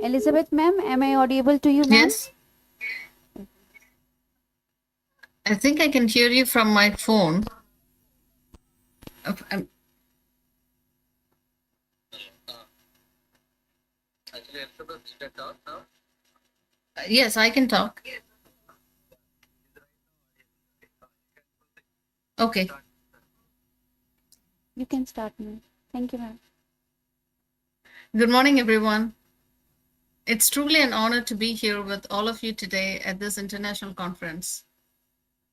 Elizabeth ma'am, am I audible to you, ma'am? Yes. I think I can hear you from my phone. I'm- yes, I can talk. Okay. You can start, ma'am. Thank you, ma'am. Good morning, everyone. It's truly an honor to be here with all of you today at this international conference.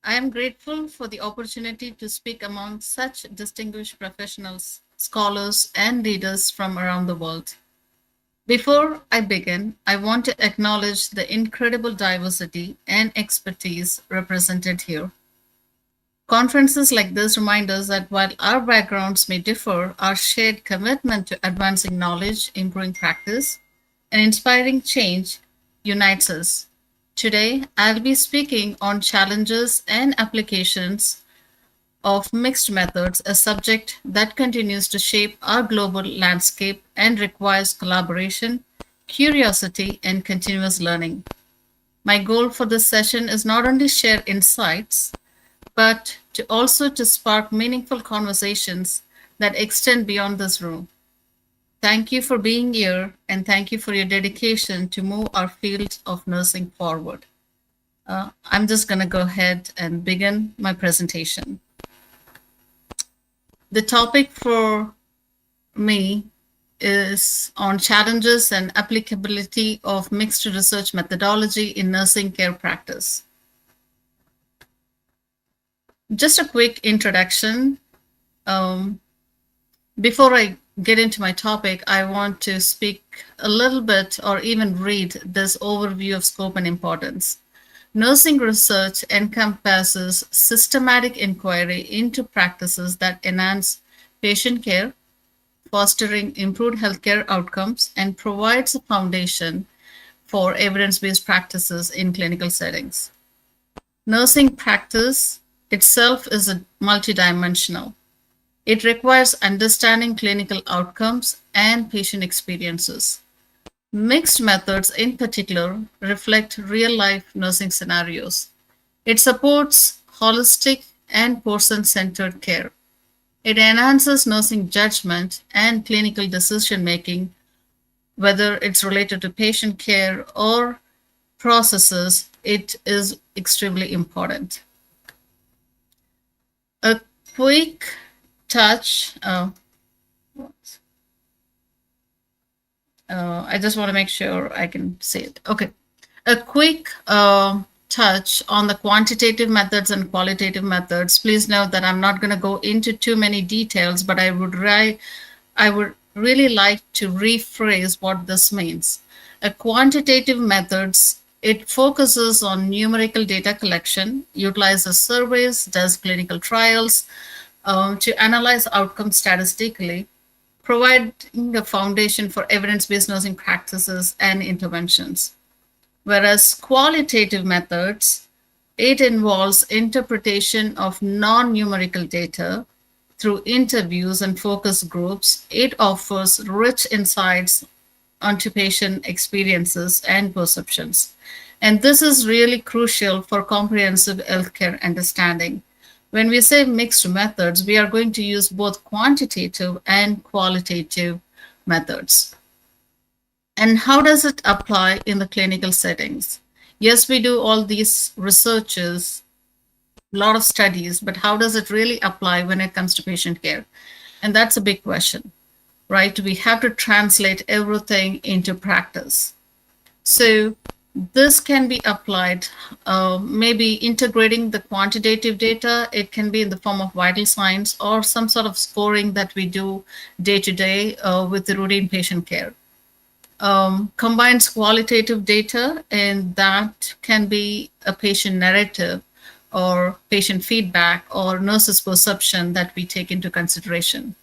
I am grateful for the opportunity to speak among such distinguished professionals, scholars, and leaders from around the world. Before I begin, I want to acknowledge the incredible diversity and expertise represented here. Conferences like this remind us that while our backgrounds may differ, our shared commitment to advancing knowledge, improving practice, and inspiring change unites us. Today, I'll be speaking on challenges and applications of mixed methods, a subject that continues to shape our global landscape and requires collaboration, curiosity, and continuous learning. My goal for this session is not only share insights, but to also to spark meaningful conversations that extend beyond this room. Thank you for being here and thank you for your dedication to move our field of nursing forward. I'm just going to go ahead and begin my presentation. The topic for me is on challenges and applicability of mixed research methodology in nursing care practice. Just a quick introduction. Before I get into my topic, I want to speak a little bit or even read this overview of scope and importance. Nursing research encompasses systematic inquiry into practices that enhance patient care, fostering improved healthcare outcomes, and provides a foundation for evidence-based practices in clinical settings. Nursing practice itself is multidimensional. It requires understanding clinical outcomes and patient experiences. Mixed methods, in particular, reflect real-life nursing scenarios. It supports holistic and person-centered care. It enhances nursing judgment and clinical decision-making, whether it's related to patient care or processes. It is extremely important. A quick touch. I just want to make sure I can say it. Okay. A quick touch on the quantitative methods and qualitative methods. Please note that I'm not going to go into too many details, but I would really like to rephrase what this means. A quantitative methods It focuses on numerical data collection, utilizes surveys, does clinical trials to analyze outcomes statistically, providing a foundation for evidence-based nursing practices and interventions. Whereas qualitative methods, it involves interpretation of non-numerical data through interviews and focus groups. It offers rich insights onto patient experiences and perceptions. And this is really crucial for comprehensive healthcare understanding. When we say mixed methods, we are going to use both quantitative and qualitative methods. And how does it apply in the clinical settings? Yes, we do all these researches, a lot of studies, but how does it really apply when it comes to patient care? And that's a big question, right? We have to translate everything into practice. So this can be applied, maybe integrating the quantitative data. It can be in the form of vital signs or some sort of scoring that we do day to day with the routine patient care. Combines qualitative data, and that can be a patient narrative or patient feedback or nurse's perception that we take into consideration.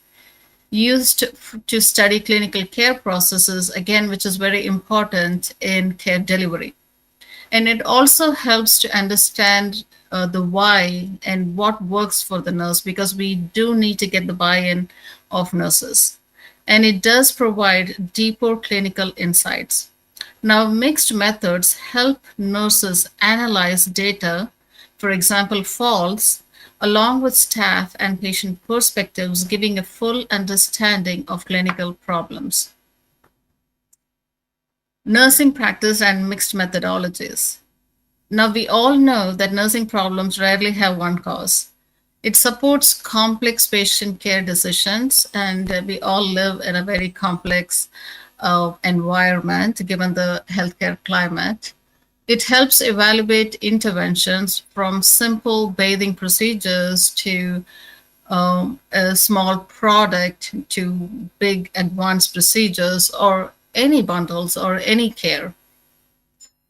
Used to study clinical care processes, again, which is very important in care delivery. And it also helps to understand the why and what works for the nurse, because we do need to get the buy-in of nurses. And it does provide deeper clinical insights. Now, mixed methods help nurses analyze data, for example, falls, along with staff and patient perspectives, giving a full understanding of clinical problems. Nursing practice and mixed methodologies. Now, we all know that nursing problems rarely have one cause. It supports complex patient care decisions, and we all live in a very complex environment given the healthcare climate. It helps evaluate interventions from simple bathing procedures to a small product to big advanced procedures or any bundles or any care.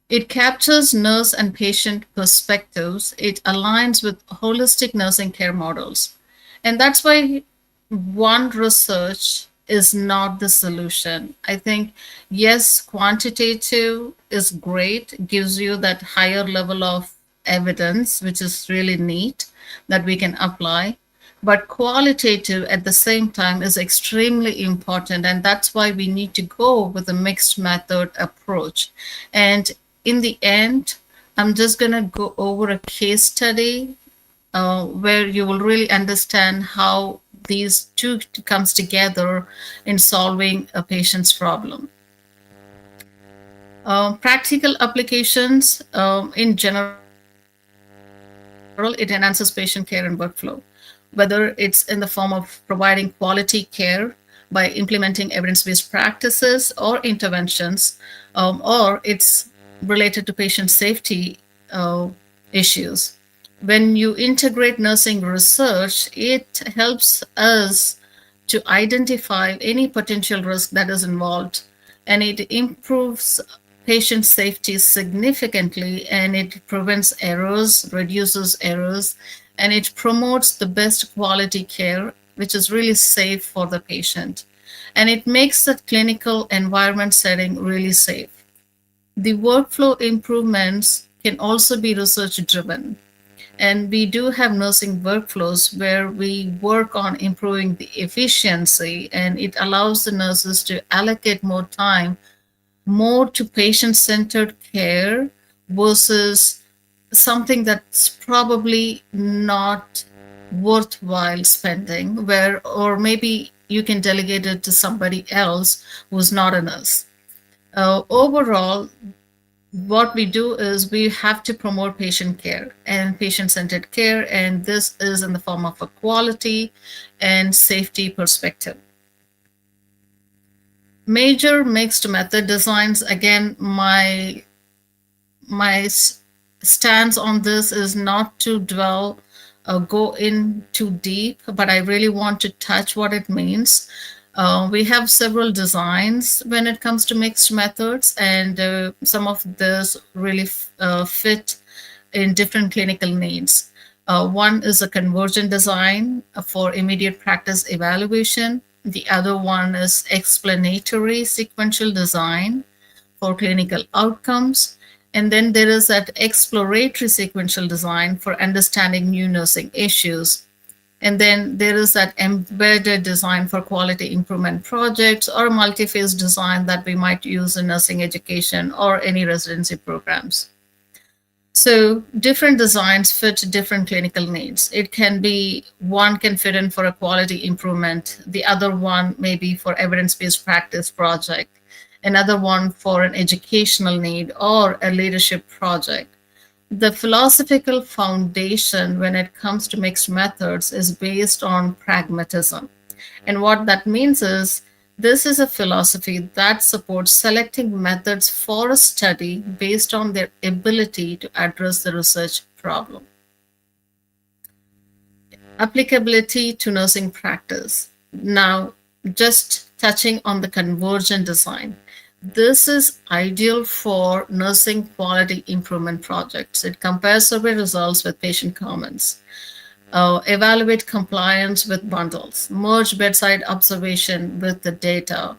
It captures nurse and patient perspectives. It aligns with holistic nursing care models. And that's why one research is not the solution. I think, yes, quantitative is great, gives you that higher level of evidence, which is really neat that we can apply. But qualitative at the same time is extremely important. And that's why we need to go with a mixed method approach. And in the end, I'm just going to go over a case study where you will really understand how these two comes together in solving a patient's problem. Practical applications in general, it enhances patient care and workflow, whether it's in the form of providing quality care by implementing evidence-based practices or interventions, or it's related to patient safety issues. When you integrate nursing research, it helps us to identify any potential risk that is involved, and it improves patient safety significantly, and it prevents errors, reduces errors, and it promotes the best quality care, which is really safe for the patient. And it makes the clinical environment setting really safe. The workflow improvements can also be research driven. And we do have nursing workflows where we work on improving the efficiency, and it allows the nurses to allocate more time more to patient-centered care versus something that's probably not worthwhile spending, where or maybe you can delegate it to somebody else who's not a nurse. Overall, what we do is we have to promote patient care and patient-centered care, and this is in the form of a quality and safety perspective. Major mixed method designs, again, my stance on this is not to go in too deep, but I really want to touch what it means. We have several designs when it comes to mixed methods, and some of this really fit in different clinical needs. One is a convergent design for immediate practice evaluation. The other one is explanatory sequential design for clinical outcomes. And then there is that exploratory sequential design for understanding new nursing issues. And then there is that embedded design for quality improvement projects or multi-phase design that we might use in nursing education or any residency programs. So different designs fit different clinical needs. It can be one can fit in for a quality improvement, the other one maybe for evidence-based practice project, another one for an educational need or a leadership project. The philosophical foundation when it comes to mixed methods is based on pragmatism. And what that means is this is a philosophy that supports selecting methods for a study based on their ability to address the research problem. Applicability to nursing practice. Now, just touching on the convergent design. This is ideal for nursing quality improvement projects. It compares survey results with patient comments, evaluate compliance with bundles, merge bedside observation with the data,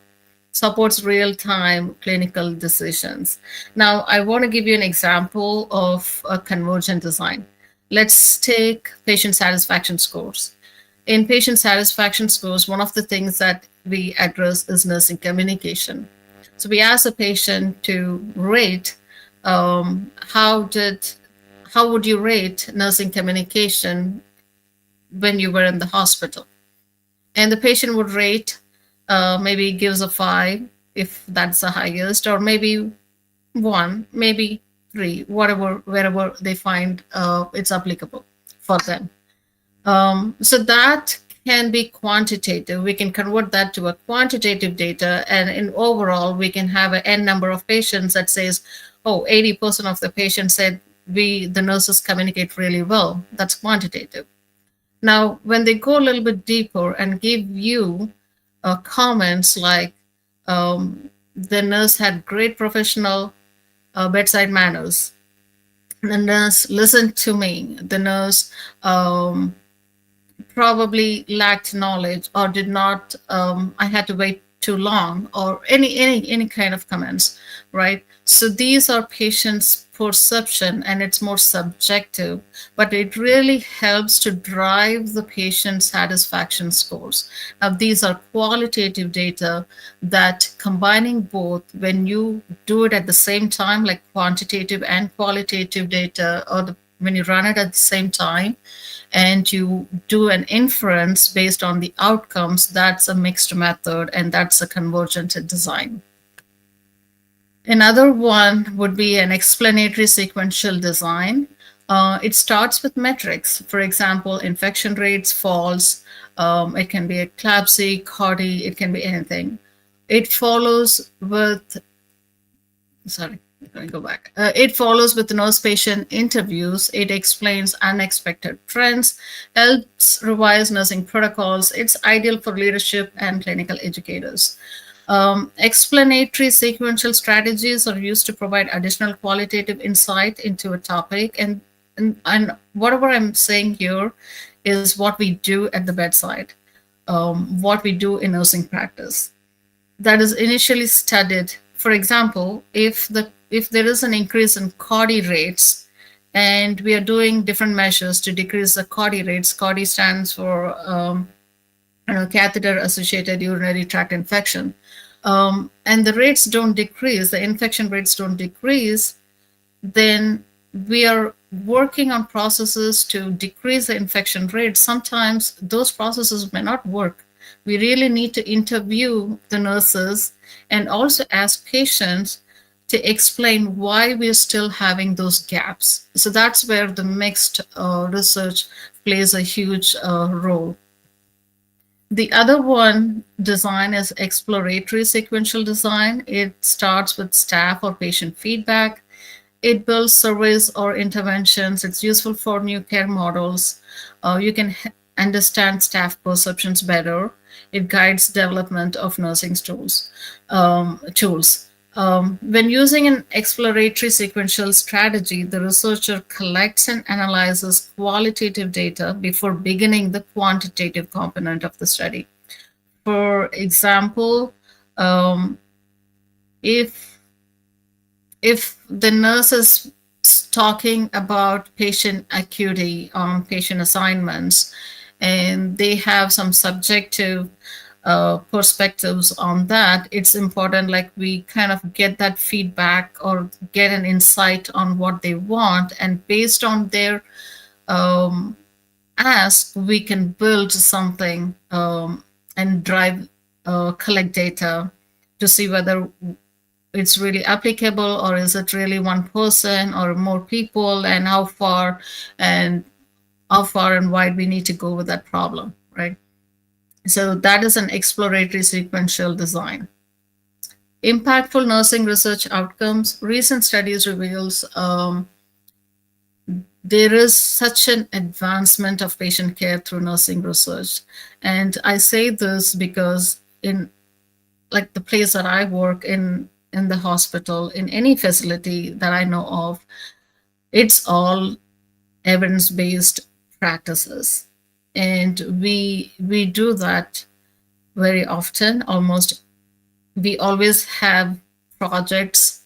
supports real-time clinical decisions. Now, I want to give you an example of a convergent design. Let's take patient satisfaction scores. In patient satisfaction scores, one of the things that we address is nursing communication. So we ask a patient to rate how would you rate nursing communication when you were in the hospital, and the patient would rate, maybe gives a 5 if that's the highest, or maybe 1, maybe 3, whatever, wherever they find it's applicable for them. So that can be quantitative. We can convert that to a quantitative data, and in overall, we can have an n number of patients that says, oh, 80% of the patients said the nurses communicate really well. That's quantitative. Now, when they go a little bit deeper and give you comments like the nurse had great professional bedside manners, the nurse listened to me, the nurse probably lacked knowledge or did not, I had to wait too long, or any kind of comments, right? So these are patients' perception, and it's more subjective, but it really helps to drive the patient satisfaction scores. Now, these are qualitative data that combining both, when you do it at the same time, like quantitative and qualitative data, or when you run it at the same time, and you do an inference based on the outcomes, that's a mixed method, and that's a convergent design. Another one would be an explanatory sequential design. It starts with metrics. For example, infection rates, falls. It can be eclampsia, CARDI, it can be anything. It follows with, sorry, let me go back. It follows with nurse-patient interviews. It explains unexpected trends, helps revise nursing protocols. It's ideal for leadership and clinical educators. Explanatory sequential strategies are used to provide additional qualitative insight into a topic. And whatever I'm saying here is what we do at the bedside, what we do in nursing practice. That is initially studied. For example, if there is an increase in CARDI rates, and we are doing different measures to decrease the CARDI rates. CARDI stands for catheter-associated urinary tract infection. And the rates don't decrease, the infection rates don't decrease, then we are working on processes to decrease the infection rate. Sometimes those processes may not work. We really need to interview the nurses and also ask patients to explain why we're still having those gaps. So that's where the mixed research plays a huge role. The other one design is exploratory sequential design. It starts with staff or patient feedback. It builds surveys or interventions. It's useful for new care models. You can understand staff perceptions better. It guides development of nursing tools. When using an exploratory sequential strategy, the researcher collects and analyzes qualitative data before beginning the quantitative component of the study. For example, um, if the nurse is talking about patient acuity on patient assignments, and they have some subjective perspectives on that, it's important like we kind of get that feedback or get an insight on what they want, and based on their um, ask, we can build something and drive collect data to see whether it's really applicable, or is it really one person or more people, and and how far and wide we need to go with that problem, right? So that is an exploratory sequential design. Impactful nursing research outcomes. Recent studies reveals there is such an advancement of patient care through nursing research. And I say this because in like the place that I work in the hospital, in any facility that I know of, it's all evidence-based practices. And we do that very often. Almost we always have projects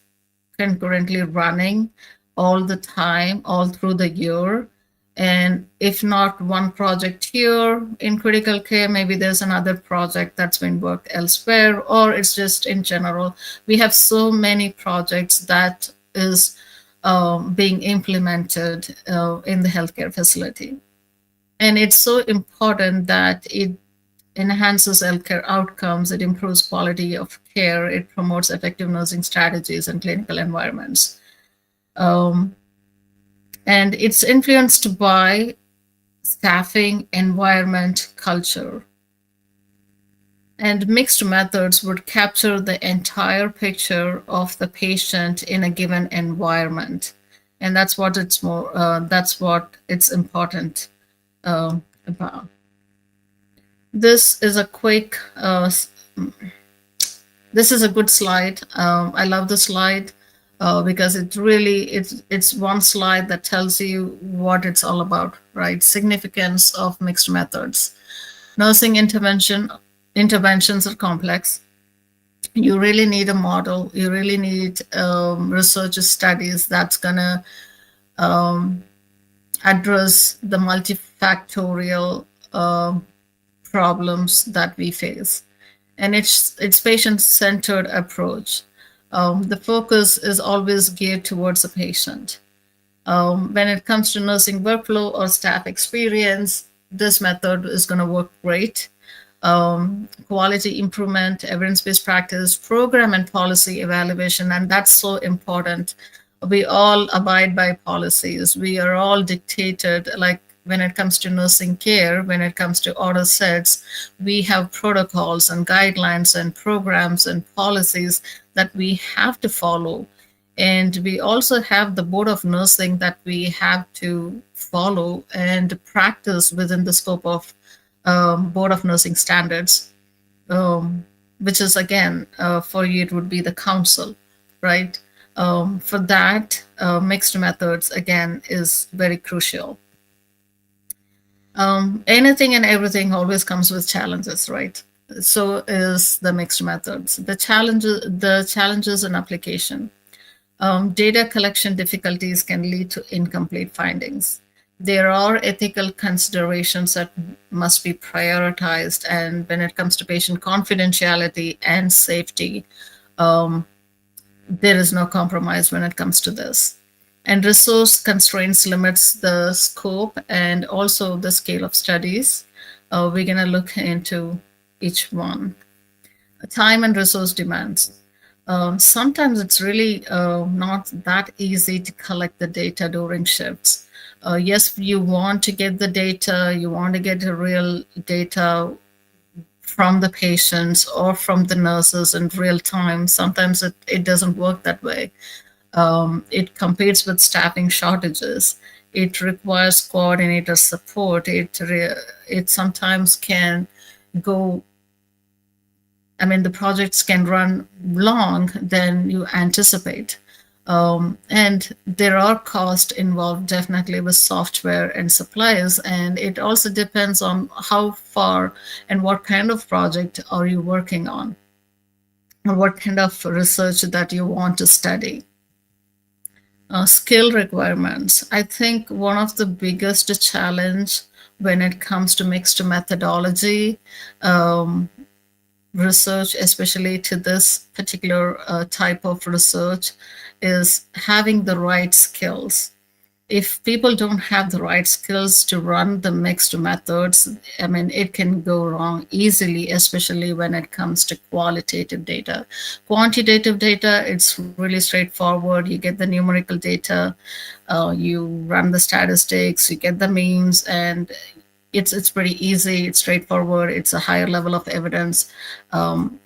concurrently running all the time, all through the year. And if not one project here in critical care, maybe there's another project that's been worked elsewhere, or it's just in general. We have so many projects that is being implemented in the healthcare facility. And it's so important that it enhances healthcare outcomes, it improves quality of care, it promotes effective nursing strategies and clinical environments. Um, and it's influenced by staffing, environment, culture. And mixed methods would capture the entire picture of the patient in a given environment. And that's what it's important about. This is a quick, this is a good slide. I love the slide because it's one slide that tells you what it's all about, right? Significance of mixed methods. Nursing interventions are complex. You really need a model. You really need research studies that's gonna address the multifactorial problems that we face. And it's patient-centered approach. The focus is always geared towards the patient. When it comes to nursing workflow or staff experience, this method is going to work great. Quality improvement, evidence-based practice, program and policy evaluation, and that's so important. We all abide by policies. We are all dictated, like when it comes to nursing care, when it comes to order sets, we have protocols and guidelines and programs and policies that we have to follow. And we also have the Board of Nursing that we have to follow and practice within the scope of Board of Nursing standards, which is again, for you, it would be the council, right? For that, mixed methods, again, is very crucial. Anything and everything always comes with challenges, right? So is the mixed methods. The challenges in application. Data collection difficulties can lead to incomplete findings. There are ethical considerations that must be prioritized, and when it comes to patient confidentiality and safety, there is no compromise when it comes to this. And resource constraints limits the scope and also the scale of studies. We're going to look into each one. Time and resource demands. Sometimes it's really not that easy to collect the data during shifts. Yes, you want to get the data, you want to get the real data from the patients or from the nurses in real time. Sometimes it doesn't work that way. It competes with staffing shortages. It requires coordinator support. It sometimes can go I mean, the projects can run long than you anticipate. And there are costs involved definitely with software and suppliers. And it also depends on how far and what kind of project are you working on, or what kind of research that you want to study. Skill requirements. I think one of the biggest challenge when it comes to mixed methodology research, especially to this particular type of research, is having the right skills. If people don't have the right skills to run the mixed methods, I mean, it can go wrong easily, especially when it comes to qualitative data. Quantitative data, it's really straightforward. You get the numerical data, you run the statistics, you get the means, and it's pretty easy. It's straightforward. It's a higher level of evidence.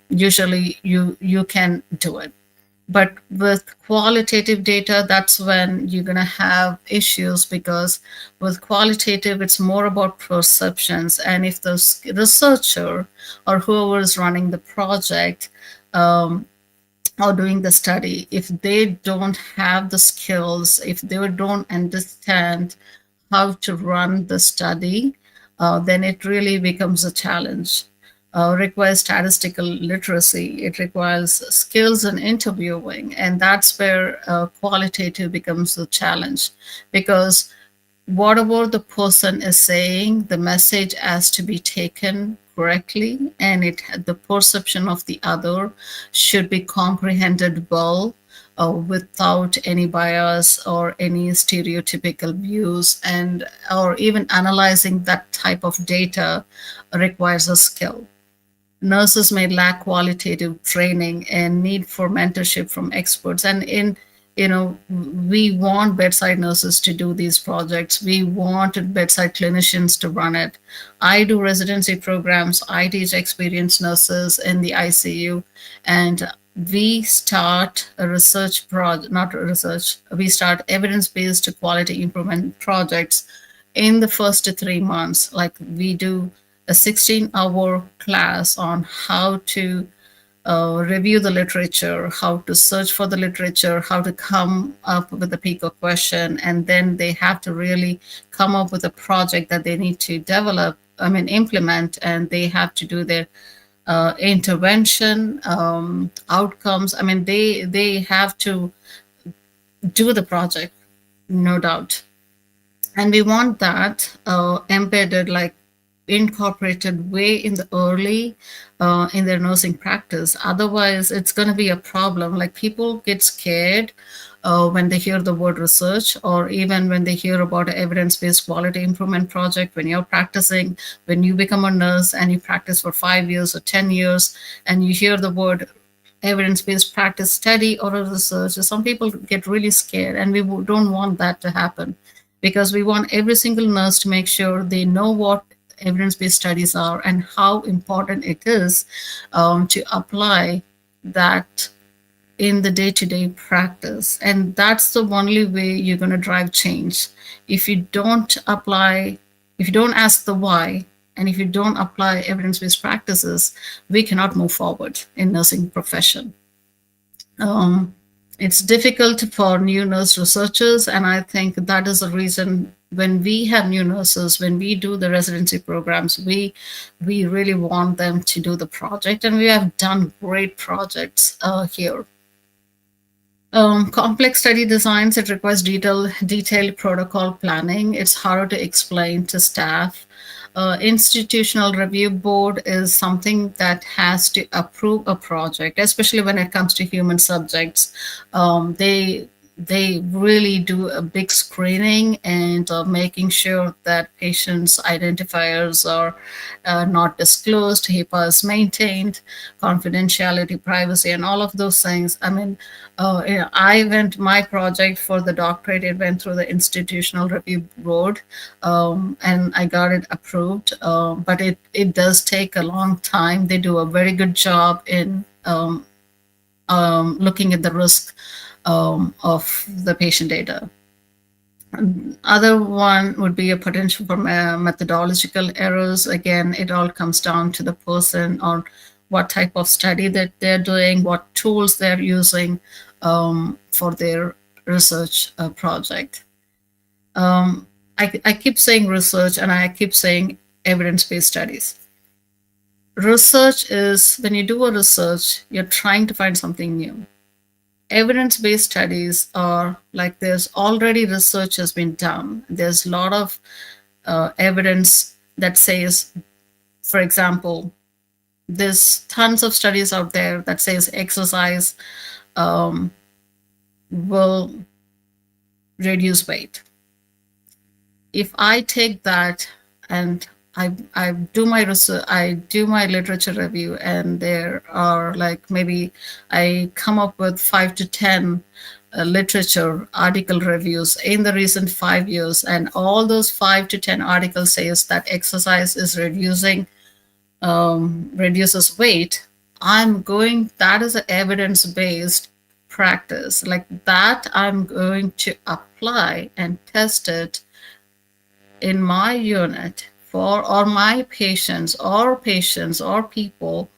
Usually, you can do it. But with qualitative data, that's when you're going to have issues, because with qualitative, it's more about perceptions. And if the researcher or whoever is running the project or doing the study, if they don't have the skills, if they don't understand how to run the study, then it really becomes a challenge. Requires statistical literacy. It requires skills in interviewing, and that's where qualitative becomes a challenge, because whatever the person is saying, the message has to be taken correctly, and the perception of the other should be comprehended well, without any bias or any stereotypical views, and or even analyzing that type of data requires a skill. Nurses may lack qualitative training and need for mentorship from experts. And we want bedside nurses to do these projects. We want bedside clinicians to run it. I do residency programs. I teach experienced nurses in the ICU, and we start a research project, not research, we start evidence-based quality improvement projects in the first 3 months. Like, we do a 16-hour class on how to review the literature, how to search for the literature, how to come up with a PICO question, and then they have to really come up with a project that they need to develop, I mean, implement, and they have to do their intervention outcomes. I mean, they have to do the project, no doubt. And we want that embedded, like incorporated way in the early in their nursing practice. Otherwise, it's going to be a problem. Like, people get scared when they hear the word research, or even when they hear about an evidence-based quality improvement project. When you're practicing, when you become a nurse and you practice for 5 years or 10 years, and you hear the word evidence-based practice study or a research, some people get really scared, and we don't want that to happen, because we want every single nurse to make sure they know what evidence-based studies are and how important it is to apply that in the day-to-day practice. And that's the only way you're going to drive change. If you don't apply, if you don't ask the why, and if you don't apply evidence-based practices, we cannot move forward in nursing profession. It's difficult for new nurse researchers, and I think that is the reason when we have new nurses, when we do the residency programs, we really want them to do the project, and we have done great projects here. Complex study designs, it requires detailed protocol planning. It's hard to explain to staff. Institutional review board is something that has to approve a project, especially when it comes to human subjects. They really do a big screening, and making sure that patients' identifiers are not disclosed, HIPAA is maintained, confidentiality, privacy, and all of those things. I mean, my project for the doctorate, it went through the institutional review board, and I got it approved. But it does take a long time. They do a very good job in looking at the risk of the patient data. Other one would be a potential for methodological errors. Again, it all comes down to the person or what type of study that they're doing, what tools they're using for their research project. I keep saying research and I keep saying evidence based studies. Research is when you do a research, you're trying to find something new. Evidence based studies are like there's already research has been done. There's a lot of evidence that says, for example, there's tons of studies out there that says exercise will reduce weight. If I take that and I do my research, I do my literature review, and there are like maybe I come up with 5 to 10 literature article reviews in the recent 5 years, and all those 5 to 10 articles says that exercise is reduces weight. That is an evidence based practice like that. I'm going to apply and test it in my unit for or my patients or people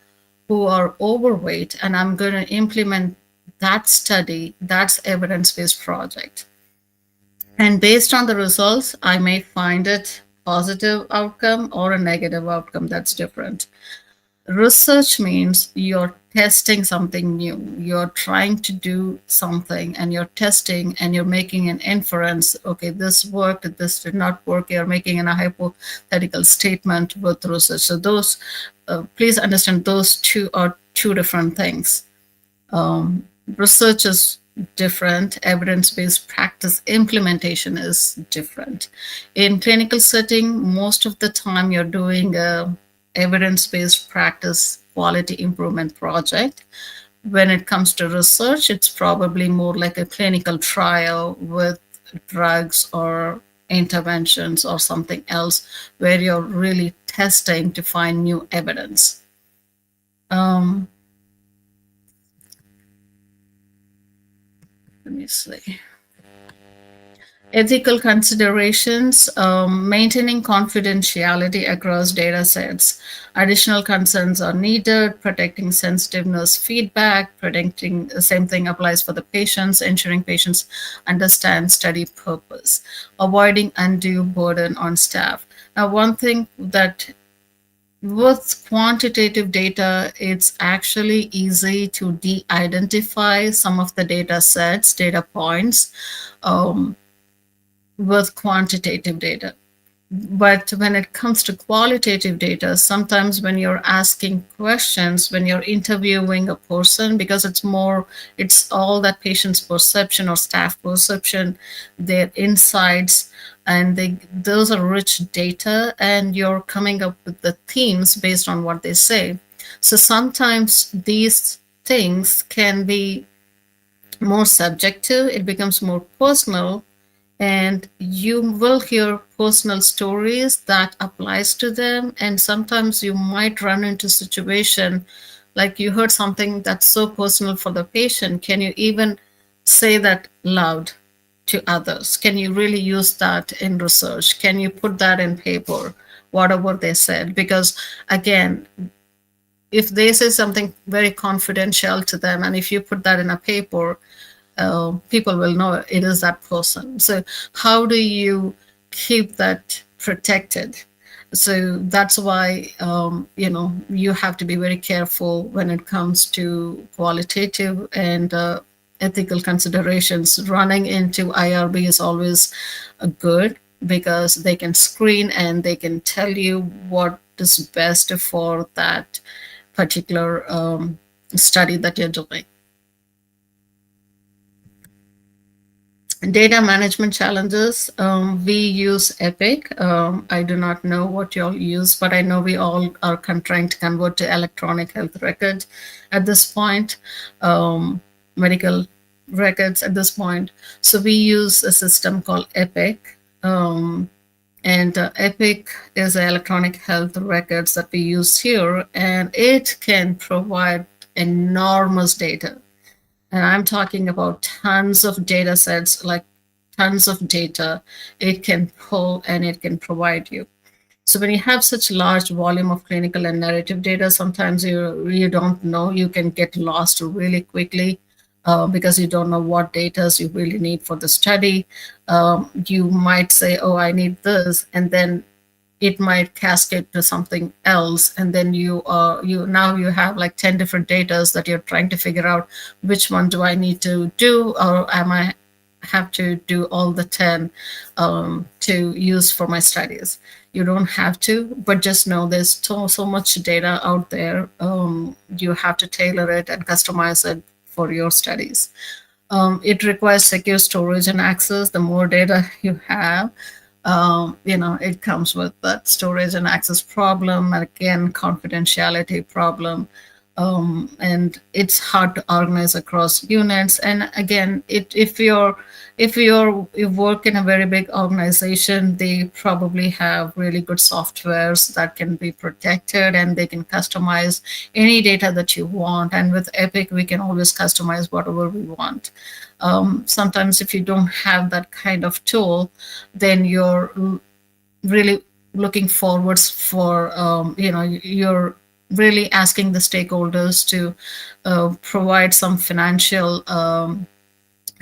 who are overweight, and I'm going to implement that study. That's evidence-based project, and based on the results I may find it positive outcome or a negative outcome. That's different. Research means you're testing something new. You're trying to do something and you're testing and you're making an inference. Okay, this worked, this did not work. You're making a hypothetical statement with research. So please understand those two are two different things. Research is different. Evidence-based practice implementation is different. In clinical setting, most of the time you're doing a evidence-based practice quality improvement project. When it comes to research, it's probably more like a clinical trial with drugs or interventions or something else where you're really testing to find new evidence. Let me see. Ethical considerations, maintaining confidentiality across data sets. Additional concerns are needed, protecting sensitiveness feedback, protecting the same thing applies for the patients, ensuring patients understand study purpose, avoiding undue burden on staff. Now, one thing that with quantitative data, it's actually easy to de-identify some of the data sets, data points, with quantitative data. But when it comes to qualitative data, sometimes when you're asking questions, when you're interviewing a person, because it's all that patient's perception or staff perception, their insights, and those are rich data, and you're coming up with the themes based on what they say. So sometimes these things can be more subjective, it becomes more personal, and you will hear personal stories that applies to them, and sometimes you might run into situation like you heard something that's so personal for the patient. Can you even say that loud to others? Can you really use that in research? Can you put that in paper, whatever they said? Because again, if they say something very confidential to them and if you put that in a paper, people will know it is that person. So how do you keep that protected? So that's why you have to be very careful when it comes to qualitative and ethical considerations. Running into IRB is always good because they can screen and they can tell you what is best for that particular study that you're doing. Data management challenges. We use Epic. I do not know what you all use, but I know we all are trying to convert to electronic health record at this point, medical records at this point. So we use a system called Epic. And Epic is an electronic health records that we use here, and it can provide enormous data. And I'm talking about tons of data sets, like tons of data it can pull and it can provide you. So when you have such large volume of clinical and narrative data, sometimes you don't know, you can get lost really quickly because you don't know what data you really need for the study. You might say, "Oh, I need this," and then it might cascade to something else, and then you now you have like 10 different datas that you're trying to figure out which one do I need to do, or am I have to do all the 10 to use for my studies. You don't have to, but just know there's so much data out there. You have to tailor it and customize it for your studies. It requires secure storage and access. The more data you have, it comes with that storage and access problem, and again, confidentiality problem. And it's hard to organize across units. And again, if you work in a very big organization, they probably have really good softwares that can be protected, and they can customize any data that you want. And with Epic, we can always customize whatever we want. Sometimes if you don't have that kind of tool, then you're really looking forwards for, you're really asking the stakeholders to provide some financial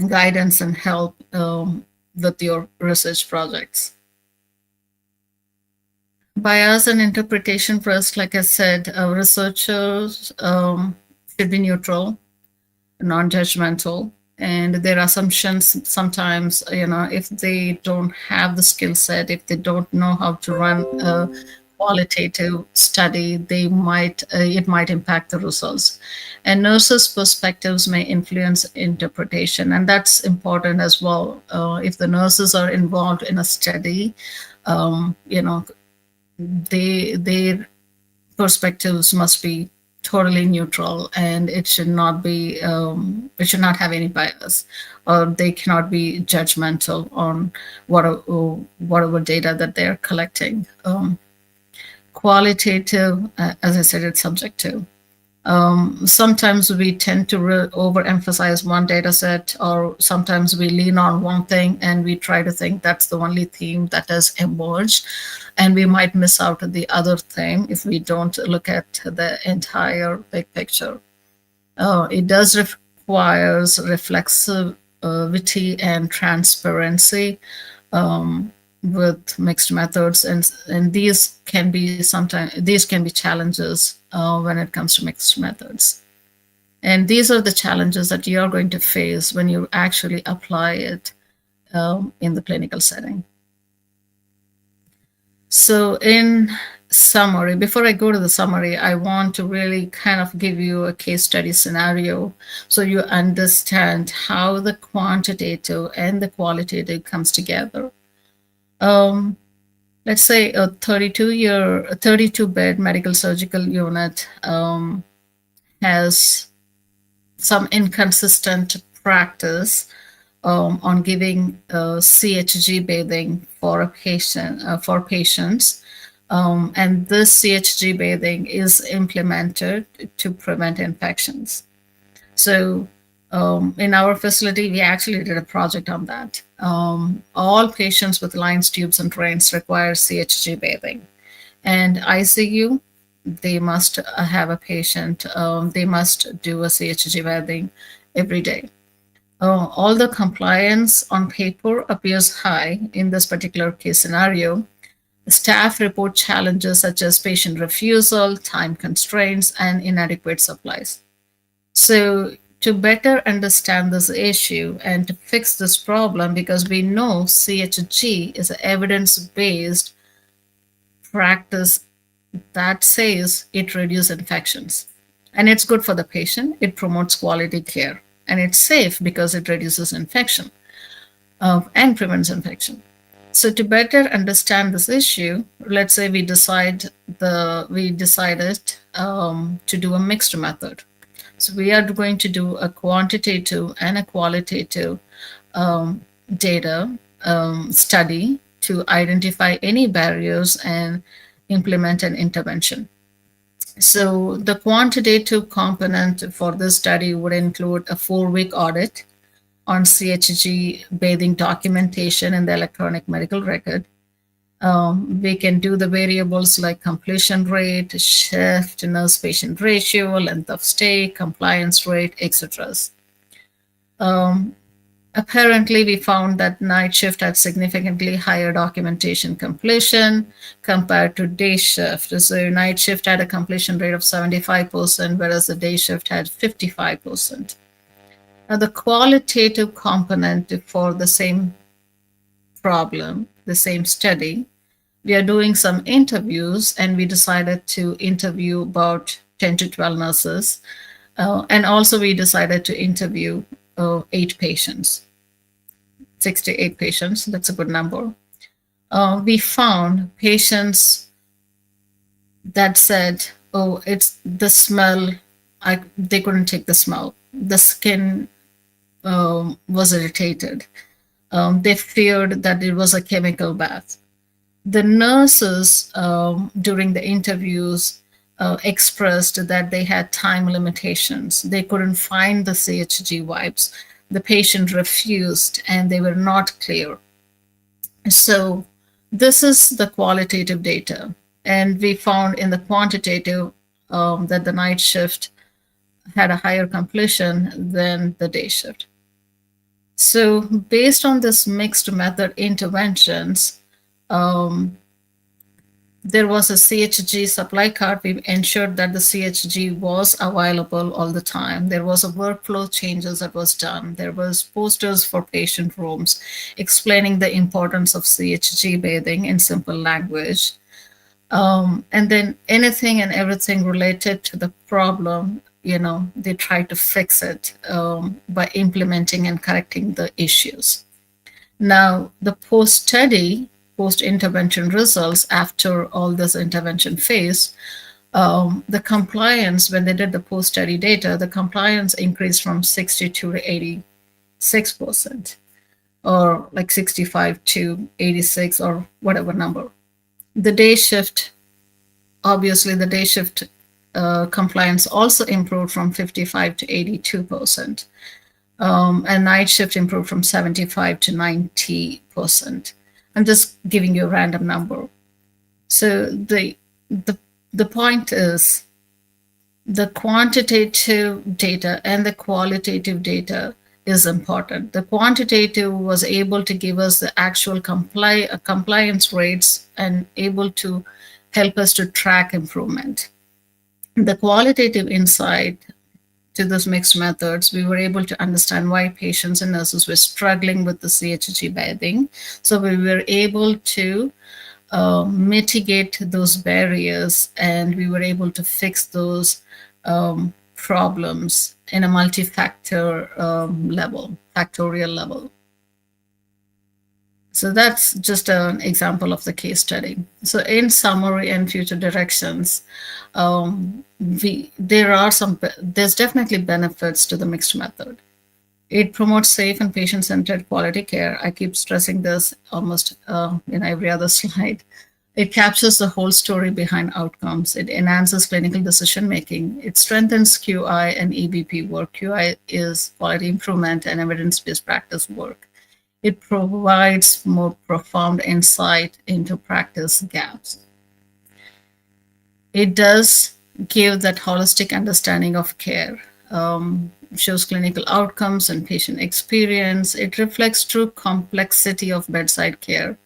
guidance and help with your research projects. Bias and interpretation first, like I said, researchers should be neutral, non-judgmental, and their assumptions sometimes, if they don't have the skill set, if they don't know how to run a qualitative study, it might impact the results. And nurses' perspectives may influence interpretation, and that's important as well. If the nurses are involved in a study, their perspectives must be totally neutral, and it should not have any bias, or they cannot be judgmental on whatever data that they're collecting. Qualitative, as I said, it's subjective. Sometimes we tend to overemphasize one data set, or sometimes we lean on one thing and we try to think that's the only theme that has emerged, and we might miss out on the other thing if we don't look at the entire big picture. It does requires reflexivity and transparency with mixed methods, and these can be challenges when it comes to mixed methods. And these are the challenges that you're going to face when you actually apply it in the clinical setting. So in summary, before I go to the summary, I want to really kind of give you a case study scenario so you understand how the quantitative and the qualitative comes together. Let's say a 32-bed medical surgical unit has some inconsistent practice on giving CHG bathing for patients, and this CHG bathing is implemented to prevent infections. So in our facility, we actually did a project on that. All patients with lines, tubes, and drains require CHG bathing. And ICU, they must have a patient, they must do a CHG bathing every day. All the compliance on paper appears high in this particular case scenario. Staff report challenges such as patient refusal, time constraints, and inadequate supplies. So to better understand this issue and to fix this problem, because we know CHG is an evidence-based practice that says it reduces infections. And it's good for the patient, it promotes quality care, and it's safe because it reduces infection and prevents infection. So to better understand this issue, let's say we decided to do a mixed method. So we are going to do a quantitative and a qualitative data study to identify any barriers and implement an intervention. So the quantitative component for this study would include a 4-week audit on CHG bathing documentation in the electronic medical record, We can do the variables like completion rate, shift, nurse-patient ratio, length of stay, compliance rate, etc. Um, Apparently, we found that night shift had significantly higher documentation completion compared to day shift. So night shift had a completion rate of 75%, whereas the day shift had 55%. Now, the qualitative component for the same problem, the same study, we are doing some interviews, and we decided to interview about 10 to 12 nurses. And also, we decided to interview 8 patients, 68 patients. That's a good number. We found patients that said, oh, it's the smell. They couldn't take the smell. The skin was irritated. They feared that it was a chemical bath. The nurses during the interviews expressed that they had time limitations. They couldn't find the CHG wipes. The patient refused and they were not clear. So, this is the qualitative data. And we found in the quantitative that the night shift had a higher completion than the day shift. So, based on this mixed method interventions, there was a CHG supply card. We ensured that the CHG was available all the time. There was a workflow changes that was done. There was posters for patient rooms explaining the importance of CHG bathing in simple language. And then anything and everything related to the problem, they try to fix it by implementing and correcting the issues. Now, the post-study, post-intervention results after all this intervention phase, the compliance, when they did the post-study data, the compliance increased from 62 to 86%, or like 65 to 86, or whatever number. The day shift, obviously, the day shift compliance also improved from 55 to 82%. And night shift improved from 75 to 90%. I'm just giving you a random number. So the point is the quantitative data and the qualitative data is important. The quantitative was able to give us the actual compliance rates and able to help us to track improvement. The qualitative insight to those mixed methods, we were able to understand why patients and nurses were struggling with the CHG bathing. So we were able to mitigate those barriers, and we were able to fix those problems in a multi-factor level, factorial level. So that's just an example of the case study. So in summary and future directions, there's definitely benefits to the mixed method. It promotes safe and patient-centered quality care. I keep stressing this almost in every other slide. It captures the whole story behind outcomes. It enhances clinical decision-making. It strengthens QI and EBP work. QI is quality improvement and evidence-based practice work. It provides more profound insight into practice gaps. It does give that holistic understanding of care, shows clinical outcomes and patient experience. It reflects true complexity of bedside care.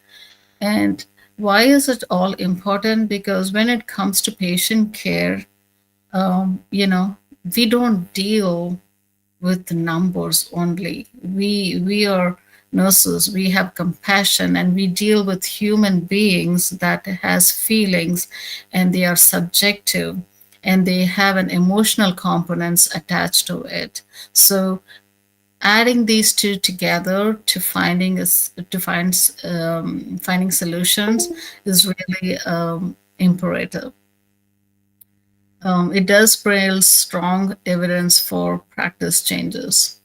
And why is it all important? Because when it comes to patient care, we don't deal with numbers only. We are nurses, we have compassion, and we deal with human beings that has feelings, and they are subjective, and they have an emotional components attached to it. So adding these two together to finding solutions is really imperative. It does build strong evidence for practice changes.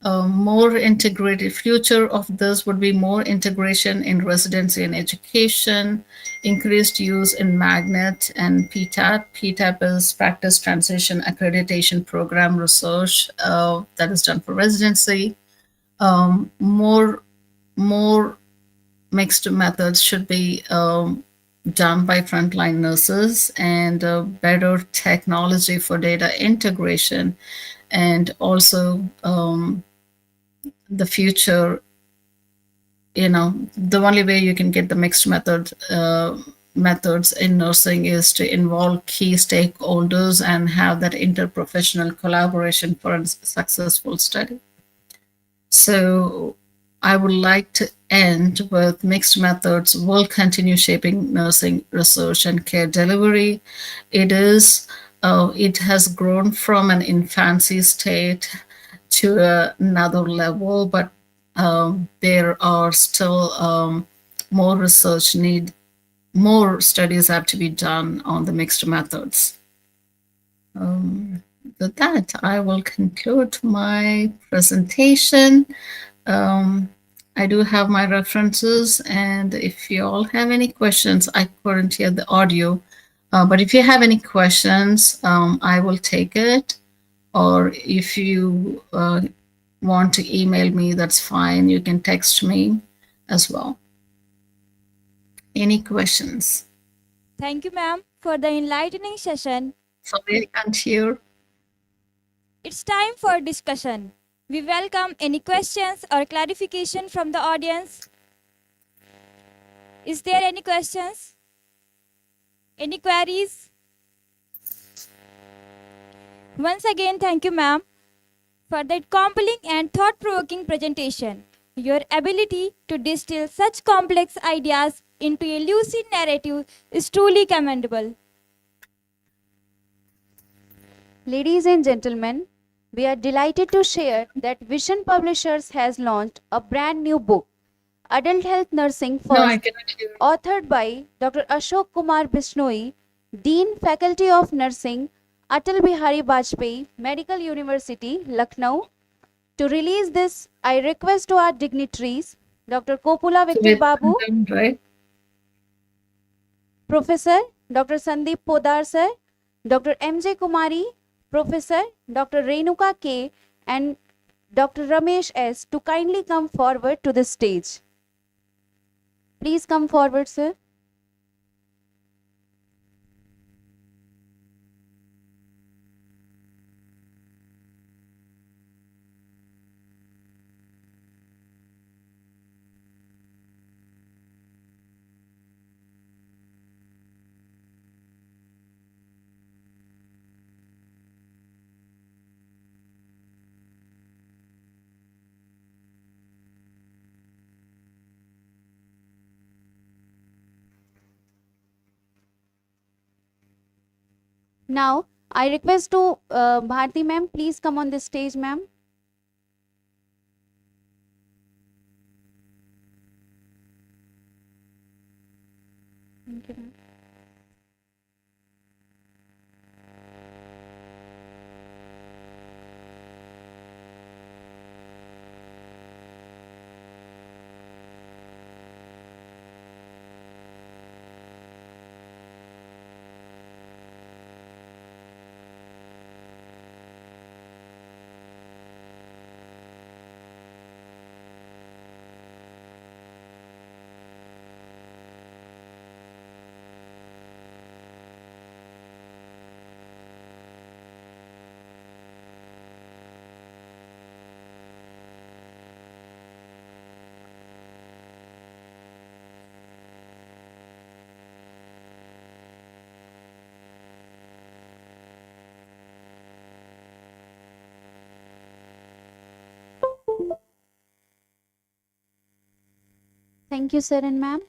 More integrated future of this would be more integration in residency and education, increased use in magnet and PTAP. PTAP is practice transition accreditation program research that is done for residency. More mixed methods should be done by frontline nurses, and better technology for data integration, and also the future. The only way you can get the mixed methods in nursing is to involve key stakeholders and have that interprofessional collaboration for a successful study. So I would like to end with mixed methods will continue shaping nursing research and care delivery. It has grown from an infancy state to another level, but there are still more research need, more studies have to be done on the mixed methods. With that, I will conclude my presentation. Um, I do have my references, and if you all have any questions, I couldn't hear the audio, but if you have any questions, I will take it. Or if you want to email me, that's fine. You can text me as well. Any questions? Thank you, ma'am, for the enlightening session. Sorry, I can't hear. It's time for discussion. We welcome any questions or clarification from the audience. Is there any questions? Any queries? Once again, thank you, ma'am, for that compelling and thought-provoking presentation. Your ability to distill such complex ideas into a lucid narrative is truly commendable. Ladies and gentlemen, we are delighted to share that Vision Publishers has launched a brand new book, Adult Health Nursing No, I First, cannot hear. authored by Dr. Ashok Kumar Bishnoi, Dean Faculty of Nursing, Atal Bihari Vajpayee Medical University, Lucknow. To release this, I request to our dignitaries, Dr. Kopula So Victor Babu, right? Professor Dr. Sandeep Podar sir, Dr. M.J. Kumari, Professor Dr. Renuka K, and Dr. Ramesh S. to kindly come forward to the stage. Please come forward, sir. Now, I request to Bharti ma'am, please come on the stage, ma'am. Thank you, ma'am. Thank you, sir and ma'am.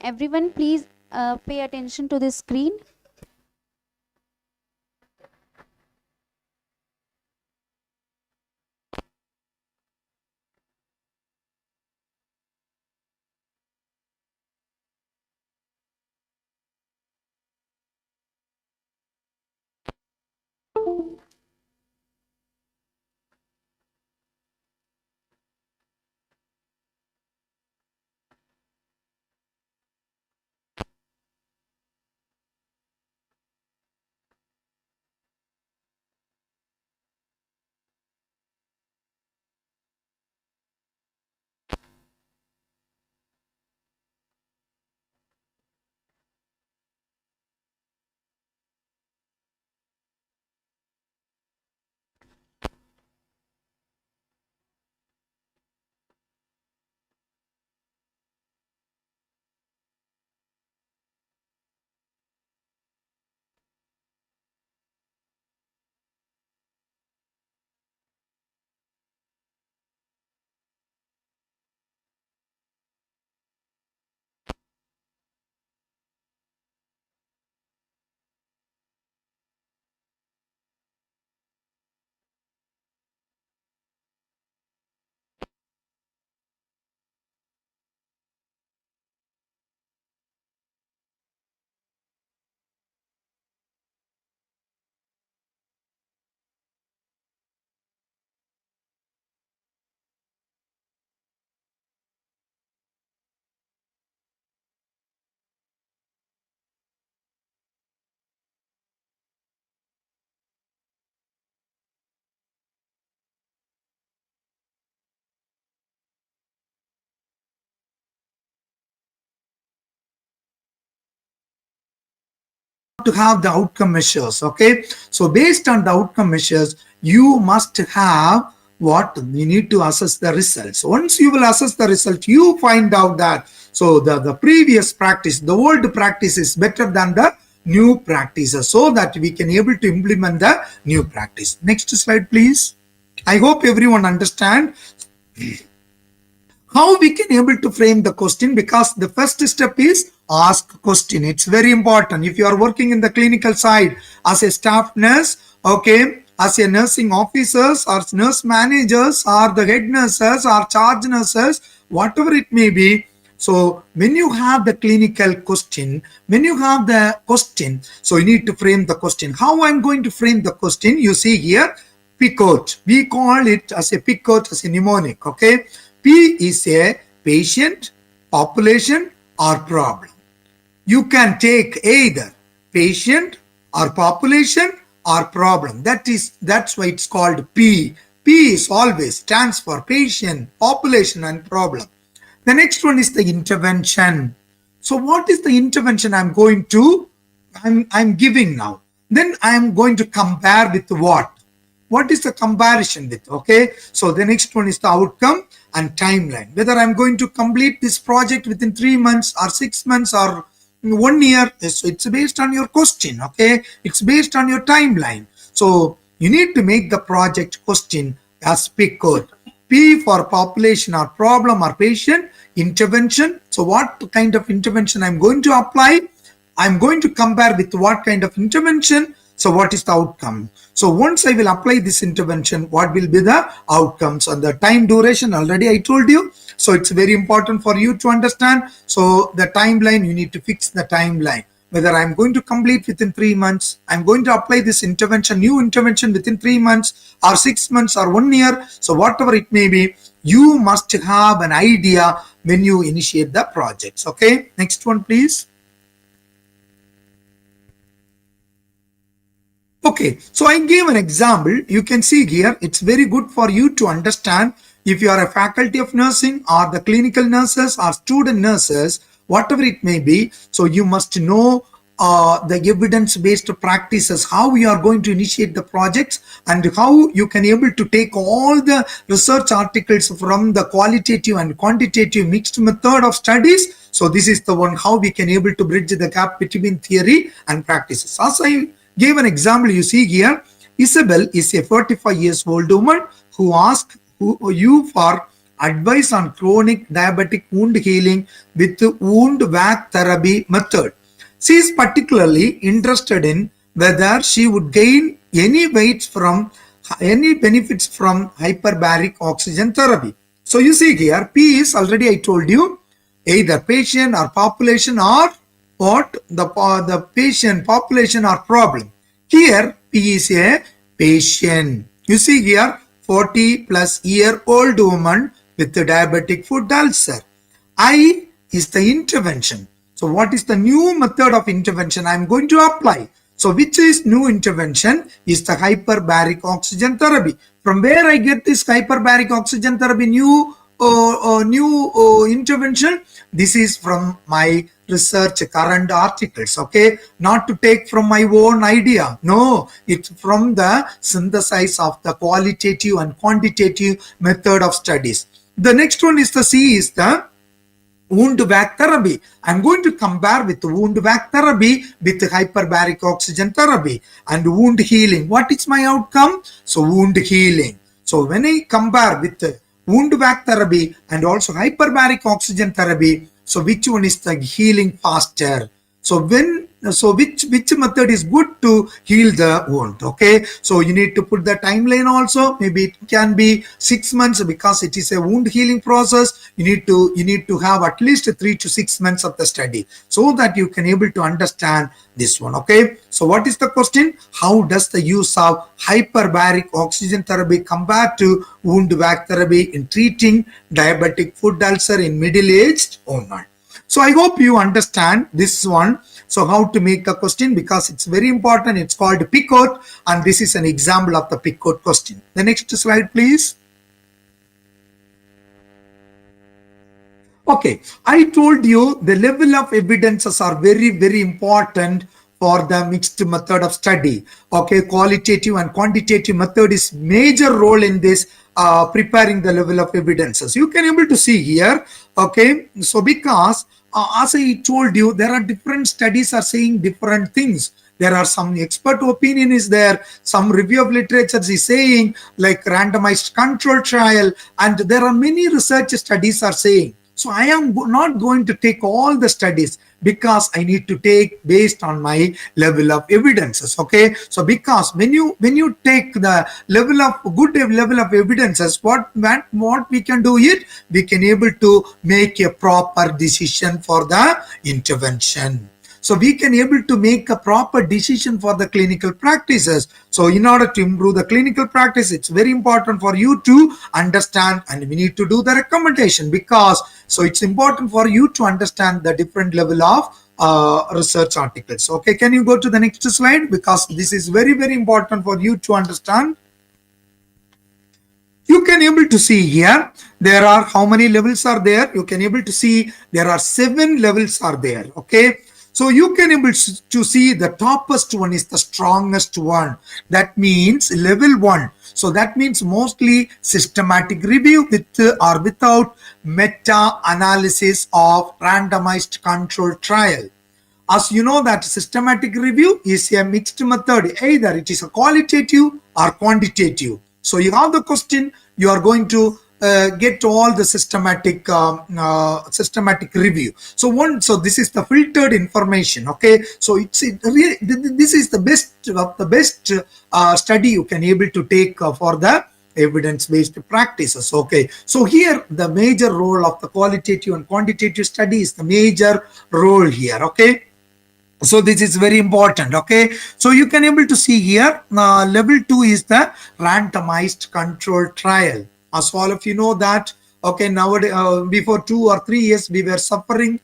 Everyone, please pay attention to the screen. to have the outcome measures. Okay, so based on the outcome measures, you must have what you need to assess the results. Once you will assess the result, you find out that so the previous practice, the old practice is better than the new practices, so that we can able to implement the new practice. Next slide, please. I hope everyone understand how we can able to frame the question, because the first step is ask question. It's very important. If you are working in the clinical side as a staff nurse, okay, as a nursing officers or nurse managers or the head nurses or charge nurses, whatever it may be. So when you have the clinical question, when you have the question, so you need to frame the question. How I'm going to frame the question? You see here, PICOT. We call it as a PICOT as a mnemonic. Okay, P is a patient, population, or problem. You can take either patient or population or problem. That's why it's called P. P is always stands for patient, population, and problem. The next one is the intervention. So what is the intervention I'm giving now? Then I am going to compare with what? What is the comparison with? Okay, so the next one is the outcome and timeline. Whether I'm going to complete this project within 3 months or 6 months or 1 year. So it's based on your question. Okay, it's based on your timeline. So you need to make the project question as PICOT. P for population or problem or patient. Intervention. So what kind of intervention I'm going to apply? I'm going to compare with what kind of intervention. So what is the outcome? So once I will apply this intervention, what will be the outcomes? And the time duration already I told you. So it's very important for you to understand. So the timeline, you need to fix the timeline. Whether I'm going to complete within 3 months, I'm going to apply this intervention, new intervention within 3 months or 6 months or 1 year. So whatever it may be, you must have an idea when you initiate the projects. Okay, next one, please. Okay, so I gave an example. You can see here, it's very good for you to understand if you are a faculty of nursing or the clinical nurses or student nurses, whatever it may be. So you must know the evidence-based practices, how you are going to initiate the projects and how you can able to take all the research articles from the qualitative and quantitative mixed method of studies. So this is the one how we can able to bridge the gap between theory and practices. As I gave an example, you see here, Isabel is a 45 years old woman who asked you for advice on chronic diabetic wound healing with wound vac therapy method. She is particularly interested in whether she would gain any benefits from hyperbaric oxygen therapy. So you see here, P is already I told you, either patient or population or what the patient, population or problem. Here P is a patient. You see here 40+ year old woman with the diabetic foot ulcer. I is the intervention. So what is the new method of intervention I am going to apply? So which is new intervention is the hyperbaric oxygen therapy. From where I get this hyperbaric oxygen therapy new intervention? This is from my research current articles. Okay, not to take from my own idea. No, it's from the synthesis of the qualitative and quantitative method of studies. The next one is the C is the wound vac therapy. I'm going to compare with wound vac therapy with hyperbaric oxygen therapy and wound healing. What is my outcome? So wound healing. So when I compare with wound vac therapy and also hyperbaric oxygen therapy, so which one is the healing faster? So which method is good to heal the wound? Okay, so you need to put the timeline also. Maybe it can be 6 months because it is a wound healing process. You need to have at least 3 to 6 months of the study so that you can able to understand this one. Okay, so what is the question? How does the use of hyperbaric oxygen therapy compare to wound vac therapy in treating diabetic foot ulcer in middle-aged women? So I hope you understand this one. So how to make a question, because it's very important. It's called PICOT and this is an example of the PICOT question. The next slide, please. Okay, I told you the level of evidences are very, very important for the mixed method of study. Okay, qualitative and quantitative method is major role in this preparing the level of evidences. You can able to see here. Okay, so because as I told you, there are different studies are saying different things. There are some expert opinion is there, some review of literature is saying like randomized control trial, and there are many research studies are saying. So I am not going to take all the studies because I need to take based on my level of evidences. Okay, so because when you take the level of good level of evidences, what we can do it, we can able to make a proper decision for the intervention. So we can able to make a proper decision for the clinical practices. So in order to improve the clinical practice, it's very important for you to understand, and we need to do the recommendation because so it's important for you to understand the different level of research articles. Okay, can you go to the next slide, because this is very, very important for you to understand. You can able to see here there are how many levels are there. You can able to see there are 7 levels are there. Okay, so you can able to see the toppest one is the strongest one. That means level 1. So that means mostly systematic review with or without meta-analysis of randomized control trial. As you know that systematic review is a mixed method. Either it is a qualitative or quantitative. So you have the question, you are going to get all the systematic review. So this is the filtered information. Okay, so really this is the best of the best study you can able to take for the evidence-based practices. Okay, so here the major role of the qualitative and quantitative study is the major role here. Okay, so this is very important. Okay, so you can able to see here level 2 is the randomized control trial. As all of you know that, okay, nowadays before 2 or 3 years we were suffering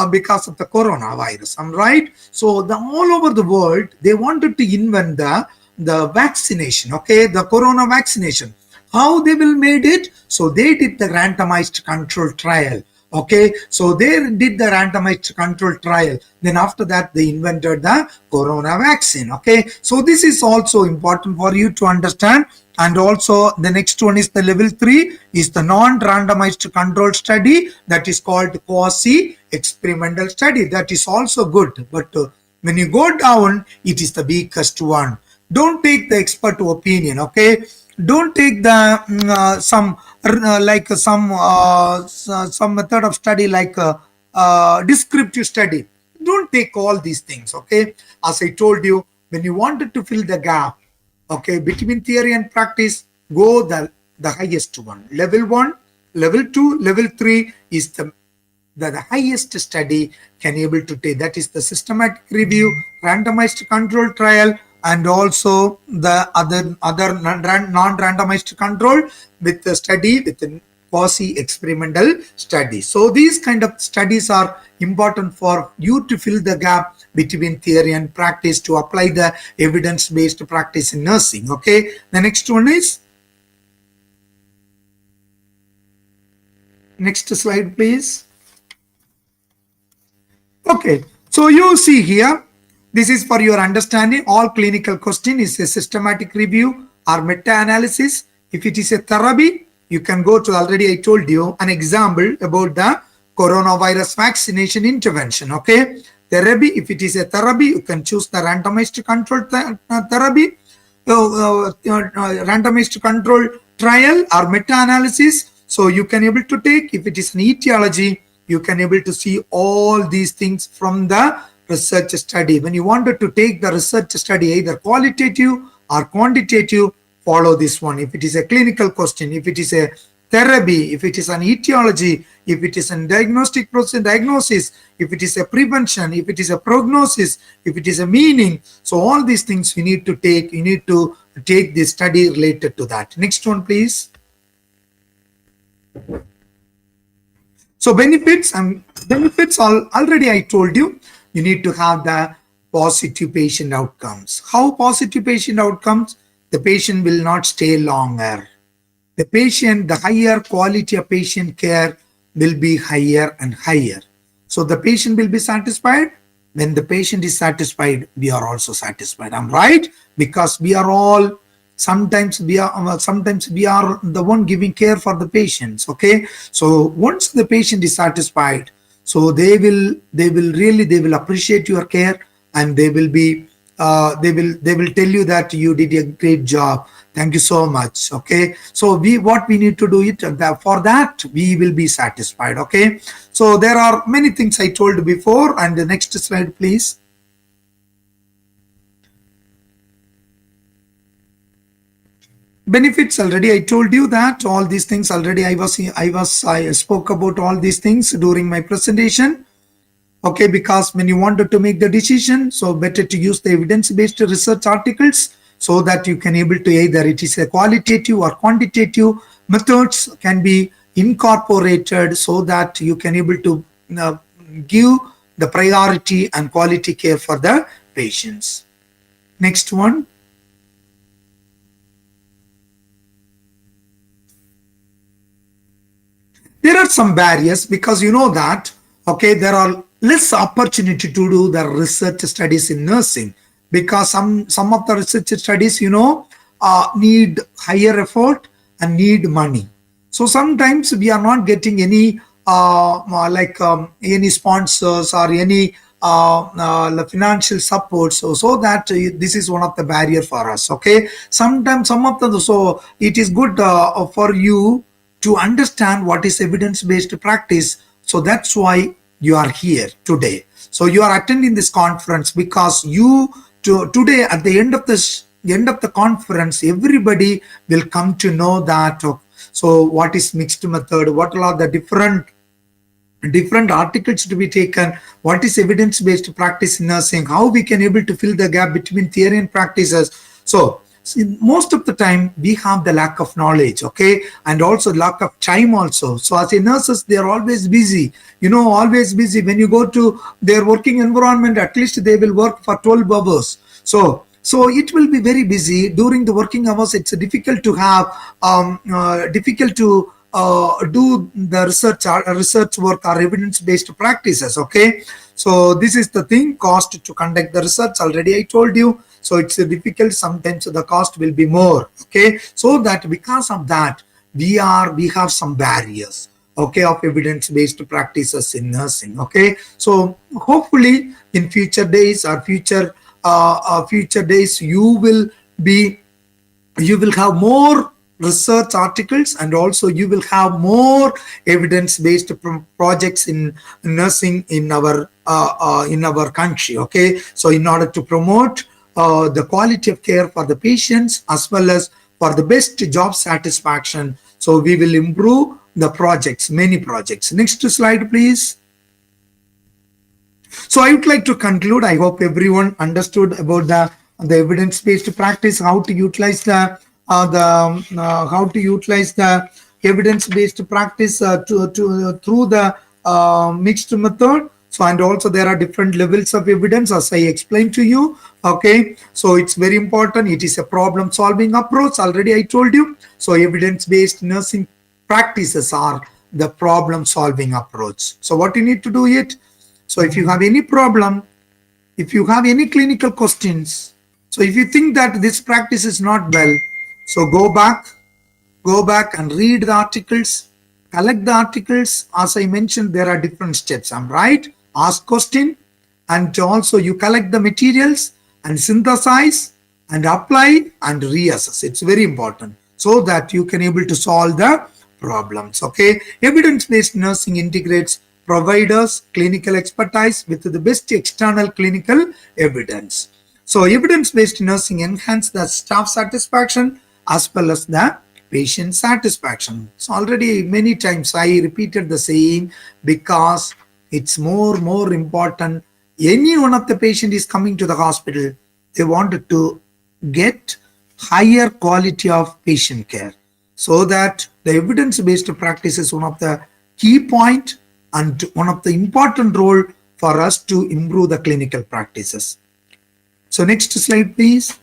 because of the coronavirus. I'm right. So all over the world they wanted to invent the vaccination. Okay, the corona vaccination. How they will made it? So they did the randomized control trial. Okay, so they did the randomized control trial. Then after that they invented the corona vaccine. Okay, so this is also important for you to understand. And also the next one is the level 3 is the non-randomized control study, that is called quasi-experimental study. That is also good, but when you go down, it is the weakest one. Don't take the expert opinion. Okay, don't take the some method of study like descriptive study. Don't take all these things. Okay, as I told you, when you wanted to fill the gap, okay, between theory and practice, go the highest one. Level 1, level 2, level 3 is the highest study can able to take. That is the systematic review, randomized control trial, and also the other non-randomized control with the study with the quasi-experimental study. So these kind of studies are important for you to fill the gap between theory and practice to apply the evidence-based practice in nursing. Okay, the next one is next slide, please. Okay, so you see here, this is for your understanding. All clinical question is a systematic review or meta-analysis. If it is a therapy, you can go to, already I told you an example about the coronavirus vaccination intervention. Okay, therapy, if it is a therapy, you can choose the randomized control therapy, randomized control trial or meta-analysis. So you can able to take, if it is an etiology, you can able to see all these things from the research study. When you wanted to take the research study, either qualitative or quantitative, follow this one. If it is a clinical question, if it is a therapy, if it is an etiology, if it is a diagnostic process, diagnosis, if it is a prevention, if it is a prognosis, if it is a meaning. So all these things you need to take. You need to take the study related to that. Next one, please. So benefits already I told you. You need to have the positive patient outcomes. How positive patient outcomes? The patient will not stay longer. The higher quality of patient care will be higher and higher. So the patient will be satisfied, when the patient is satisfied, we are also satisfied. I'm right, because we are all sometimes we are the one giving care for the patients. Okay, so once the patient is satisfied, so they will appreciate your care, and they will be they will tell you that you did a great job, thank you so much. Okay, so what we need to do it for that we will be satisfied. Okay, so there are many things I told before. And the next slide please. Benefits, already I told you that all these things already. I spoke about all these things during my presentation. Okay, because when you wanted to make the decision, so better to use the evidence-based research articles, so that you can able to either it is a qualitative or quantitative methods can be incorporated, so that you can able to give the priority and quality care for the patients. Next one. There are some barriers, because you know that, okay, there are less opportunity to do the research studies in nursing, because some of the research studies, need higher effort and need money. So sometimes we are not getting any any sponsors or any financial support, so that this is one of the barrier for us. Okay, sometimes some of the, so it is good for you to understand what is evidence-based practice. So that's why you are here today. So you are attending this conference because today at the end of the conference, everybody will come to know that. So what is mixed method? What are the different articles to be taken? What is evidence-based practice in nursing? How we can able to fill the gap between theory and practices? So most of the time we have the lack of knowledge, okay, and also lack of time also. So as a nurses, they are always busy, always busy. When you go to their working environment, at least they will work for 12 hours. So it will be very busy during the working hours. It's difficult to have difficult to do the research work or evidence-based practices. Okay, so this is the thing. Cost to conduct the research, already I told you. So it's difficult. Sometimes the cost will be more. Okay, so that because of that we have some barriers, okay, of evidence-based practices in nursing. Okay, so hopefully in future days or future days you will have more research articles, and also you will have more evidence-based projects in nursing in our country. Okay, so in order to promote the quality of care for the patients as well as for the best job satisfaction, so we will improve the projects, many projects. Next slide please. So I would like to conclude. I hope everyone understood about the evidence-based practice, how to utilize the evidence-based practice through the mixed method. So, and also there are different levels of evidence, as I explained to you. Okay, so it's very important. It is a problem-solving approach. Already I told you. So evidence-based nursing practices are the problem-solving approach. So what you need to do it. So if you have any problem, if you have any clinical questions, so if you think that this practice is not well, so go back and read the articles, collect the articles. As I mentioned, there are different steps. I'm right. Ask question, and also you collect the materials and synthesize and apply and reassess. It's very important, so that you can able to solve the problems. Okay, evidence-based nursing integrates providers' clinical expertise with the best external clinical evidence. So evidence-based nursing enhance the staff satisfaction as well as the patient satisfaction. So already many times I repeated the same, because it's more important. Any one of the patient is coming to the hospital, they wanted to get higher quality of patient care. So that the evidence-based practice is one of the key point and one of the important role for us to improve the clinical practices. So next slide, please.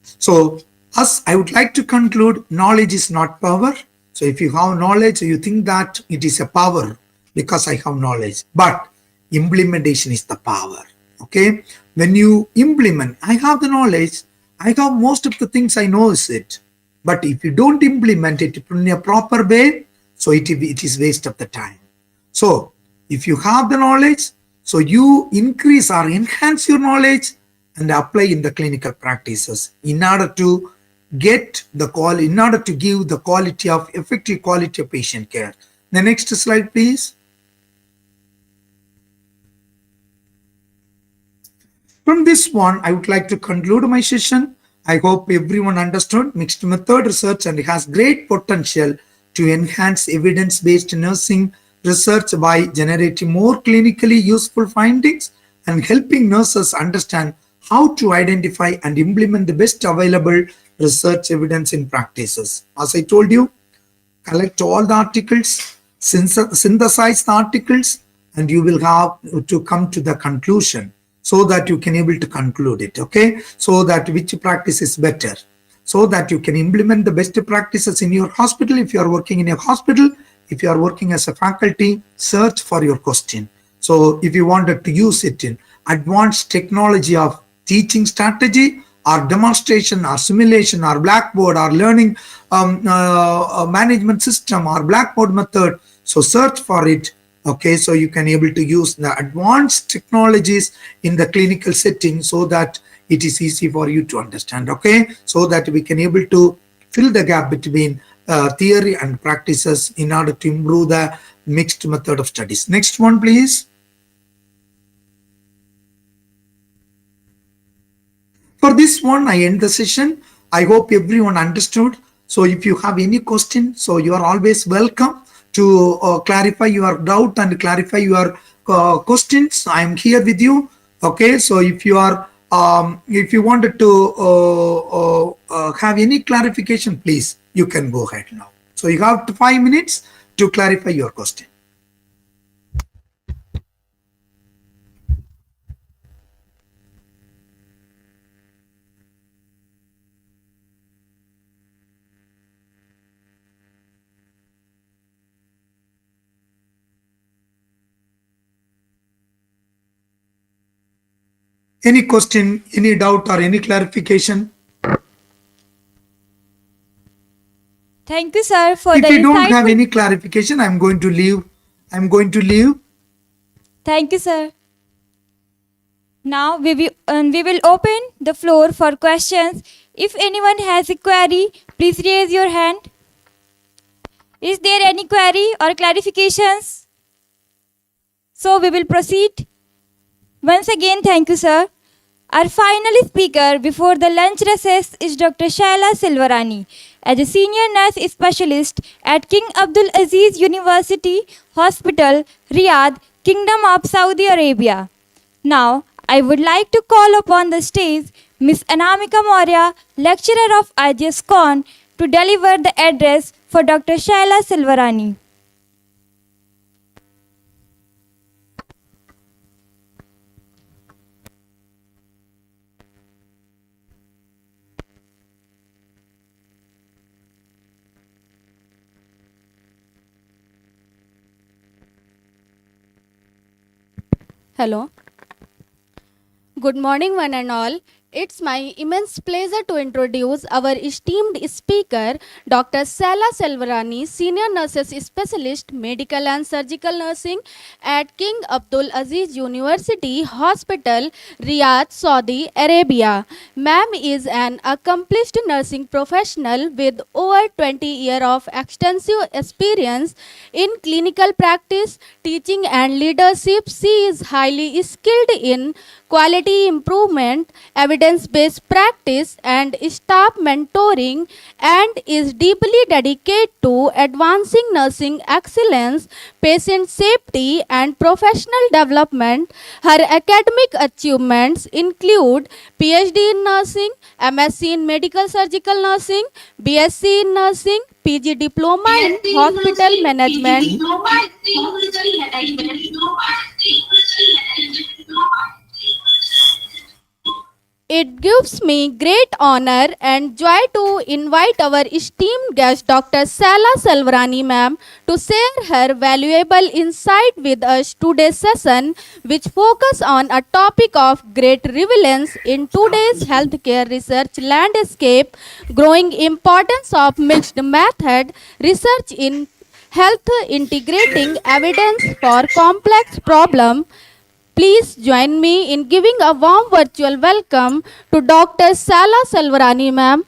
So as I would like to conclude, knowledge is not power. So if you have knowledge, you think that it is a power because I have knowledge. But Implementation is the power. Okay, when you implement, I have the knowledge, I have most of the things, I know is it, but if you don't implement it in a proper way, so it is waste of the time. So if you have the knowledge, so you increase or enhance your knowledge and apply in the clinical practices in order to get the call, in order to give the quality of effective quality of patient care. The next slide, please. From this one, I would like to conclude my session. I hope everyone understood mixed method research and has great potential to enhance evidence-based nursing research by generating more clinically useful findings and helping nurses understand how to identify and implement the best available research evidence in practices. As I told you, collect all the articles, synthesize the articles, and you will have to come to the conclusion so that you can able to conclude it. Okay, so that which practice is better, so that you can implement the best practices in your hospital. If you are working in a hospital, if you are working as a faculty, search for your question. So if you wanted to use it in advanced technology of teaching strategy or demonstration or simulation or blackboard or learning management system or blackboard method, so search for it. Okay, so you can able to use the advanced technologies in the clinical setting so that it is easy for you to understand. Okay, so that we can able to fill the gap between theory and practices in order to improve the mixed method of studies. Next one, please. For this one, I end the session. I hope everyone understood. So if you have any question, so you are always welcome to clarify your doubt and clarify your questions. I am here with you. Okay, so if you are if you wanted to have any clarification, please, you can go ahead now. So you have 5 minutes to clarify your question. Any question, any doubt or any clarification? Thank you, sir, for If the you don't have insightful- any clarification, I'm going to leave. Thank you, sir. Now we will open the floor for questions. If anyone has a query, please raise your hand. Is there any query or clarifications? So we will proceed. Once again, thank you, sir. Our final speaker before the lunch recess is Dr. Shaila Silvarani. As a senior nurse specialist at King Abdul Aziz University Hospital, Riyadh, Kingdom of Saudi Arabia. Now, I would like to call upon the stage Ms. Anamika Maurya, lecturer of IGSCON, to deliver the address for Dr. Shaila Silvarani. Hello. Good morning, one and all. It's my immense pleasure to introduce our esteemed speaker, Dr. Sala Selvarani, Senior Nurses Specialist, Medical and Surgical Nursing at King Abdul Aziz University Hospital, Riyadh, Saudi Arabia. Ma'am is an accomplished nursing professional with over 20 years of extensive experience in clinical practice, teaching and leadership. She is highly skilled in quality improvement, evidence-based practice, and staff mentoring, and is deeply dedicated to advancing nursing excellence, patient safety, and professional development. Her academic achievements include PhD in nursing, MSc in medical surgical nursing, BSc in nursing, PG diploma in hospital management, it gives me great honor and joy to invite our esteemed guest Dr. Sala Selvarani ma'am to share her valuable insight with us today's session, which focus on a topic of great relevance in today's healthcare research landscape, growing importance of mixed method research in health, integrating evidence for complex problem. Please join me in giving a warm virtual welcome to Dr. Sala Selvarani ma'am.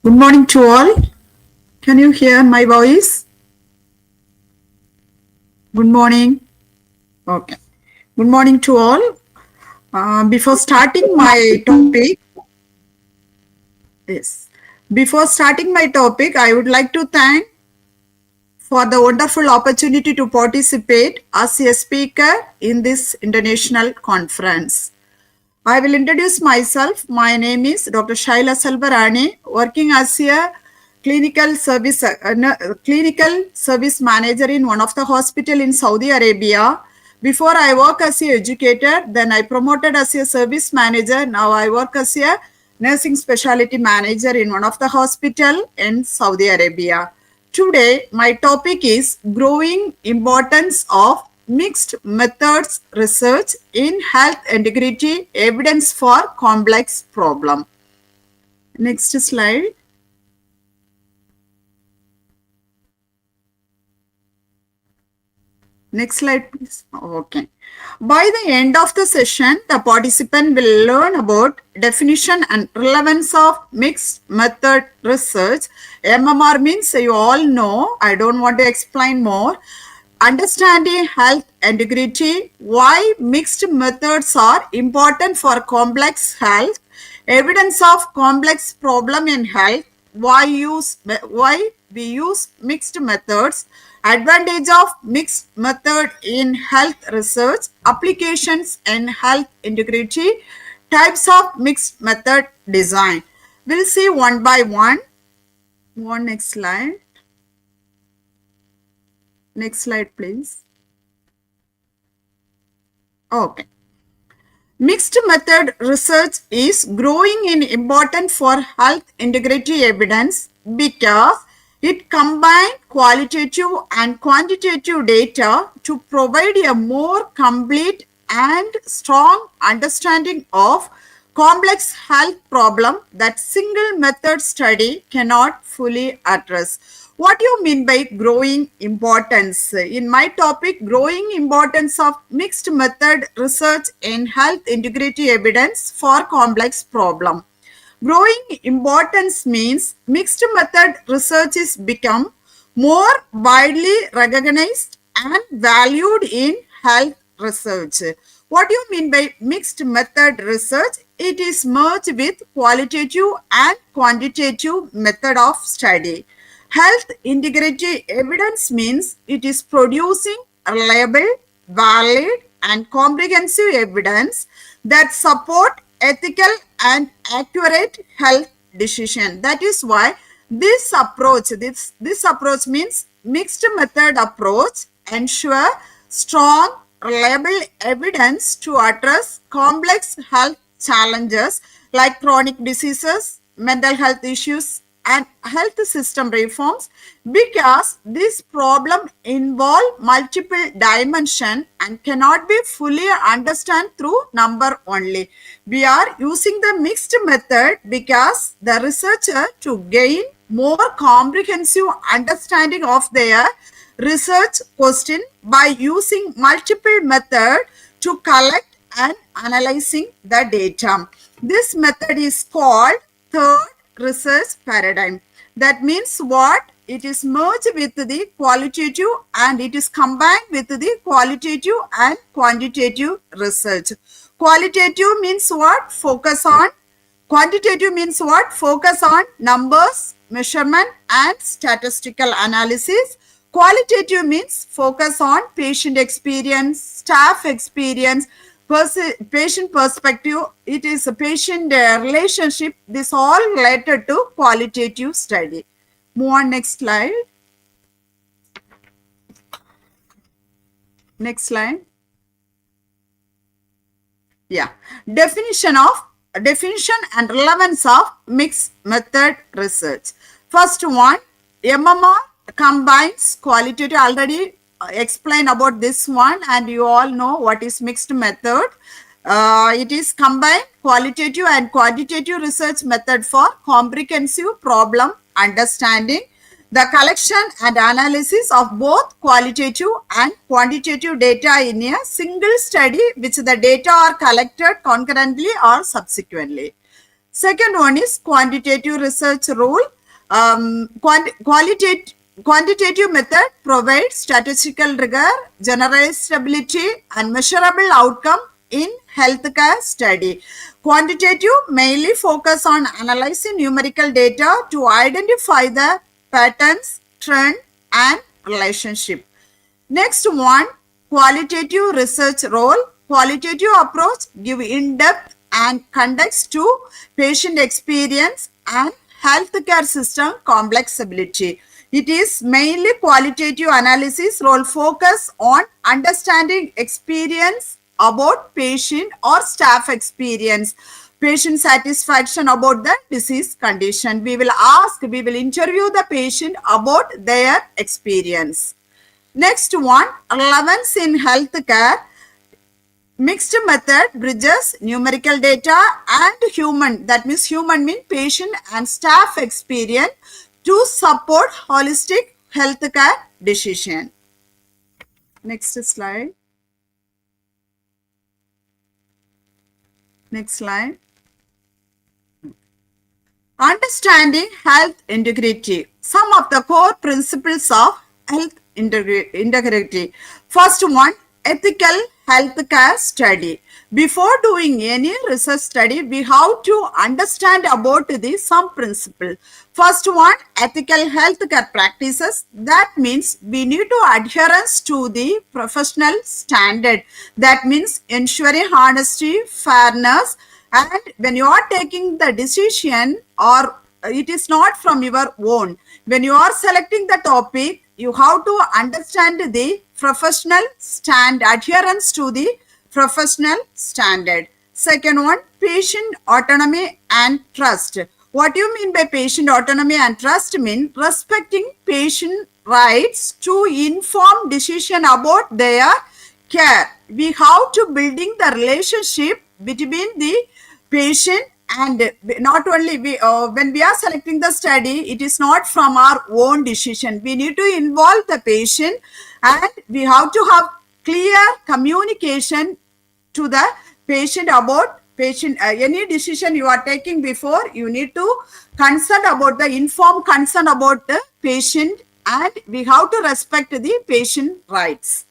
Good morning to all. Can you hear my voice? Good morning. Okay. Good morning to all. Before starting my topic, I would like to thank for the wonderful opportunity to participate as a speaker in this international conference. I will introduce myself. My name is Dr. Shaila Selvarani, working as a clinical service manager in one of the hospital in Saudi Arabia. Before I work as a educator, then I promoted as a service manager. Now I work as a nursing specialty manager in one of the hospital in Saudi Arabia. Today, my topic is growing importance of mixed methods research in health integrity evidence for complex problem. Next slide. Next slide, please. Okay. By the end of the session, the participant will learn about definition and relevance of mixed method research. MMR means you all know. I don't want to explain more. Understanding health integrity, why mixed methods are important for complex health, evidence of complex problem in health, why we use mixed methods, advantage of mixed method in health research, applications in health integrity, types of mixed method design. We'll see one by one. Next slide. Next slide, please. Okay. Mixed method research is growing in importance for health integrity evidence because it combines qualitative and quantitative data to provide a more complete and strong understanding of complex health problem that single method study cannot fully address. What do you mean by growing importance? In my topic, growing importance of mixed method research in health integrity evidence for complex problem. Growing importance means mixed method research is become more widely recognized and valued in health research. What do you mean by mixed method research? It is merged with qualitative and quantitative method of study. Health integrity evidence means it is producing reliable, valid, and comprehensive evidence that support ethical and accurate health decision. That is why this approach means mixed method approach ensure strong, reliable evidence to address complex health challenges like chronic diseases, mental health issues, and health system reforms because this problem involve multiple dimension and cannot be fully understood through number only. We are using the mixed method because the researcher to gain more comprehensive understanding of their research question by using multiple method to collect and analyzing the data. This method is called third research paradigm. That means what? it is merged with the qualitative and it is combined with the qualitative and quantitative research. Qualitative means what? Focus on. Quantitative means what? Focus on numbers, measurement and statistical analysis. Qualitative means focus on patient experience, staff experience, patient perspective. It is a patient relationship. This all related to qualitative study. Move on next slide. Next slide. Yeah. Definition and relevance of mixed method research. First one, MMR combines qualitative. Already explained about this one, and you all know what is mixed method. It is combined qualitative and quantitative research method for comprehensive problem understanding, the collection and analysis of both qualitative and quantitative data in a single study, which the data are collected concurrently or subsequently. Second one is quantitative research rule. Quantitative method provides statistical rigor, generalizability, and measurable outcome in healthcare study. Quantitative mainly focus on analyzing numerical data to identify the patterns, trend, and relationship. Next one, qualitative research role. Qualitative approach give in-depth and context to patient experience and healthcare system complexity. It is mainly qualitative analysis role focus on understanding experience about patient or staff experience, patient satisfaction about the disease condition. We will interview the patient about their experience. Next one, relevance in healthcare. Mixed method bridges numerical data and human, that means human means patient and staff experience to support holistic healthcare decision. Next slide. Next slide. Understanding health integrity. Some of the core principles of health integrity. First one, ethical healthcare study. Before doing any research study, we have to understand about some principle. First one, ethical healthcare practices. That means we need to adherence to the professional standard. That means ensuring honesty, fairness, and when you are taking the decision or it is not from your own. When you are selecting the topic, you have to understand the professional adherence to the professional standard. Second one, patient autonomy and trust. What do you mean by patient autonomy and trust? Mean respecting patient rights to informed decision about their care. We have to building the relationship between the patient and not only when we are selecting the study, it is not from our own decision. We need to involve the patient and we have to have clear communication to the patient about any decision you are taking before. You need to informed consent about the patient and we have to respect the patient rights.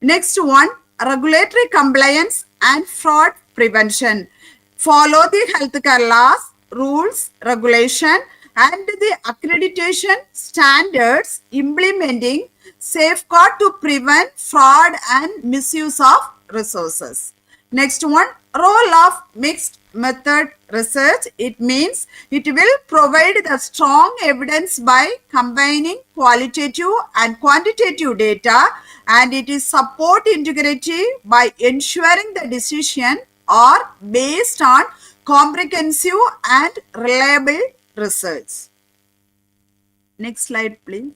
Next one, regulatory compliance and fraud prevention. Follow the healthcare laws, rules, regulation, and the accreditation standards, implementing safeguard to prevent fraud and misuse of resources. Next one, role of mixed method research. It means it will provide the strong evidence by combining qualitative and quantitative data, and it is support integrity by ensuring the decision are based on comprehensive and reliable research. Next slide, please.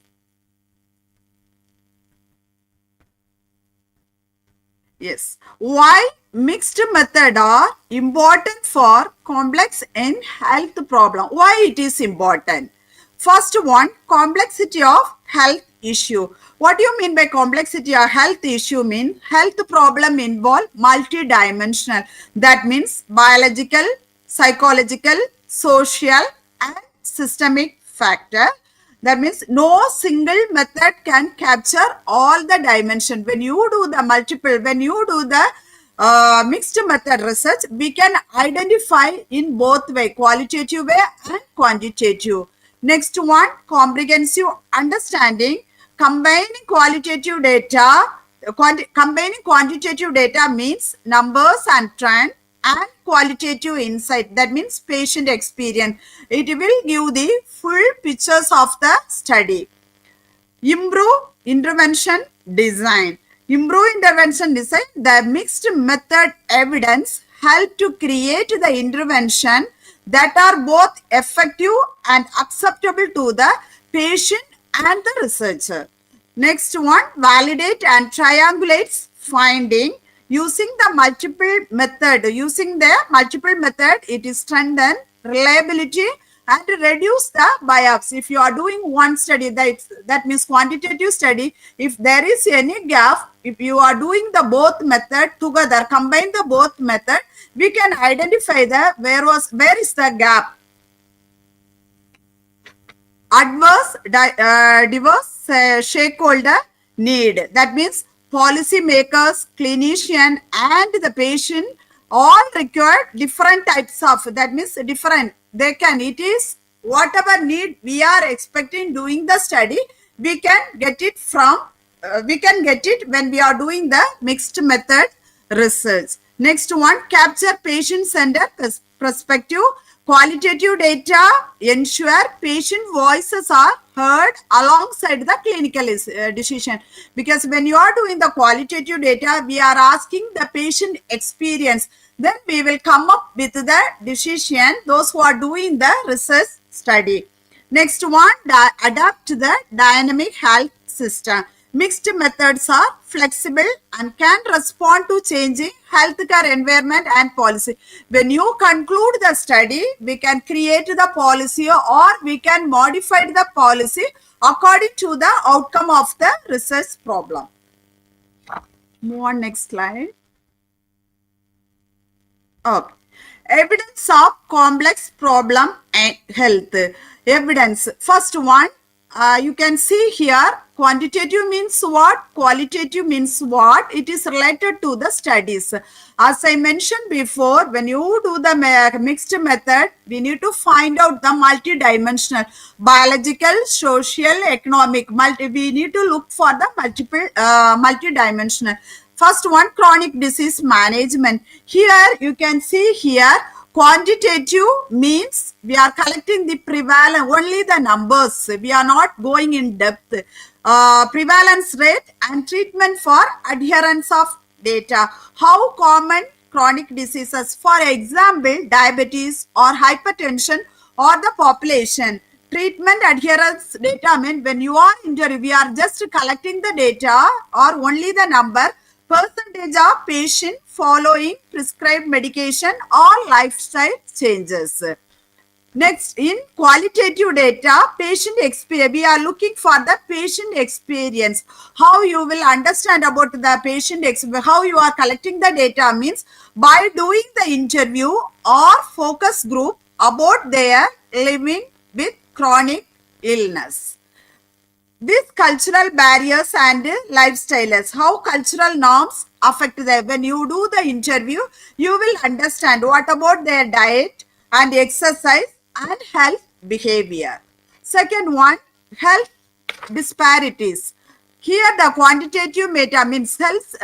Yes. Why mixed method are important for complex and health problem? Why it is important? First one, complexity of health issue. What do you mean by complexity of health issue? Mean health problem involve multidimensional. That means biological, psychological, social and systemic factor. That means no single method can capture all the dimension. When you do the mixed method research, we can identify in both way, qualitative way and quantitative. Next one, comprehensive understanding. Combining qualitative data, combining quantitative data means numbers and trend, and qualitative insight, that means patient experience. It will give the full pictures of the study. Improve intervention design. Improve intervention design. The mixed method evidence help to create the intervention that are both effective and acceptable to the patient and the researcher. Next one, validate and triangulates finding. Using the multiple method, it is strengthen reliability and reduce the bias. If you are doing one study, that means quantitative study, if there is any gap, if you are doing the both method together, combine the both method, we can identify where is the gap. Diverse stakeholder need. That means policy makers, clinician, and the patient all require different types of, that means different. It is whatever need we are expecting doing the study, we can get it when we are doing the mixed method research. Next one, capture patient-centered perspective. Qualitative data ensure patient voices are heard alongside the clinical decision. Because when you are doing the qualitative data, we are asking the patient experience. Then we will come up with the decision, those who are doing the research study. Next one, adapt to the dynamic health system. Mixed methods are flexible and can respond to changing healthcare environment and policy. When you conclude the study, we can create the policy or we can modify the policy according to the outcome of the research problem. Move on, next slide. Okay. Evidence of complex problem and health. Evidence. First one, you can see here, quantitative means what, qualitative means what. It is related to the studies. As I mentioned before, when you do the mixed method, we need to find out the multidimensional, biological, social, economic. We need to look for the multidimensional. First one, chronic disease management. Here you can see here, quantitative means we are collecting the prevalence, only the numbers. We are not going in depth. Prevalence rate and treatment for adherence of data. How common chronic diseases, for example, diabetes or hypertension or the population. Treatment adherence data mean when you are injured, we are just collecting the data or only the number, percentage of patient following prescribed medication or lifestyle changes. Next, in qualitative data, patient experience, we are looking for the patient experience. How you will understand about the patient experience, how you are collecting the data means by doing the interview or focus group about their living with chronic illness. These cultural barriers and lifestyles, how cultural norms affect them. When you do the interview, you will understand what about their diet and exercise and health behavior. Second one, health disparities. Here the quantitative meta means health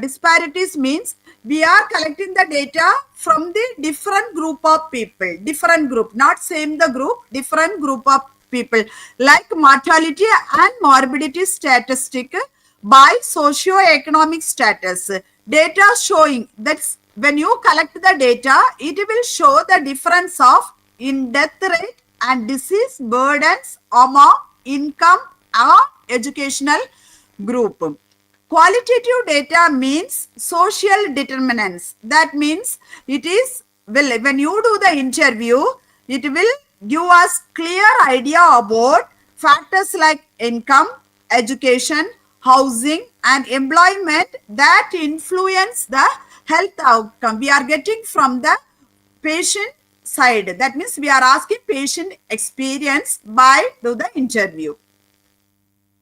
disparities means we are collecting the data from the different group of people, different group, not same the group, different group of people, like mortality and morbidity statistic by socio-economic status. Data showing that when you collect the data, it will show the difference of in death rate and disease burdens among income or educational group. Qualitative data means social determinants. That means it is, well, when you do the interview, it will give us clear idea about factors like income, education, housing and employment that influence the health outcome. We are getting from the patient side. That means we are asking patient experience by do the interview.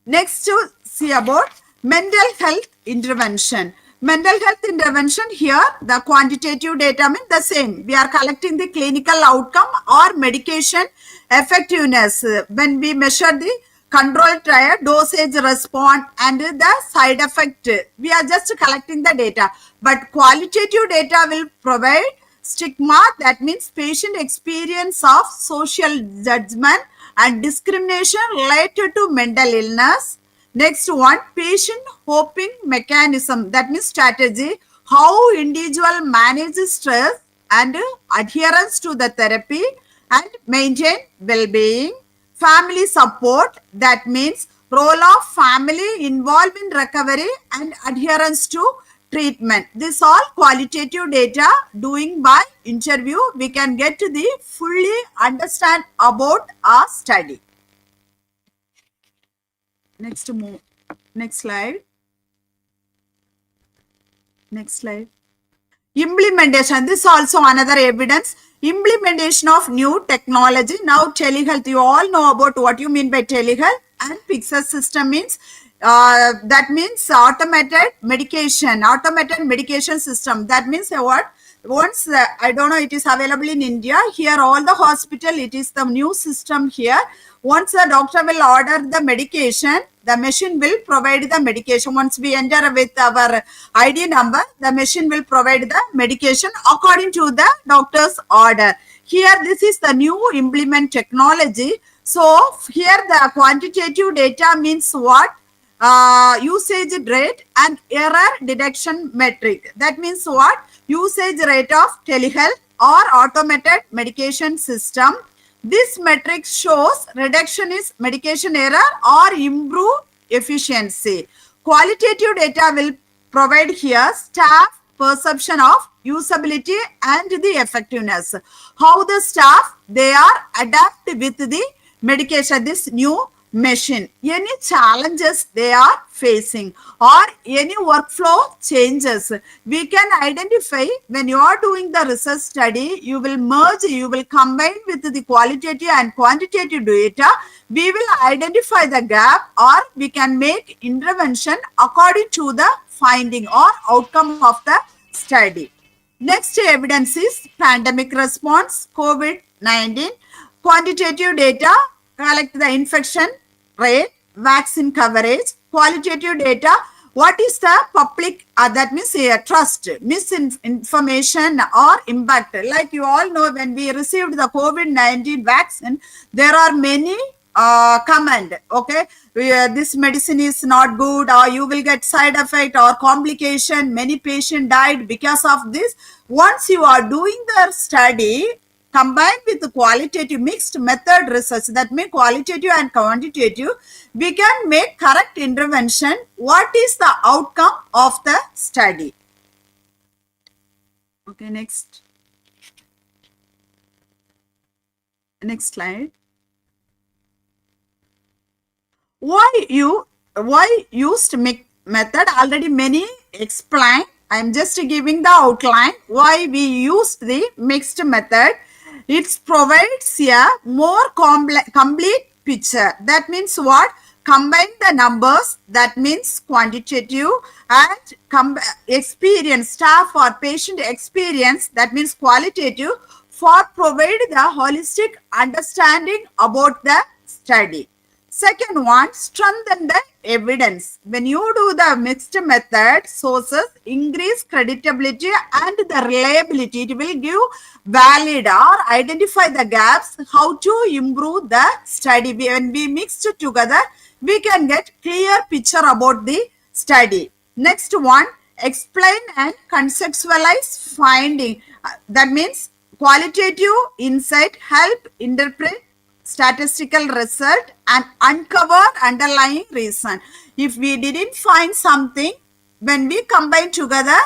Next to see about mental health intervention. Mental health intervention here, the quantitative data means the same. We are collecting the clinical outcome or medication effectiveness when we measure the control trial, dosage response and the side effect. We are just collecting the data. But qualitative data will provide stigma, that means patient experience of social judgment and discrimination related to mental illness. Next one, patient coping mechanism, that means strategy, how individual manages stress and adherence to the therapy and maintain well-being. Family support, that means role of family involved in recovery and adherence to treatment. This all qualitative data doing by interview. We can get to the fully understand about our study. Next slide. Next slide. Implementation. This is also another evidence. Implementation of new technology. Now telehealth. You all know about what you mean by telehealth. And Pixel system means that means automated medication system. That means what? Once I don't know, it is available in India. Here all the hospital, it is the new system here. Once the doctor will order the medication, the machine will provide the medication. Once we enter with our ID number, the machine will provide the medication according to the doctor's order. Here this is the new implement technology. So here the quantitative data means what? Usage rate and error detection metric. That means what? Usage rate of telehealth or automated medication system. This metric shows reduction is medication error or improve efficiency. Qualitative data will provide here staff perception of usability and the effectiveness. How the staff, they are adapt with the medication, this new machine. Any challenges they are facing or any workflow changes, we can identify. When you are doing the research study, you will merge, you will combine with the qualitative and quantitative data. We will identify the gap or we can make intervention according to the finding or outcome of the study. Next evidence is pandemic response, COVID-19. Quantitative data collect the infection rate, vaccine coverage. Qualitative data, what is the public, that means trust, misinformation or impact. Like you all know, when we received the COVID-19 vaccine, there are many comment, okay, this medicine is not good or you will get side effect or complication. Many patients died because of this. Once you are doing the study, combined with the qualitative mixed method research, that means qualitative and quantitative, we can make correct intervention. What is the outcome of the study? Okay, next slide. Why used method? Already many explained. I am just giving the outline why we used the mixed method. It provides a more complete picture. That means what? Combine the numbers, that means quantitative, and experience, staff or patient experience, that means qualitative, for provide the holistic understanding about the study. Second one, strengthen the evidence. When you do the mixed method, sources increase credibility and the reliability. It will give valid or identify the gaps, how to improve the study. When we mix it together, we can get clear picture about the study. Next one, explain and conceptualize finding. That means qualitative insight help interpret statistical result and uncover underlying reason. If we didn't find something, when we combine together,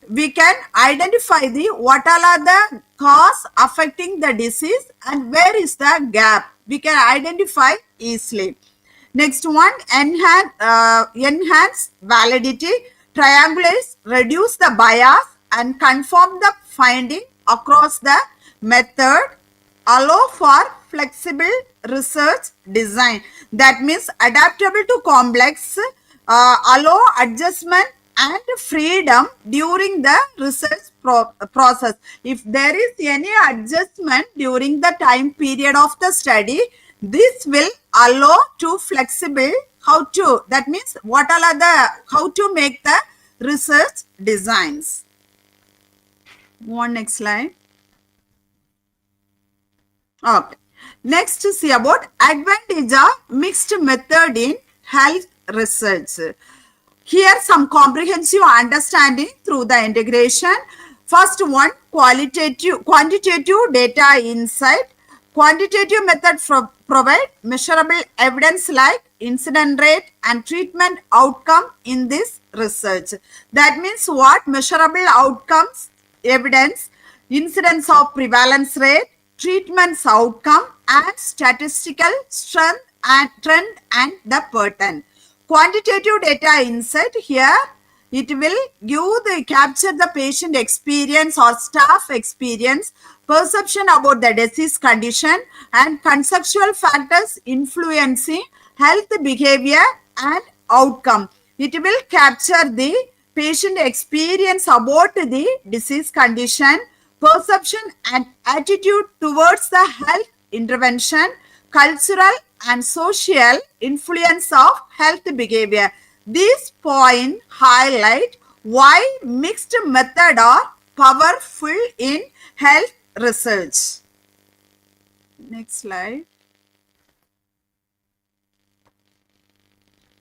we can identify the what all are the cause affecting the disease and where is the gap. We can identify easily. Next one, enhance validity, triangulates, reduce the bias and confirm the finding across the method allow for flexible research design. That means adaptable to complex, allow adjustment and freedom during the research process. If there is any adjustment during the time period of the study, this will allow to flexible how to, that means what all are the, how to make the research designs. One next slide. Okay. Next, see about advantage of mixed method in health research. Here some comprehensive understanding through the integration. First one, quantitative data insight. Quantitative method provide measurable evidence like incident rate and treatment outcome in this research. That means what? Measurable outcomes, evidence, incidence of prevalence rate, treatment's outcome and statistical strength and trend and the pattern. Quantitative data insight here, it will capture the patient experience or staff experience, perception about the disease condition and conceptual factors influencing health behavior and outcome. It will capture the patient experience about the disease condition, perception and attitude towards the health intervention, cultural and social influence of health behavior. These points highlight why mixed methods are powerful in health research. Next slide.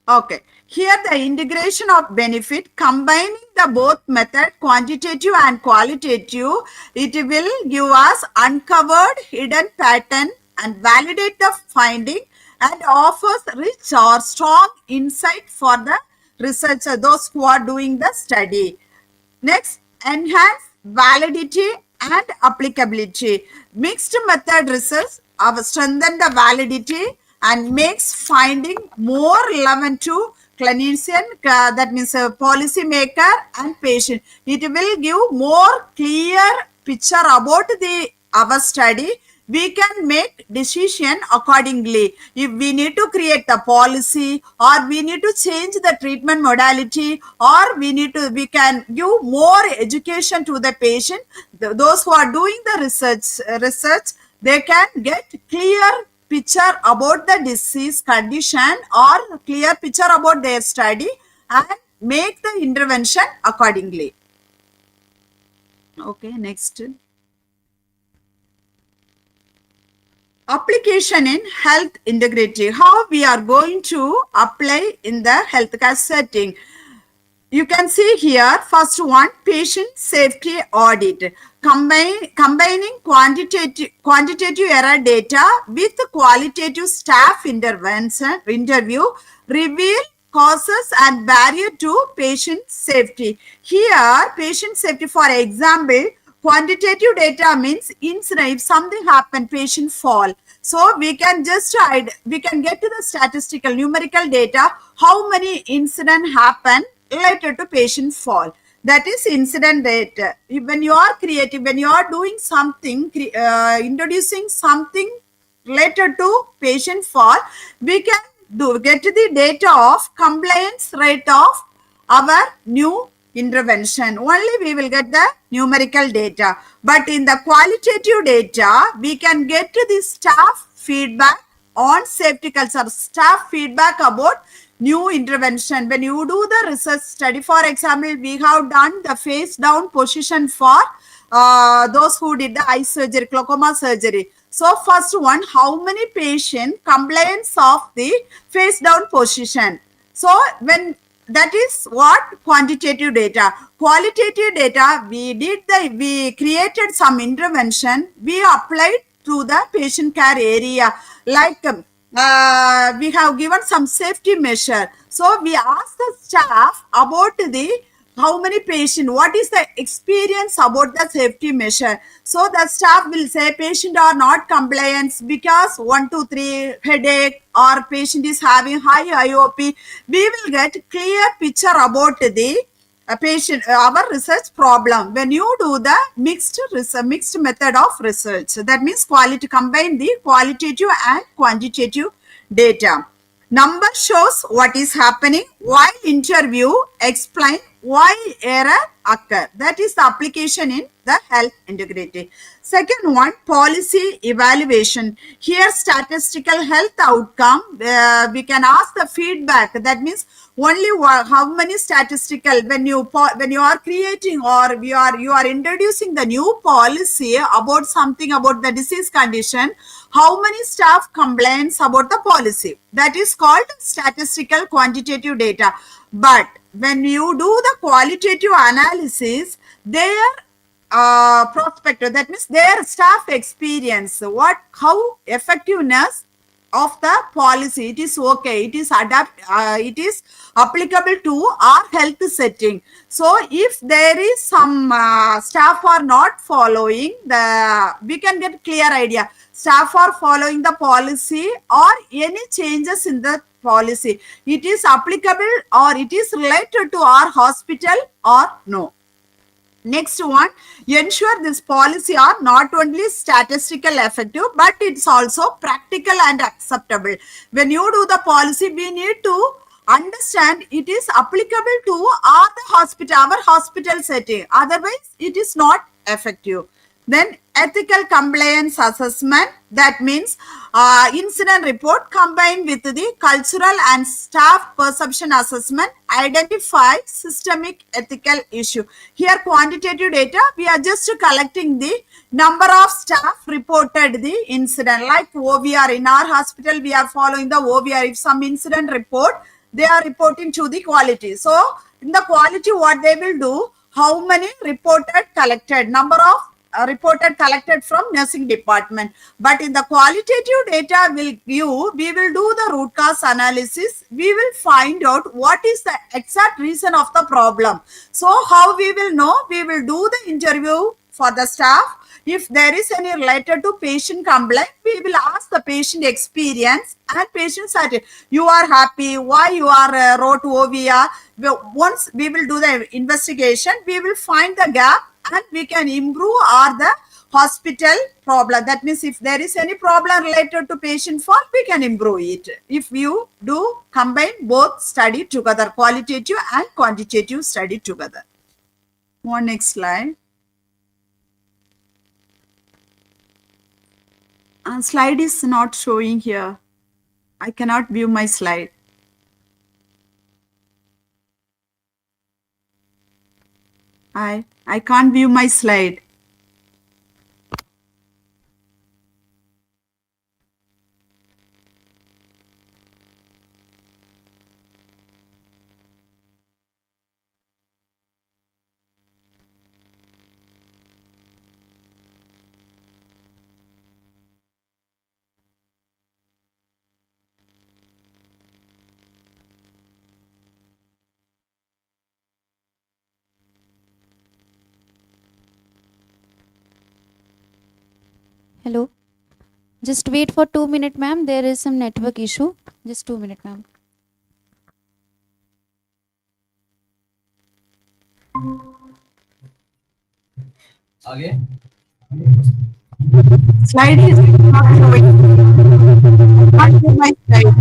Okay. Here the integration of benefit, combining the both method, quantitative and qualitative, it will give us uncovered hidden pattern and validate the finding and offers rich or strong insight for the researcher, those who are doing the study. Next, enhance validity and applicability. Mixed method research strengthen the validity and makes finding more relevant to clinician, that means a policy maker and patient. It will give more clear picture about our study. We can make decision accordingly. If we need to create the policy or we need to change the treatment modality or we can give more education to the patient. Those who are doing the research, they can get clear picture about the disease condition or clear picture about their study and make the intervention accordingly. Okay, next. Application in health integrity. How we are going to apply in the healthcare setting. You can see here, first one, patient safety audit. Combining quantitative error data with qualitative staff interview, reveal causes and barrier to patient safety. Here, patient safety, for example, quantitative data means incident, if something happened, patient fall. So we can get to the statistical numerical data, how many incident happen related to patient fall. That is incident rate. When you are creative, when you are doing something, introducing something related to patient fall, we can get the data of compliance rate of our new intervention. Only we will get the numerical data. But in the qualitative data, we can get to the staff feedback on safety culture, staff feedback about new intervention. When you do the research study, for example, we have done the face down position for those who did the eye surgery, glaucoma surgery. So first one, how many patient compliance of the face down position. So when that is what quantitative data. Qualitative data, we created some intervention, we applied to the patient care area. Like we have given some safety measure. So we asked the staff about how many patient, what is the experience about the safety measure. So the staff will say patient are not compliant because 1, 2, 3 headache or patient is having high IOP. We will get clear picture about the our research problem when you do the mixed method of research. That means combine the qualitative and quantitative data. Number shows what is happening, while interview explain why error occur. That is the application in the health integrity. Second one, policy evaluation. Here statistical health outcome, we can ask the feedback. That means only how many statistical, when you are creating or you are introducing the new policy about something about the disease condition, how many staff complains about the policy. That is called statistical quantitative data. But when you do the qualitative analysis, their prospective, that means their staff experience, how effectiveness of the policy, it is okay, it is it is applicable to our health setting. So if there is some staff are not following we can get clear idea, staff are following the policy or any changes in the policy, it is applicable or it is related to our hospital or no. Next one, ensure this policy are not only statistical effective, but it's also practical and acceptable. When you do the policy, we need to understand it is applicable to our hospital setting. Otherwise, it is not effective. Then ethical compliance assessment, that means incident report combined with the cultural and staff perception assessment identify systemic ethical issue. Here quantitative data, we are just collecting the number of staff reported the incident, like OVR. In our hospital, we are following the OVR. If some incident report, they are reporting to the quality. So in the quality, what they will do, how many reported collected, number of reported collected from nursing department. But in the qualitative data we will do the root cause analysis. We will find out what is the exact reason of the problem. So how we will know? We will do the interview for the staff. If there is any related to patient complaint, we will ask the patient experience and patient satisfaction. You are happy, why you are wrote OVR. Once we will do the investigation, we will find the gap and we can improve the hospital problem. That means if there is any problem related to patient fall, we can improve it. If you do combine both study together, qualitative and quantitative study together. One next slide. Slide is not showing here. I cannot view my slide. I can't view my slide. Hello. Just wait for 2 minutes, ma'am. There is some network issue. Just 2 minutes, ma'am. Again? Slide is not showing. Can't view my slide.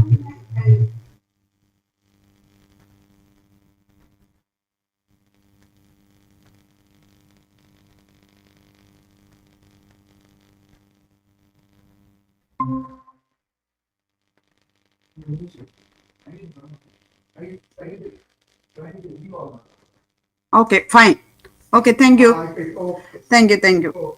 Okay, fine. Okay, thank you. Thank you.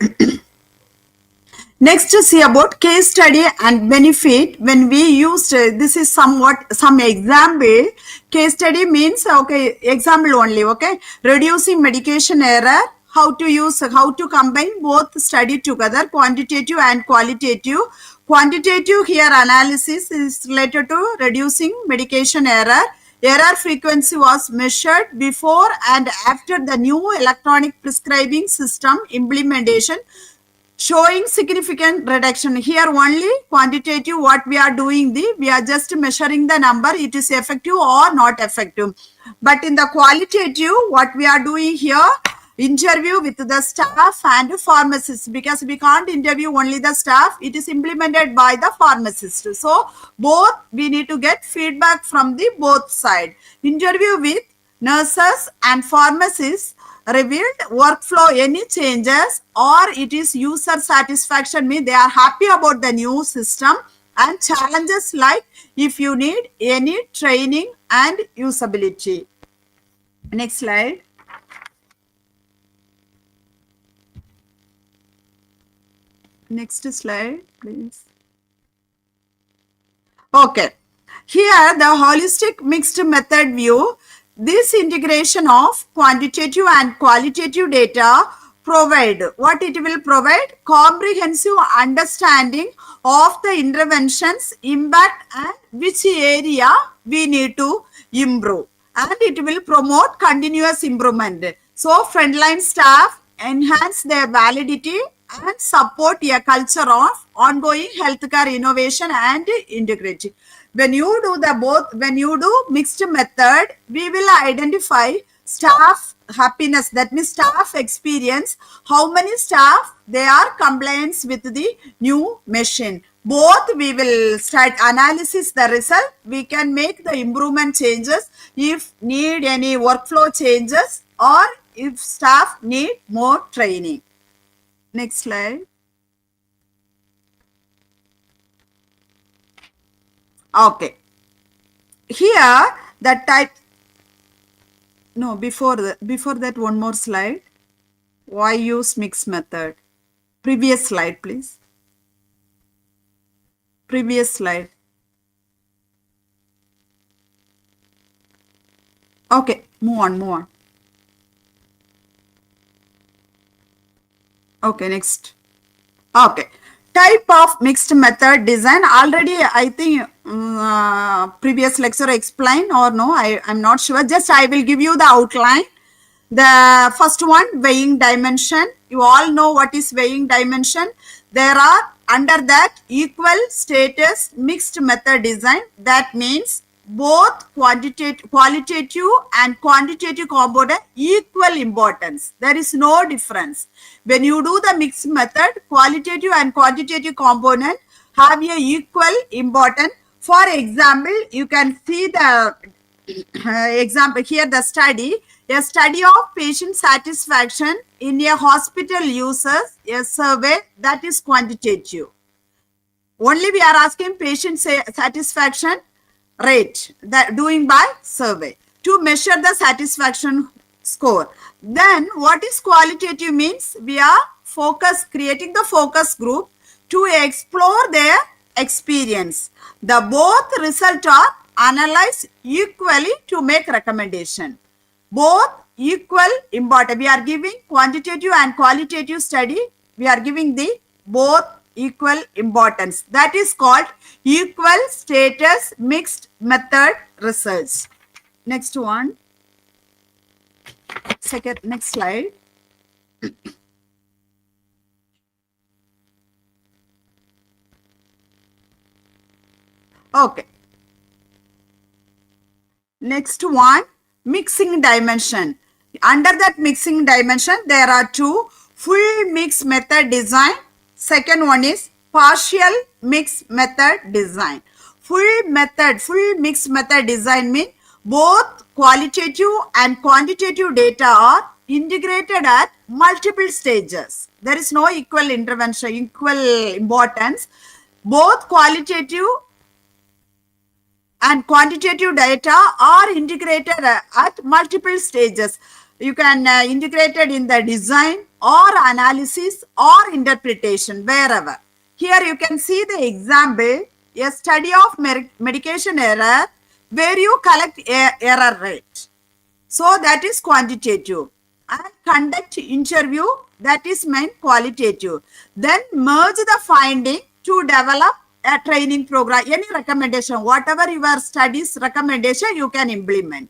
Next, see about case study and benefit. When we used this is somewhat some example. Case study means okay, example only. Okay, reducing medication error. How to combine both study together, quantitative and qualitative. Quantitative here analysis is related to reducing medication error. Error frequency was measured before and after the new electronic prescribing system implementation. showing significant reduction. Here only quantitative, what we are doing, we are just measuring the number, it is effective or not effective. But in the qualitative, what we are doing here, interview with the staff and pharmacists, because we can't interview only the staff, it is implemented by the pharmacist. So both we need to get feedback from the both side. Interview with nurses and pharmacists revealed workflow any changes, or it is user satisfaction, mean they are happy about the new system, and challenges like if you need any training and usability. Next slide. Next slide, please. Okay. Here, the holistic mixed method view, this integration of quantitative and qualitative data provide, what it will provide? Comprehensive understanding of the interventions impact and which area we need to improve. And it will promote continuous improvement. So, frontline staff enhance their validity and support a culture of ongoing healthcare innovation and integrity. When you do the both, when you do mixed method, we will identify staff happiness, that means staff experience, how many staff they are compliance with the new machine. Both we will start analysis the result, we can make the improvement changes if need any workflow changes or if staff need more training. Next slide. Okay. Here the type, no, before that one more slide. Why use mixed method? Previous slide, please. Previous slide. Okay, move on. Okay, next. Okay. Type of mixed method design. Already, I think previous lecture explained or no, I'm not sure. Just I will give you the outline. The first one, weighing dimension. You all know what is weighing dimension. There are under that equal status mixed method design. That means both qualitative and quantitative component equal importance. There is no difference. When you do the mixed method, qualitative and quantitative component have a equal importance. For example, you can see the example here, the study. A study of patient satisfaction in a hospital uses a survey that is quantitative. Only we are asking patient satisfaction rate, that doing by survey to measure the satisfaction score. Then what is qualitative means? We are creating the focus group to explore their experience. The both results are analyzed equally to make recommendation. Both equal important. We are giving quantitative and qualitative study. We are giving the both equal importance. That is called equal status mixed method research. Next one. Next slide. Okay. Next one, mixing dimension. Under that mixing dimension, there are two: full mix method design. Second one is partial mix method design. Full mix method design means both qualitative and quantitative data are integrated at multiple stages. There is no equal intervention, equal importance. Both qualitative and quantitative data are integrated at multiple stages. You can integrate it in the design or analysis or interpretation, wherever. Here you can see the example, a study of medication error where you collect error rate. So that is quantitative. And conduct interview, that is meant qualitative. Then merge the finding to develop a training program, any recommendation, whatever your studies recommendation you can implement.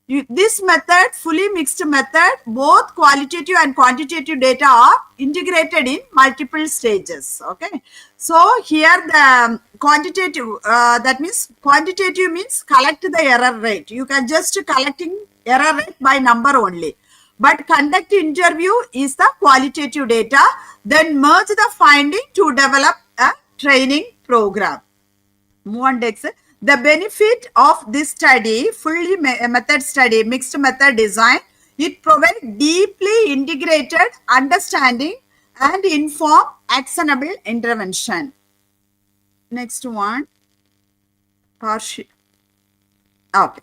This method, fully mixed method, both qualitative and quantitative data are integrated in multiple stages. Okay. So here the quantitative, that means quantitative means collect the error rate. You can just collecting error rate by number only. But conduct interview is the qualitative data, then merge the finding to develop a training program. Move on next. The benefit of this study, fully method study, mixed method design, it provides deeply integrated understanding and inform actionable intervention. Next one, partial. Okay.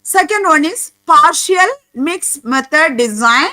Second one is partial mixed method design.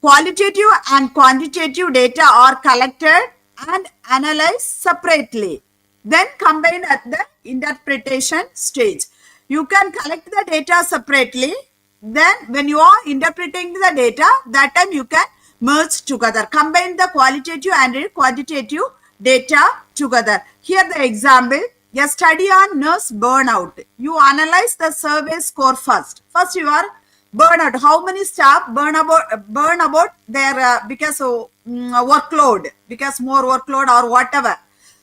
Qualitative and quantitative data are collected and analyzed separately, then combined at the interpretation stage. You can collect the data separately, then when you are interpreting the data, that time you can merge together, combine the qualitative and quantitative data together. Here the example, a study on nurse burnout. You analyze the survey score first. First you are burnout. How many staff burn about their because of workload, because more workload or whatever.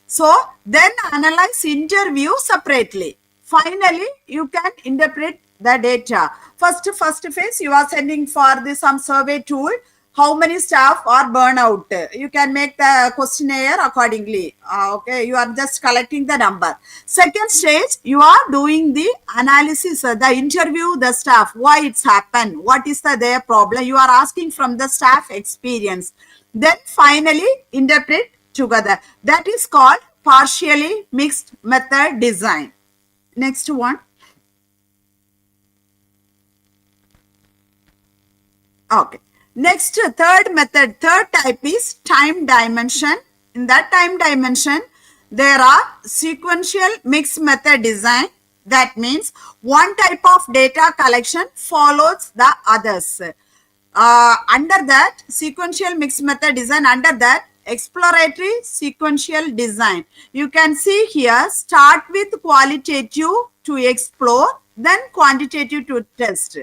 So then analyze interview separately. Finally, you can interpret the data. First phase, you are sending for some survey tool. How many staff are burnout? You can make the questionnaire accordingly. Okay, you are just collecting the number. Second stage, you are doing the analysis, the interview the staff, why it's happened, what is their problem. You are asking from the staff experience. Then finally, interpret together. That is called partially mixed method design. Next one. Okay. Next, third method, third type is time dimension. In that time dimension, there are sequential mixed method design. That means one type of data collection follows the others. Under that, sequential mixed method design, under that, exploratory sequential design. You can see here, start with qualitative to explore, then quantitative to test.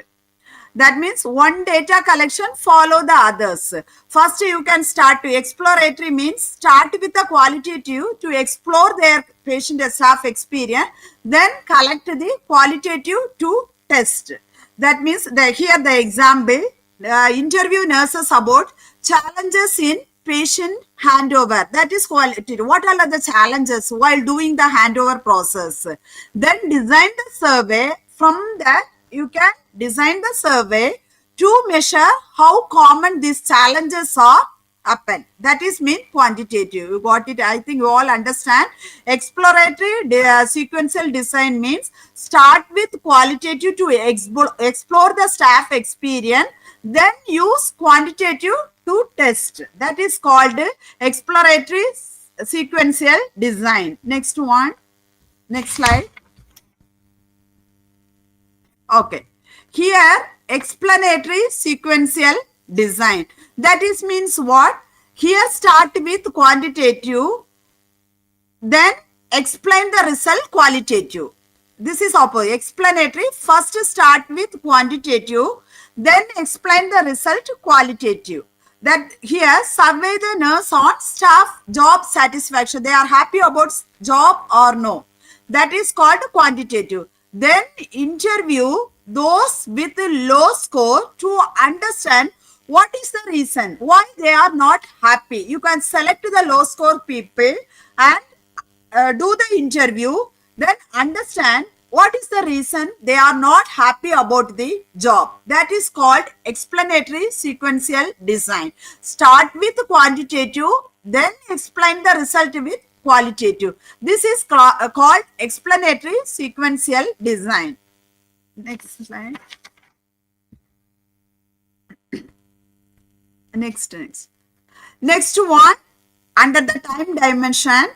That means one data collection follow the others. First you can start to exploratory means start with the qualitative to explore their patient and staff experience, then collect the qualitative to test. That means here the example, interview nurses about challenges in patient handover. That is qualitative. What are the challenges while doing the handover process? Then design the survey. From that you can design the survey to measure how common these challenges are happen. That is mean quantitative. You got it? I think you all understand. Exploratory sequential design means start with qualitative to explore the staff experience, then use quantitative to test. That is called exploratory sequential design. Next one. Next slide. Okay. Here, explanatory sequential design. That is means what? Here start with quantitative, then explain the result qualitative. This is opposite. Explanatory, first start with quantitative, then explain the result qualitative. That here survey the nurse on staff job satisfaction. They are happy about job or no. That is called quantitative. Then interview those with a low score to understand what is the reason why they are not happy. You can select the low score people and do the interview, then understand what is the reason they are not happy about the job. That is called explanatory sequential design. Start with quantitative, then explain the result with qualitative. This is called explanatory sequential design. Next slide. Next one, under the time dimension,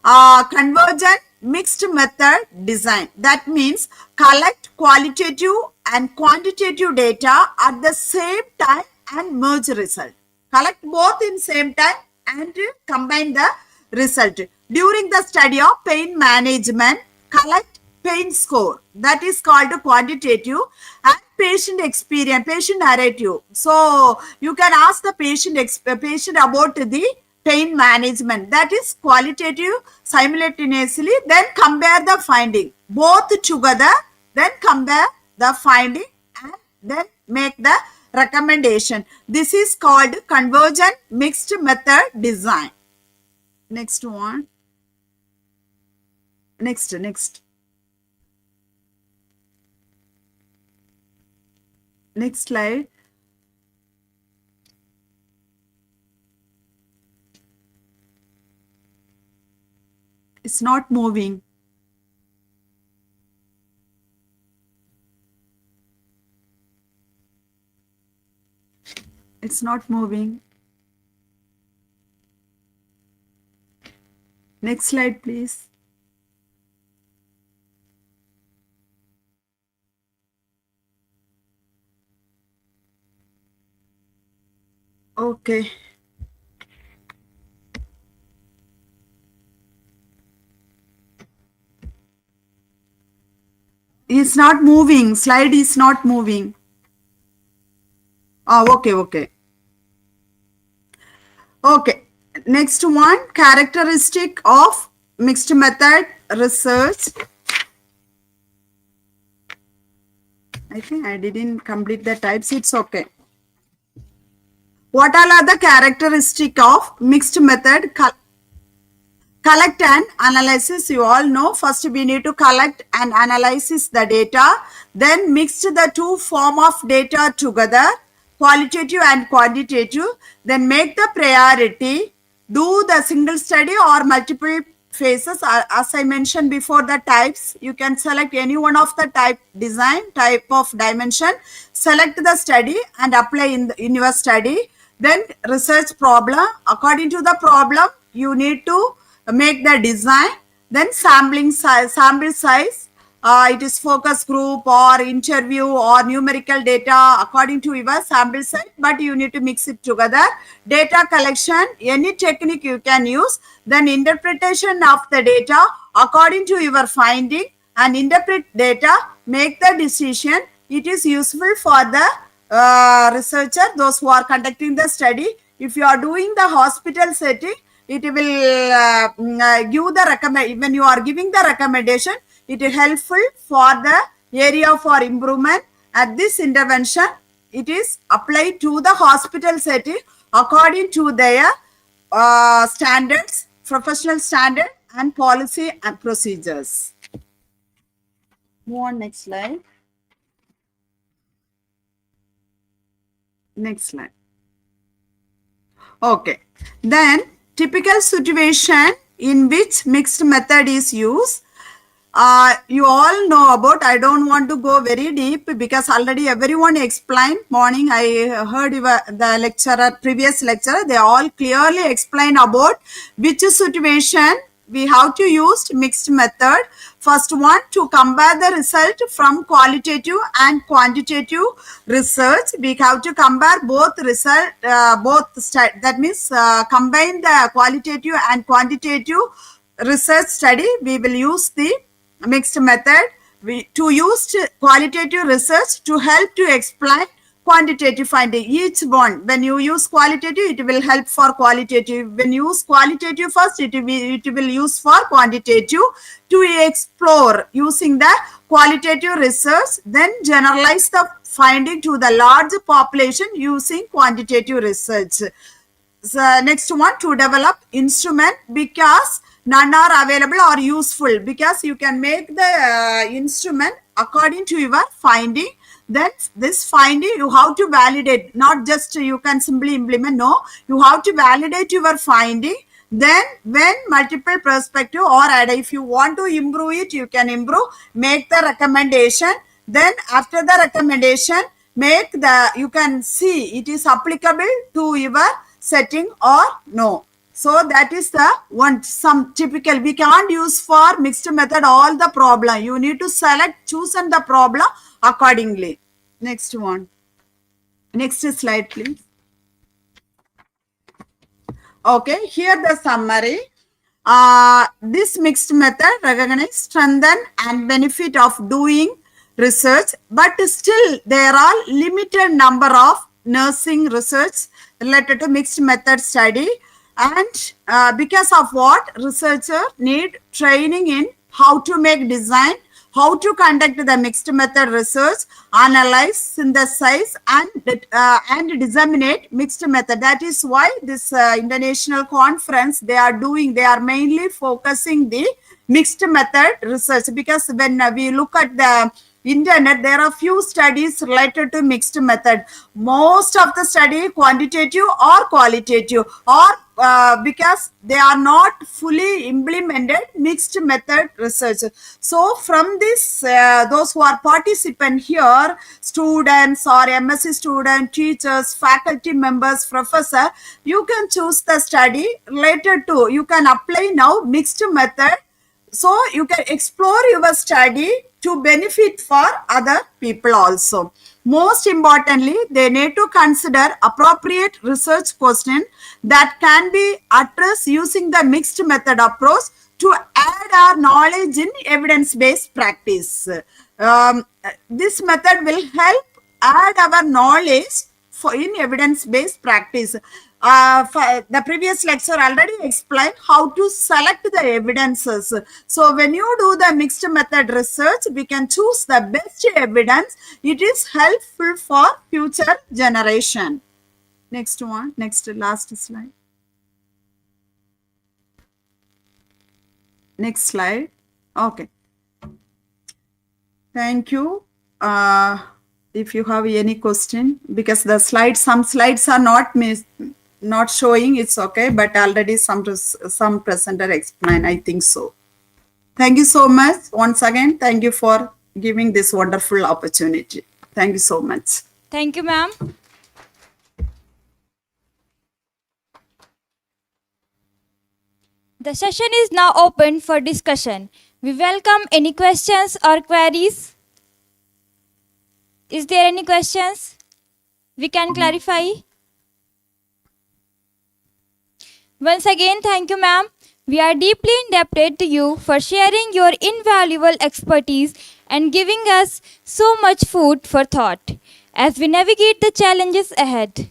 convergent mixed method design. That means collect qualitative and quantitative data at the same time and merge result. Collect both in same time and combine the result. During the study of pain management, collect pain score. That is called quantitative. And patient experience, patient narrative. So you can ask the patient about the pain management. That is qualitative simultaneously. Then compare the finding. Both together. Then compare the finding and then make the recommendation. This is called convergent mixed method design. Next one. Next. Next slide. It's not moving. It's not moving. Next slide, please. Okay. It's not moving. Slide is not moving. Oh, okay. Okay. Next one, characteristic of mixed method research. I think I didn't complete the types. It's okay. What all are the characteristic of mixed method? Collect and analysis. You all know, first we need to collect and analyze the data, then mix the two form of data together, qualitative and quantitative, then make the priority, do the single study or multiple phases. As I mentioned before, the types, you can select any one of the type design, type of dimension, select the study and apply in your study. Then research problem. According to the problem, you need to make the design. Then sample size. It is focus group or interview or numerical data according to your sample size, but you need to mix it together. Data collection, any technique you can use. Then interpretation of the data according to your finding and interpret data, make the decision. It is useful for the researcher, those who are conducting the study. If you are doing the hospital setting, it will give the when you are giving the recommendation, it is helpful for the area for improvement. At this intervention, it is applied to the hospital setting according to their standards, professional standard and policy and procedures. Move on, next slide. Next slide. Okay. Then typical situation in which mixed method is used. You all know about, I don't want to go very deep because already everyone explained. Morning I heard the lecturer, previous lecturer, they all clearly explain about which situation we have to use mixed method. First one, to compare the result from qualitative and quantitative research. We have to compare both result, that means combine the qualitative and quantitative research study. We will use the mixed method. To use qualitative research to help to explain quantitative finding. Each one, when you use qualitative, it will help for qualitative. When you use qualitative first, it will use for quantitative. To explore using the qualitative research, then generalize the finding to the large population using quantitative research. So next one, to develop instrument, because none are available or useful, because you can make the instrument according to your finding. Then this finding you have to validate, not just you can simply implement. No, you have to validate your finding. Then when multiple perspective or add, if you want to improve it, you can improve, make the recommendation. Then after the recommendation, make the, you can see it is applicable to your setting or no. So that is the one, some typical. We can't use for mixed method all the problem. You need to select, choose and the problem accordingly. Next one. Next slide, please. Okay, here the summary. This mixed method recognize strength and benefit of doing research, but still there are limited number of nursing research related to mixed method study, and because of what researcher need training in how to make design, how to conduct the mixed method research, analyze, synthesize, and disseminate mixed method. That is why this international conference they are mainly focusing the mixed method research, because when we look at the internet, there are few studies related to mixed method. Most of the study quantitative or qualitative, or because they are not fully implemented mixed method research. So from this, those who are participant here, students or MSc student, teachers, faculty members, professor, you can choose the study related to, you can apply now mixed method, so you can explore your study to benefit for other people also. Most importantly, they need to consider appropriate research question that can be addressed using the mixed method approach to add our knowledge in evidence-based practice. This method will help add our knowledge in evidence-based practice. The previous lecture already explained how to select the evidences. So when you do the mixed method research, we can choose the best evidence. It is helpful for future generation. Next one, last slide. Next slide. Okay. Thank you. If you have any question, because the slides, some slides are not showing, it's okay, but already some presenter explained, I think so. Thank you so much. Once again, thank you for giving this wonderful opportunity. Thank you so much. Thank you, ma'am. The session is now open for discussion. We welcome any questions or queries. Is there any questions we can clarify? Once again, thank you, ma'am. We are deeply indebted to you for sharing your invaluable expertise and giving us so much food for thought as we navigate the challenges ahead.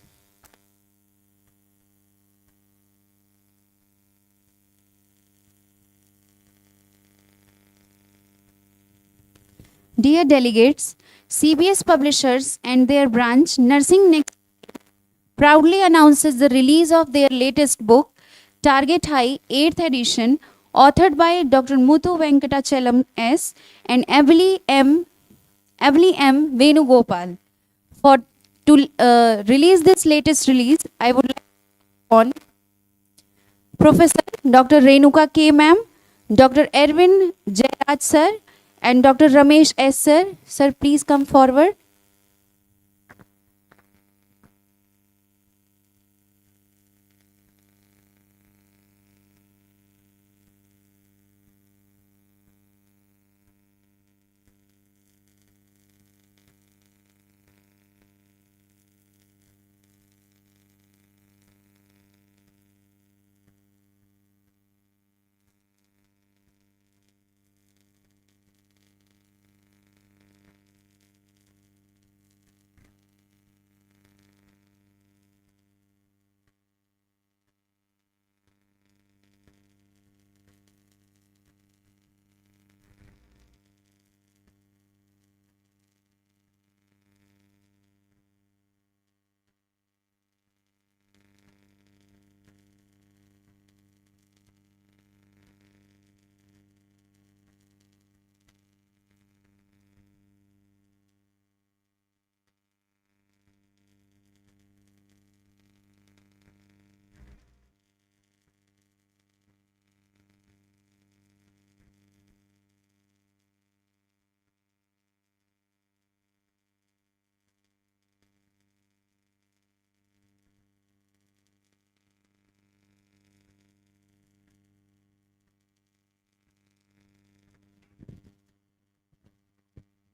Dear delegates, CBS Publishers and their branch Nursing Next proudly announces the release of their latest book, Target High 8th edition, authored by Dr. Muthu Venkatachalam S. and Emily M. Venugopal. To release this latest release, I would like to on Professor Dr. Renuka K. Ma'am, Dr. Erwin Jairaj Sir, and Dr. Ramesh S. Sir. Sir, please come forward.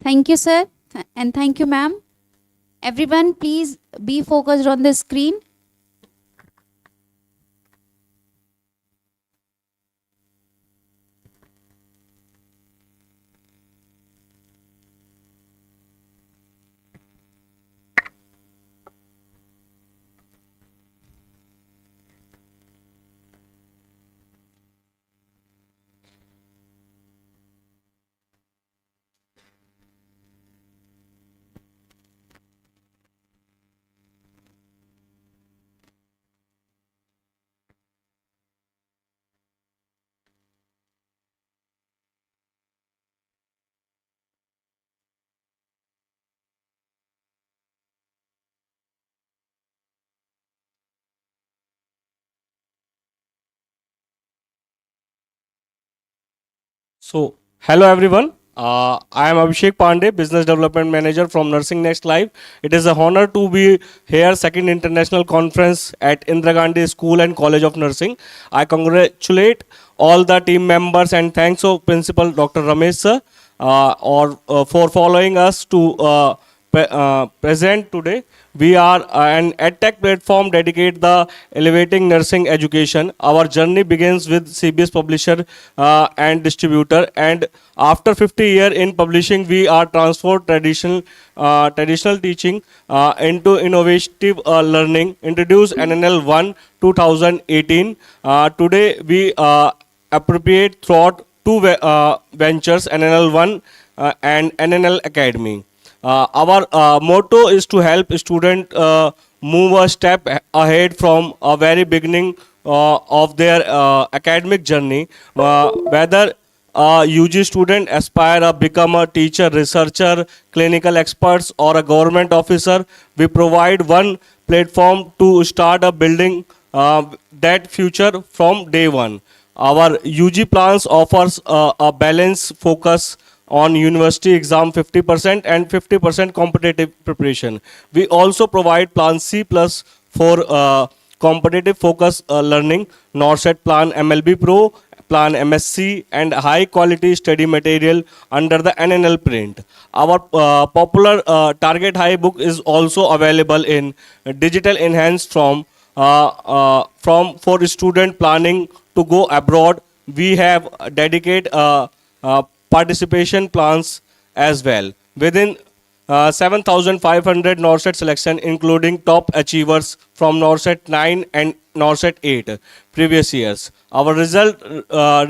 Thank you, sir, and thank you, ma'am. Everyone, please be focused on the screen. So, hello everyone. I am Abhishek Pandey, Business Development Manager from Nursing Next Live. It is a honor to be here, second international conference at Indira Gandhi School and College of Nursing. I congratulate all the team members and thanks to Principal Dr. Ramesh sir for following us to present today. We are an EdTech platform dedicated the elevating nursing education. Our journey begins with CBS publisher and distributor, and after 50 years in publishing, we are transformed traditional teaching into innovative learning. Introduced NNL 1 2018. Today we appropriate throughout two ventures, NNL 1 and NNL Academy. Our motto is to help students move a step ahead from a very beginning of their academic journey, whether a UG student aspire to become a teacher, researcher, clinical experts, or a government officer. We provide one platform to start a building that future from day one. Our UG plans offers a balanced focus on university exam 50% and 50% competitive preparation. We also provide plan C plus for competitive focus learning, NORCET plan MLB Pro, plan MSc, and high quality study material under the NNL print. Our popular target high book is also available in digital enhanced from for student planning to go abroad. We have dedicated participation plans as well. Within 7,500 NORCET selection, including top achievers from NORCET 9 and NORCET 8 previous years. Our result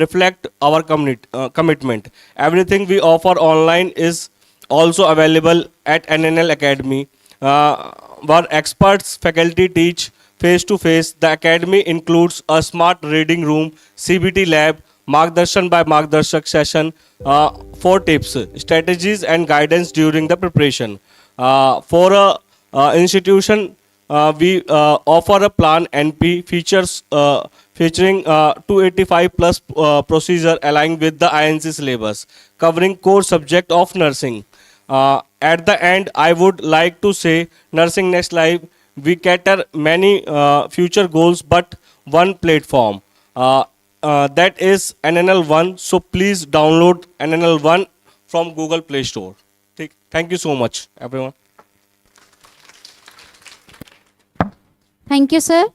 reflect our commitment. Everything we offer online is also available at NNL Academy, where experts faculty teach face to face. The academy includes a smart reading room, CBT lab, Margdarshan by Margdarshak session, for tips, strategies and guidance during the preparation. For a institution, we offer a plan NP features featuring 285 plus procedure aligned with the INC syllabus, covering core subject of nursing. At the end, I would like to say, Nursing Next Live, we cater many future goals, but one platform. That is NNL 1. So please download NNL 1 from Google Play Store. Thank you so much, everyone. Thank you, sir.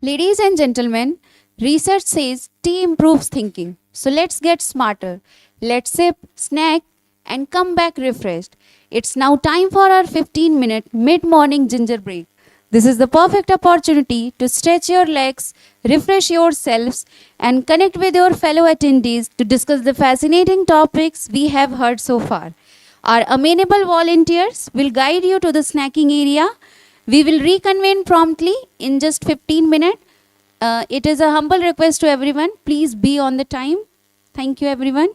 Ladies and gentlemen, research says tea improves thinking. So let's get smarter. Let's sip, snack, and come back refreshed. It's now time for our 15-minute mid-morning ginger break. This is the perfect opportunity to stretch your legs, refresh yourselves, and connect with your fellow attendees to discuss the fascinating topics we have heard so far. Our amenable volunteers will guide you to the snacking area. We will reconvene promptly in just 15 minutes. It is a humble request to everyone. Please be on the time. Thank you, everyone.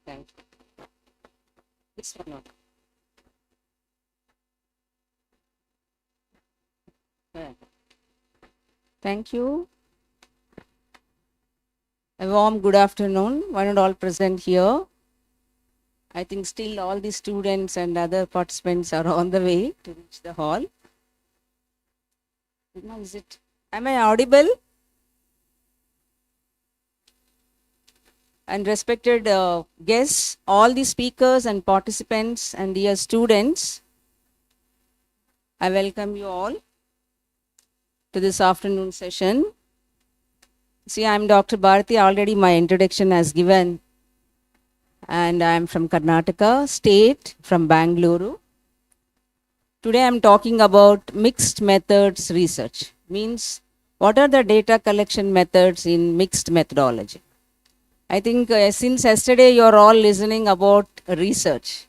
Thank you. This one not. Yeah. Thank you. A warm good afternoon, one and all present here. I think still all the students and other participants are on the way to reach the hall. Is it? Am I audible? And respected guests, all the speakers and participants and dear students, I welcome you all to this afternoon session. See, I am Dr. Bharati. Already my introduction has given, and I am from Karnataka state, from Bangalore. Today I am talking about mixed methods research. Means, what are the data collection methods in mixed methodology? I think since yesterday you are all listening about research.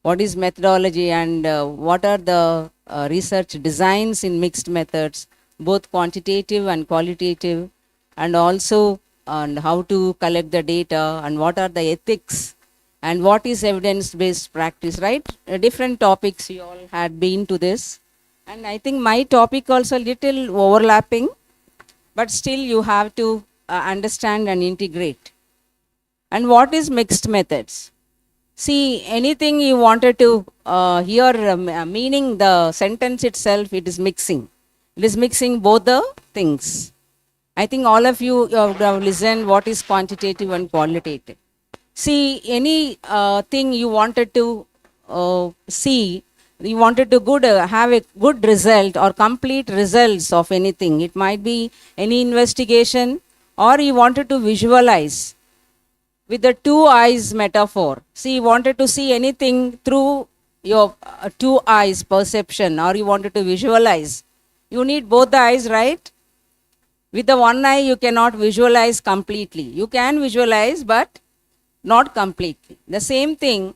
What is methodology and what are the research designs in mixed methods, both quantitative and qualitative, and also on how to collect the data and what are the ethics and what is evidence-based practice, right? Different topics you all had been to this. And I think my topic also little overlapping, but still you have to understand and integrate. And what is mixed methods? See, anything you wanted to hear, meaning the sentence itself, it is mixing. It is mixing both the things. I think all of you have listened what is quantitative and qualitative. See, any thing you wanted to see, you wanted to have a good result or complete results of anything. It might be any investigation, or you wanted to visualize with the two eyes metaphor. See, you wanted to see anything through your two eyes perception, or you wanted to visualize. You need both the eyes, right? With the one eye, you cannot visualize completely. You can visualize, but not completely. The same thing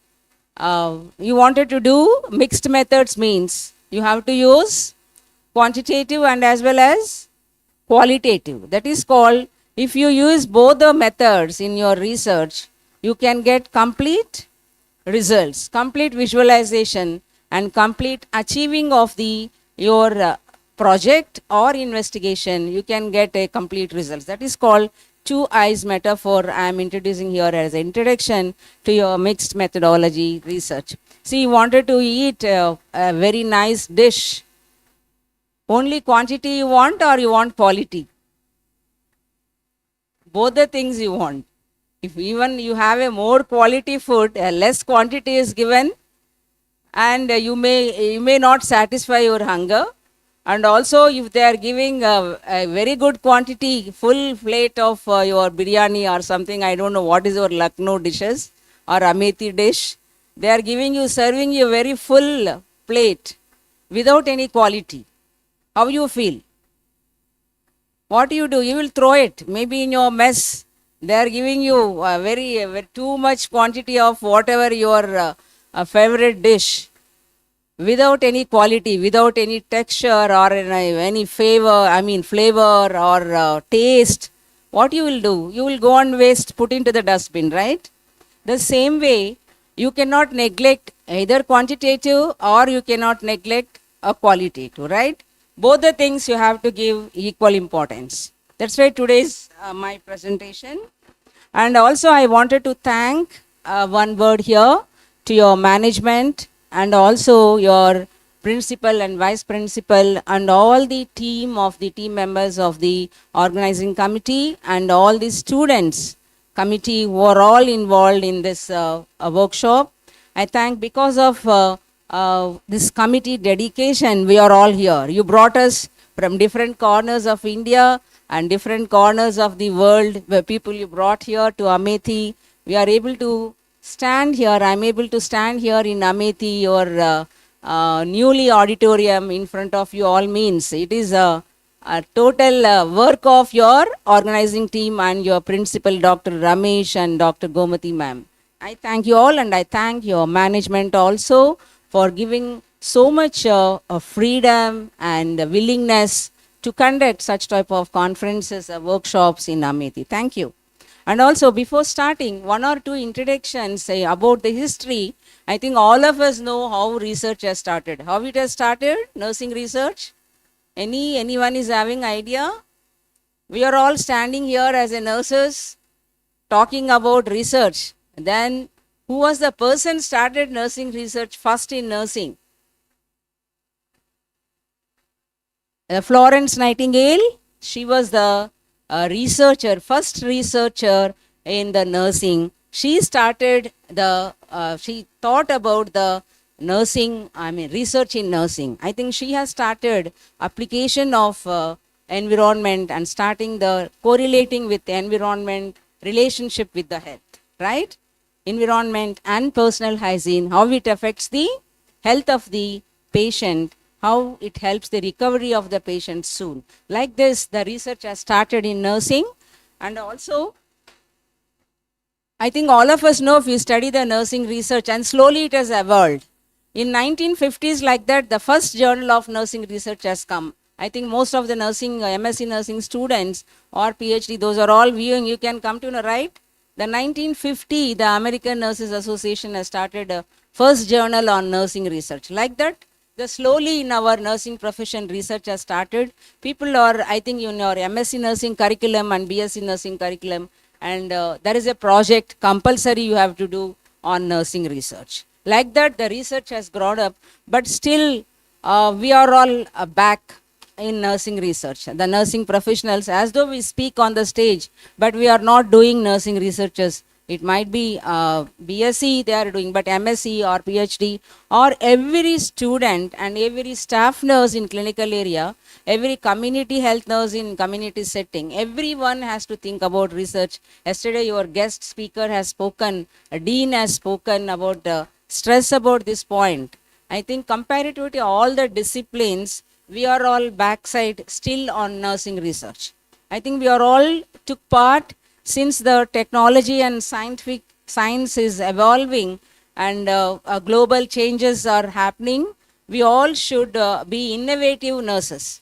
you wanted to do mixed methods means you have to use quantitative and as well as qualitative. That is called, if you use both the methods in your research, you can get complete results, complete visualization and complete achieving of your project or investigation. You can get a complete results. That is called two eyes metaphor. I am introducing here as an introduction to your mixed methodology research. See, you wanted to eat a very nice dish. Only quantity you want or you want quality? Both the things you want. If even you have a more quality food, less quantity is given, and you may not satisfy your hunger. And also, if they are giving a very good quantity, full plate of your biryani or something, I don't know what is your Lucknow dishes or Amethi dish, they are serving you very full plate without any quality. How you feel? What do? You will throw it. Maybe in your mess, they are giving you very too much quantity of whatever your favorite dish, without any quality, without any texture or any flavor or taste. What you will do? You will go and waste, put into the dustbin, right? The same way, you cannot neglect either quantitative or you cannot neglect a qualitative, right? Both the things you have to give equal importance. That's why today's my presentation. And also I wanted to thank one word here to your management and also your principal and vice principal and all the team members of the organizing committee and all the students committee who are all involved in this workshop. I thank because of this committee dedication, we are all here. You brought us from different corners of India and different corners of the world, where people you brought here to Amethi. We are able to stand here. I am able to stand here in Amethi, your newly auditorium in front of you all means it is a total work of your organizing team and your principal, Dr. Ramesh and Dr. Gomati ma'am. I thank you all, and I thank your management also for giving so much freedom and willingness to conduct such type of conferences, workshops in Amethi. Thank you. And also, before starting, one or two introductions say about the history. I think all of us know how research has started. How it has started, nursing research? Anyone is having idea? We are all standing here as a nurses talking about research. Then who was the person started nursing research first in nursing? Florence Nightingale. She was the researcher, first researcher in the nursing. She started the, she thought about the nursing, research in nursing. I think she has started application of environment and starting the correlating with the environment relationship with the health, right? Environment and personal hygiene, how it affects the health of the patient, how it helps the recovery of the patient soon. Like this, the research has started in nursing. And also, I think all of us know if we study the nursing research, and slowly it has evolved. In 1950s, like that, the first journal of nursing research has come. I think most of the nursing, MSc nursing students or PhD, those are all viewing. You can come to know, right? The 1950, the American Nurses Association has started a first journal on nursing research. Like that, the slowly in our nursing profession research has started. People are, I think, in your MSc nursing curriculum and BSc nursing curriculum, and there is a project compulsory you have to do on nursing research. Like that, the research has grown up, but still we are all back in nursing research. The nursing professionals, as though we speak on the stage, but we are not doing nursing researches. It might be BSc they are doing, but MSc or PhD, or every student and every staff nurse in clinical area, every community health nurse in community setting, everyone has to think about research. Yesterday, your guest speaker has spoken, a dean has spoken about the stress about this point. I think comparatively to all the disciplines, we are all backside still on nursing research. I think we are all took part since the technology and scientific science is evolving and global changes are happening. We all should be innovative nurses.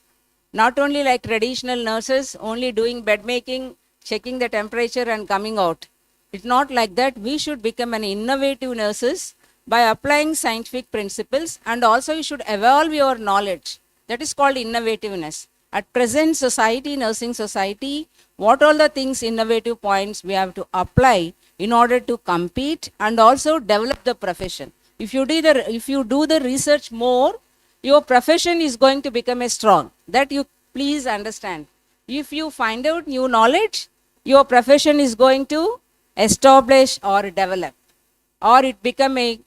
Not only like traditional nurses, only doing bed making, checking the temperature and coming out. It's not like that. We should become an innovative nurses by applying scientific principles, and also you should evolve your knowledge. That is called innovativeness. At present society, nursing society, what all the things, innovative points we have to apply in order to compete and also develop the profession. If you do the research more, your profession is going to become a strong. That you please understand. If you find out new knowledge, your profession is going to establish or develop, or it become a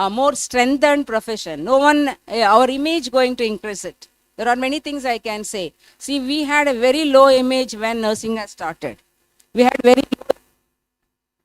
more strengthened profession. No one, our image going to increase it. There are many things I can say. See, we had a very low image when nursing has started. We had very low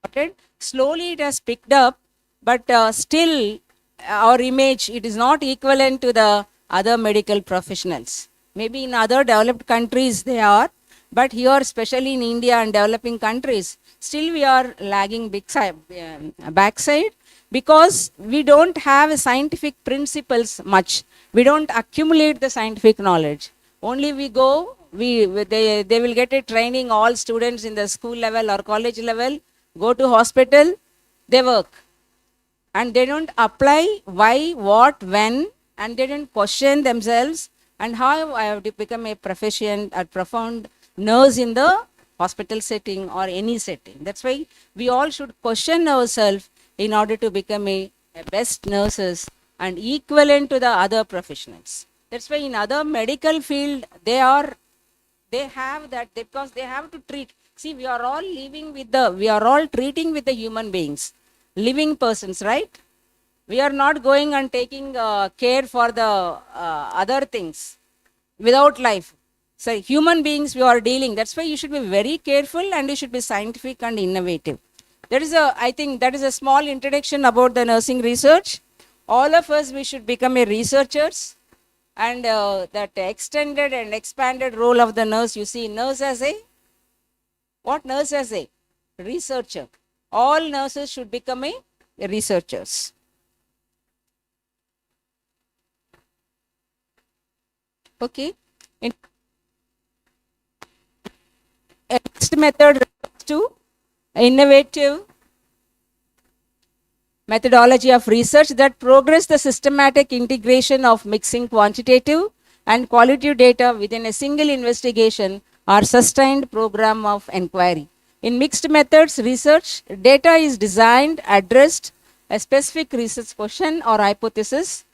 started. Slowly it has picked up, but still our image, it is not equivalent to the other medical professionales. Maybe in other developed countries they are, but here, especially in India and developing countries, still we are lagging backside, because we don't have scientific principles much. We don't accumulate the scientific knowledge. Only we go, they will get a training, all students in the school level or college level, go to hospital, they work. And they don't apply why, what, when, and they don't question themselves and how I have to become a proficient or profound nurse in the hospital setting or any setting. That's why we all should question ourselves in order to become a best nurses and equivalent to the other professionals. That's why in other medical field, they have that, because they have to treat. See, we are all treating with the human beings, living persons, right? We are not going and taking care for the other things without life. So human beings we are dealing. That's why you should be very careful and you should be scientific and innovative. I think that is a small introduction about the nursing research. All of us, we should become a researchers, and that extended and expanded role of the nurse. You see, nurse as a, what nurse as a? Researcher. All nurses should become a researchers. Okay. Next method refers to innovative methodology of research that progress the systematic integration of mixing quantitative and qualitative data within a single investigation or sustained program of inquiry. In mixed methods research, data is designed, addressed a specific research question or hypothesis,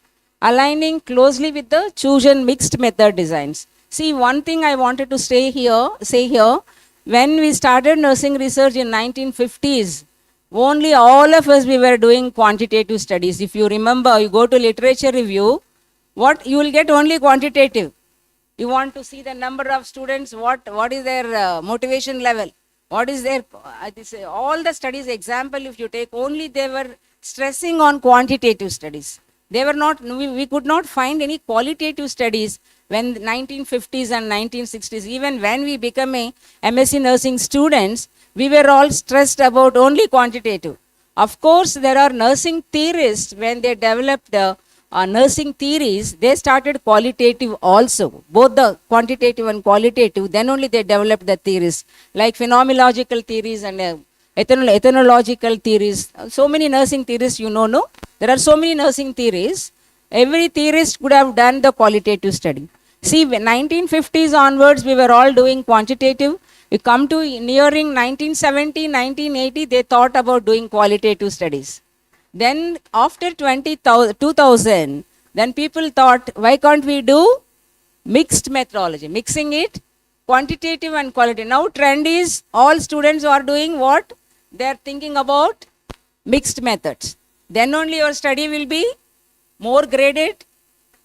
aligning closely with the chosen mixed method designs. See, one thing I wanted to say here, when we started nursing research in 1950s, only all of us we were doing quantitative studies. If you remember, you go to literature review, what you will get only quantitative. You want to see the number of students, what is their motivation level, what is their, all the studies, example, if you take only, they were stressing on quantitative studies. They were not, we could not find any qualitative studies when 1950s and 1960s, even when we became a MSc nursing students, we were all stressed about only quantitative. Of course, there are nursing theorists, when they developed nursing theories, they started qualitative also, both the quantitative and qualitative, then only they developed the theories, like phenomenological theories and ethnological theories. So many nursing theories, you know, no? There are so many nursing theories. Every theorist could have done the qualitative study. See, 1950s onwards, we were all doing quantitative. You come to nearing 1970, 1980, they thought about doing qualitative studies. Then after 2000, then people thought, why can't we do mixed methodology, mixing it quantitative and qualitative. Now trend is all students are doing what? They are thinking about mixed methods. Then only your study will be more graded,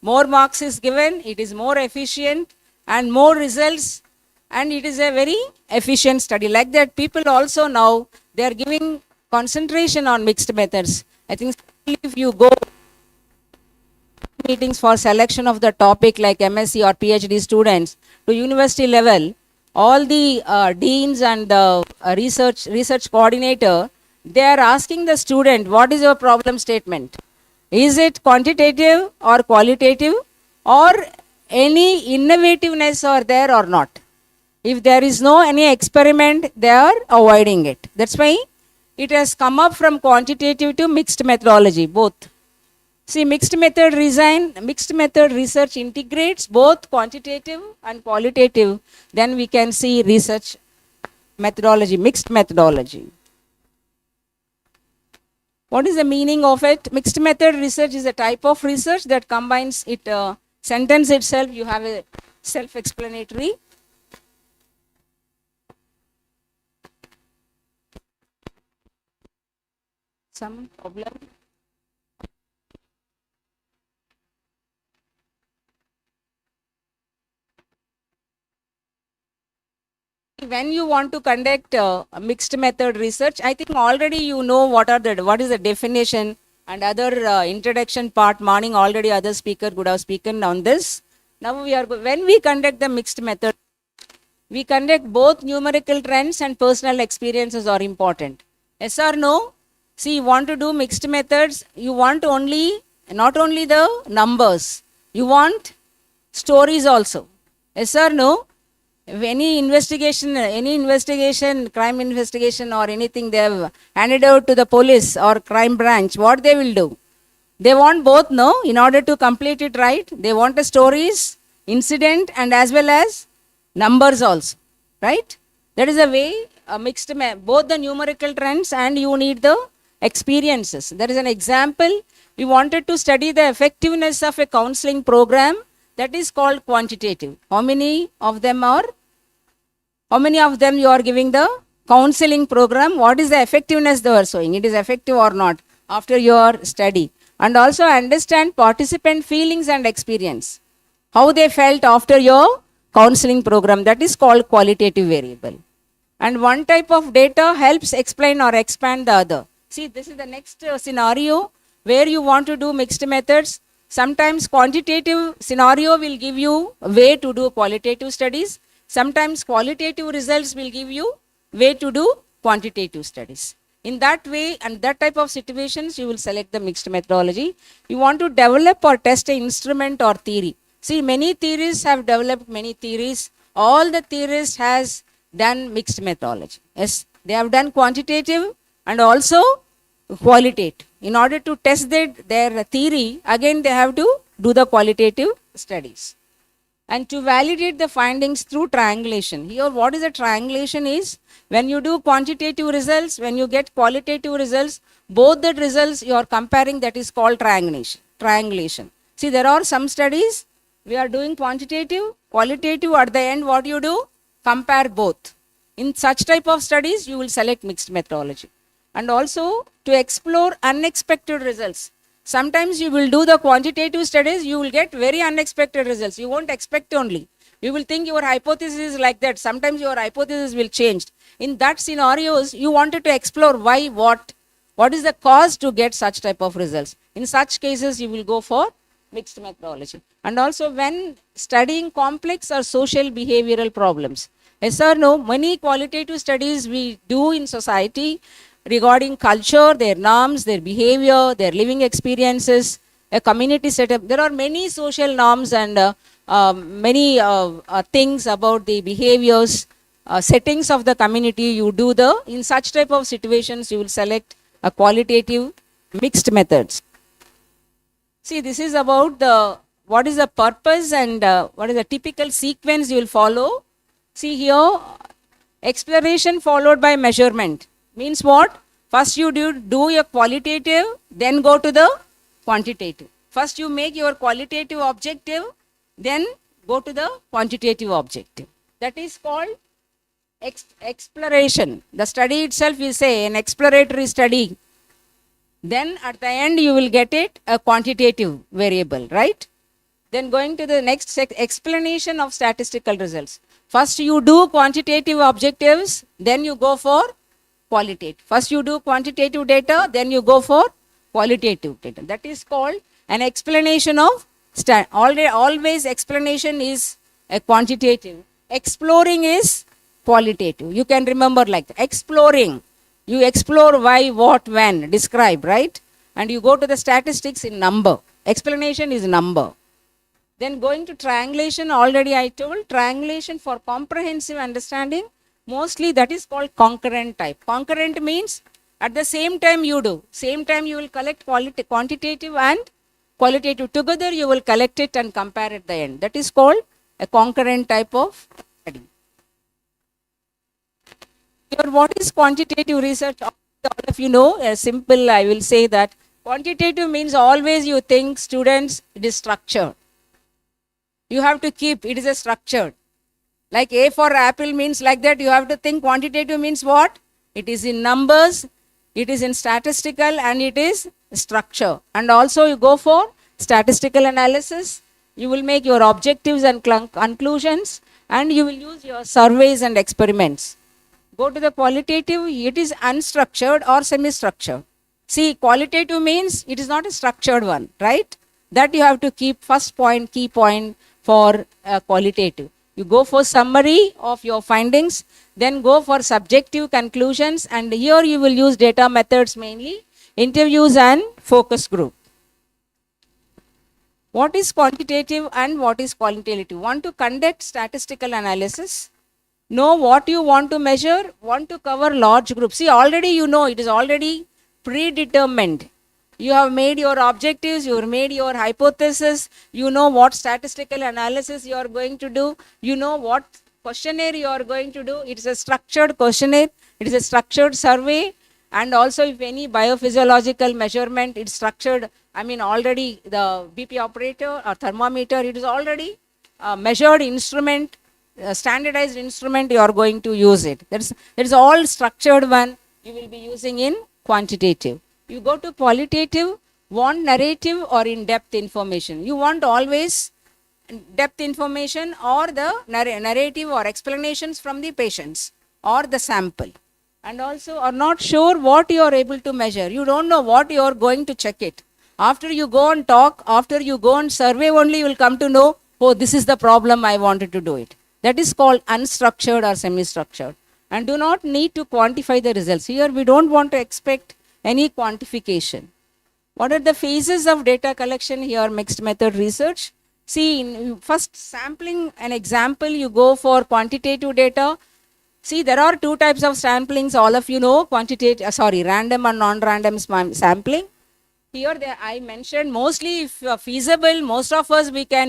more marks is given, it is more efficient and more results, and it is a very efficient study. Like that, people also now, they are giving concentration on mixed methods. I think if you go meetings for selection of the topic like MSc or PhD students to university level, all the deans and the research coordinator, they are asking the student, what is your problem statement? Is it quantitative or qualitative, or any innovativeness are there or not? If there is no any experiment, they are avoiding it. That's why it has come up from quantitative to mixed methodology, both. See, mixed method research integrates both quantitative and qualitative. Then we can see research methodology, mixed methodology. What is the meaning of it? Mixed method research is a type of research that combines it, sentence itself, you have a self-explanatory. Some problem? When you want to conduct a mixed method research, I think already you know what is the definition and other introduction part. Morning already other speaker would have spoken on this. Now when we conduct the mixed method, we conduct both numerical trends and personal experiences are important. Yes or no? See, you want to do mixed methods, you want not only the numbers, you want stories also. Yes or no? If any investigation, crime investigation or anything, they have handed out to the police or crime branch, what they will do? They want both, no? In order to complete it right, they want the stories, incident, and as well as numbers also, right? That is a way, both the numerical trends and you need the experiences. There is an example, we wanted to study the effectiveness of a counseling program that is called quantitative. How many of them you are giving the counseling program? What is the effectiveness they are showing? It is effective or not after your study. And also understand participant feelings and experience. How they felt after your counseling program. That is called qualitative variable. And one type of data helps explain or expand the other. See, this is the next scenario where you want to do mixed methods. Sometimes quantitative scenario will give you a way to do qualitative studies. Sometimes qualitative results will give you way to do quantitative studies. In that way and that type of situations, you will select the mixed methodology. You want to develop or test an instrument or theory. See, many theorists have developed many theories. All the theorists has done mixed methodology. Yes, They have done quantitative and also qualitative. In order to test their theory, again they have to do the qualitative studies. And to validate the findings through triangulation. Here, what is a triangulation is, when you do quantitative results, when you get qualitative results, both the results you are comparing, that is called triangulation. See, there are some studies, we are doing quantitative, qualitative, at the end what you do? Compare both. In such type of studies, you will select mixed methodology. And also to explore unexpected results. Sometimes you will do the quantitative studies, you will get very unexpected results. You won't expect only. You will think your hypothesis is like that. Sometimes your hypothesis will change. In that scenarios, you wanted to explore why, what is the cause to get such type of results. In such cases, you will go for mixed methodology. And also when studying complex or social behavioral problems. Yes or no, many qualitative studies we do in society regarding culture, their norms, their behavior, their living experiences, a community setup. There are many social norms and many things about the behaviors, settings of the community. You do in such type of situations, you will select a qualitative mixed methods. See, this is about what is the purpose and what is the typical sequence you will follow. See here, exploration followed by measurement. Means what? First you do your qualitative, then go to the quantitative. First you make your qualitative objective, then go to the quantitative objective. That is called exploration. The study itself is an exploratory study. Then at the end you will get it a quantitative variable, right? Then going to the next explanation of statistical results. First you do quantitative objectives, then you go for qualitative. First you do quantitative data, then you go for qualitative data. That is called an explanation of always explanation is a quantitative. Exploring is qualitative. You can remember like that. Exploring. You explore why, what, when, describe, right? And you go to the statistics in number. Explanation is number. Then going to triangulation, already I told, triangulation for comprehensive understanding, mostly that is called concurrent type. Concurrent means at the same time you do. Same time you will collect quantitative and qualitative. Together you will collect it and compare at the end. That is called a concurrent type of study. Here, what is quantitative research? All of you know, simple, I will say that quantitative means always you think students, it is structured. You have to keep, it is a structured. Like A for apple means like that, you have to think quantitative means what? It is in numbers, it is in statistical and it is structure. And also you go for statistical analysis, you will make your objectives and conclusions and you will use your surveys and experiments. Go to the qualitative, it is unstructured or semi-structured. See, qualitative means it is not a structured one, right? That you have to keep first point, key point for qualitative. You go for summary of your findings, then go for subjective conclusions, and here you will use data methods mainly, interviews and focus group. What is quantitative and what is qualitative? Want to conduct statistical analysis, know what you want to measure, want to cover large groups. See, already you know, it is already predetermined. You have made your objectives, you have made your hypothesis, you know what statistical analysis you are going to do, you know what questionnaire you are going to do. It is a structured questionnaire, it is a structured survey, and also if any biophysiological measurement, it's structured. I mean, already the BP operator or thermometer, it is already a measured instrument, a standardized instrument, you are going to use it. That is all structured one you will be using in quantitative. You go to qualitative, want narrative or in-depth information. You want always depth information or the narrative or explanations from the patients or the sample. And also are not sure what you are able to measure. You don't know what you are going to check it. After you go and talk, after you go and survey only, you will come to know, oh, this is the problem, I wanted to do it. That is called unstructured or semi-structured. And do not need to quantify the results. Here we don't want to expect any quantification. What are the phases of data collection here? Mixed method research. See, in first sampling an example, you go for quantitative data. See, there are two types of samplings. All of you know, random and non-random sampling. Here, I mentioned mostly, if feasible, most of us we can.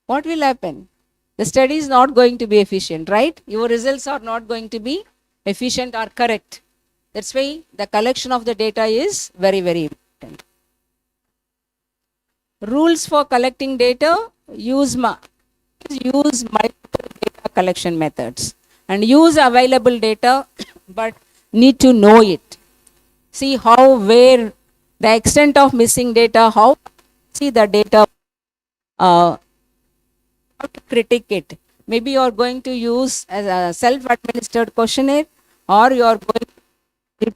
What will happen? The study is not going to be efficient, right? Your results are not going to be efficient or correct. That's why the collection of the data is very, very important. Rules for collecting data: use multiple data collection methods and use available data, but need to know it. See how, where, the extent of missing data, how see the data, how to critique it. Maybe you are going to use as a self-administered questionnaire, or you are going to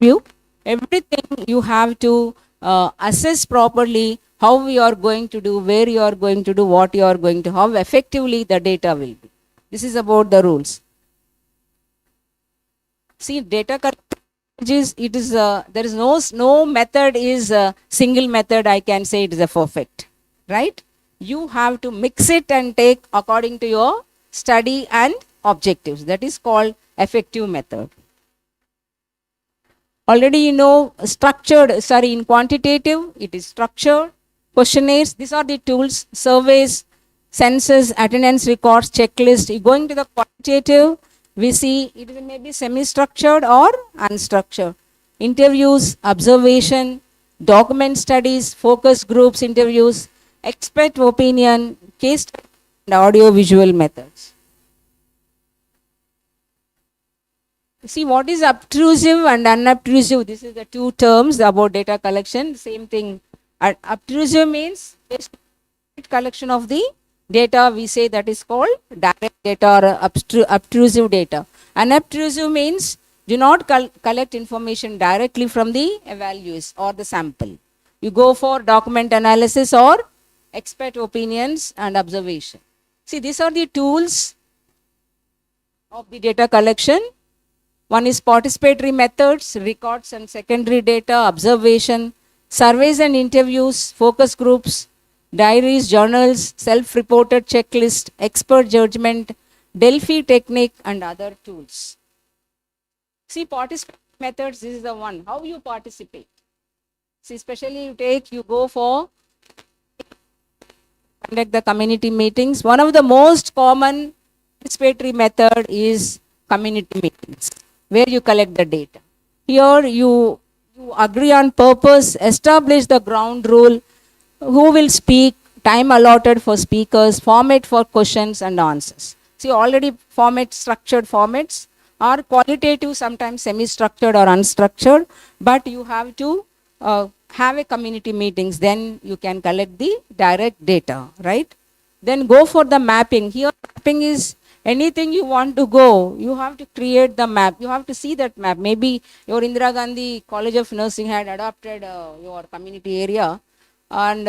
review everything. You have to assess properly how you are going to do, where you are going to do, what you are going to, how effectively the data will be. This is about the rules. See, data it is there is no method is a single method. I can say it is a perfect, right? You have to mix it and take according to your study and objectives. That is called effective method. Already you know in quantitative, it is structured. Questionnaires, these are the tools, surveys, census, attendance records, checklist. Going to the quantitative, we see it is maybe semi-structured or unstructured. Interviews, observation, document studies, focus groups interviews, expert opinion, case study, and audio-visual methods. See what is obtrusive and unobtrusive. This is the two terms about data collection. Same thing. Obtrusive means collection of the data. We say that is called direct data or obtrusive data. Unobtrusive means do not collect information directly from the evaluees or the sample. You go for document analysis or expert opinions and observation. See, these are the tools of the data collection. One is participatory methods, records and secondary data, observation, surveys and interviews, focus groups, diaries, journals, self-reported checklist, expert judgment, Delphi technique and other tools. See, participatory methods, this is the one. How you participate? See, especially you go for conduct the community meetings. One of the most common participatory method is community meetings, where you collect the data. Here you agree on purpose, establish the ground rule, who will speak, time allotted for speakers, format for questions and answers. See, already structured formats are qualitative, sometimes semi-structured or unstructured, but you have to have a community meetings, then you can collect the direct data, right? Then go for the mapping. Here mapping is anything you want to go, you have to create the map. You have to see that map. Maybe your Indira Gandhi College of Nursing had adopted your community area, and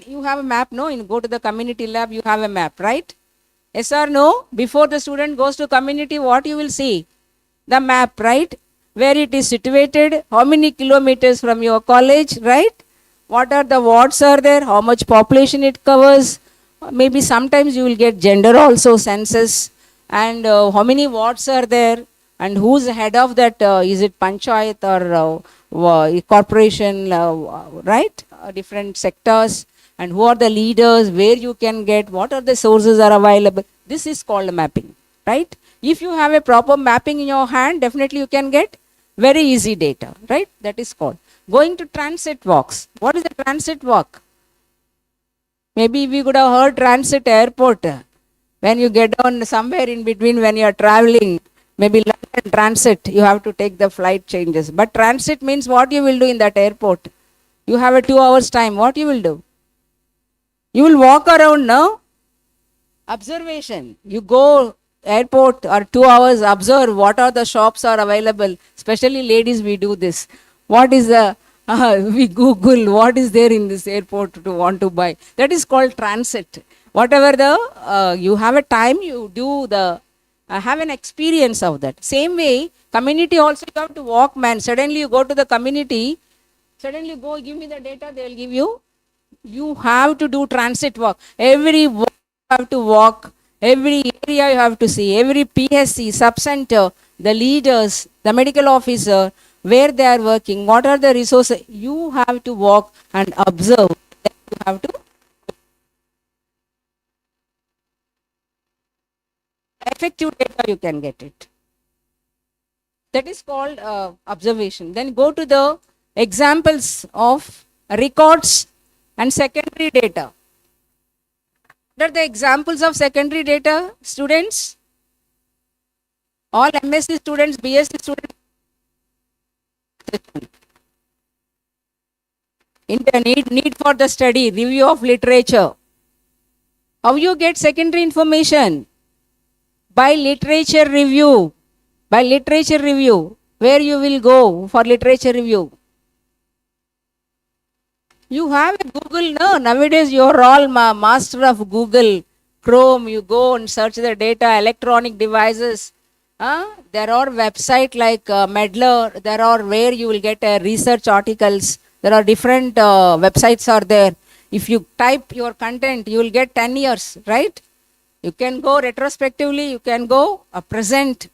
you have a map, no? You go to the community lab, you have a map, right? Yes or no? Before the student goes to community, what you will see? The map, right? Where it is situated, how many kilometers from your college, right? What are the wards are there, how much population it covers. Maybe sometimes you will get gender also, census, and how many wards are there, and who's head of that, is it panchayat or corporation, right? Different sectors, and who are the leaders, where you can get, what are the sources are available. This is called mapping, right? If you have a proper mapping in your hand, definitely you can get very easy data, right? That is called. Going to transit walks. What is a transit walk? Maybe we could have heard transit airport. When you get on somewhere in between, when you are traveling, maybe London transit, you have to take the flight changes. But transit means what you will do in that airport. You have a 2 hours time. What you will do? You will walk around, no? Observation. You go airport or 2 hours, observe what are the shops are available. Especially ladies, we do this. What is the we Google what is there in this airport to want to buy. That is called transit. Whatever the you have a time, you do the have an experience of that. Same way, community also you have to walk, man. Suddenly you go to the community, suddenly go give me the data, they will give you. You have to do transit walk. Every walk you have to walk. Every area you have to see. Every PSC, sub-center, the leaders, the medical officer, where they are working, what are the resources. You have to walk and observe. Then you have to effective data, you can get it. That is called observation. Then go to the examples of records and secondary data. What are the examples of secondary data, students? All MSc students, BSc students. Need for the study, review of literature. How you get secondary information? By literature review. By literature review. Where you will go for literature review? You have a Google, no? Nowadays you are all master of Google, Chrome. You go and search the data, electronic devices. There are websites like Medler. There are where you will get research articles. There are different websites are there. If you type your content, you will get 10 years, right? You can go retrospectively, you can go present,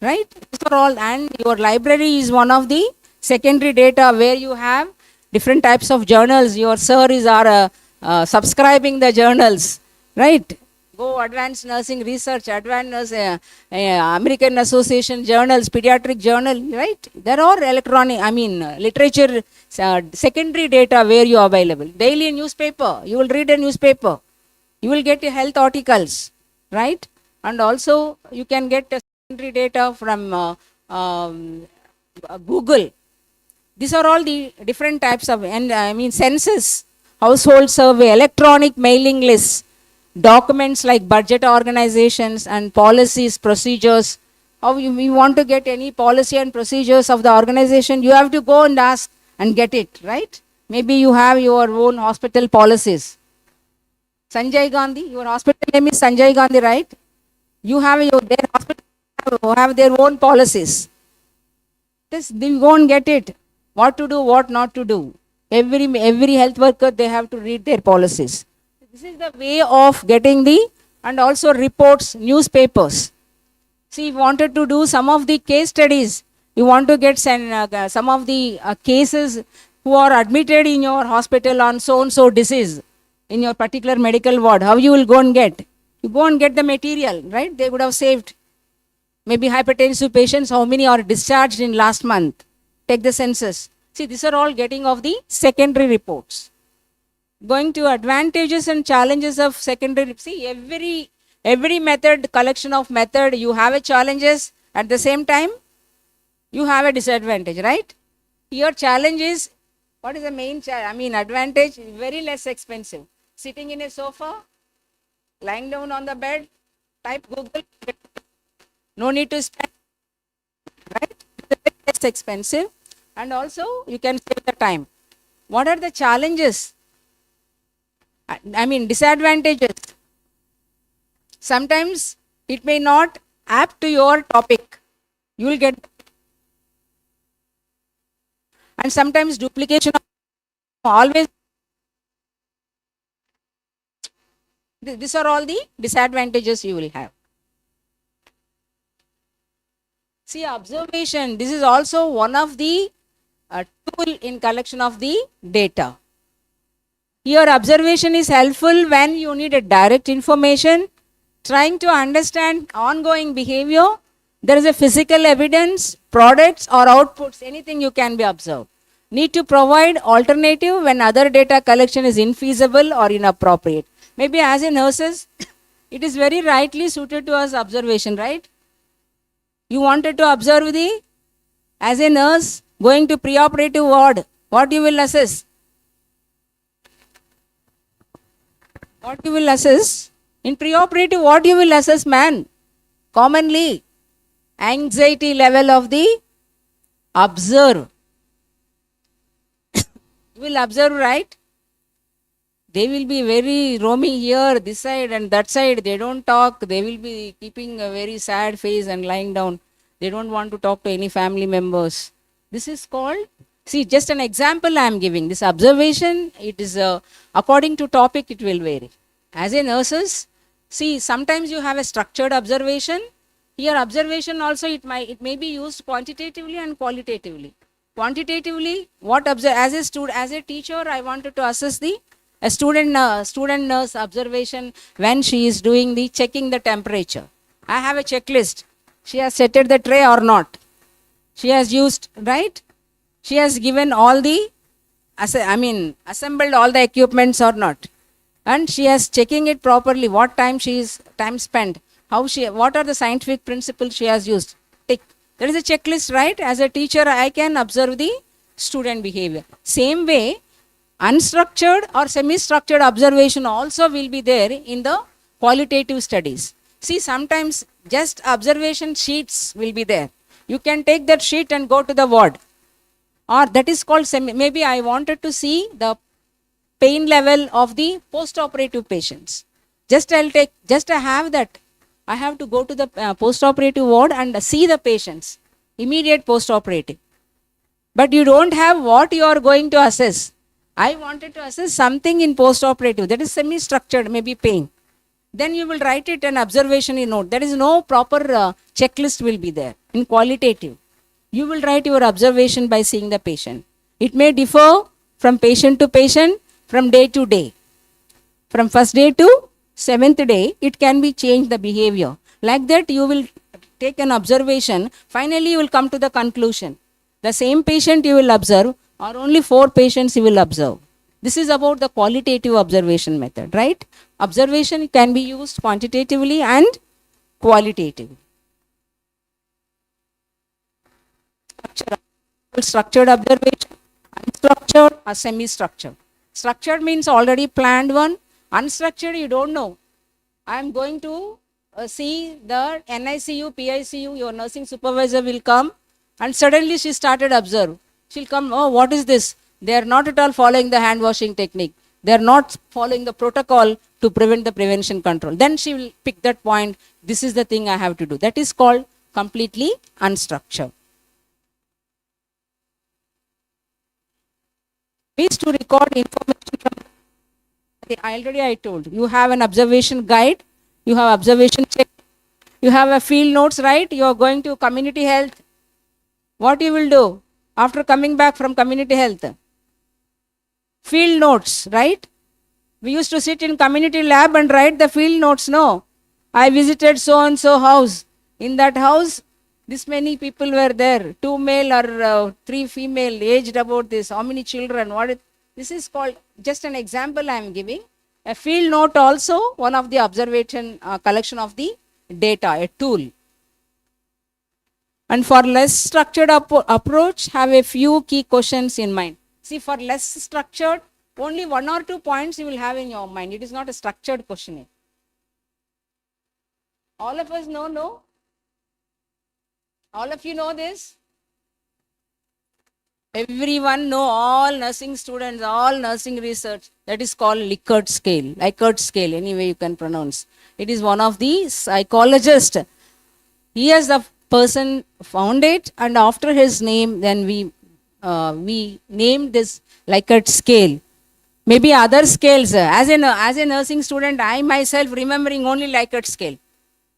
right? These are all, and your library is one of the secondary data where you have different types of journals. Your sir is subscribing the journals, right? Go advanced nursing research, American Association journals, pediatric journal, right? There are electronic, literature, secondary data where you are available. Daily newspaper, you will read a newspaper. You will get health articles, right? And also you can get secondary data from Google. These are all the different types of, census, household survey, electronic mailing lists, documents like budget organizations and policies, procedures. How you want to get any policy and procedures of the organization, you have to go and ask and get it, right? Maybe you have your own hospital policies. Sanjay Gandhi, your hospital name is Sanjay Gandhi, right? You have their hospital have their own policies. You won't get it. What to do, what not to do. Every health worker, they have to read their policies. This is the way of getting and also reports, newspapers. See, you wanted to do some of the case studies. You want to get some of the cases who are admitted in your hospital on so-and-so disease in your particular medical ward. How you will go and get? You go and get the material, right? They would have saved. Maybe hypertensive patients, how many are discharged in last month? Take the census. See, these are all getting of the secondary reports. Going to advantages and challenges of secondary. See, every method, collection of method, you have a challenges. At the same time, you have a disadvantage, right? Your challenge is, what is the main advantage? Very less expensive. Sitting in a sofa, lying down on the bed, type Google. No need to spend, right? It's very less expensive, and also you can save the time. What are the challenges? Disadvantages. Sometimes it may not apt to your topic. You will get, and sometimes duplication of always. These are all the disadvantages you will have. See, observation, this is also one of the tool in collection of the data. Here, observation is helpful when you need a direct information, trying to understand ongoing behavior. There is a physical evidence, products or outputs, anything you can be observed. Need to provide alternative when other data collection is infeasible or inappropriate. Maybe as a nurses, it is very rightly suited to us observation, right? You wanted to observe as a nurse, going to preoperative ward, what you will assess? What you will assess? In preoperative, what you will assess, man? Commonly, anxiety level of the observe. You will observe, right? They will be very roaming here, this side and that side. They don't talk. They will be keeping a very sad face and lying down. They don't want to talk to any family members. This is called, see, just an example I am giving. This observation, it is according to topic, it will vary. As a nurses, see, sometimes you have a structured observation. Here observation also, it may be used quantitatively and qualitatively. Quantitatively, what observe, as a teacher, I wanted to assess a student nurse observation when she is doing checking the temperature. I have a checklist. She has setted the tray or not. She has used, right? She has given all assembled all the equipments or not. And she has checking it properly. What time she is time spent. What are the scientific principles she has used. Tick. There is a checklist, right? As a teacher, I can observe the student behavior. Same way, unstructured or semi-structured observation also will be there in the qualitative studies. See, sometimes just observation sheets will be there. You can take that sheet and go to the ward. Or that is called maybe I wanted to see the pain level of the post-operative patients. Just I have that. I have to go to the post-operative ward and see the patients. Immediate post-operative. But you don't have what you are going to assess. I wanted to assess something in post-operative. That is semi-structured, maybe pain. then you will write it an observation in note. There is no proper checklist will be there. In qualitative, you will write your observation by seeing the patient. It may differ from patient to patient, from day to day. From first day to seventh day, it can be changed the behavior. Like that, you will take an observation. Finally, you will come to the conclusion. The same patient you will observe, or only 4 patients you will observe. This is about the qualitative observation method, right? Observation can be used quantitatively and qualitatively. Structured observation, unstructured or semi-structured. Structured means already planned one. Unstructured, you don't know. I am going to see the NICU, PICU, your nursing supervisor will come, and suddenly she started observe. She'll come, oh, what is this? They are not at all following the hand washing technique. They are not following the protocol to prevent the prevention control. Then she will pick that point. This is the thing I have to do. That is called completely unstructured. Means to record information from, I told you have an observation guide, you have observation check, you have a field notes, right? You are going to community health. What you will do after coming back from community health? Field notes, right? We used to sit in community lab and write the field notes. No, I visited so and so house. In that house, this many people were there, 2 male or 3 female, aged about this, how many children, this is called, just an example I am giving. A field note also, one of the observation collection of the data, a tool. And for less structured approach, have a few key questions in mind. See, for less structured, only 1 or 2 points you will have in your mind. It is not a structured questionnaire. All of us know, no? All of you know this? Everyone know, all nursing students, all nursing research, that is called Likert scale, anyway you can pronounce. It is one of the psychologists. He is the person found it, and after his name, then we named this Likert scale. Maybe other scales. As a nursing student, I myself remembering only Likert scale.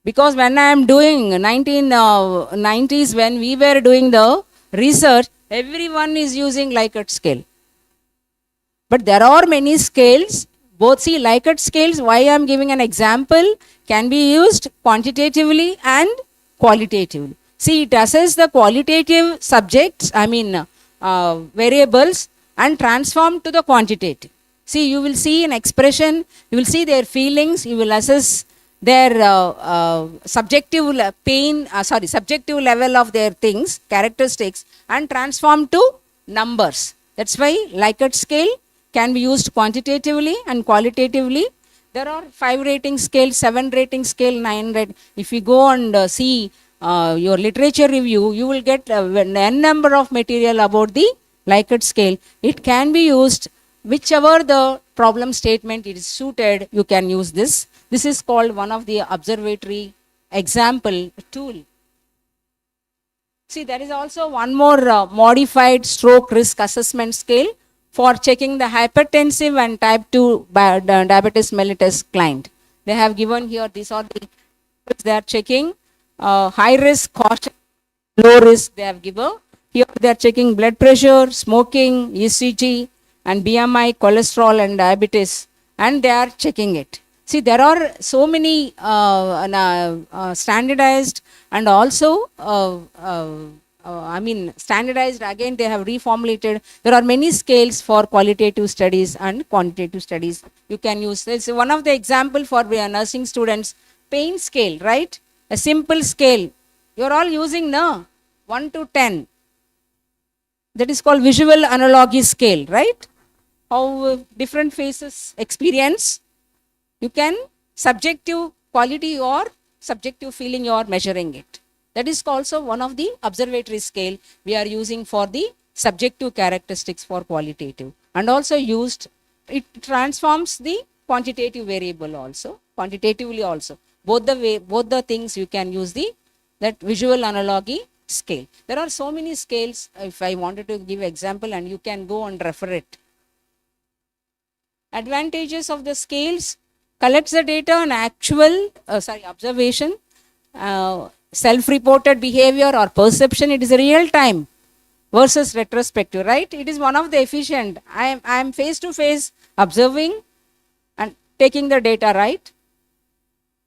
Because when I am doing 1990s, when we were doing the research, everyone is using Likert scale. But there are many scales. Both, see, Likert scales, why I am giving an example, can be used quantitatively and qualitatively. See, it assesses the qualitative subjects, variables, and transform to the quantitative. See, you will see an expression, you will see their feelings, you will assess their subjective level of their things, characteristics, and transform to numbers. That's why Likert scale can be used quantitatively and qualitatively. There are 5 rating scale, 7 rating scale, 9 rating. If you go and see your literature review, you will get n number of material about the Likert scale. It can be used whichever the problem statement it is suited, you can use this. This is called one of the observatory example tool. See, there is also one more modified stroke risk assessment scale for checking the hypertensive and type 2 diabetes mellitus client. They have given here, these are the they are checking high risk, caution, low risk they have given. Here they are checking blood pressure, smoking, ECG, and BMI, cholesterol, and diabetes, and they are checking it. See, there are so many standardized and also, standardized, again, they have reformulated. There are many scales for qualitative studies and quantitative studies. You can use this. One of the example for nursing students, pain scale, right? A simple scale. You're all using now 1 to 10. That is called visual analogy scale, right? How different faces experience. You can subjective quality or subjective feeling you are measuring it. That is also one of the observatory scale we are using for the subjective characteristics for qualitative. And also used, it transforms the quantitative variable also, quantitatively also. Both the things you can use that visual analogy scale. There are so many scales. If I wanted to give example, and you can go and refer it. Advantages of the scales, collects the data on actual, observation, self-reported behavior or perception. It is real time versus retrospective, right? It is one of the efficient. I am face to face observing and taking the data, right?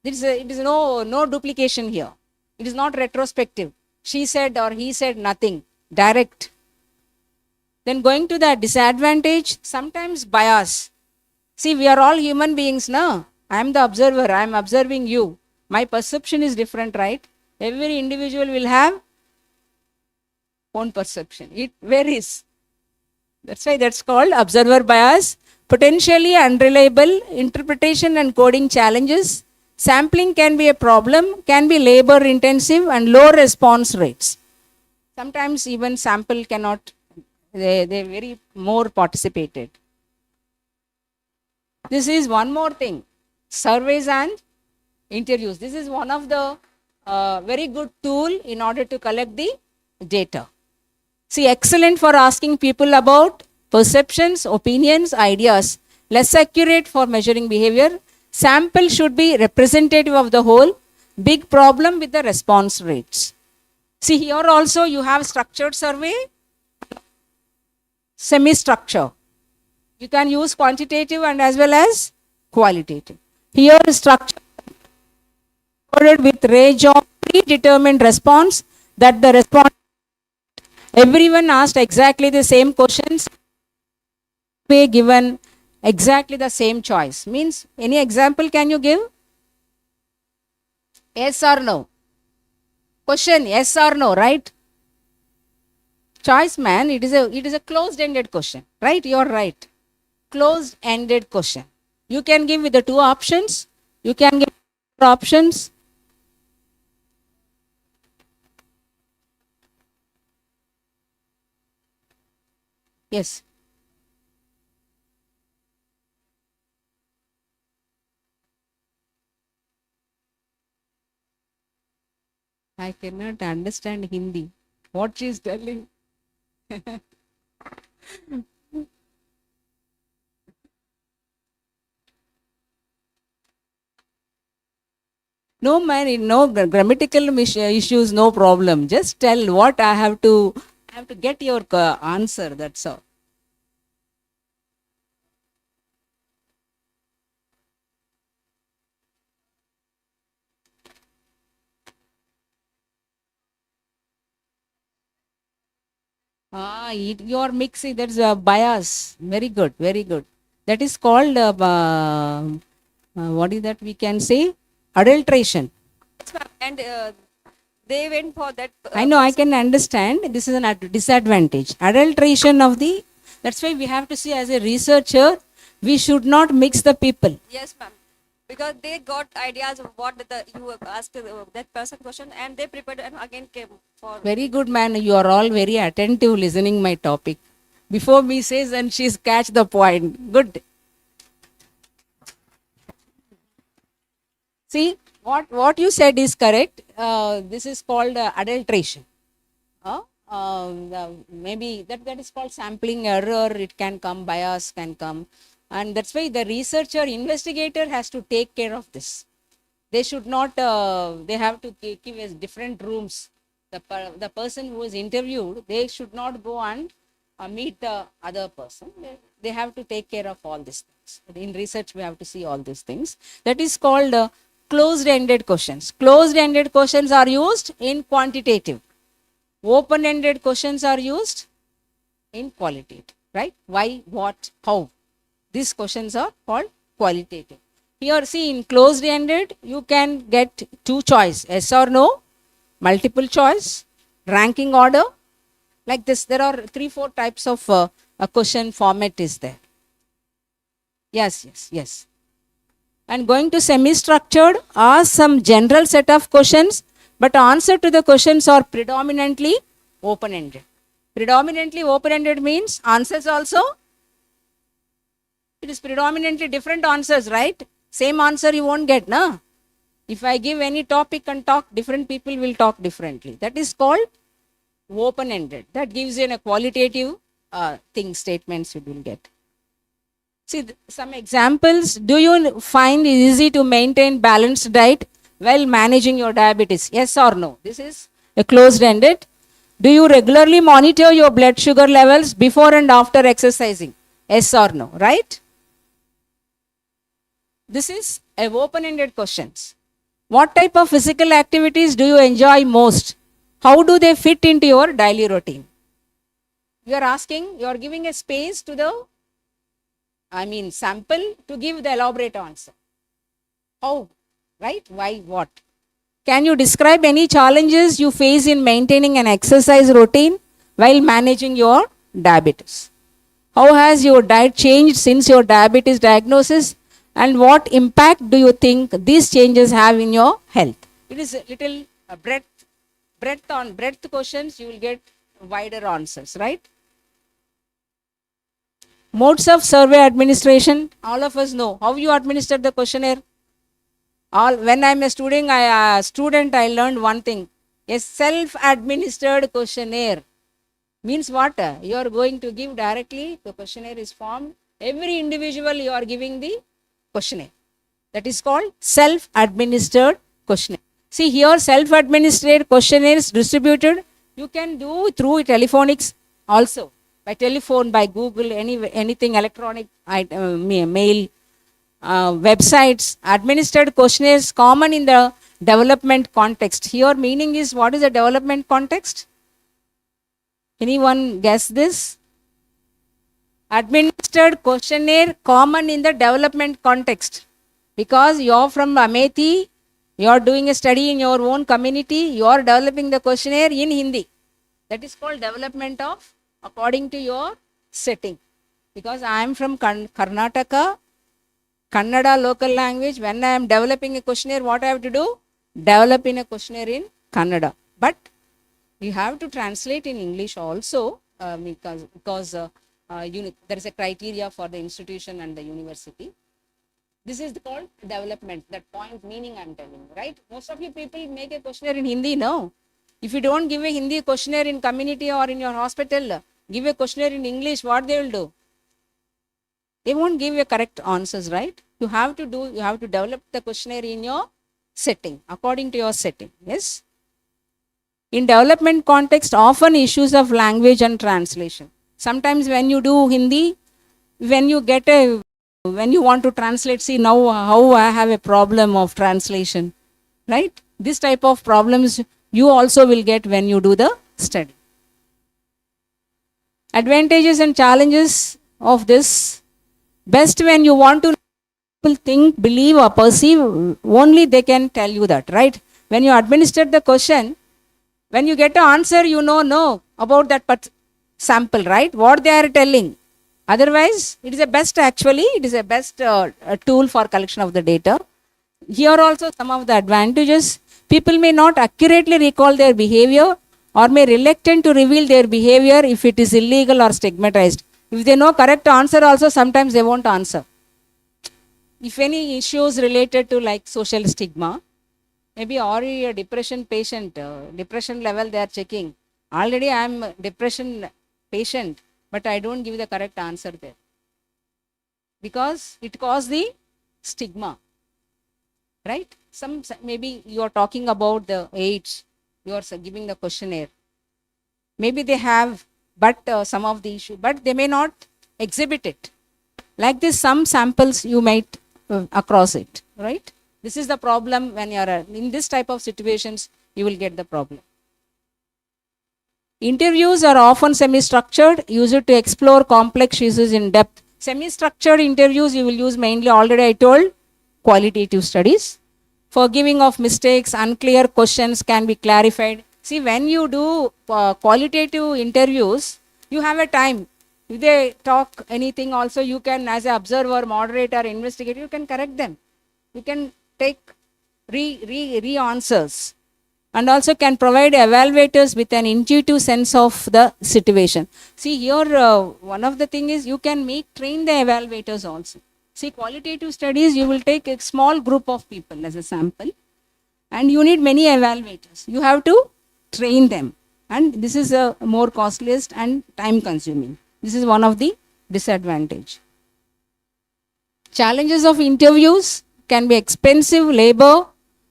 It is no duplication here. It is not retrospective. She said or he said nothing. Direct. Then going to the disadvantage, sometimes bias. See, we are all human beings now. I am the observer. I am observing you. My perception is different, right? Every individual will have own perception. It varies. That's why that's called observer bias. Potentially unreliable interpretation and coding challenges. Sampling can be a problem, can be labor intensive and low response rates. Sometimes even sample cannot, they very more participated. This is one more thing, surveys and interviews. This is one of the very good tool in order to collect the data. See, excellent for asking people about perceptions, opinions, ideas, less accurate for measuring behavior. Sample should be representative of the whole. Big problem with the response rates. See, here also you have structured survey, semi-structure. You can use quantitative and as well as qualitative. Here structure with range of predetermined response, that the response, everyone asked exactly the same questions, be given exactly the same choice. Means, any example can you give? Yes or no? Question, yes or no, right? Choice, man, it is a closed-ended question, right? You are right. Closed-ended question. You can give with the two options. You can give options. Yes. I cannot understand Hindi. What she is telling. No, man, no grammatical issues, no problem. Just tell what I have to get your answer. That's all. You are mixing. That's a bias. Very good, very good. That is called what is that we can say? Adulteration. And they went for that. I know, I can understand. This is a disadvantage. Adulteration of the. That's why we have to see as a researcher, we should not mix the people. Yes, ma'am. Because they got ideas of what you asked that person question, and they prepared and again came for. Very good, man. You are all very attentive listening my topic. Before me says and she's catch the point. Good. See, what you said is correct. This is called adulteration. Maybe that is called sampling error. It can come, bias can come. And that's why the researcher, investigator has to take care of this. They should not, they have to give us different rooms. The person who is interviewed, they should not go and meet the other person. They have to take care of all these things. In research, we have to see all these things. That is called closed-ended questions. Closed-ended questions are used in quantitative. Open-ended questions are used in qualitative, right? Why, what, how. These questions are called qualitative. Here, see, in closed-ended, you can get two choice, yes or no, multiple choice, ranking order. Like this, there are 3-4 types of a question format is there. Yes. And going to semi-structured, ask some general set of questions, but answer to the questions are predominantly open-ended. Predominantly open-ended means answers also, it is predominantly different answers, right? Same answer you won't get, na? If I give any topic and talk, different people will talk differently. That is called open-ended. That gives you a qualitative statements you will get. See, some examples. Do you find it easy to maintain balanced diet while managing your diabetes? Yes or no? This is a closed-ended. Do you regularly monitor your blood sugar levels before and after exercising? Yes or no, right? This is a open-ended questions. What type of physical activities do you enjoy most? How do they fit into your daily routine? You are asking, you are giving a space to the sample to give the elaborate answer. How? Right? Why? What? Can you describe any challenges you face in maintaining an exercise routine while managing your diabetes? How has your diet changed since your diabetes diagnosis? And what impact do you think these changes have in your health? It is a little breadth questions, you will get wider answers, right? Modes of survey administration, all of us know how you administer the questionnaire. When I'm a student, I learned one thing. A self-administered questionnaire means what? You are going to give directly, the questionnaire is formed. Every individual you are giving the questionnaire. That is called self-administered questionnaire. See here, self-administered questionnaire is distributed. You can do through telephonics also. By telephone, by Google, anything electronic, mail, websites. Administered questionnaires common in the development context. Here meaning is, what is the development context? Anyone guess this? Administered questionnaire common in the development context. Because you are from Amethi, you are doing a study in your own community, you are developing the questionnaire in Hindi. That is called development of according to your setting. Because I am from Karnataka, Kannada local language, when I am developing a questionnaire, what I have to do? Develop in a questionnaire in Kannada. But you have to translate in English also because there is a criteria for the institution and the university. This is called development, that point meaning I am telling you, right? Most of you people make a questionnaire in Hindi, no? If you don't give a Hindi questionnaire in community or in your hospital, give a questionnaire in English, what they will do? They won't give you correct answers, right? You have to develop the questionnaire in your setting, according to your setting, yes? In development context, often issues of language and translation. Sometimes when you do Hindi, when you want to translate, see now how I have a problem of translation, right? This type of problems you also will get when you do the study. Advantages and challenges of this. Best when you want to think, believe or perceive, only they can tell you that, right? When you administer the question, when you get an answer, you know about that sample, right? What they are telling. Otherwise, it is a best tool for collection of the data. Here also some of the advantages. People may not accurately recall their behavior or may reluctant to reveal their behavior if it is illegal or stigmatized. If they know correct answer also, sometimes they won't answer. If any issues related to like social stigma, maybe already a depression patient, depression level they are checking. Already I am a depression patient, but I don't give the correct answer there. Because it caused the stigma, right? Maybe you are talking about the AIDS, you are giving the questionnaire. Maybe they have, but some of the issue, but they may not exhibit it. Like this, some samples you might across it, right? This is the problem when you are in this type of situations, you will get the problem. Interviews are often semi-structured, used to explore complex issues in depth. Semi-structured interviews you will use mainly, already I told, qualitative studies. Forgiving of mistakes, unclear questions can be clarified. See, when you do qualitative interviews, you have a time. If they talk anything also, you can, as an observer, moderator, investigator, you can correct them. You can take re-answers. And also can provide evaluators with an intuitive sense of the situation. See here, one of the thing is you can train the evaluators also. See, qualitative studies, you will take a small group of people as a sample and you need many evaluators. You have to train them, and this is a more costliest and time consuming. This is one of the disadvantage. Challenges of interviews can be expensive labor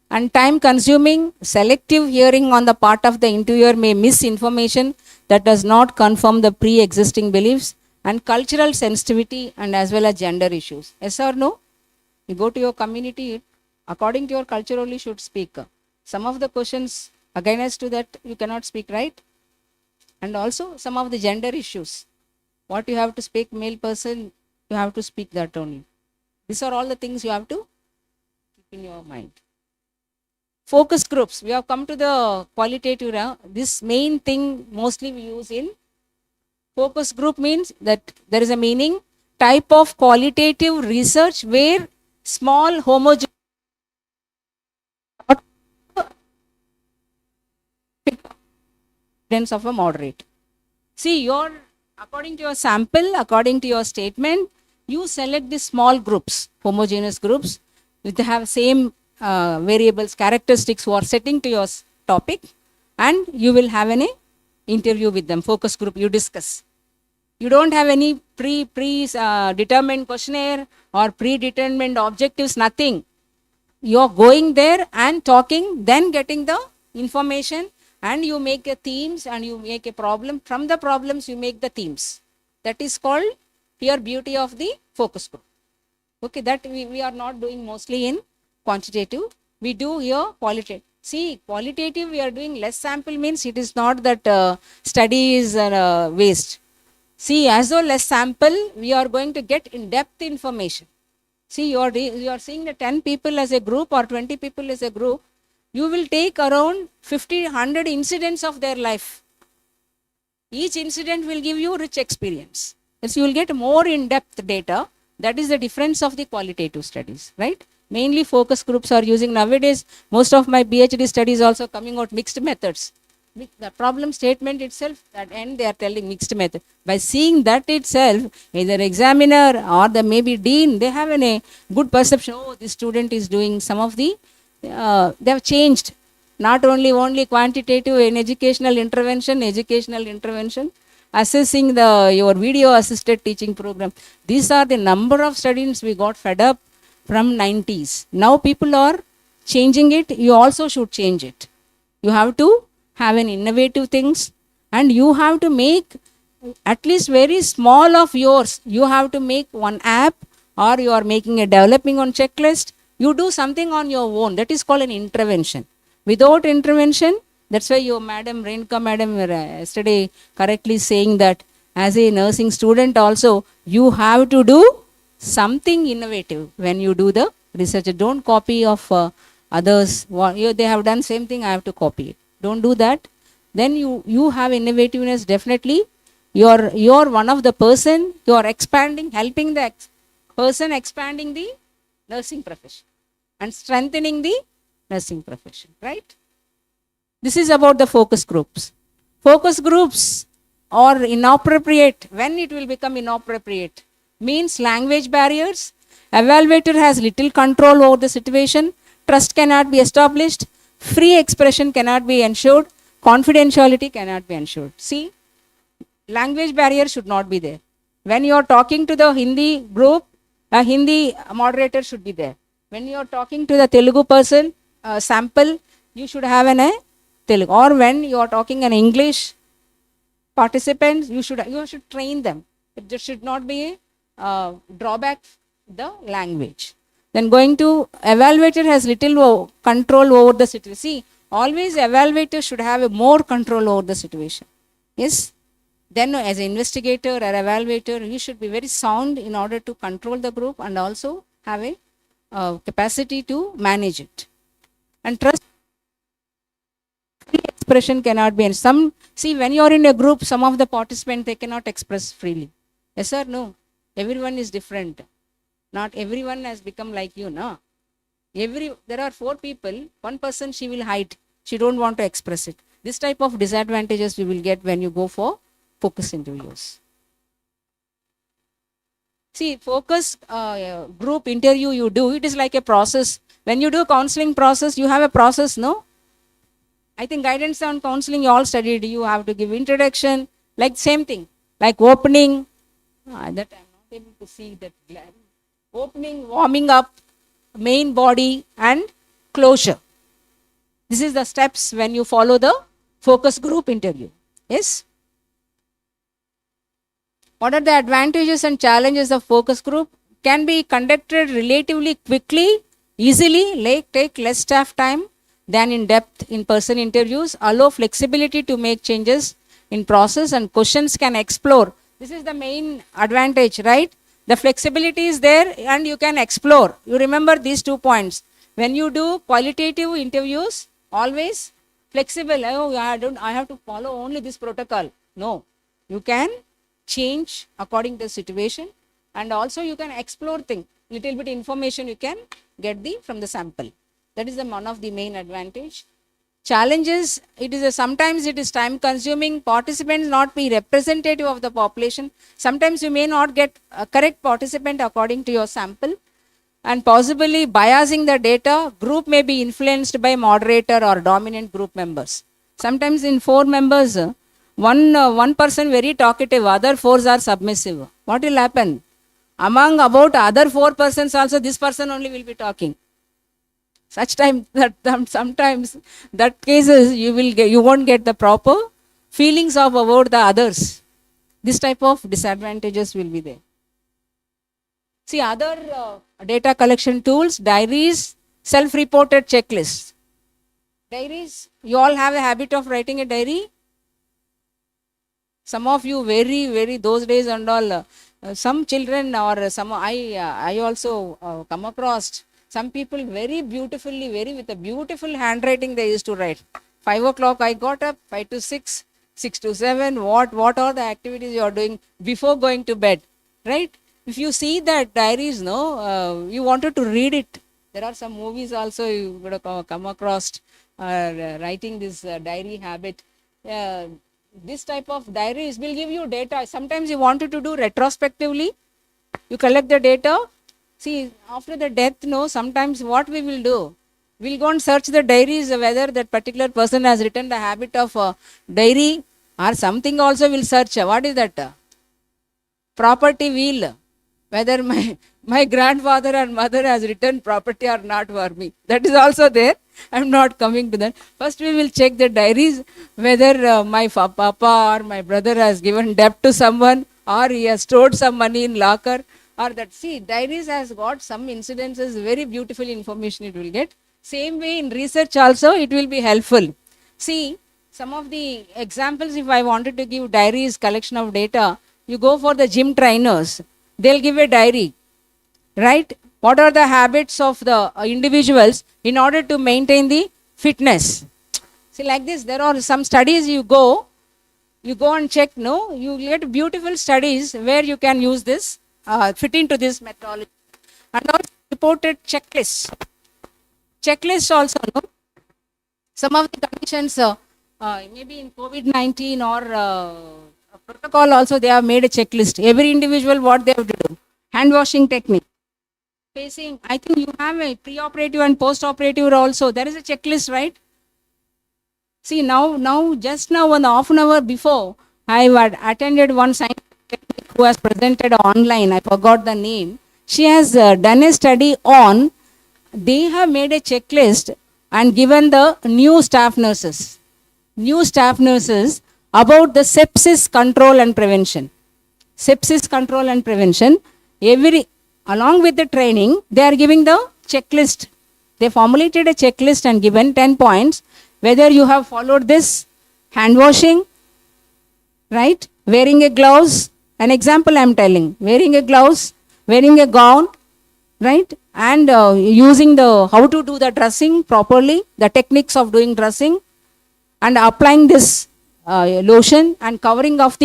and time consuming. Selective hearing on the part of the interviewer may miss information that does not confirm the pre existing beliefs, and cultural sensitivity and as well as gender issues. Yes or no? You go to your community, according to your culture only should speak. Some of the questions against to that you cannot speak, right? And also some of the gender issues. What you have to speak, male person, you have to speak that only. These are all the things you have to keep in your mind. Focus groups. We have come to the qualitative now. This main thing mostly we use in focus group means that there is a meaning, type of qualitative research where small homogeneous evidence of a moderate. See, your according to your sample, according to your statement, you select the small groups, homogeneous groups, which have same variables, characteristics who are setting to your topic, and you will have an interview with them. Focus group, you discuss. You don't have any determined questionnaire or predetermined objectives, nothing. You're going there and talking, then getting the information, and you make a themes and you make a problem. From the problems, you make the themes. That is called here beauty of the focus group. Okay, that we are not doing mostly in quantitative. We do here qualitative. See, qualitative we are doing less sample means it is not that study is waste. See, as though less sample, we are going to get in-depth information. See, you are seeing the 10 people as a group or 20 people as a group. You will take around 50, 100 incidents of their life. Each incident will give you rich experience. So you will get more in-depth data. That is the difference of the qualitative studies, right? Mainly focus groups are using nowadays. Most of my PhD studies also coming out mixed methods. The problem statement itself, at end they are telling mixed method. By seeing that itself, either examiner or the maybe dean, they have a good perception. Oh, this student is doing some of the, they have changed. Not only quantitative in educational intervention, assessing your video assisted teaching program. These are the number of students we got fed up from 90s. Now people are changing it. You also should change it. You have to have an innovative things, and you have to make at least very small of yours. You have to make one app, or you are making a developing on checklist. You do something on your own. That is called an intervention. Without intervention, that's why your madam, Renka madam, yesterday correctly saying that as a nursing student also, you have to do something innovative when you do the research. Don't copy of others. They have done same thing, I have to copy it. Don't do that. Then you have innovativeness. Definitely you're one of the person, you are expanding, helping the person expanding the nursing profession and strengthening the nursing profession, right? This is about the focus groups. Focus groups are inappropriate. When it will become inappropriate means language barriers, evaluator has little control over the situation, trust cannot be established, free expression cannot be ensured, confidentiality cannot be ensured. See, language barrier should not be there. When you are talking to the Hindi group, a Hindi moderator should be there. When you are talking to the Telugu person, sample, you should have an Telugu. Or when you are talking an English participants, you should train them. There should not be a drawback the language. Then going to evaluator has little control over the situation. See, always evaluator should have a more control over the situation. Yes. Then as an investigator or evaluator, you should be very sound in order to control the group and also have a capacity to manage it. And trust free expression cannot be. And see, when you are in a group, some of the participants, they cannot express freely. Yes or no? Everyone is different. Not everyone has become like you, no? There are 4 people, one person she will hide. She don't want to express it. This type of disadvantages you will get when you go for focus interviews. See, focus group interview you do, it is like a process. When you do counseling process, you have a process, no? I think guidance on counseling you all studied. You have to give introduction, like same thing, like opening. That I'm not able to see that. opening, warming up, main body and closure. This is the steps when you follow the focus group interview. Yes? What are the advantages and challenges of focus group? Can be conducted relatively quickly, easily, like take less staff time than in-depth in-person interviews, allow flexibility to make changes in process and questions can explore. This is the main advantage, right? The flexibility is there and you can explore. You remember these 2 points. When you do qualitative interviews, always flexible. Oh, I have to follow only this protocol. No, you can change according to the situation and also you can explore things. Little bit information you can get from the sample. That is one of the main advantage. Challenges, sometimes it is time consuming, participants not be representative of the population. Sometimes you may not get a correct participant according to your sample and possibly biasing the data. Group may be influenced by moderator or dominant group members. Sometimes in 4 members, one person very talkative, other 4 are submissive. What will happen? Among about other 4 persons also, this person only will be talking. Such time that sometimes that cases you won't get the proper feelings of about the others. This type of disadvantages will be there. See other data collection tools, diaries, self-reported checklists. Diaries, you all have a habit of writing a diary. Some of you very those days and all. Some children or some I also come across. Some people very beautifully, with a beautiful handwriting they used to write. 5 o'clock I got up, 5 to 6, 6 to 7, what are the activities you are doing before going to bed, right? If you see that diaries, you wanted to read it. There are some movies also you would have come across writing this diary habit. This type of diaries will give you data. Sometimes you wanted to do retrospectively. You collect the data. See, after the death, sometimes what we will do, we'll go and search the diaries whether that particular person has written the habit of diary or something also will search. What is that? Property will. Whether my grandfather and mother has written property or not for me. That is also there. I'm not coming to that. First we will check the diaries whether my papa or my brother has given debt to someone or he has stored some money in locker. Or that, see, diaries has got some incidences, very beautiful information it will get. Same way in research also it will be helpful. See, some of the examples if I wanted to give diaries, collection of data, you go for the gym trainers, they'll give a diary, right? What are the habits of the individuals in order to maintain the fitness? See, like this, there are some studies you go and check, you get beautiful studies where you can use this. Fit into this methodology and also reported checklists. Checklists also, some of the conditions, maybe in COVID-19 or protocol also they have made a checklist. Every individual what they have to do. Hand washing technique. Facing, I think you have a pre-operative and post-operative also. There is a checklist, right? See, just now, 1/2 an hour before, I had attended one science who has presented online, I forgot the name. She has done a study on, they have made a checklist and given the new staff nurses about the sepsis control and prevention. Sepsis control and prevention, along with the training, they are giving the checklist. They formulated a checklist and given 10 points, whether you have followed this, hand washing, right? Wearing a gloves, an example I am telling, wearing a gloves, wearing a gown, right? And using how to do the dressing properly, the techniques of doing dressing, and applying this lotion and covering of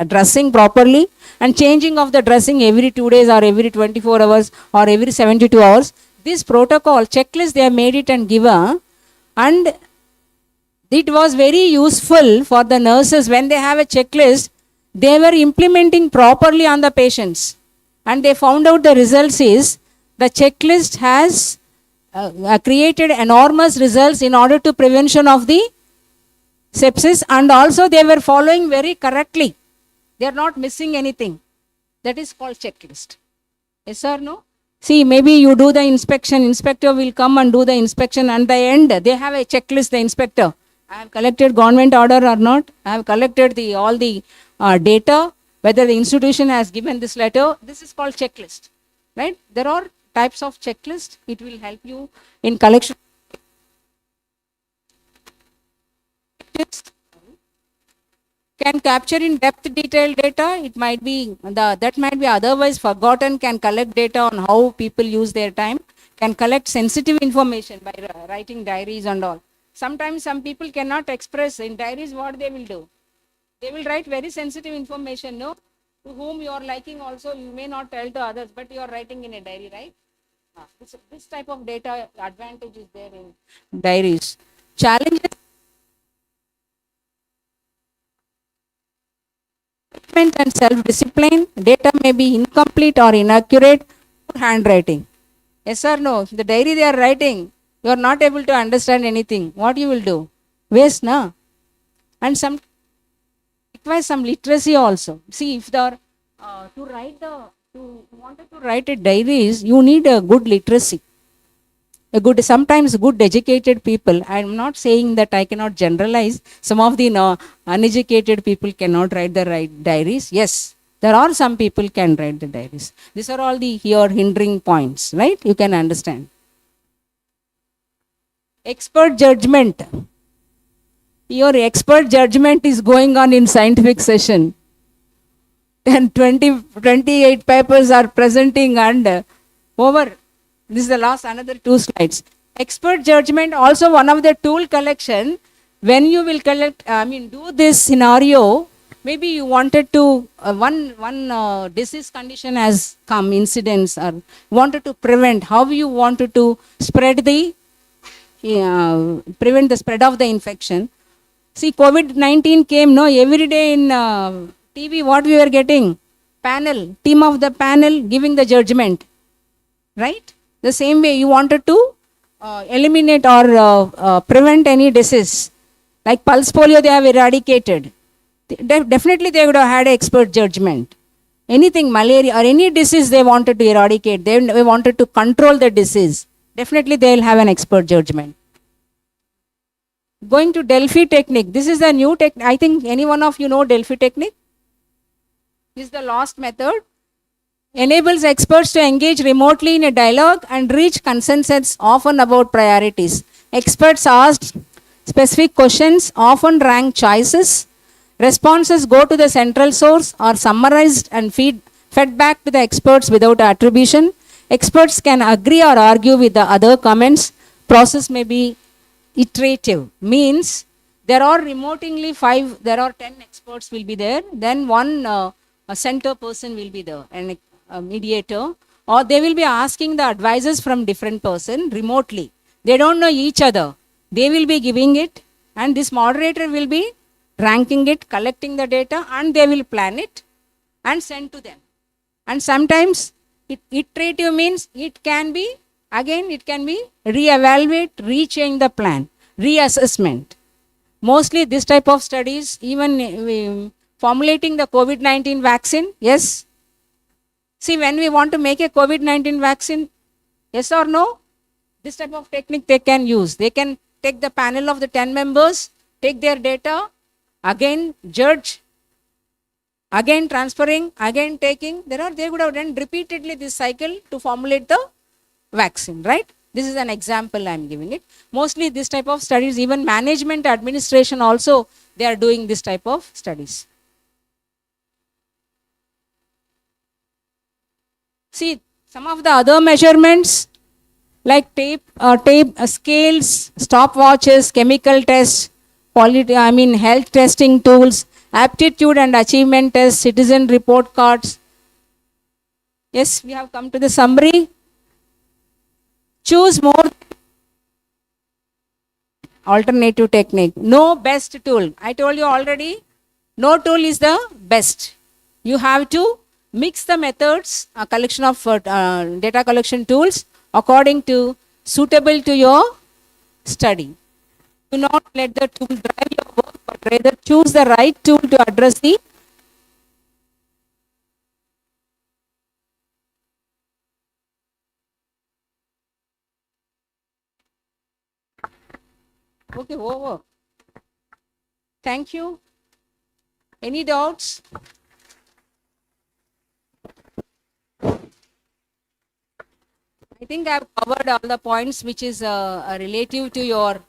dressing properly and changing of the dressing every 2 days or every 24 hours or every 72 hours. This protocol, checklist, they have made it and given, and it was very useful for the nurses when they have a checklist. They were implementing properly on the patients and they found out the results is the checklist has created enormous results in order to prevention of the sepsis, and also they were following very correctly. They are not missing anything. That is called checklist. Yes or no? See, maybe you do the inspection, inspector will come and do the inspection, and the end, they have a checklist, the inspector. I have collected government order or not. I have collected all the data, whether the institution has given this letter. This is called checklist, right? There are types of checklist. It will help you in collection. Can capture in depth detailed data. It might be that might be otherwise forgotten. Can collect data on how people use their time. Can collect sensitive information by writing diaries and all. Sometimes some people cannot express in diaries what they will do. They will write very sensitive information, no, to whom you are liking also you may not tell to others, but you are writing in a diary, right? This type of data advantage is there in diaries. Challenges and self-discipline. Data may be incomplete or inaccurate. Poor handwriting. Yes or no? The diary they are writing, you are not able to understand anything. What you will do? Waste, na? And some requires some literacy also. See, if the to wanted to write a diaries, you need a good literacy. A good, sometimes good educated people. I am not saying that I cannot generalize. Some of the uneducated people cannot write the right diaries. Yes, there are some people can write the diaries. These are all the here hindering points, right? You can understand. Expert judgment. Your expert judgment is going on in scientific session. And 28 papers are presenting and over. This is the last another 2 slides. Expert judgment also one of the tool collection. When you will collect, do this scenario, maybe you wanted to, one disease condition has come, incidents, or wanted to prevent, how you wanted to spread prevent the spread of the infection. See, COVID-19 came, no, every day in TV, what we were getting? Panel, team of the panel giving the judgment, right? The same way you wanted to eliminate or prevent any disease. Like pulse polio, they have eradicated. Definitely they would have had expert judgment. Anything, malaria or any disease they wanted to eradicate, they wanted to control the disease. Definitely they will have an expert judgment. Going to Delphi technique. This is the new technique. I think any one of you know Delphi technique. This is the last method. Enables experts to engage remotely in a dialogue and reach consensus often about priorities. Experts asked specific questions, often rank choices. Responses go to the central source or summarized and fed back to the experts without attribution. Experts can agree or argue with the other comments. Process may be iterative. Means there are remotely 10 experts will be there. Then one a center person will be there, and a mediator, or they will be asking the advices from different person remotely. They don't know each other. They will be giving it, and this moderator will be ranking it, collecting the data, and they will plan it and send to them. And sometimes iterative means it can be re-evaluate, rechange the plan, reassessment. Mostly this type of studies, even formulating the COVID-19 vaccine, yes. See, when we want to make a COVID-19 vaccine, yes or no, this type of technique they can use. They can take the panel of the 10 members, take their data, again judge, again transferring, again taking. They would have done repeatedly this cycle to formulate the vaccine, right? This is an example I am giving it. Mostly this type of studies, even management administration also, they are doing this type of studies. See, some of the other measurements like tape, scales, stopwatches, chemical tests, health testing tools, aptitude and achievement tests, citizen report cards. Yes, we have come to the summary. Choose more alternative technique. No best tool. I told you already, no tool is the best. You have to mix the methods, a collection of data collection tools according to suitable to your study. Do not let the tool drive your work, but rather choose the right tool to address the Okay, over. Thank you. Any doubts? I think I've covered all the points which is relative to your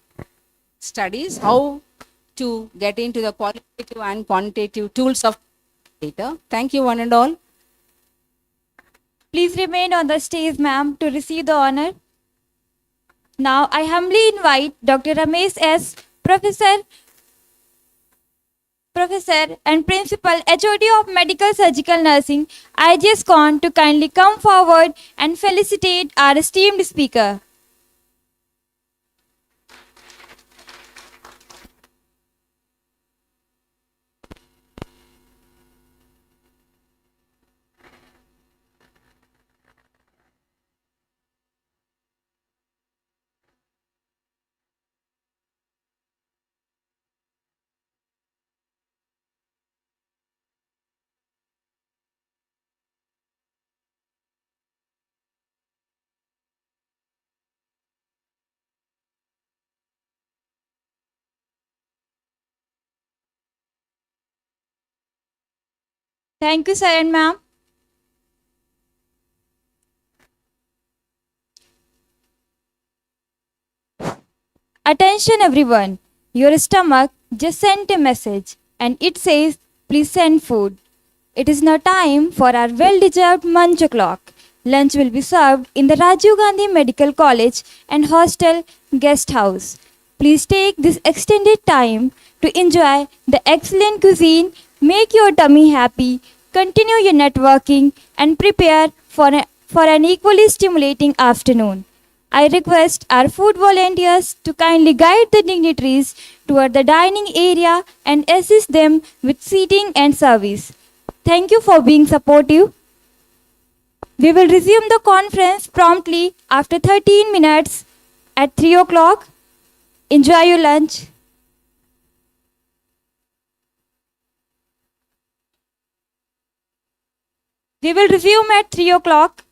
studies, how to get into the qualitative and quantitative tools of data. Thank you, one and all. Please remain on the stage, ma'am, to receive the honor. Now, I humbly invite Dr. Ramesh S., Professor and Principal HOD of Medical Surgical Nursing, IGSCON, to kindly come forward and felicitate our esteemed speaker. Thank you, sir and ma'am. Attention everyone, your stomach just sent a message and it says, please send food. It is now time for our well-deserved munch o'clock. Lunch will be served in the Rajiv Gandhi Medical College and Hostel Guest House. Please take this extended time to enjoy the excellent cuisine, make your tummy happy, continue your networking, and prepare for an equally stimulating afternoon. I request our food volunteers to kindly guide the dignitaries toward the dining area and assist them with seating and service. Thank you for being supportive. We will resume the conference promptly after 13 minutes at 3 o'clock. Enjoy your lunch. We will resume at 3 o'clock.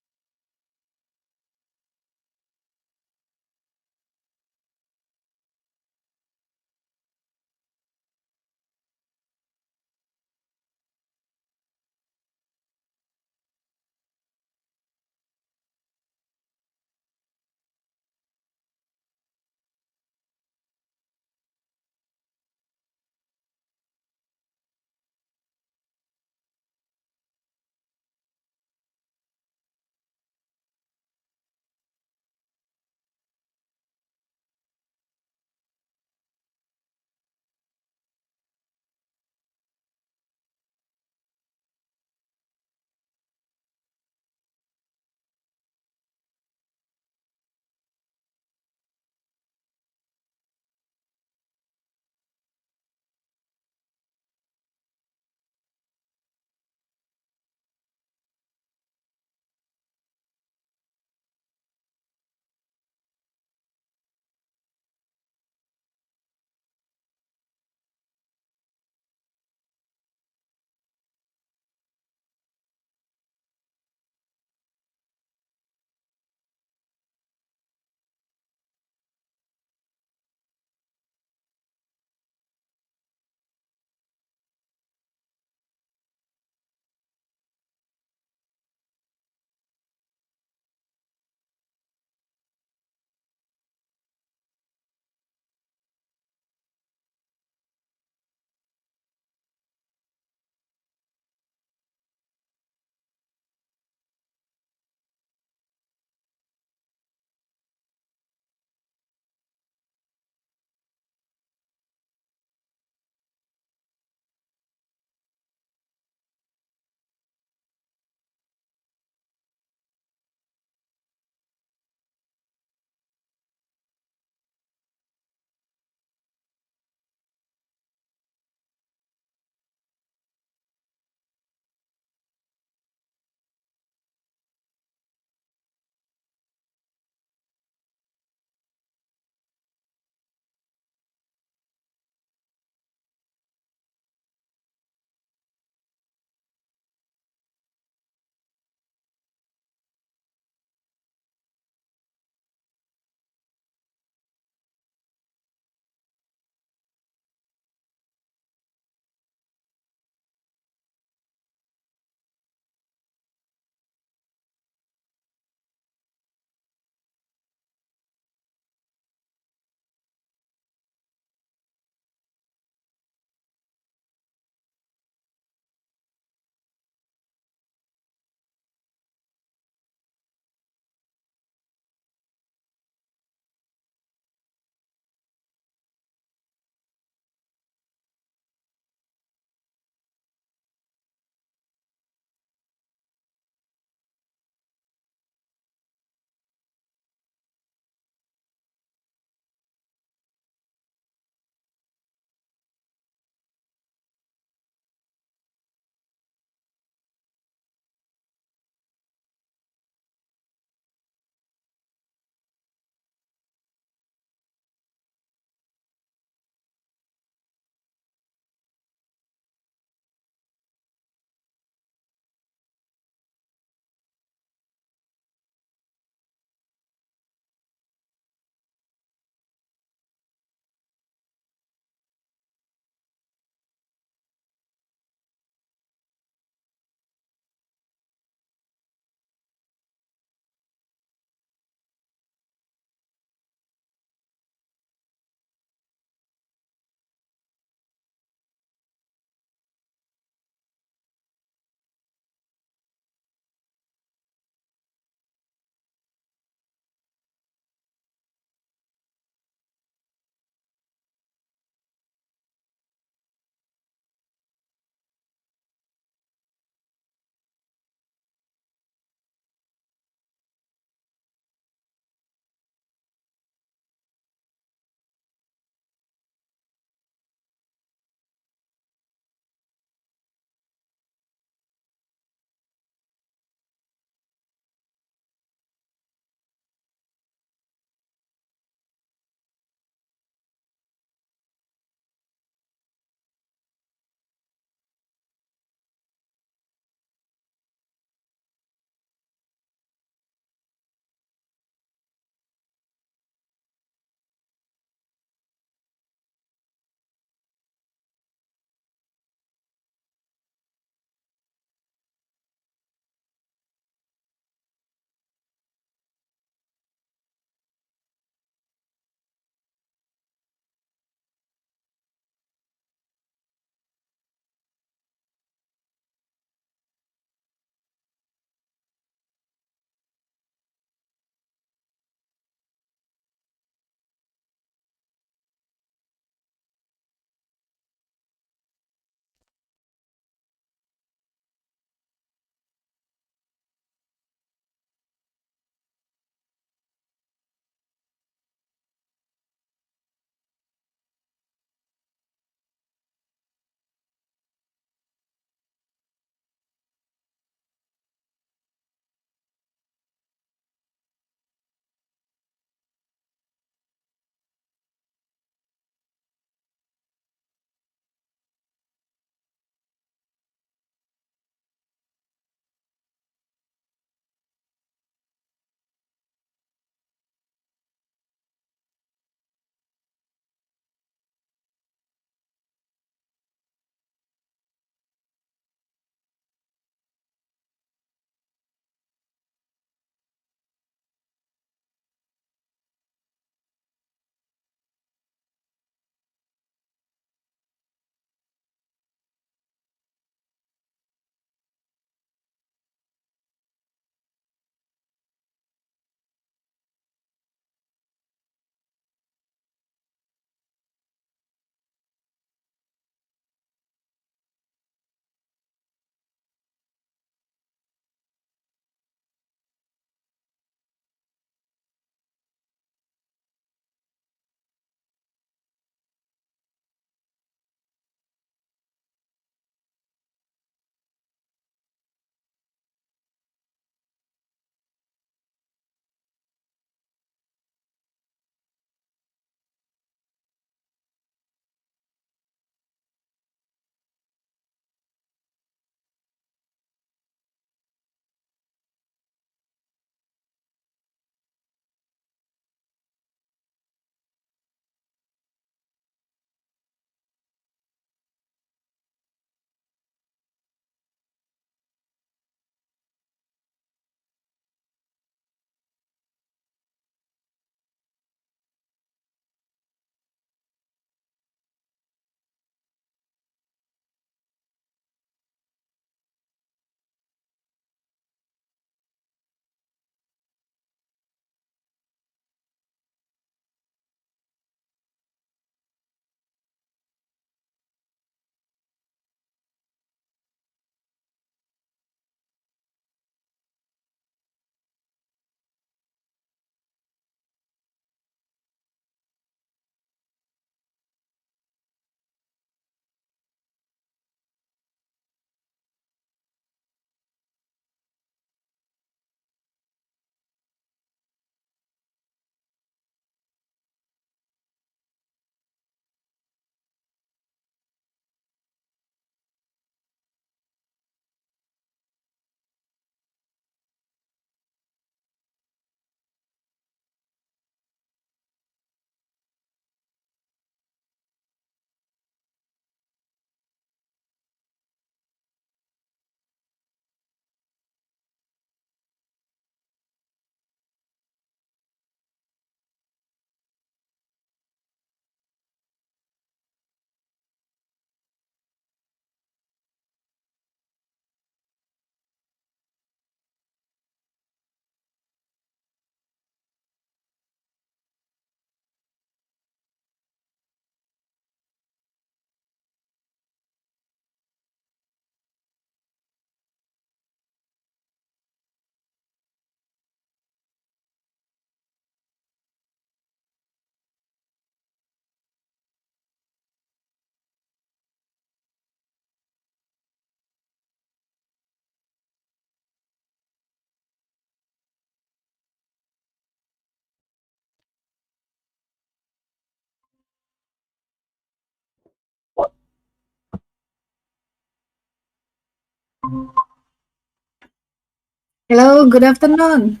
Hello, good afternoon.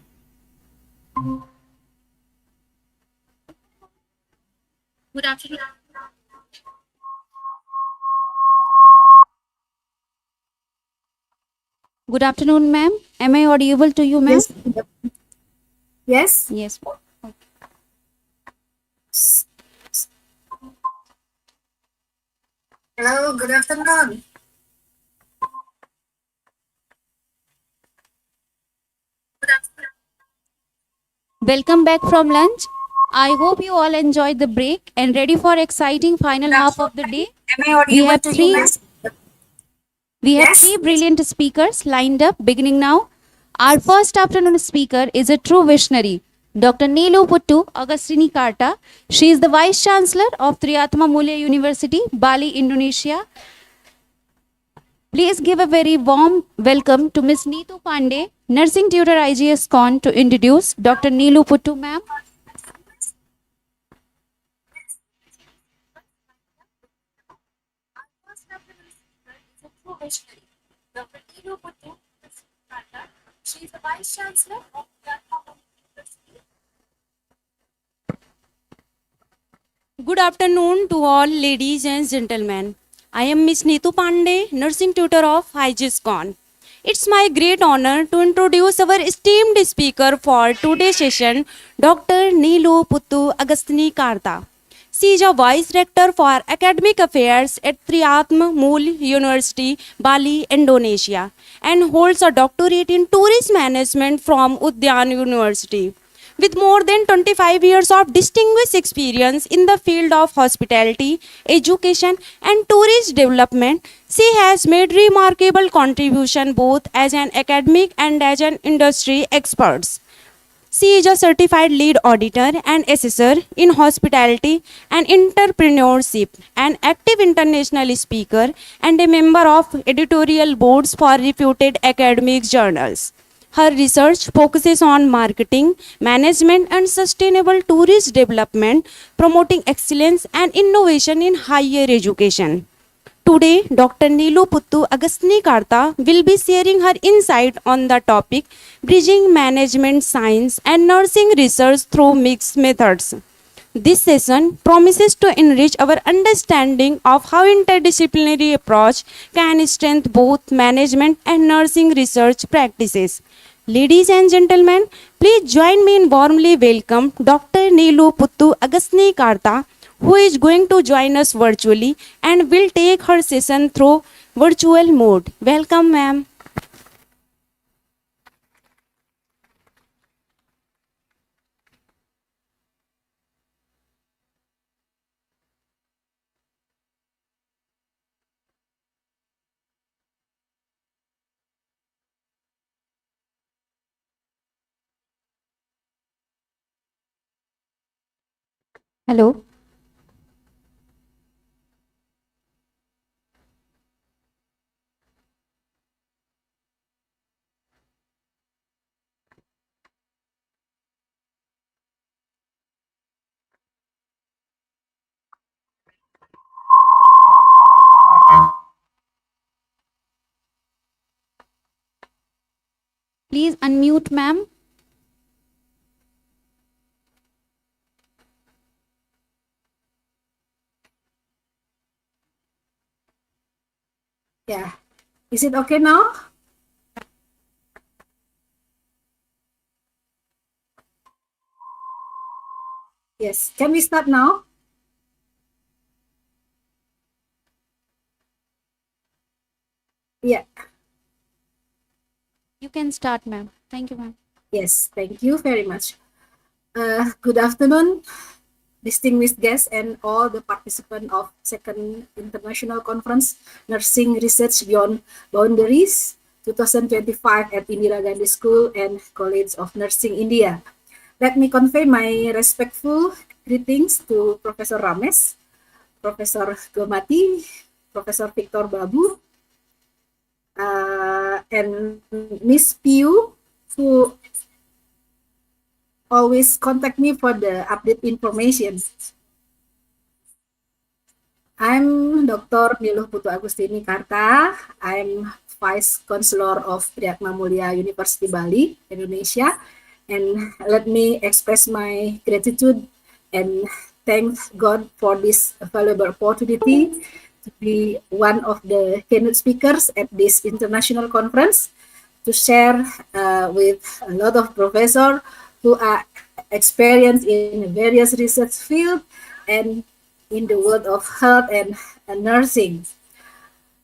Good afternoon. Good afternoon, ma'am. Am I audible to you, ma'am? Yes. Yes. Yes. Hello, good afternoon. Welcome back from lunch. I hope you all enjoyed the break and ready for exciting final half of the day. Am I audible to you, ma'am? We have Yes. three brilliant speakers lined up beginning now. Our first afternoon speaker is a true visionary, Dr. Neelu Puttu Agustini Karta. She is the Vice Chancellor of Triatma Mulya University, Bali, Indonesia. Please give a very warm welcome to Ms. Neetu Pandey, Nursing Tutor IGSCON, to introduce Dr. Neelu Puttu, ma'am. Good afternoon to all ladies and gentlemen. I am Miss Neetu Pandey, nursing tutor of IGSCON. It's my great honor to introduce our esteemed speaker for today's session, Dr. Neelu Puttu Agastini Karta. She is a Vice Rector for Academic Affairs at Triatma Mulya University, Bali, Indonesia, and holds a doctorate in Tourism Management from Uttar University. With more than 25 years of distinguished experience in the field of hospitality, education, and tourist development, she has made remarkable contribution both as an academic and as an industry expert. She is a certified lead auditor and assessor in hospitality and entrepreneurship, an active international speaker, and a member of editorial boards for reputed academic journals. Her research focuses on marketing, management, and sustainable tourist development, promoting excellence and innovation in higher education. Today, Dr. Neelu Puttu Agastini Karta will be sharing her insight on the topic Bridging Management Science and Nursing Research Through Mixed Methods. This session promises to enrich our understanding of how interdisciplinary approach can strengthen both management and nursing research practices. Ladies and gentlemen, please join me in warmly welcome Dr. Neelu Puttu Agastini Karta, who is going to join us virtually and will take her session through virtual mode. Welcome, ma'am. Hello. Please unmute, ma'am. Yeah. Is it okay now? Yes. Can we start now? Yeah. You can start, ma'am. Thank you, ma'am. Yes. Thank you very much. Good afternoon, distinguished guests and all the participants of Second International Conference Nursing Research Beyond Boundaries 2025 at Indira Gandhi School and College of Nursing, India. Let me convey my respectful greetings to Professor Ramesh, Professor Gomati, Professor Victor Babu, and Miss Piu, who always contact me for the update information. I'm Dr. Neelu Puttu Agustini Karta. I'm Vice Chancellor of Triatma Mulia University Bali, Indonesia. And let me express my gratitude and thank God for this valuable opportunity to be one of the keynote speakers at this international conference to share with a lot of professors who are experienced in various research fields and in the world of health and nursing.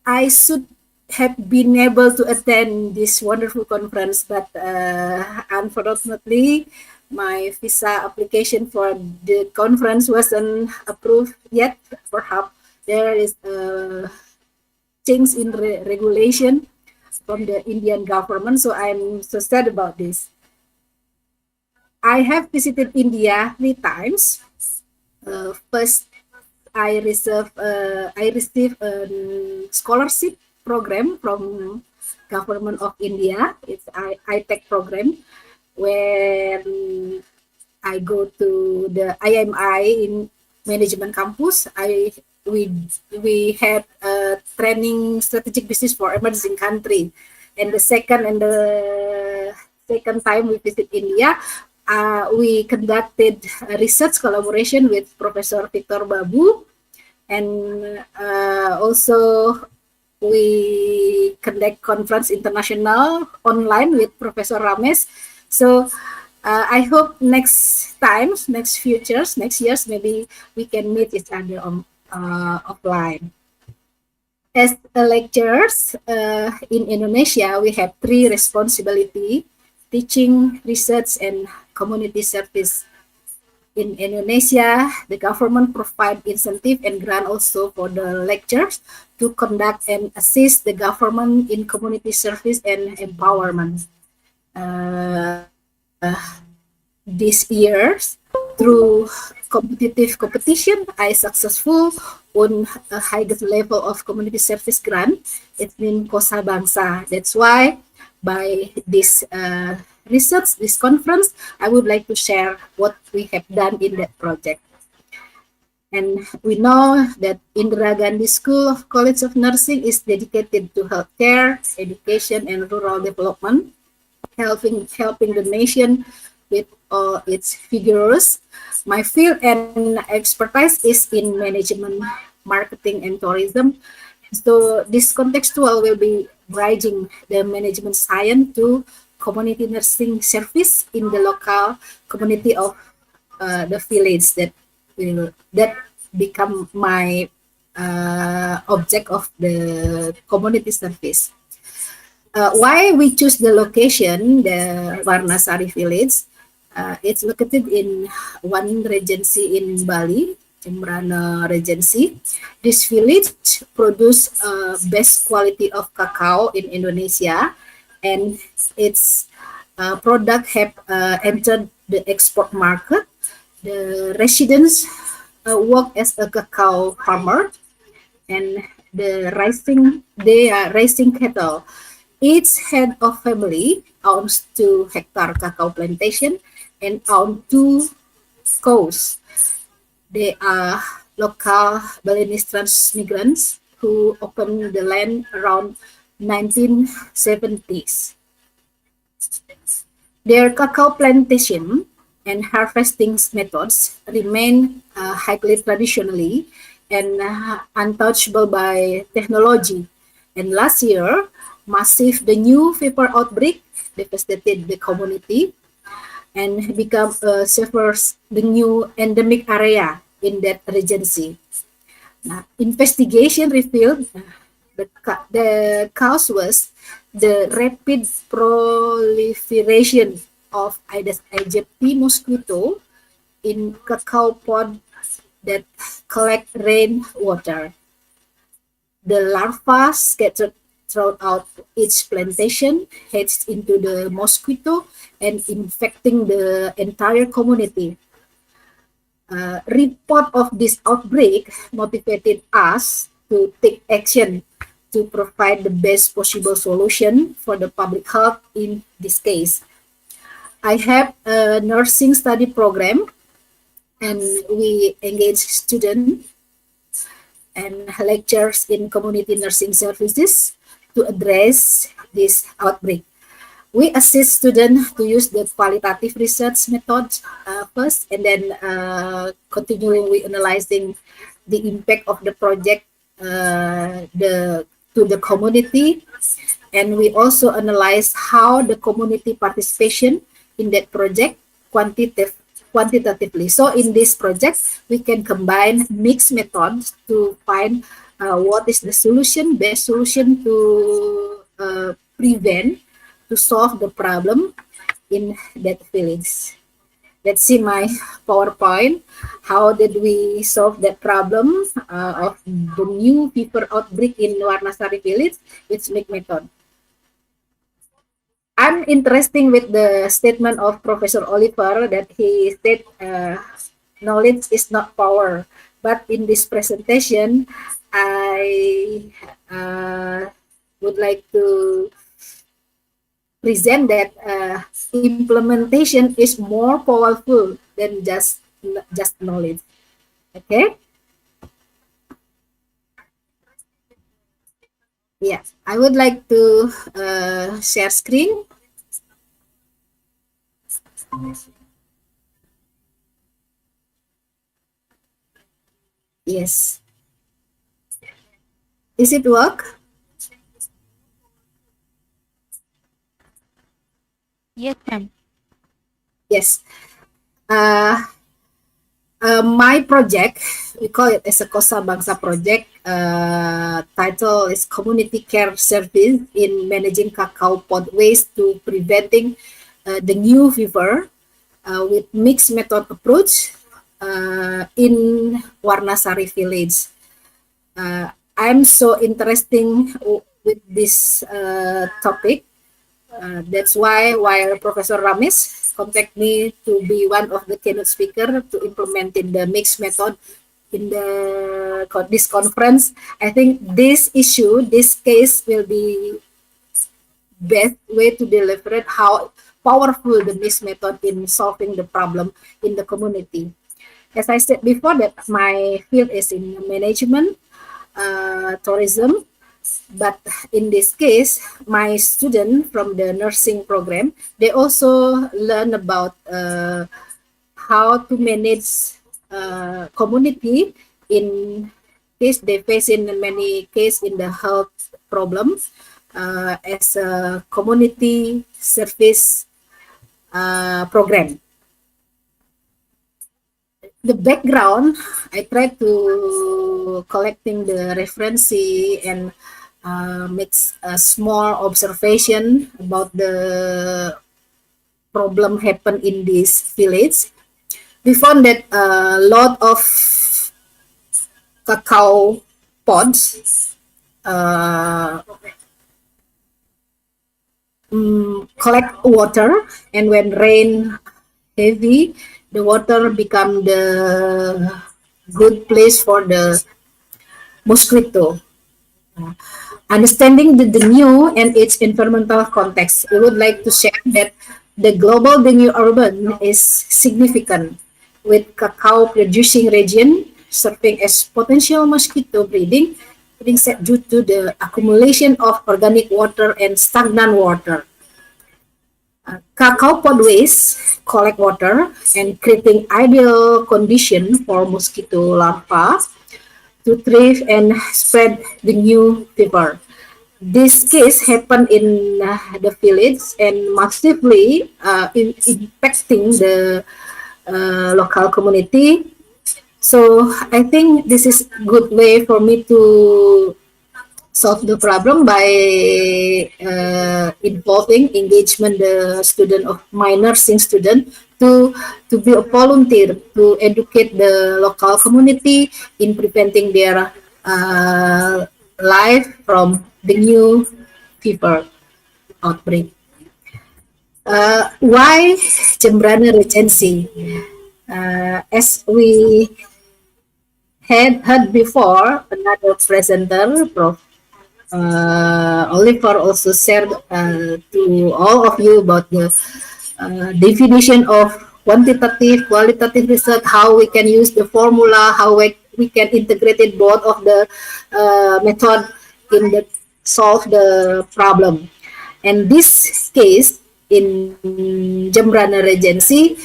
I should have been able to attend this wonderful conference, but unfortunately, my visa application for the conference wasn't approved yet. Perhaps there is a change in regulation from the Indian government, so I'm so sad about this. I have visited India 3 times. First, I received a scholarship program from government of India. It's ITech program where I go to the IMI in management campus. We had a training strategic business for emerging country, and the second time we visit India, we conducted a research collaboration with Professor Victor Babu, and also we conduct conference international online with Professor Ramesh. So I hope next years, maybe we can meet each other on offline. As a lecturers in Indonesia, we have 3 responsibility: teaching, research, and community service. In Indonesia, the government provide incentive and grant also for the lecturers to conduct and assist the government in community service and empowerment. These years, through competitive competition, I successful on a highest level of community service grant. It's in Kosa Bangsa. That's why by this research, this conference, I would like to share what we have done in that project. And we know that Indira Gandhi School of College of Nursing is dedicated to healthcare, education, and rural development, helping the nation with all its figures. My field and expertise is in management, marketing, and tourism. So this contextual will be bridging the management science to community nursing service in the local community of the village that become my object of the community service. Why we choose the location, the Varnasari village? It's located in one regency in Bali, Cembrana Regency. This village produce best quality of cacao in Indonesia, and its product have entered the export market. The residents work as a cacao farmer, and they are raising cattle. Each head of family owns 2-hectare cacao plantation and own 2 cows. They are local Balinese transmigrants who opened the land around 1970s. Their cacao plantation and harvesting methods remain highly traditionally and untouchable by technology. And last year, the new fever outbreak devastated the community and become the new endemic area in that regency. Now, investigation revealed the cause was the rapid proliferation of Aedes aegypti mosquito in cacao pod that collect rainwater. The larvae scattered throughout each plantation, hatched into the mosquito and infecting the entire community. Report of this outbreak motivated us to take action to provide the best possible solution for the public health in this case. I have a nursing study program, and we engage students and lecturers in community nursing services to address this outbreak. We assist students to use the qualitative research methods first, and then continue with analyzing the impact of the project to the community, and we also analyze how the community participation in that project quantitatively. So in this project, we can combine mixed methods to find what is the best solution to prevent, to solve the problem in that village. Let's see my PowerPoint. How did we solve that problem of the new fever outbreak in Warnasari village with SMIC method? I'm interested with the statement of Professor Oliver that he said knowledge is not power. But in this presentation, I would like to present that implementation is more powerful than just knowledge. Okay. Yeah, I would like to share screen. Yes. Is it work? Yes, ma'am. Yes. My project, we call it as a Kosa Bangsa project. Title is Community Care Service in Managing Cacao Pod Waste to Preventing the New Fever with mixed method approach in Warnasari village. I'm so interested with this topic. That's why while Professor Ramesh contact me to be one of the keynote speaker to implement in the mixed method in this conference, I think this case will be best way to deliver it, how powerful the mixed method in solving the problem in the community. As I said before, that my field is in management, tourism, but in this case, my student from the nursing program, they also learn about how to manage community in case they face in many case in the health problems as a community service program. The background, I try to collecting the reference and makes a small observation about the problem happen in this village. We found that a lot of cacao pods collect water, and when rain heavy, the water become the good place for the mosquito. Understanding the new and its environmental context, we would like to share that the global dengue urban is significant, with cacao producing region serving as potential mosquito breeding set due to the accumulation of organic water and stagnant water. Cacao pod waste collect water and creating ideal condition for mosquito larvae to thrive and spread the new fever. This case happened in the village and massively impacting the local community. So I think this is a good way for me to solve the problem by involving engagement the student of my nursing student to be a volunteer to educate the local community in preventing their life from the new fever outbreak. Why Jembrana Regency? As we had heard before, another presenter, Prof. Oliver, also shared to all of you about the definition of quantitative, qualitative research, how we can use the formula, how we can integrate it both of the method in the solve the problem. And this case in Jembrana Regency,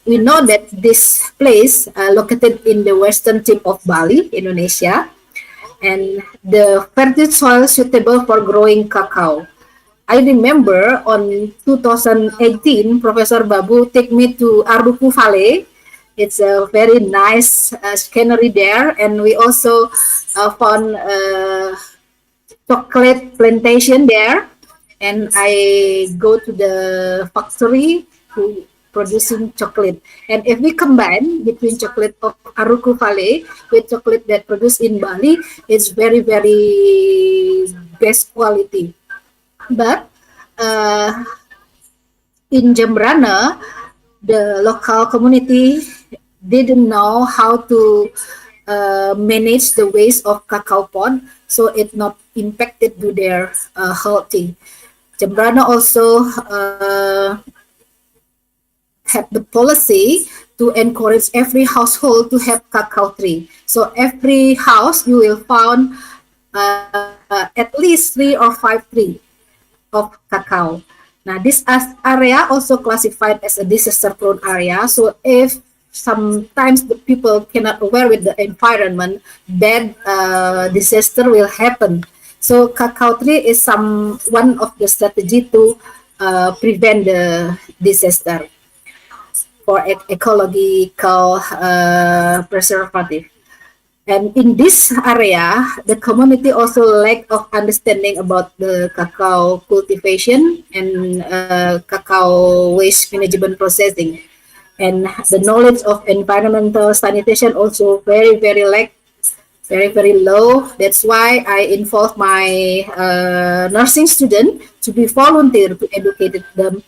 we know that this place located in the western tip of Bali, Indonesia, and the fertile soil suitable for growing cacao. I remember on 2018, Professor Babu take me to Arduku Valley. It's a very nice scenery there, and we also found chocolate plantation there, and I go to the factory who producing chocolate. And if we combine between chocolate of Aruku Valley with chocolate that produced in Bali, it's very best quality. But in Jembrana, the local community didn't know how to manage the waste of cacao pod, so it not impacted to their healthy. Jembrana also have the policy to encourage every household to have cacao tree. So every house you will find at least 3 or 5 trees of cacao. Now this area also classified as a disaster-prone area. So if sometimes the people cannot aware with the environment, bad disaster will happen. So cacao tree is one of the strategy to prevent the disaster for ecological preservative. And in this area, the community also lack of understanding about the cacao cultivation and cacao waste management processing. And the knowledge of environmental sanitation also very lack, very low. That's why I involve my nursing student to be volunteer to educate them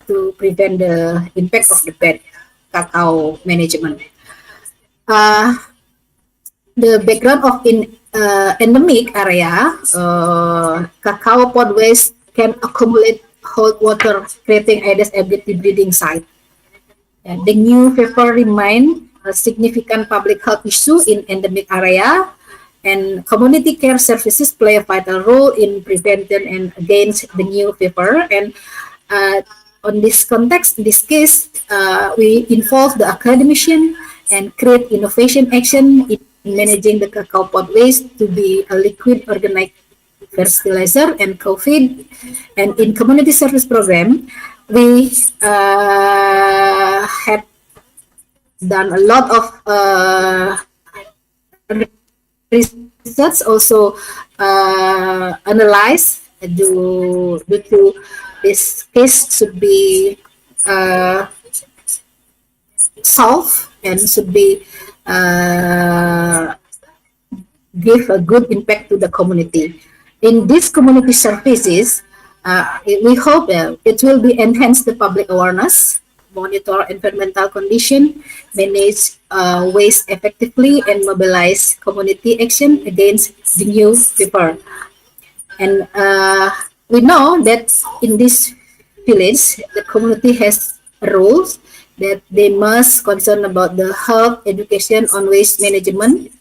to prevent the impact of the bad cacao management. The background of endemic area, cacao pod waste can accumulate hot water, creating Aedes aegypti breeding site. And the new fever remain a significant public health issue in endemic area, and community care services play a vital role in preventing and against the new fever. And on this context, in this case, we involve the academician and create innovation action in managing the cacao pod waste to be a liquid organic fertilizer and co-feed. And in community service program, we have done a lot of research, also analyze due to this case should be solved and should be give a good impact to the community. In these community services, we hope it will be enhance the public awareness, monitor environmental condition, manage waste effectively, and mobilize community action against dengue fever. And we know that in this village, the community has rules that they must concern about the health education on waste management,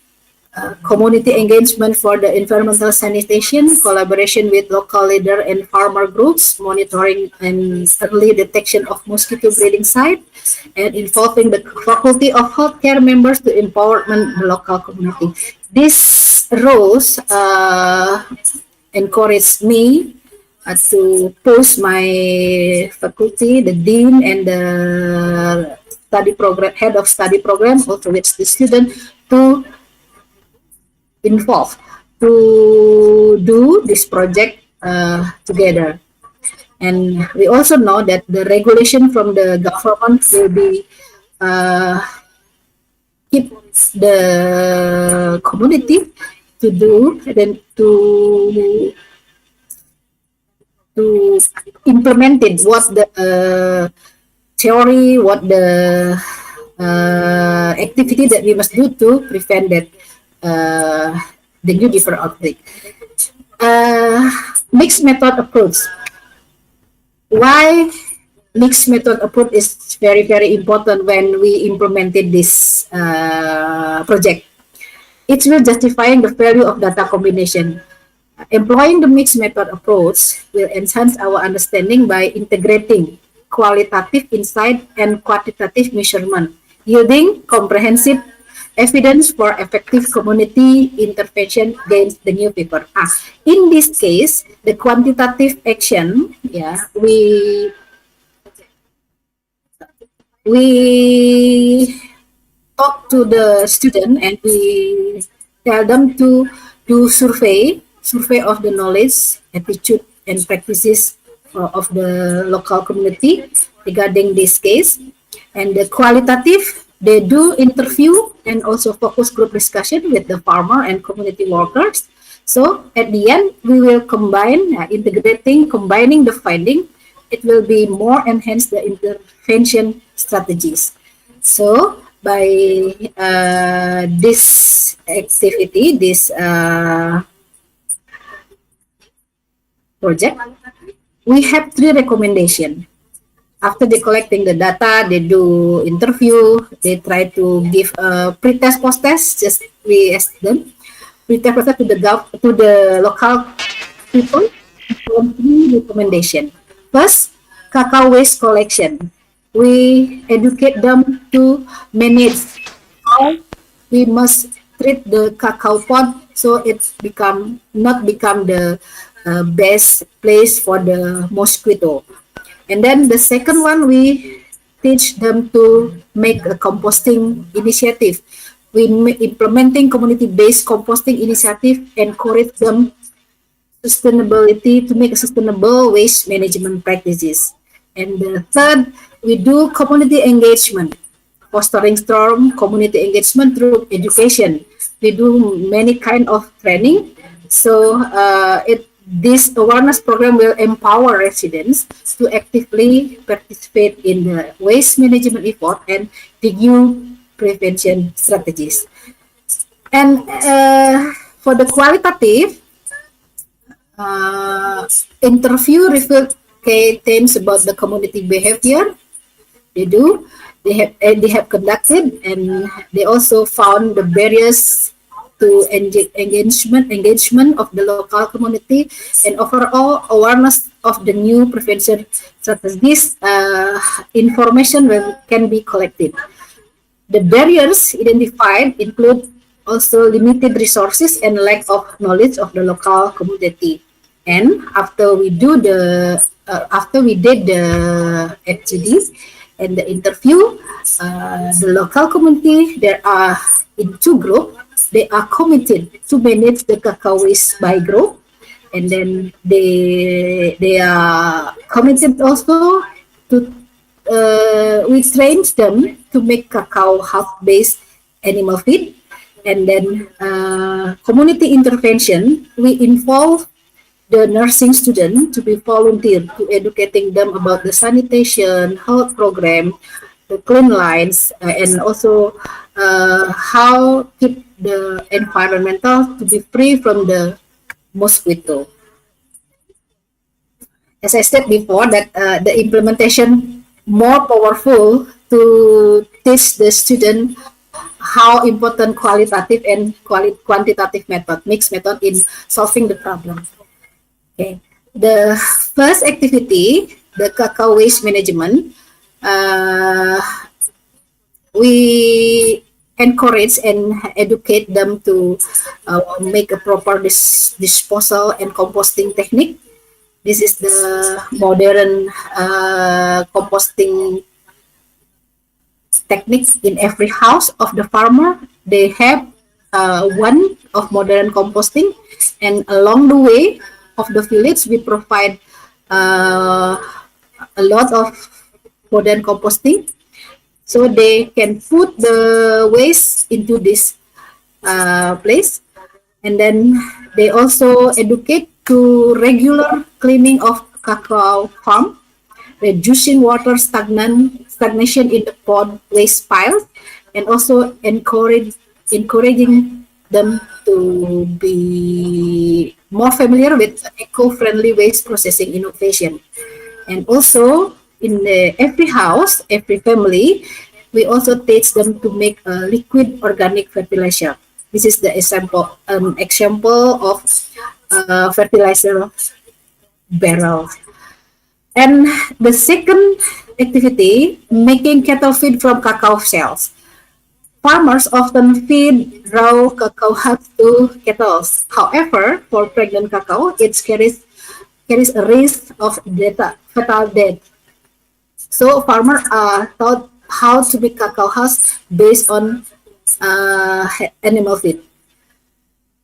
community engagement for the environmental sanitation, collaboration with local leader and farmer groups, monitoring and early detection of mosquito breeding site, and involving the faculty of healthcare members to empowerment the local community. These roles encourage me to push my faculty, the dean, and the study program head of study program, also with the student, to involve to do this project together. And we also know that the regulation from the government will be keep the community to do, then to implement it, what the theory, what the activity that we must do to prevent that the new fever outbreak. Mixed method approach. Why mixed method approach is very important when we implemented this project? It will justifying the value of data combination. Employing the mixed method approach will enhance our understanding by integrating qualitative insight and quantitative measurement, yielding comprehensive evidence for effective community intervention against the new paper. In this case, the quantitative action, we talk to the student and we tell them to do survey of the knowledge, attitude, and practices of the local community regarding this case. And the qualitative, they do interview and also focus group discussion with the farmer and community workers. So at the end, we will combine, combining the finding, it will be more enhance the intervention strategies. So by this activity, this project, we have 3 recommendations. After they collecting the data, they do interview, they try to give a pre-test, post-test, just we ask them, pre-test, post-test to the local people, 3 recommendation. First, cacao waste collection. We educate them to manage how we must treat the cacao pod so it not become the best place for the mosquito. And then the second one, we teach them to make a composting initiative. We implementing community-based composting initiative, encourage them sustainability to make a sustainable waste management practices. And the third, we do community engagement, fostering strong community engagement through education. We do many kind of training. So this awareness program will empower residents to actively participate in the waste management effort and review prevention strategies. And for the qualitative, interview revealed key themes about the community behavior. They have conducted, and they also found the barriers to engagement of the local community and overall awareness of the new prevention strategies. Information can be collected. The barriers identified include also limited resources and lack of knowledge of the local community. And after we did the FGD and the interview, the local community, there are in 2 groups. They are committed to manage the cacao waste by group, and then they are committed also to we train them to make cacao health-based animal feed, and then community intervention. We involve the nursing student to be volunteer to educating them about the sanitation, health program, the clean lines, and also how keep the environmental to be free from the mosquito. As I said before, that the implementation more powerful to teach the student how important qualitative and quantitative method, mixed method in solving the problem. Okay. The first activity, the cacao waste management, we encourage and educate them to make a proper disposal and composting technique. This is the modern composting technique in every house of the farmer. They have one of modern composting, and along the way of the village, we provide a lot of modern composting. So they can put the waste into this place, and then they also educate to regular cleaning of cacao farm, reducing water stagnation in the pod waste piles, and also encouraging them to be more familiar with eco-friendly waste processing innovation. And also in every house, every family, we also teach them to make a liquid organic fertilizer. This is the example of fertilizer barrel. And the second activity, making cattle feed from cacao shells. Farmers often feed raw cacao husk to cattle. However, for pregnant cacao, it carries a risk of fatal death. So farmers are taught how to make cacao husk based on animal feed.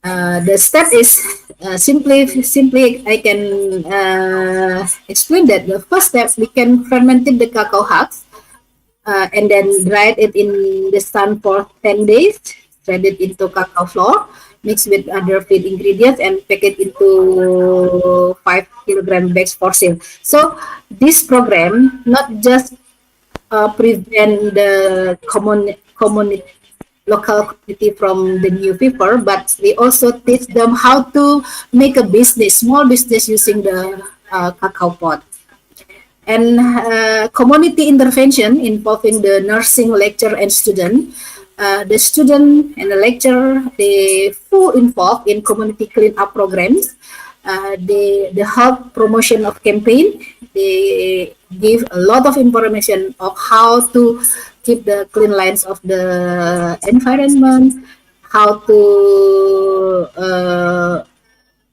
The step is simply I can explain that the first step we can ferment the cacao husk and then dry it in the sun for 10 days, shred it into cacao flour, mix with other feed ingredients and pack it into 5 kilogram bags for sale. So this program not just prevent the local community from the new fever, but we also teach them how to make a small business using the cacao pod. And community intervention involving the nursing lecturer and student. The student and the lecturer, they full involved in community cleanup programs. The help promotion of campaign. They give a lot of information of how to keep the clean lines of the environment, how to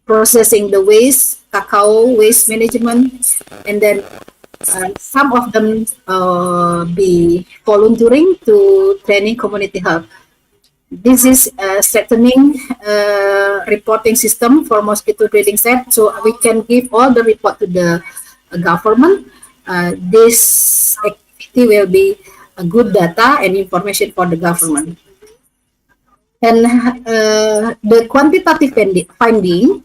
processing the waste, cacao waste management, and then some of them be volunteering to training community health. This is a strengthening reporting system for mosquito breeding set, so we can give all the report to the government. This activity will be a good data and information for the government. And the quantitative finding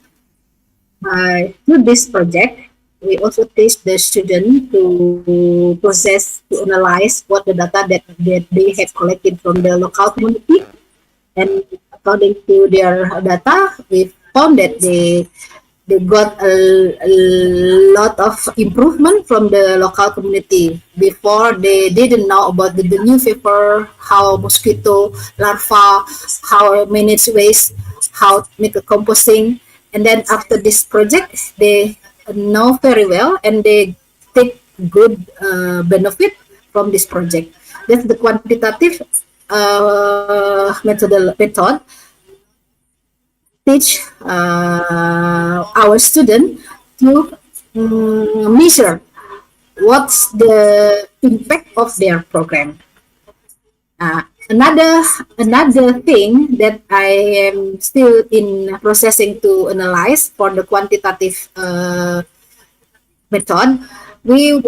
through this project, we also teach the student to process, to analyze what the data that they have collected from the local community. And according to their data, we found that they got a lot of improvement from the local community. Before, they didn't know about the new fever, how mosquito larvae, how manage waste, how make a composting. And then after this project, they know very well and they take good benefit from this project. That's the quantitative method. Teach our student to measure what's the impact of their program. Another thing that I am still in processing to analyze for the quantitative method, we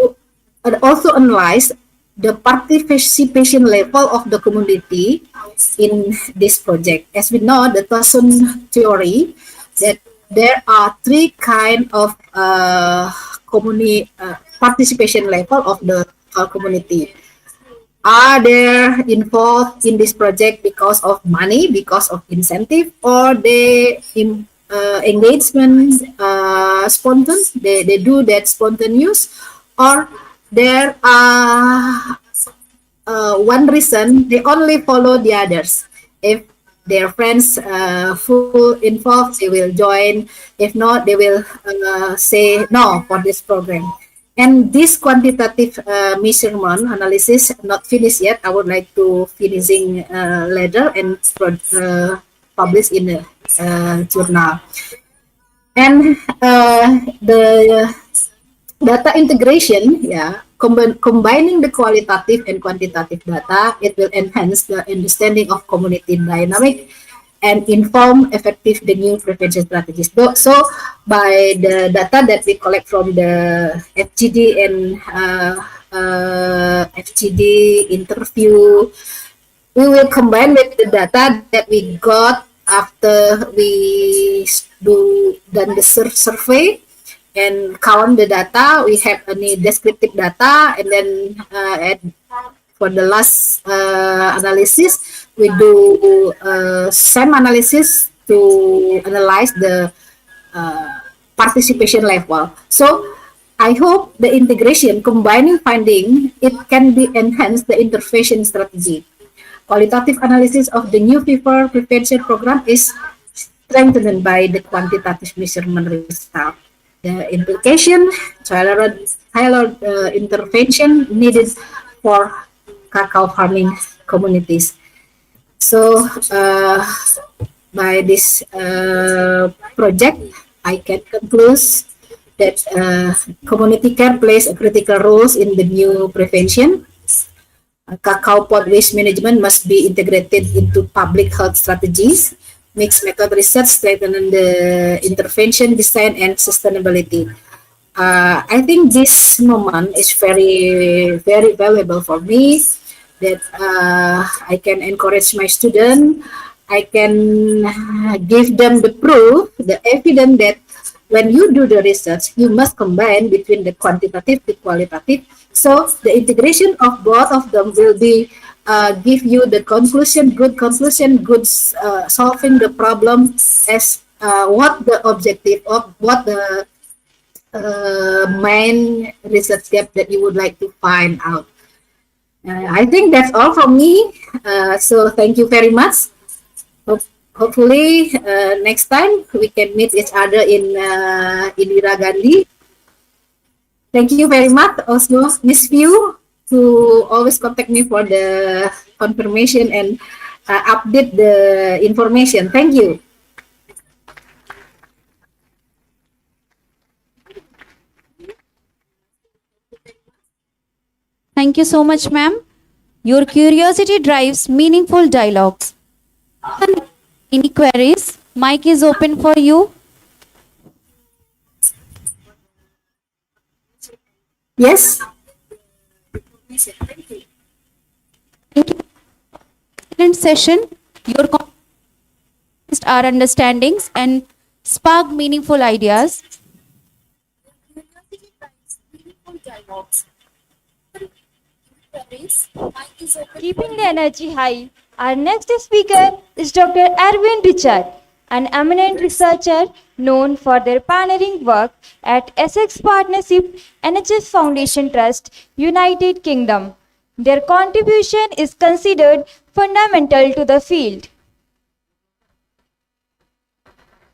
also analyze the participation level of the community in this project. As we know, the Thorson theory, that there are three kinds of community participation level of the community. Are they involved in this project because of money, because of incentive, or they engagement spontaneous? They do that spontaneous, or there are one reason they only follow the others. If their friends full involved, they will join. If not, they will say no for this program. And this quantitative measurement analysis not finished yet. I would like to finishing later and publish in a journal. And the data integration, combining the qualitative and quantitative data, it will enhance the understanding of community dynamic and inform effective the new prevention strategies. So by the data that we collect from the FGD and FGD interview, we will combine with the data that we got after we done the survey and count the data. We have any descriptive data, and then for the last analysis, we do SEM analysis to analyze the participation level. So I hope the integration, combining finding, it can be enhanced the intervention strategy. Qualitative analysis of the new fever prevention program is strengthened by the quantitative measurement result. The implication, tailored intervention needed for cacao farming communities. So, by this project, I can conclude that community care plays a critical role in the new prevention. Cacao pod waste management must be integrated into public health strategies. Mixed method research strengthen the intervention design and sustainability. I think this moment is very valuable for me, that I can encourage my student. I can give them the proof, the evidence that when you do the research, you must combine between the quantitative, the qualitative. So the integration of both of them will be give you the conclusion, good solving the problem as what the objective of what the main research gap that you would like to find out. I think that's all from me. So thank you very much. Hopefully next time we can meet each other in Indira Gandhi. Thank you very much also Miss View, who always contact me for the confirmation and update the information. Thank you. Thank you so much, ma'am. Your curiosity drives meaningful dialogues. Any queries? Mic is open for you. Yes. Excellent session. Your our understandings and spark meaningful ideas. Keeping the energy high, our next speaker is Dr. Erwin Richard, an eminent researcher known for their pioneering work at Essex Partnership NHS Foundation Trust, United Kingdom. Their contribution is considered fundamental to the field.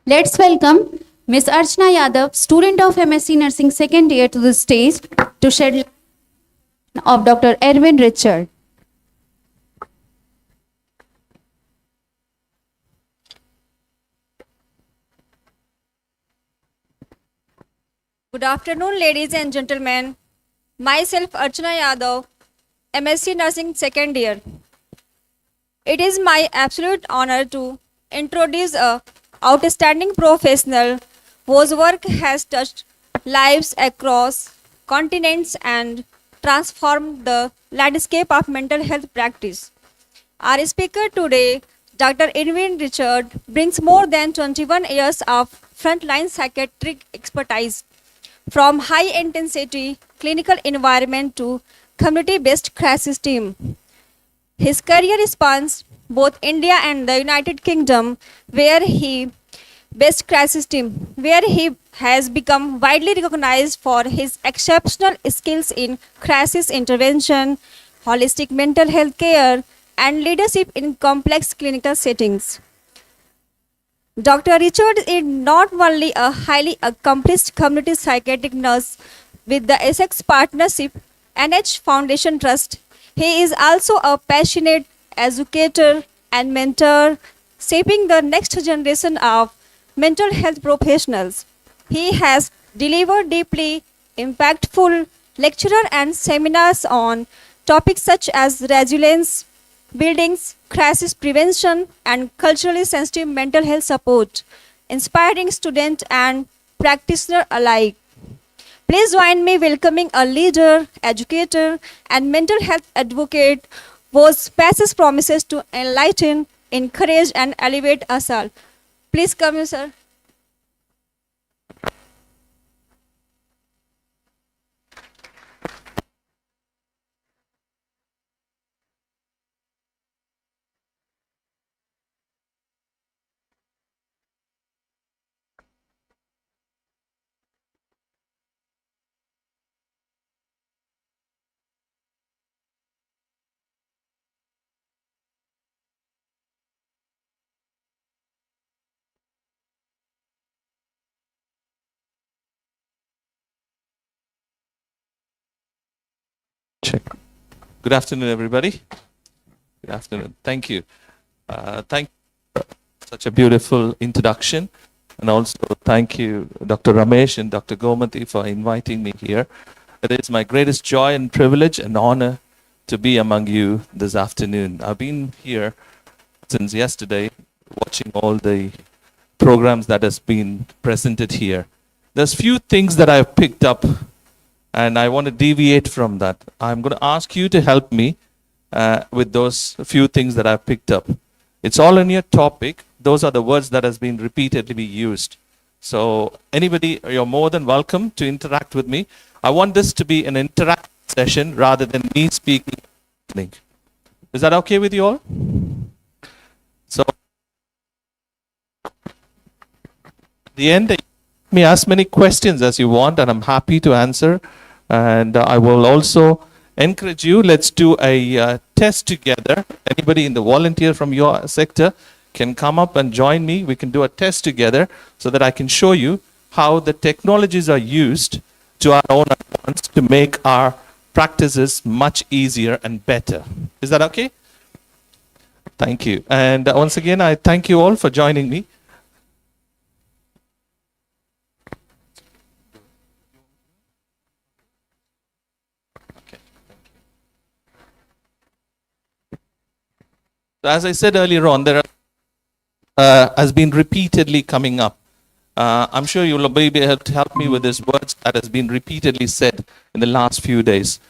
Let's welcome Ms. Archana Yadav, student of MSc Nursing second year, to the stage to shed light of Dr. Erwin Richard. Good afternoon, ladies and gentlemen. Myself, Archana Yadav, MSc Nursing second year. It is my absolute honor to introduce a outstanding professional whose work has touched lives across continents and transformed the landscape of mental health practice. Our speaker today, Dr. Erwin Richard, brings more than 21 years of frontline psychiatric expertise, from high-intensity clinical environment to community-based crisis team. His career spans both India and the United Kingdom, where he has become widely recognized for his exceptional skills in crisis intervention, holistic mental health care, and leadership in complex clinical settings. Dr. Richard is not only a highly accomplished community psychiatric nurse with the Essex Partnership NH Foundation Trust, he is also a passionate educator and mentor, shaping the next generation of mental health professionals. He has delivered deeply impactful lectures and seminars on topics such as resilience, buildings, crisis prevention, and culturally sensitive mental health support, inspiring students and practitioners alike. Please join me welcoming a leader, educator, and mental health advocate whose passage promises to enlighten, encourage, and elevate us all. Please come here, sir. Good afternoon, everybody. Good afternoon. Thank you. Thank you for such a beautiful introduction. And also thank you, Dr. Ramesh and Dr. Gomati, for inviting me here. It is my greatest joy and privilege and honor to be among you this afternoon. I've been here since yesterday, watching all the programs that has been presented here. There's few things that I've picked up, and I want to deviate from that. I'm going to ask you to help me with those few things that I've picked up. It's all in your topic. Those are the words that has been repeatedly used. So anybody, you're more than welcome to interact with me. I want this to be an interactive session rather than me speaking. Is that okay with you all? So at the end, you may ask many questions as you want, and I'm happy to answer. And I will also encourage you, let's do a test together. Anybody in the volunteer from your sector can come up and join me. We can do a test together so that I can show you how the technologies are used to our own advantage to make our practices much easier and better. Is that okay? Thank you. And once again, I thank you all for joining me. So as I said earlier on, there has been repeatedly coming up. I'm sure you'll be able to help me with these words that has been repeatedly said in the last few days.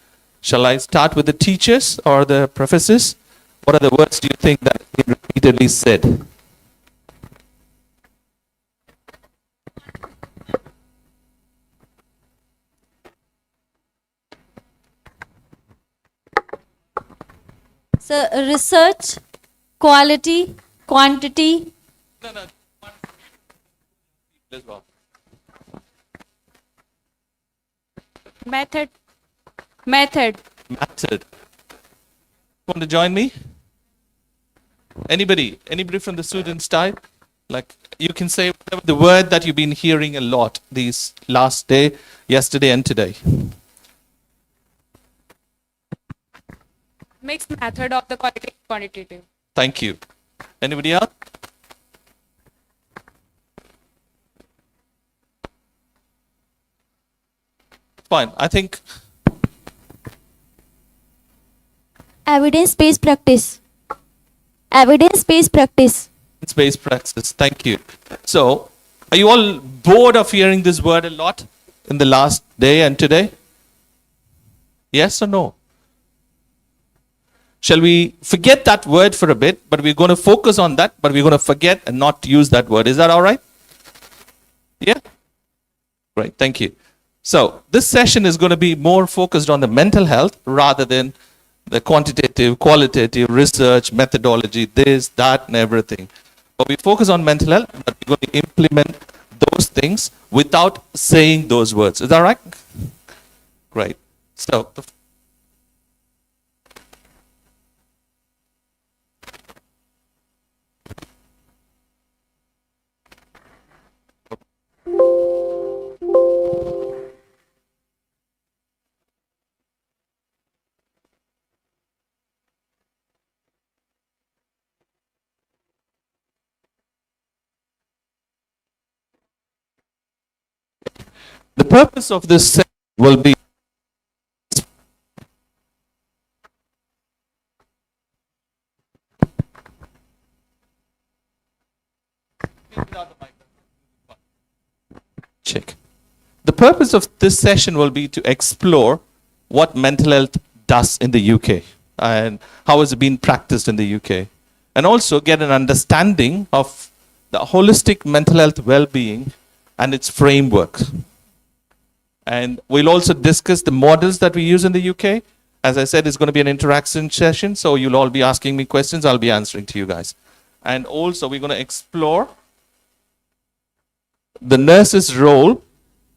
Shall I start with the teachers or the professors? What are the words do you think that have been repeatedly said? So research, quality, quantity. Method. Method. Method. Want to join me? Anybody from the students type? Like you can say whatever the word that you've been hearing a lot these last day, yesterday and today. Mixed method of the qualitative quantitative. Thank you. Anybody else? Fine. I think Evidence-based practice. Evidence-based practice. space practice. Thank you. So, are you all bored of hearing this word a lot in the last day and today? Yes or no? Shall we forget that word for a bit, but we're going to focus on that, but we're going to forget and not use that word. Is that all right? Yeah? Right, thank you. So, this session is going to be more focused on the mental health rather than the quantitative, qualitative, research, methodology, this, that, and everything. But we focus on mental health, but we're going to implement those things without saying those words. Is that right? Great. So, the purpose of this session will be check. The purpose of this session will be to explore what mental health does in the UK and how is it being practiced in the UK, and also get an understanding of the holistic mental health well-being and its framework. And we'll also discuss the models that we use in the UK. As I said, it's going to be an interaction session, so you'll all be asking me questions, I'll be answering to you guys. And also we're going to explore the nurse's role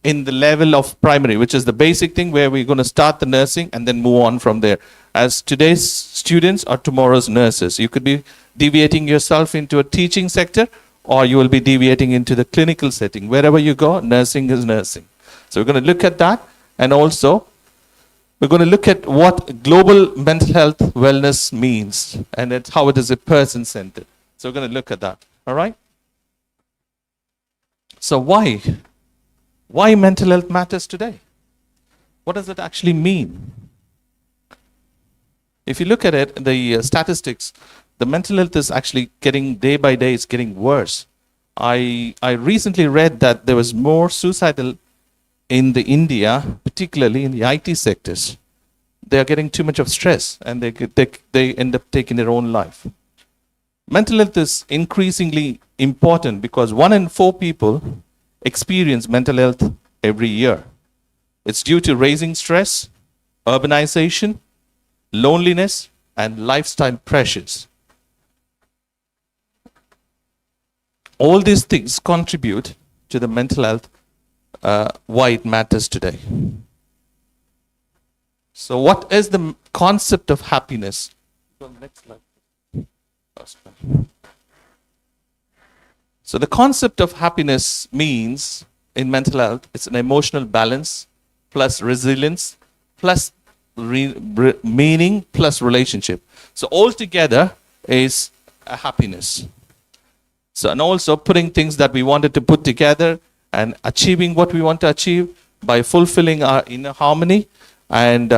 in the level of primary, which is the basic thing where we're going to start the nursing and then move on from there. As today's students are tomorrow's nurses. You could be deviating yourself into a teaching sector, or you will be deviating into the clinical setting. Wherever you go, nursing is nursing. So we're going to look at that, and also We're going to look at what global mental health wellness means and how it is a person-centered. So we're going to look at that. All right? So why? Why mental health matters today? What does it actually mean? If you look at it, the statistics, the mental health is actually getting, day by day, it's getting worse. I recently read that there was more suicidal in the India, particularly in the IT sectors. They are getting too much of stress and they end up taking their own life. Mental health is increasingly important because 1 in 4 people experience mental health every year. It's due to raising stress, urbanization, loneliness, and lifestyle pressures. All these things contribute to the mental health, why it matters today. So what is the concept of happiness? Go on the next slide. So the concept of happiness means in mental health, it's an emotional balance plus resilience plus meaning plus relationship. So altogether is a happiness. So, and also putting things that we wanted to put together and achieving what we want to achieve by fulfilling our inner harmony. And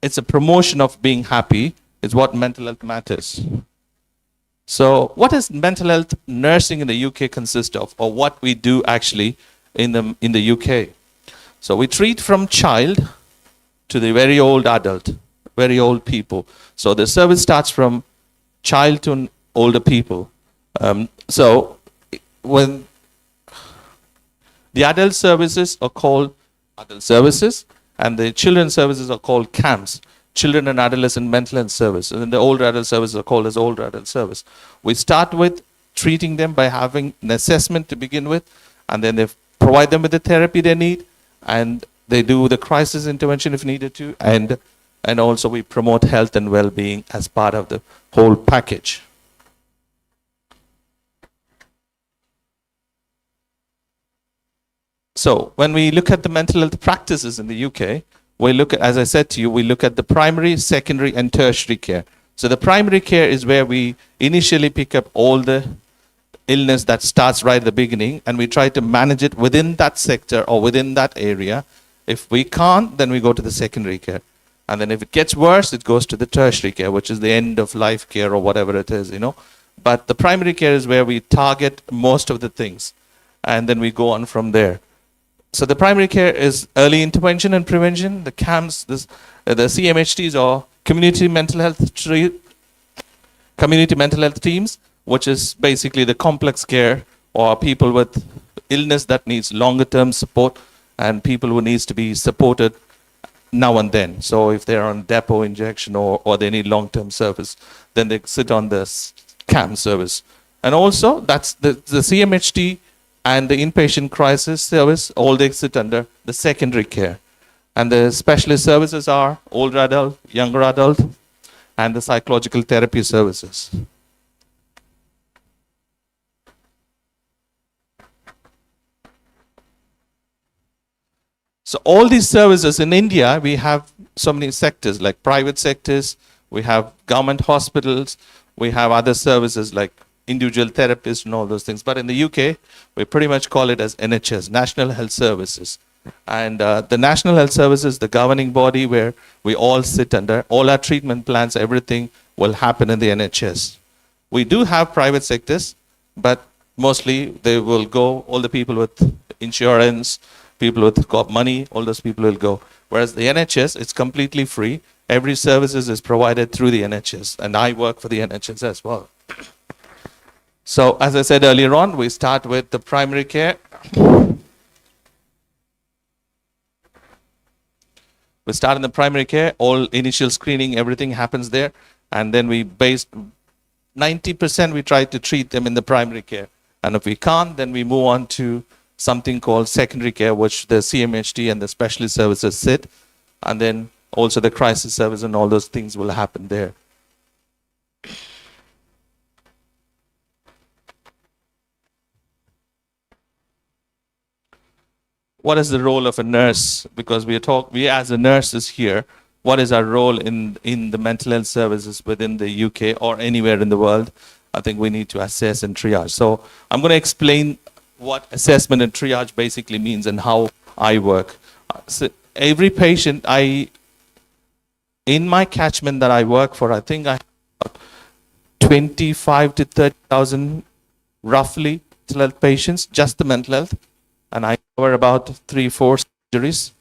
it's a promotion of being happy is what mental health matters. So what does mental health nursing in the UK consist of, or what we do actually in the UK? So we treat from child to the very old adult, very old people. So the service starts from child to older people. So when the adult services are called adult services and the children's services are called camps, children and adolescent mental health service, and then the older adult services are called as older adult service. We start with treating them by having an assessment to begin with, and then they provide them with the therapy they need, and they do the crisis intervention if needed to, and also we promote health and well-being as part of the whole package. So when we look at the mental health practices in the UK, we look at, as I said to you, we look at the primary, secondary, and tertiary care. So the primary care is where we initially pick up all the illness that starts right at the beginning, and we try to manage it within that sector or within that area. If we can't, then we go to the secondary care. And then if it gets worse, it goes to the tertiary care, which is the end of life care or whatever it is, you know. But the primary care is where we target most of the things, and then we go on from there. So the primary care is early intervention and prevention. The CAMS, the CMHTs or community mental health teams, which is basically the complex care or people with illness that needs longer term support and people who needs to be supported now and then. So if they're on depot injection or they need long term service, then they sit on the CAMS service. And also that's the CMHT and the inpatient crisis service, all they sit under the secondary care. And the specialist services are older adult, younger adult, and the psychological therapy services. So all these services in India, we have so many sectors like private sectors, we have government hospitals, we have other services like individual therapists and all those things. But in the UK, we pretty much call it as NHS, National Health Services. And the National Health Services, the governing body where we all sit under, all our treatment plans, everything will happen in the NHS. We do have private sectors, but mostly they will go, all the people with insurance, people with got money, all those people will go. Whereas the NHS, it's completely free. Every services is provided through the NHS, and I work for the NHS as well. So as I said earlier on, we start with the primary care. We start in the primary care, all initial screening, everything happens there. And then we base 90% we try to treat them in the primary care. And if we can't, then we move on to something called secondary care, which the CMHT and the specialist services sit. And then also the crisis service and all those things will happen there. what is the role of a nurse? Because we as a nurses here, what is our role in the mental health services within the UK or anywhere in the world? I think we need to assess and triage. So I'm going to explain what assessment and triage basically means and how I work. So every patient in my catchment that I work for, I think I have 25 to 30,000 roughly mental health patients, just the mental health, and I cover about 3-4 surgeries.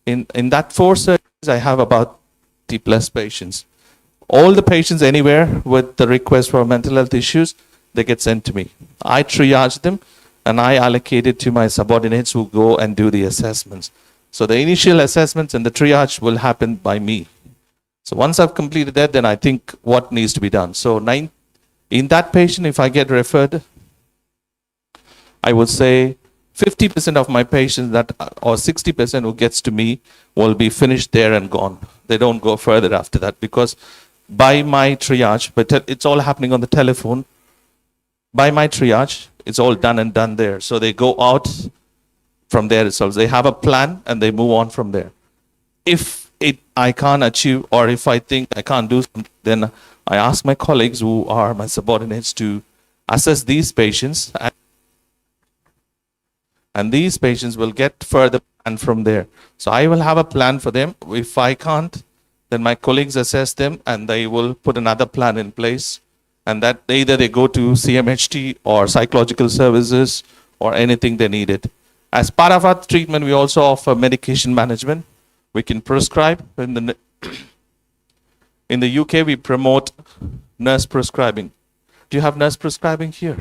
In that 4 surgeries, I have about 30 plus patients. All the patients anywhere with the request for mental health issues, they get sent to me. I triage them and I allocate it to my subordinates who go and do the assessments. So the initial assessments and the triage will happen by me. So once I've completed that, then I think what needs to be done. So in that patient, if I get referred, I would say 50% of my patients or 60% who gets to me will be finished there and gone. They don't go further after that because by my triage, but it's all happening on the telephone. By my triage, it's all done and done there. So they go out from their results. They have a plan and they move on from there. If I can't achieve, or if I think I can't do something, then I ask my colleagues who are my subordinates to assess these patients, and these patients will get further plan from there. So I will have a plan for them. If I can't, then my colleagues assess them and they will put another plan in place, and that either they go to CMHT or psychological services or anything they needed. As part of our treatment, we also offer medication management. We can prescribe. In the UK, we promote nurse prescribing. Do you have nurse prescribing here?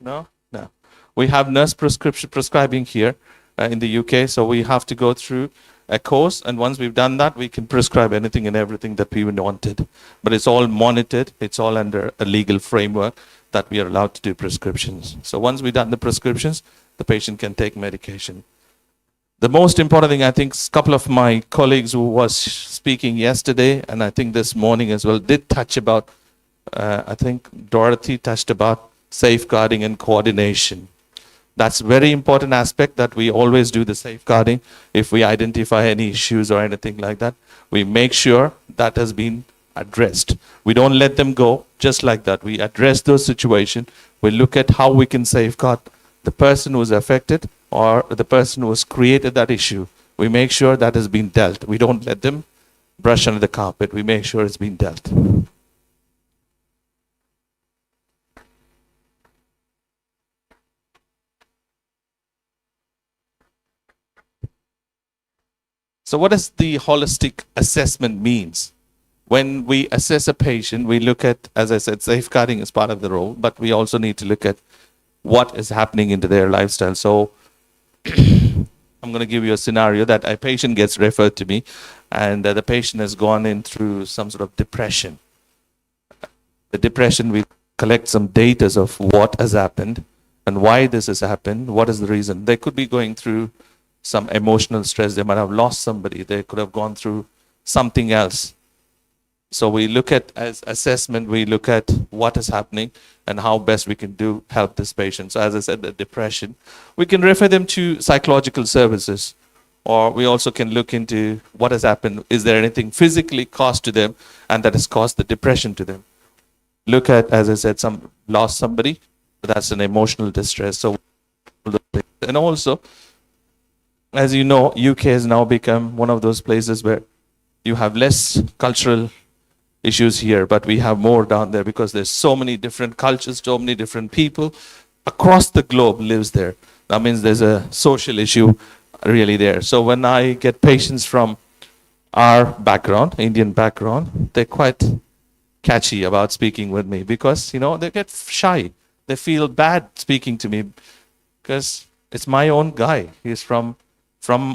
No? No. We have nurse prescribing here in the UK, so we have to go through a course, and once we've done that, we can prescribe anything and everything that we wanted. But it's all monitored. It's all under a legal framework that we are allowed to do prescriptions. So once we've done the prescriptions, the patient can take medication. The most important thing, I think, a couple of my colleagues who was speaking yesterday, and I think this morning as well, did touch about, I think Dorothy touched about safeguarding and coordination. That's a very important aspect, that we always do the safeguarding. If we identify any issues or anything like that, we make sure that has been addressed. We don't let them go just like that. We address those situations. We look at how we can safeguard the person who is affected or the person who has created that issue. We make sure that has been dealt. We don't let them brush under the carpet. We make sure it's been dealt. So what does the holistic assessment means? When we assess a patient, we look at, as I said, safeguarding is part of the role, but we also need to look at what is happening into their lifestyle. So I'm going to give you a scenario that a patient gets referred to me, and the patient has gone in through some sort of depression. The depression, we collect some data of what has happened and why this has happened, what is the reason. They could be going through some emotional stress. They might have lost somebody. They could have gone through something else. So we look at, as assessment, we look at what is happening and how best we can do help this patient. So as I said, the depression, we can refer them to psychological services, or we also can look into what has happened. Is there anything physically caused to them and that has caused the depression to them? Look at, as I said, some lost somebody, that's an emotional distress. So, and also, as you know, UK has now become one of those places where you have less cultural issues here, but we have more down there because there's so many different cultures, so many different people across the globe lives there. That means there's a social issue really there. So when I get patients from our background, Indian background, they're quite catchy about speaking with me because, you know, they get shy. They feel bad speaking to me because it's my own guy. He's from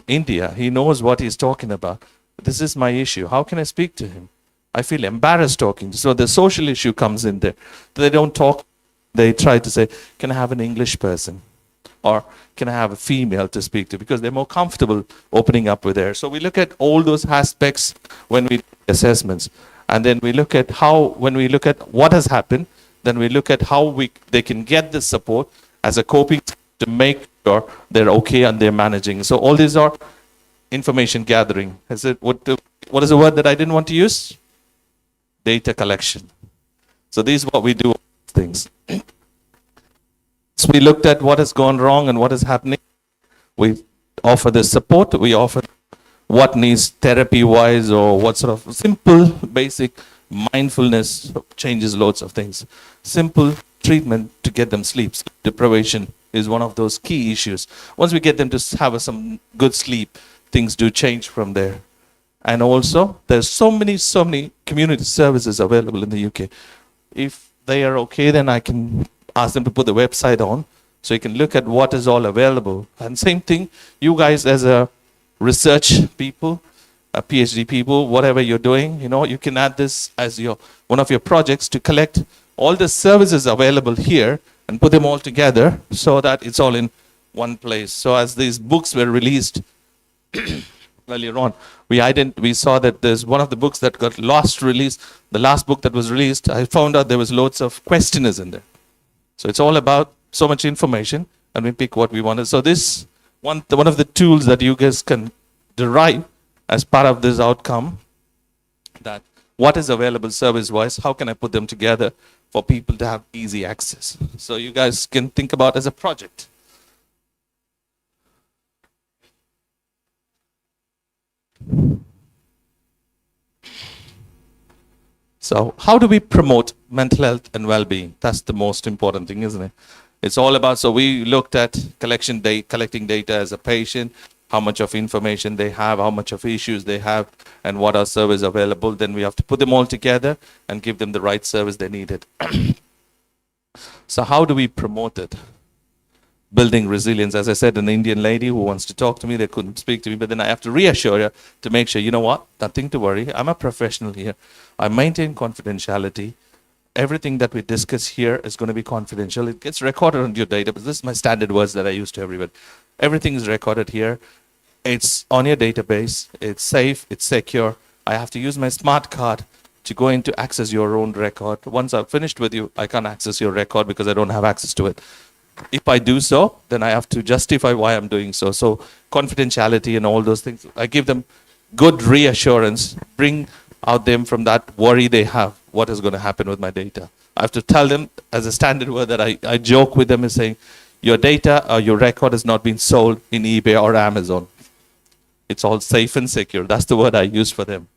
India. He knows what he's talking about. This is my issue. How can I speak to him? I feel embarrassed talking. So the social issue comes in there. They don't talk. They try to say, can I have an English person? Or can I have a female to speak to? Because they're more comfortable opening up with there. So we look at all those aspects when we do assessments. And then we look at how, when we look at what has happened, then we look at how they can get the support as a coping to make sure they're okay and they're managing. So all these are information gathering. What is the word that I didn't want to use? Data collection. So this is what we do. Things. So we looked at what has gone wrong and what is happening. We offer the support. We offer what needs therapy-wise or what sort of simple, basic mindfulness changes loads of things. Simple treatment to get them sleep. Sleep deprivation is one of those key issues. Once we get them to have some good sleep, things do change from there. And also, there's so many community services available in the UK. If they are okay, then I can ask them to put the website on so you can look at what is all available. And same thing, you guys as a research people, PhD people, whatever you're doing, you can add this as one of your projects to collect all the services available here and put them all together so that it's all in one place. So as these books were released earlier on, we saw that there's one of the books that got lost release. The last book that was released, I found out there was loads of questionnaires in there. So it's all about so much information, and we pick what we wanted. So this one of the tools that you guys can derive as part of this outcome, that what is available service-wise, how can I put them together for people to have easy access? So you guys can think about as a project. So how do we promote mental health and well-being? That's the most important thing, isn't it? It's all about, so we looked at collecting data as a patient, how much of information they have, how much of issues they have, and what are services available. Then we have to put them all together and give them the right service they needed. So how do we promote it? Building resilience. As I said, an Indian lady who wants to talk to me, they couldn't speak to me, but then I have to reassure her to make sure, you know what, nothing to worry. I'm a professional here. I maintain confidentiality. Everything that we discuss here is going to be confidential. It gets recorded on your database. This is my standard words that I use to everybody. Everything is recorded here. It's on your database. It's safe. It's secure. I have to use my smart card to go in to access your own record. Once I've finished with you, I can't access your record because I don't have access to it. If I do so, then I have to justify why I'm doing so. So confidentiality and all those things, I give them good reassurance, bring out them from that worry they have, what is going to happen with my data. I have to tell them as a standard word that I joke with them is saying, your data or your record has not been sold in eBay or Amazon. It's all safe and secure. That's the word I use for them.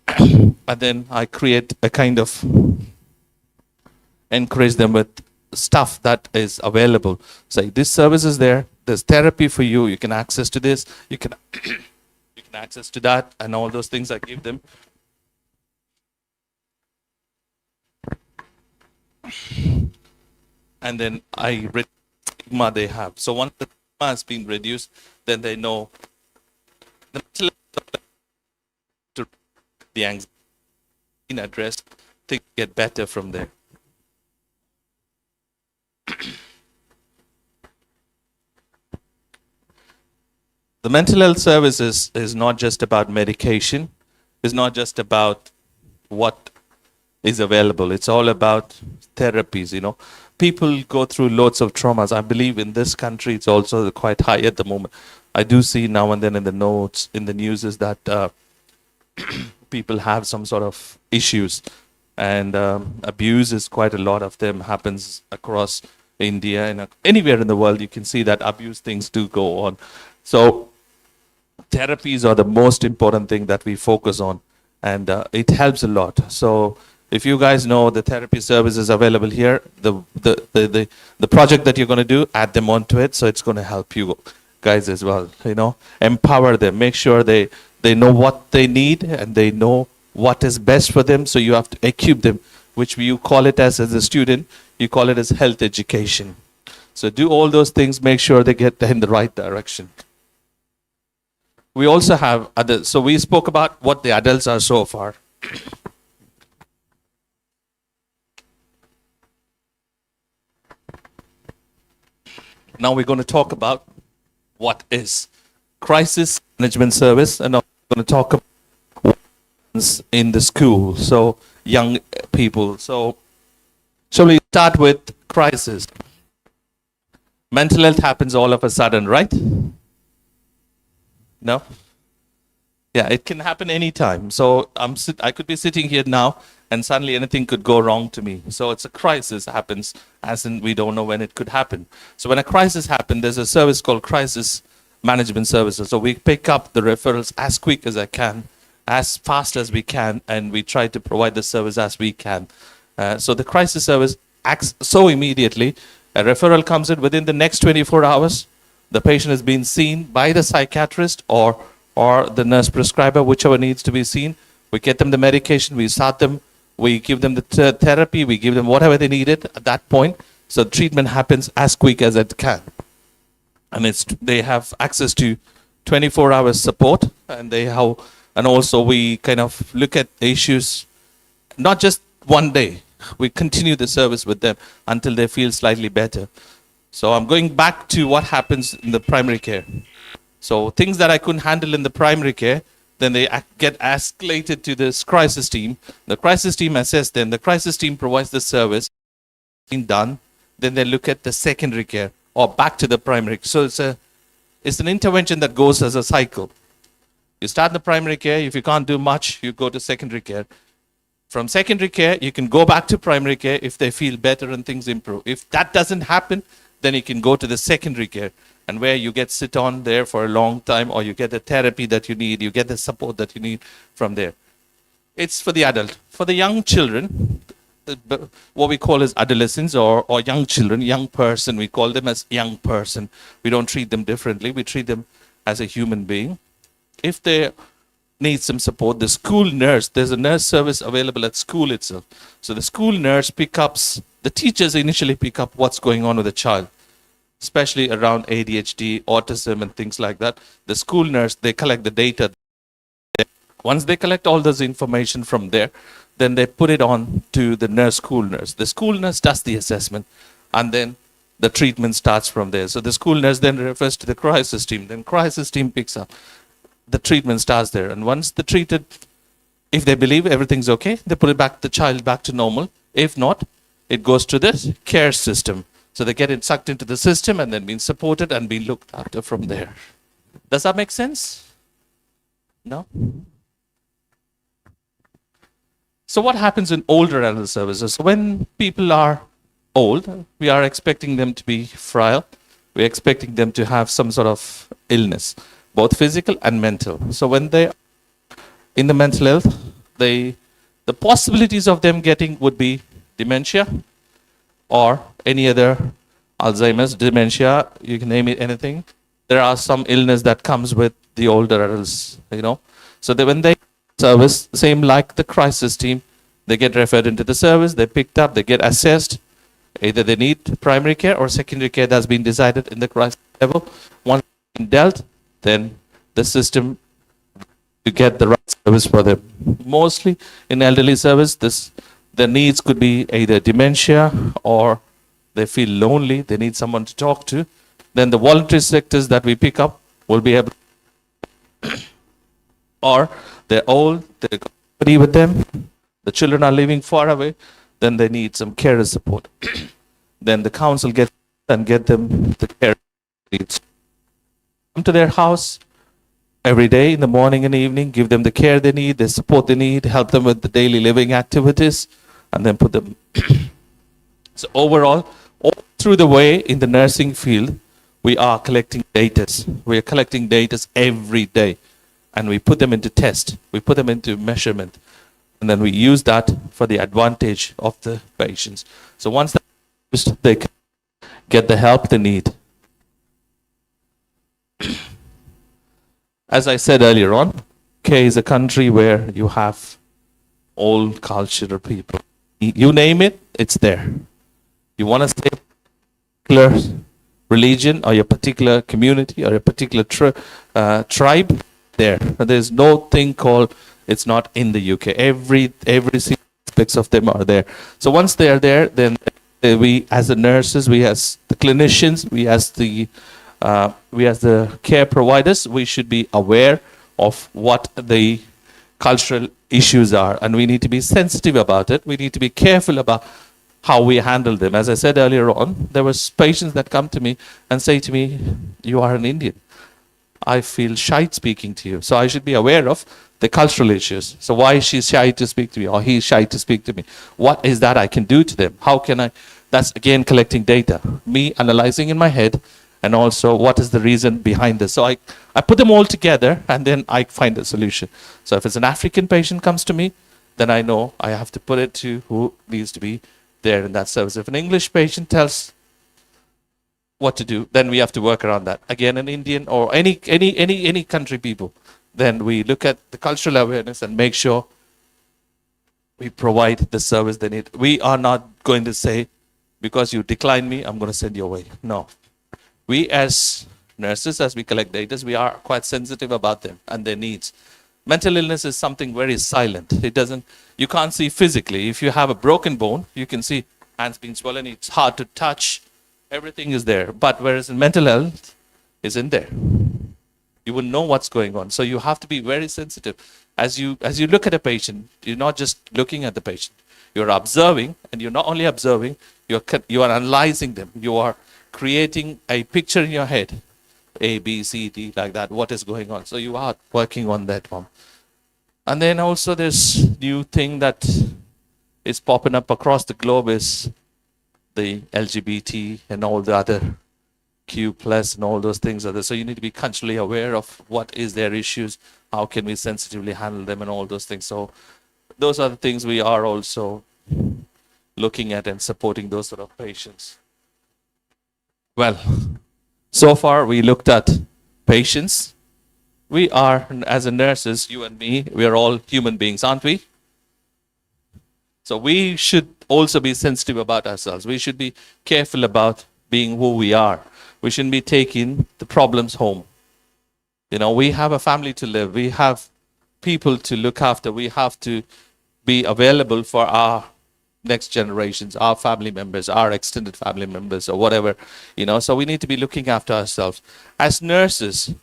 And then I create a kind of, encourage them with stuff that is available. Say, this service is there. There's therapy for you. You can access to this. You can access to that, and all those things I give them. And then I reduce the stigma they have. So once the stigma has been reduced, then they know the anxiety in addressed, things get better from there. The mental health services is not just about medication. It's not just about what is available. It's all about therapies, People go through loads of traumas. I believe in this country, it's also quite high at the moment. I do see now and then in the notes, in the news, is that people have some sort of issues. And abuse is quite a lot of them happens across India and anywhere in the world. You can see that abuse things do go on. So therapies are the most important thing that we focus on, and it helps a lot. So if you guys know the therapy services available here, the project that you're going to do, add them onto it, so it's going to help you guys as well. Empower them, make sure they know what they need and they know what is best for them. So you have to equip them, which you call it as a student, you call it as health education. So do all those things, make sure they get in the right direction. We also have others. So we spoke about what the adults are so far. Now we're going to talk about what is crisis management service, and I'm going to talk about what's in the school, so young people. So shall we start with crisis? Mental health happens all of a sudden, right? No? Yeah, it can happen anytime. So I could be sitting here now and suddenly anything could go wrong to me. So it's a crisis happens, as in we don't know when it could happen. So when a crisis happens, there's a service called crisis management services. So we pick up the referrals as quick as I can, as fast as we can, and we try to provide the service as we can. So the crisis service acts so immediately. A referral comes in within the next 24 hours. The patient has been seen by the psychiatrist or the nurse prescriber, whichever needs to be seen. We get them the medication, we start them, we give them the therapy, we give them whatever they needed at that point. So treatment happens as quick as it can. And they have access to 24 hours support, and also we kind of look at the issues, not just one day. We continue the service with them until they feel slightly better. So I'm going back to what happens in the primary care. So things that I couldn't handle in the primary care, then they get escalated to this crisis team. The crisis team assess them. The crisis team provides the service. Being done, then they look at the secondary care or back to the primary. So it's an intervention that goes as a cycle. You start in the primary care. If you can't do much, you go to secondary care. From secondary care, you can go back to primary care if they feel better and things improve. If that doesn't happen, then you can go to the secondary care, and where you get sit on there for a long time, or you get the therapy that you need, you get the support that you need from there. It's for the adult. For the young children, what we call as adolescents or young children, young person, we call them as young person. We don't treat them differently. We treat them as a human being. If they need some support, the school nurse, there's a nurse service available at school itself. So the school nurse the teachers initially pick up what's going on with the child, especially around ADHD, autism, and things like that. The school nurse, they collect the data. Once they collect all this information from there, then they put it on to the school nurse. The school nurse does the assessment, and then the treatment starts from there. So the school nurse then refers to the crisis team. Then crisis team picks up. The treatment starts there. And once the treated, if they believe everything's okay, they put the child back to normal. If not, it goes to the care system. So they get it sucked into the system and then being supported and being looked after from there. Does that make sense? No? So what happens in older adult services? When people are old, we are expecting them to be frail. We're expecting them to have some sort of illness, both physical and mental. So when they are in the mental health, the possibilities of them getting would be dementia or any other Alzheimer's, dementia, you can name it anything. There are some illness that comes with the older adults, So when they service, same like the crisis team, they get referred into the service, they picked up, they get assessed. Either they need primary care or secondary care that's been decided in the crisis level. Once dealt, then the system to get the right service for them. Mostly in elderly service, the needs could be either dementia or they feel lonely, they need someone to talk to. Then the voluntary sectors that we pick up will be able or they're old, they're company with them, the children are living far away, then they need some carer support. Then the council get them the care needs. Come to their house every day in the morning and evening, give them the care they need, the support they need, help them with the daily living activities, and then put them. So overall, all through the way in the nursing field, we are collecting data. We are collecting data every day, and we put them into test. We put them into measurement, and then we use that for the advantage of the patients. So once they can get the help they need. As I said earlier on, UK is a country where you have all cultural people. You name it, it's there. You want to say a particular religion or your particular community or a particular tribe, there. There's no thing called it's not in the UK. Every single aspects of them are there. So once they are there, then we as the nurses, we as the clinicians, we as the care providers, we should be aware of what the cultural issues are, and we need to be sensitive about it. We need to be careful about how we handle them. As I said earlier on, there was patients that come to me and say to me, "You are an Indian. I feel shy speaking to you." So I should be aware of the cultural issues. So why is she shy to speak to me, or he is shy to speak to me? What is that I can do to them? How can I? That's again collecting data, me analyzing in my head, and also what is the reason behind this. So I put them all together and then I find a solution. So if it's an African patient comes to me, then I know I have to put it to who needs to be there in that service. If an English patient tells what to do, then we have to work around that. Again, an Indian or any country people, then we look at the cultural awareness and make sure we provide the service they need. We are not going to say, because you decline me, I'm going to send you away. No. We as nurses, as we collect data, we are quite sensitive about them and their needs. Mental illness is something very silent. You can't see physically. If you have a broken bone, you can see hands being swollen, it's hard to touch. Everything is there. But whereas in mental health, isn't there. You wouldn't know what's going on. So you have to be very sensitive. As you look at a patient, you're not just looking at the patient. You're observing, and you're not only observing, you are analyzing them. You are creating a picture in your head. A, B, C, D, like that. What is going on? So you are working on that one. And then also this new thing that is popping up across the globe is the LGBT and all the other Q plus and all those things are there. So you need to be culturally aware of what is their issues, how can we sensitively handle them and all those things. So those are the things we are also looking at and supporting those sort of patients. Well, so far we looked at patients. We are, as a nurses, you and me, we are all human beings, aren't we? So we should also be sensitive about ourselves. We should be careful about being who we are. We shouldn't be taking the problems home. You know, we have a family to live. We have people to look after. We have to be available for our next generations, our family members, our extended family members, or whatever, you know. So we need to be looking after ourselves. As nurses,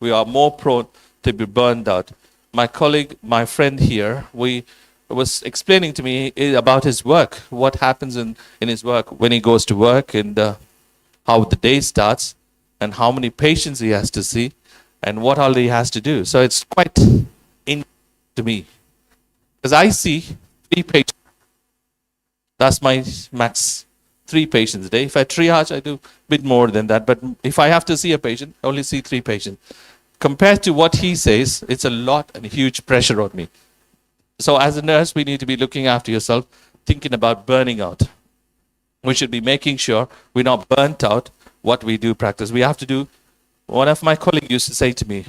we are more prone to be burned out. My colleague, my friend here, was explaining to me about his work, what happens in his work when he goes to work, and how the day starts, and how many patients he has to see, and what all he has to do. So it's quite in to me, because I see 3 patients. That's my max, 3 patients a day. If I triage, I do a bit more than that. But if I have to see a patient, I only see 3 patients. Compared to what he says, it's a lot and huge pressure on me. So as a nurse, we need to be looking after yourself, thinking about burning out. We should be making sure we're not burnt out what we do practice. We have to do, one of my colleagues used to say to me,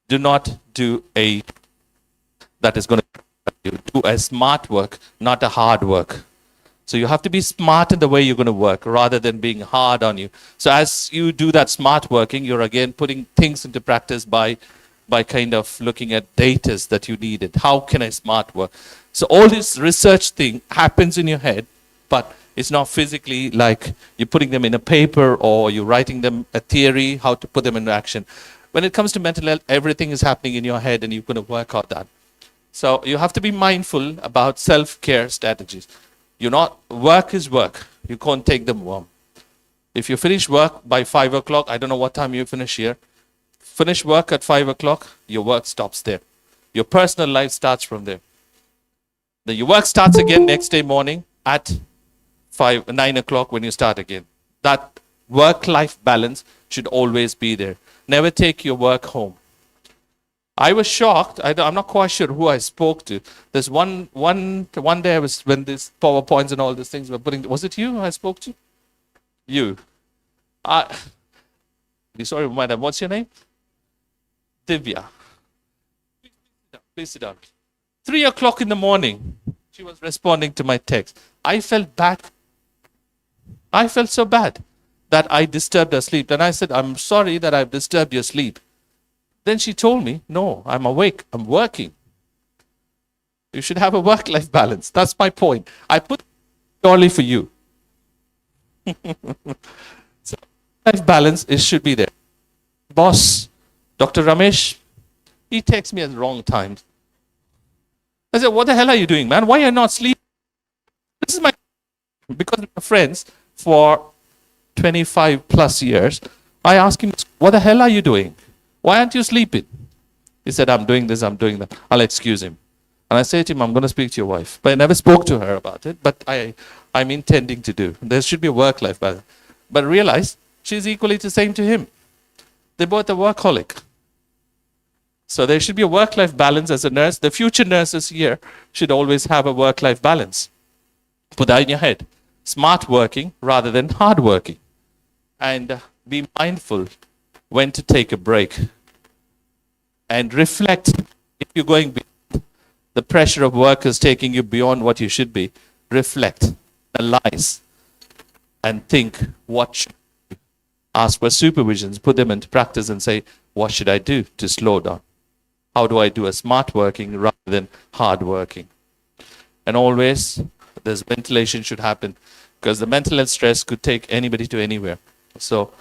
do not do that is going to do a smart work, not a hard work. So you have to be smart in the way you're going to work rather than being hard on you. So as you do that smart working, you're again putting things into practice by kind of looking at data that you needed. How can I smart work? So all this research thing happens in your head, but it's not physically like you're putting them in a paper or you're writing them a theory, how to put them into action. When it comes to mental health, everything is happening in your head and you're going to work out that. So you have to be mindful about self-care strategies. Work is work. You can't take them home. If you finish work by 5 o'clock, I don't know what time you finish here. Finish work at 5 o'clock, your work stops there. Your personal life starts from there. Then your work starts again next day morning at 9 o'clock when you start again. That work-life balance should always be there. Never take your work home. I was shocked. I'm not quite sure who I spoke to. There's one day I was, when these PowerPoints and all these things were putting, was it you I spoke to? You. Sorry, madam, what's your name? Divya. Please sit down. 3 o'clock in the morning, she was responding to my text. I felt bad. I felt so bad that I disturbed her sleep. And I said, I'm sorry that I've disturbed your sleep. Then she told me, no, I'm awake. I'm working. You should have a work-life balance. That's my point. I put it purely for you. So, life balance should be there. Boss, Dr. Ramesh, he texts me at the wrong times. I said, what the hell are you doing, man? Why are you not sleeping? This is my Because we're friends for 25 plus years, I asked him, what the hell are you doing? Why aren't you sleeping? He said, I'm doing this, I'm doing that. I'll excuse him. And I say to him, I'm going to speak to your wife. But I never spoke to her about it, but I'm intending to do. There should be a work-life balance. But I realized she's equally the same to him. They both are workaholic. So there should be a work-life balance as a nurse. The future nurses here should always have a work-life balance. Put that in your head. Smart working rather than hard working. And be mindful when to take a break. And reflect if you're going beyond the pressure of work is taking you beyond what you should be. Reflect, analyze, and think what should you ask for supervisions, put them into practice and say, what should I do to slow down? How do I do a smart working rather than hard working? And always this ventilation should happen because the mental health stress could take anybody to anywhere. So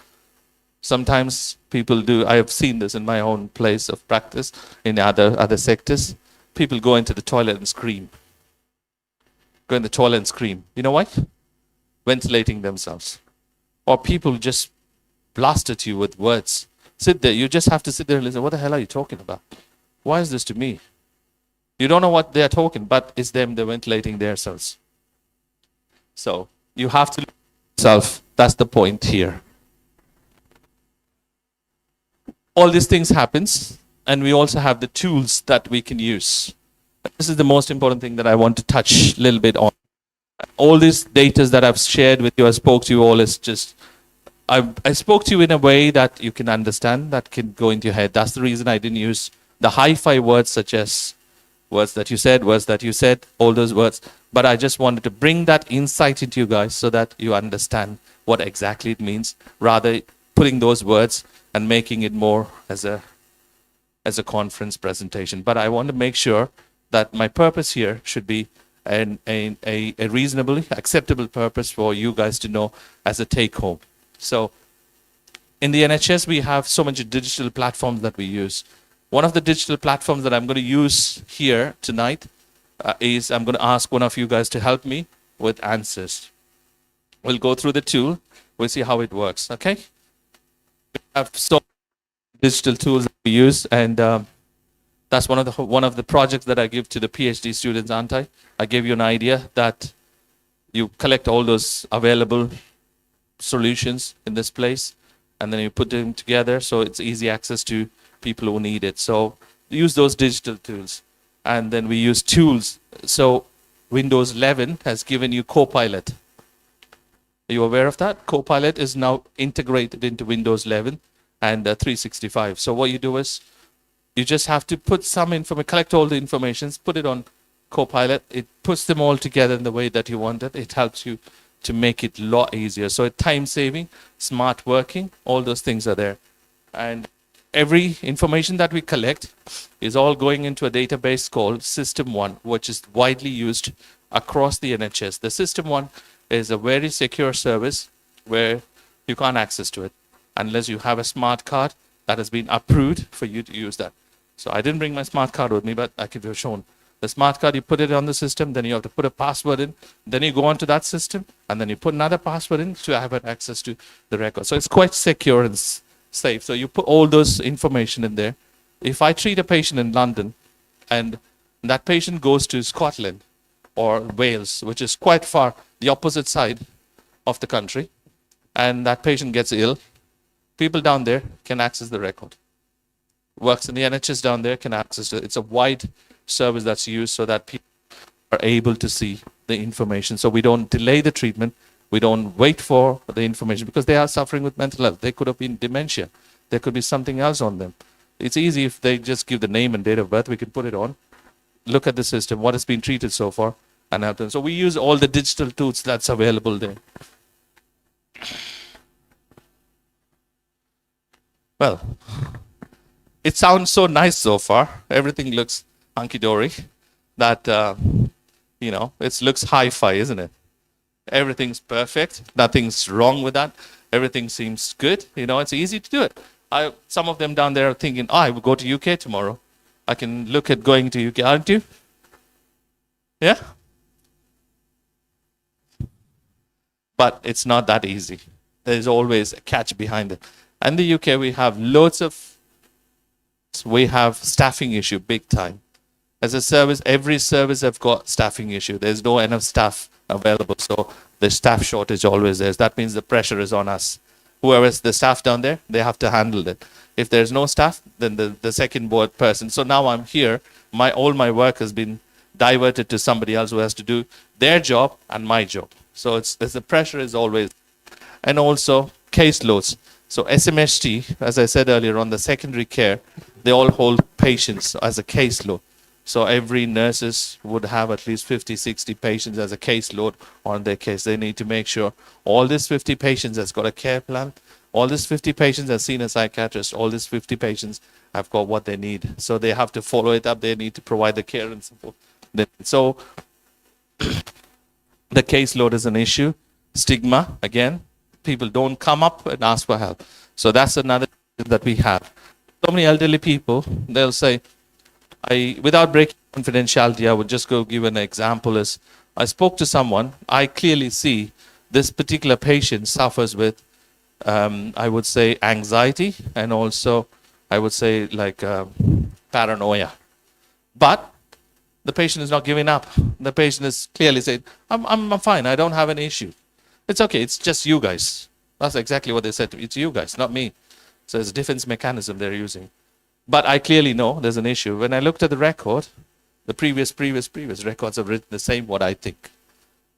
sometimes people do, I have seen this in my own place of practice in other sectors. People go into the toilet and scream. Go in the toilet and scream. You know what? Ventilating themselves. Or people just blast at you with words. Sit there. You just have to sit there and listen. What the hell are you talking about? Why is this to me? You don't know what they are talking, but it's them, they're ventilating themselves. So you have to look at yourself. That's the point here. All these things happens, and we also have the tools that we can use. This is the most important thing that I want to touch a little bit on. All these data that I've shared with you, I spoke to you all, is just, I spoke to you in a way that you can understand, that can go into your head. That's the reason I didn't use the hi-fi words such as words that you said, all those words. But I just wanted to bring that insight into you guys so that you understand what exactly it means, rather putting those words and making it more as a conference presentation. But I want to make sure that my purpose here should be a reasonably acceptable purpose for you guys to know as a take home. So in the NHS, we have so many digital platforms that we use. One of the digital platforms that I'm going to use here tonight is I'm going to ask one of you guys to help me with answers. We'll go through the tool. We'll see how it works. Okay? We have so many digital tools that we use, and that's one of the projects that I give to the PhD students, aren't I? I gave you an idea that you collect all those available solutions in this place, and then you put them together so it's easy access to people who need it. So use those digital tools. And then we use tools. So Windows 11 has given you Copilot. Are you aware of that? Copilot is now integrated into Windows 11 and 365. So what you do is you just have to put some information, collect all the information, put it on Copilot. It puts them all together in the way that you want it. It helps you to make it a lot easier. So time saving, smart working, all those things are there. And every information that we collect is all going into a database called System 1, which is widely used across the NHS. The System 1 is a very secure service where you can't access to it unless you have a smart card that has been approved for you to use that. So I didn't bring my smart card with me, but I could have shown. The smart card, you put it on the system, then you have to put a password in, then you go onto that system, and then you put another password in to have access to the record. So it's quite secure and safe. So you put all those information in there. If I treat a patient in London and that patient goes to Scotland or Wales, which is quite far, the opposite side of the country, and that patient gets ill, people down there can access the record. Works in the NHS down there can access it. It's a wide service that's used so that people are able to see the information. So we don't delay the treatment. We don't wait for the information because they are suffering with mental health. They could have been dementia. There could be something else on them. It's easy if they just give the name and date of birth. We can put it on, look at the system, what has been treated so far, and help them. So we use all the digital tools that's available there. Well, it sounds so nice so far. Everything looks hunky-dory. That, it looks hi-fi, isn't it? Everything's perfect. Nothing's wrong with that. Everything seems good. It's easy to do it. Some of them down there are thinking, I will go to UK tomorrow. I can look at going to UK, aren't you? Yeah? but it's not that easy. There's always a catch behind it. And the UK, we have staffing issue big time. As a service, every service have got staffing issue. There's no enough staff available, so the staff shortage always there. That means the pressure is on us. Whoever is the staff down there, they have to handle it. If there's no staff, then the second board person. So now I'm here. All my work has been diverted to somebody else who has to do their job and my job. So it's the pressure is always, and also caseloads. So SMHT, as I said earlier on, the secondary care, they all hold patients as a caseload. So every nurses would have at least 50, 60 patients as a caseload on their case. They need to make sure all these 50 patients has got a care plan. All these 50 patients have seen a psychiatrist. All these 50 patients have got what they need. So they have to follow it up. They need to provide the care and so forth. So the caseload is an issue. Stigma, again, people don't come up and ask for help. So that's another that we have. So many elderly people, they'll say, without breaking confidentiality, I would just go give an example. Is I spoke to someone, I clearly see this particular patient suffers with, I would say, anxiety, and also, I would say, like paranoia. But the patient is not giving up. The patient is clearly saying, I'm fine, I don't have an issue. It's okay, it's just you guys. That's exactly what they said to me. It's you guys, not me. So it's a defense mechanism they're using. But I clearly know there's an issue. When I looked at the record, the previous records have written the same what I think.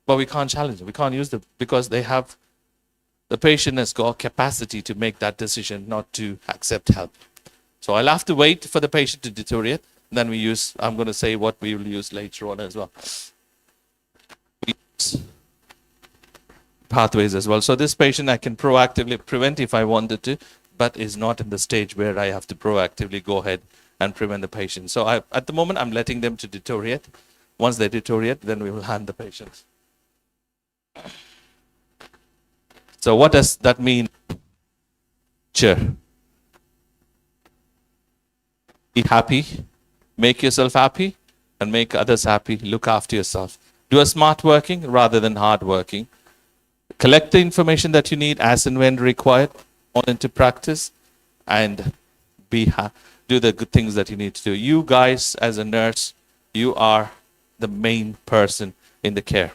But we can't challenge them. We can't use them because the patient has got capacity to make that decision not to accept help. So I'll have to wait for the patient to deteriorate. Then I'm going to say what we will use later on as well. We use pathways as well. So this patient I can proactively prevent if I wanted to, but is not in the stage where I have to proactively go ahead and prevent the patient. So at the moment, I'm letting them to deteriorate. Once they deteriorate, then we will hand the patient. So what does that mean? Be happy, make yourself happy, and make others happy. Look after yourself. Do a smart working rather than hard working. Collect the information that you need as and when required. On into practice, and do the good things that you need to do. You guys, as a nurse, you are the main person in the care.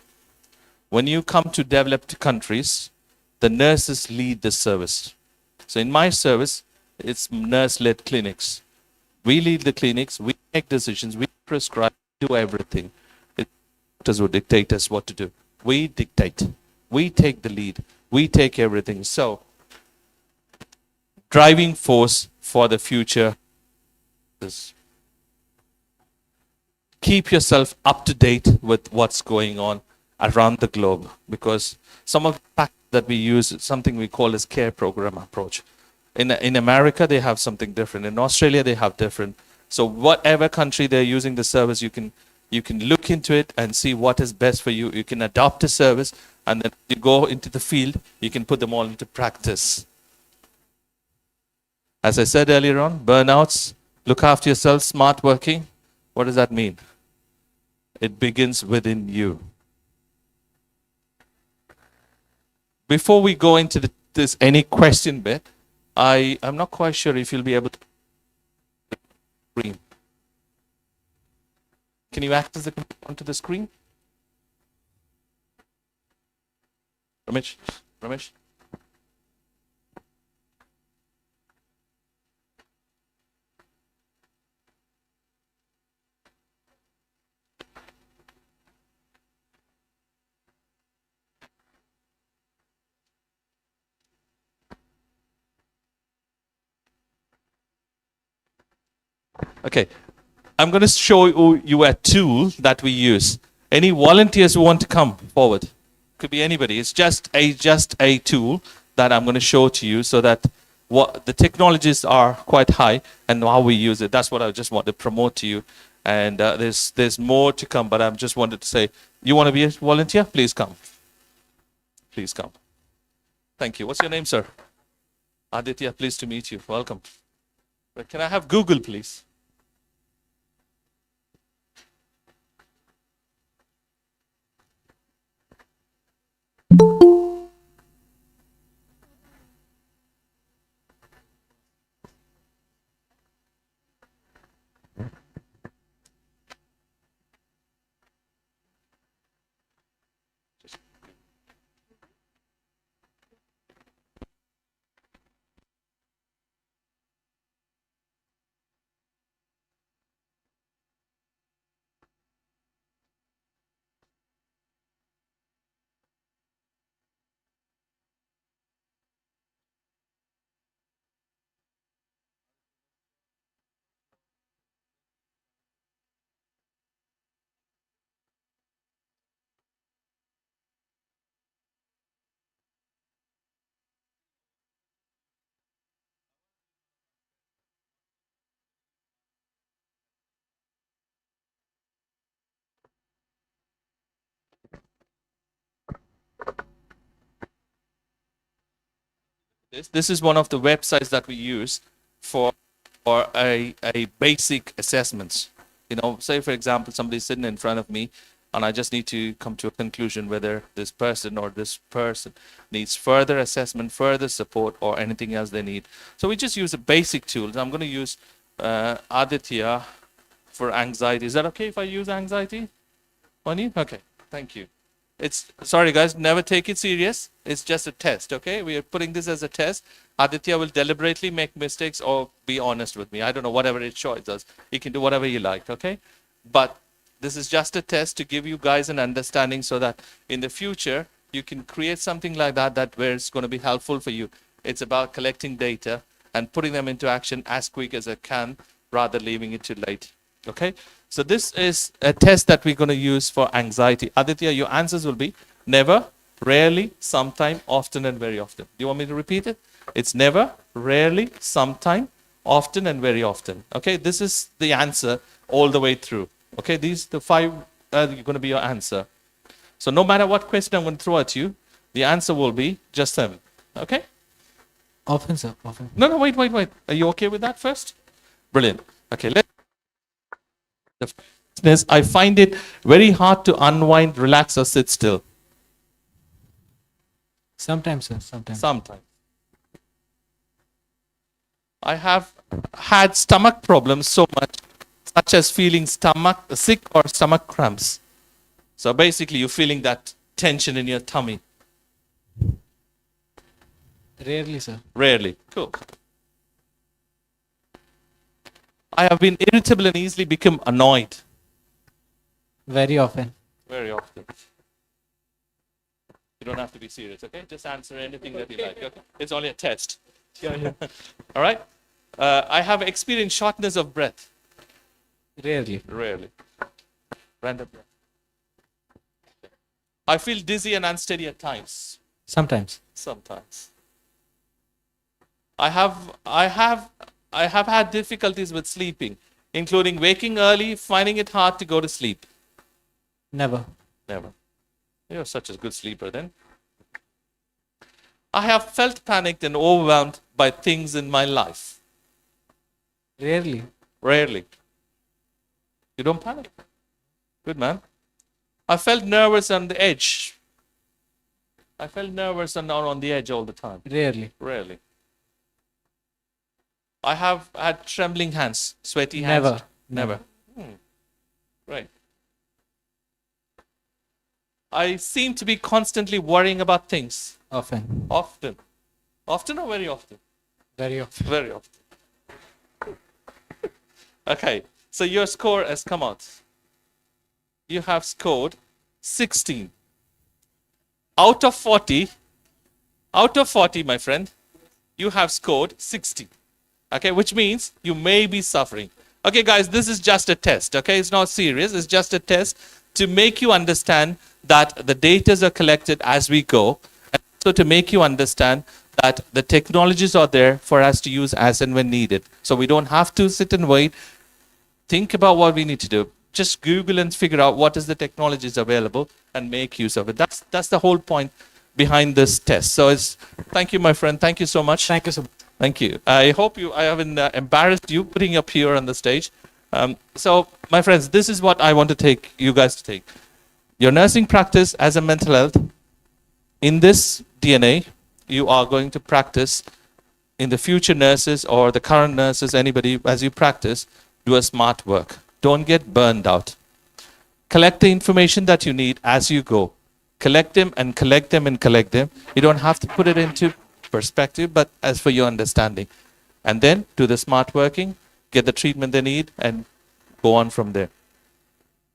When you come to developed countries, the nurses lead the service. So in my service, it's nurse-led clinics. We lead the clinics, we make decisions, we prescribe, do everything. Doctors will dictate us what to do. We dictate. We take the lead. We take everything. So driving force for the future is keep yourself up to date with what's going on around the globe, because some of the factors that we use is something we call as care program approach. In America, they have something different. In Australia, they have different. So whatever country they're using the service, you can look into it and see what is best for you. You can adopt a service, and then you go into the field, you can put them all into practice. As I said earlier on, burnouts, look after yourself, smart working. What does that mean? It begins within you. Before we go into this any question bit, I'm not quite sure if you'll be able to screen. Can you access the computer onto the screen? Ramesh? Okay, I'm going to show you a tool that we use. Any volunteers who want to come forward? Could be anybody. It's just a tool that I'm going to show to you so that what the technologies are quite high and how we use it. That's what I just want to promote to you. And there's more to come, but I just wanted to say, you want to be a volunteer? Please come. Please come. Thank you. What's your name, sir? Aditya, pleased to meet you. Welcome. But can I have Google, please? This is one of the websites that we use for a basic assessments. You know, say for example, somebody's sitting in front of me and I just need to come to a conclusion whether this person or this person needs further assessment, further support, or anything else they need. So we just use a basic tool. I'm going to use Aditya for anxiety. Is that okay if I use anxiety on you? Okay, thank you. It's sorry guys, never take it serious. It's just a test, okay? We are putting this as a test. Aditya will deliberately make mistakes or be honest with me. I don't know, whatever his choice does. He can do whatever he like, okay? But this is just a test to give you guys an understanding so that in the future you can create something like that where it's going to be helpful for you. It's about collecting data and putting them into action as quick as I can rather leaving it too late. Okay, so this is a test that we're going to use for anxiety. Aditya, your answers will be never, rarely, sometime, often, and very often. Do you want me to repeat it? It's never, rarely, sometime, often, and very often. Okay, this is the answer all the way through. Okay, these the 5 are going to be your answer. So no matter what question I'm going to throw at you, the answer will be just 7. Okay? Often, sir. Often. No, wait. Are you okay with that first? Brilliant. Okay, I find it very hard to unwind, relax, or sit still. Sometimes, sir. Sometimes. Sometimes. I have had stomach problems so much, such as feeling sick or stomach cramps. So basically, you're feeling that tension in your tummy. Rarely, sir. Rarely. Cool. I have been irritable and easily become annoyed. Very often. Very often. You don't have to be serious, okay? Just answer anything that you like. Okay? It's only a test. All right? I have experienced shortness of breath. Rarely. Rarely. Random breath. I feel dizzy and unsteady at times. Sometimes. Sometimes. I have had difficulties with sleeping, including waking early, finding it hard to go to sleep. Never. Never. You're such a good sleeper then. I have felt panicked and overwhelmed by things in my life. Rarely. Rarely. You don't panic. Good man. I felt nervous on the edge. I felt nervous and on the edge all the time. Rarely. Rarely. I have had trembling hands, sweaty hands. Never. Never. Right. I seem to be constantly worrying about things. Often. Often. Often or very often? Very often. Very often. Okay, so your score has come out. You have scored 16. Out of 40, my friend, you have scored 60. Okay, which means you may be suffering. Okay, guys, this is just a test. Okay, it's not serious. It's just a test to make you understand that the data are collected as we go, and so to make you understand that the technologies are there for us to use as and when needed. So we don't have to sit and wait. Think about what we need to do. Just Google and figure out what is the technologies available and make use of it. That's the whole point behind this test. So thank you, my friend. Thank you so much. Thank you so much. Thank you. I hope I haven't embarrassed you putting up here on the stage. So, my friends, this is what I want to take you guys to take. Your nursing practice as a mental health, in this DNA, you are going to practice in the future nurses or the current nurses, anybody, as you practice, do a smart work. Don't get burned out. Collect the information that you need as you go. Collect them and collect them and collect them. You don't have to put it into perspective, but as for your understanding. And then do the smart working, get the treatment they need, and go on from there.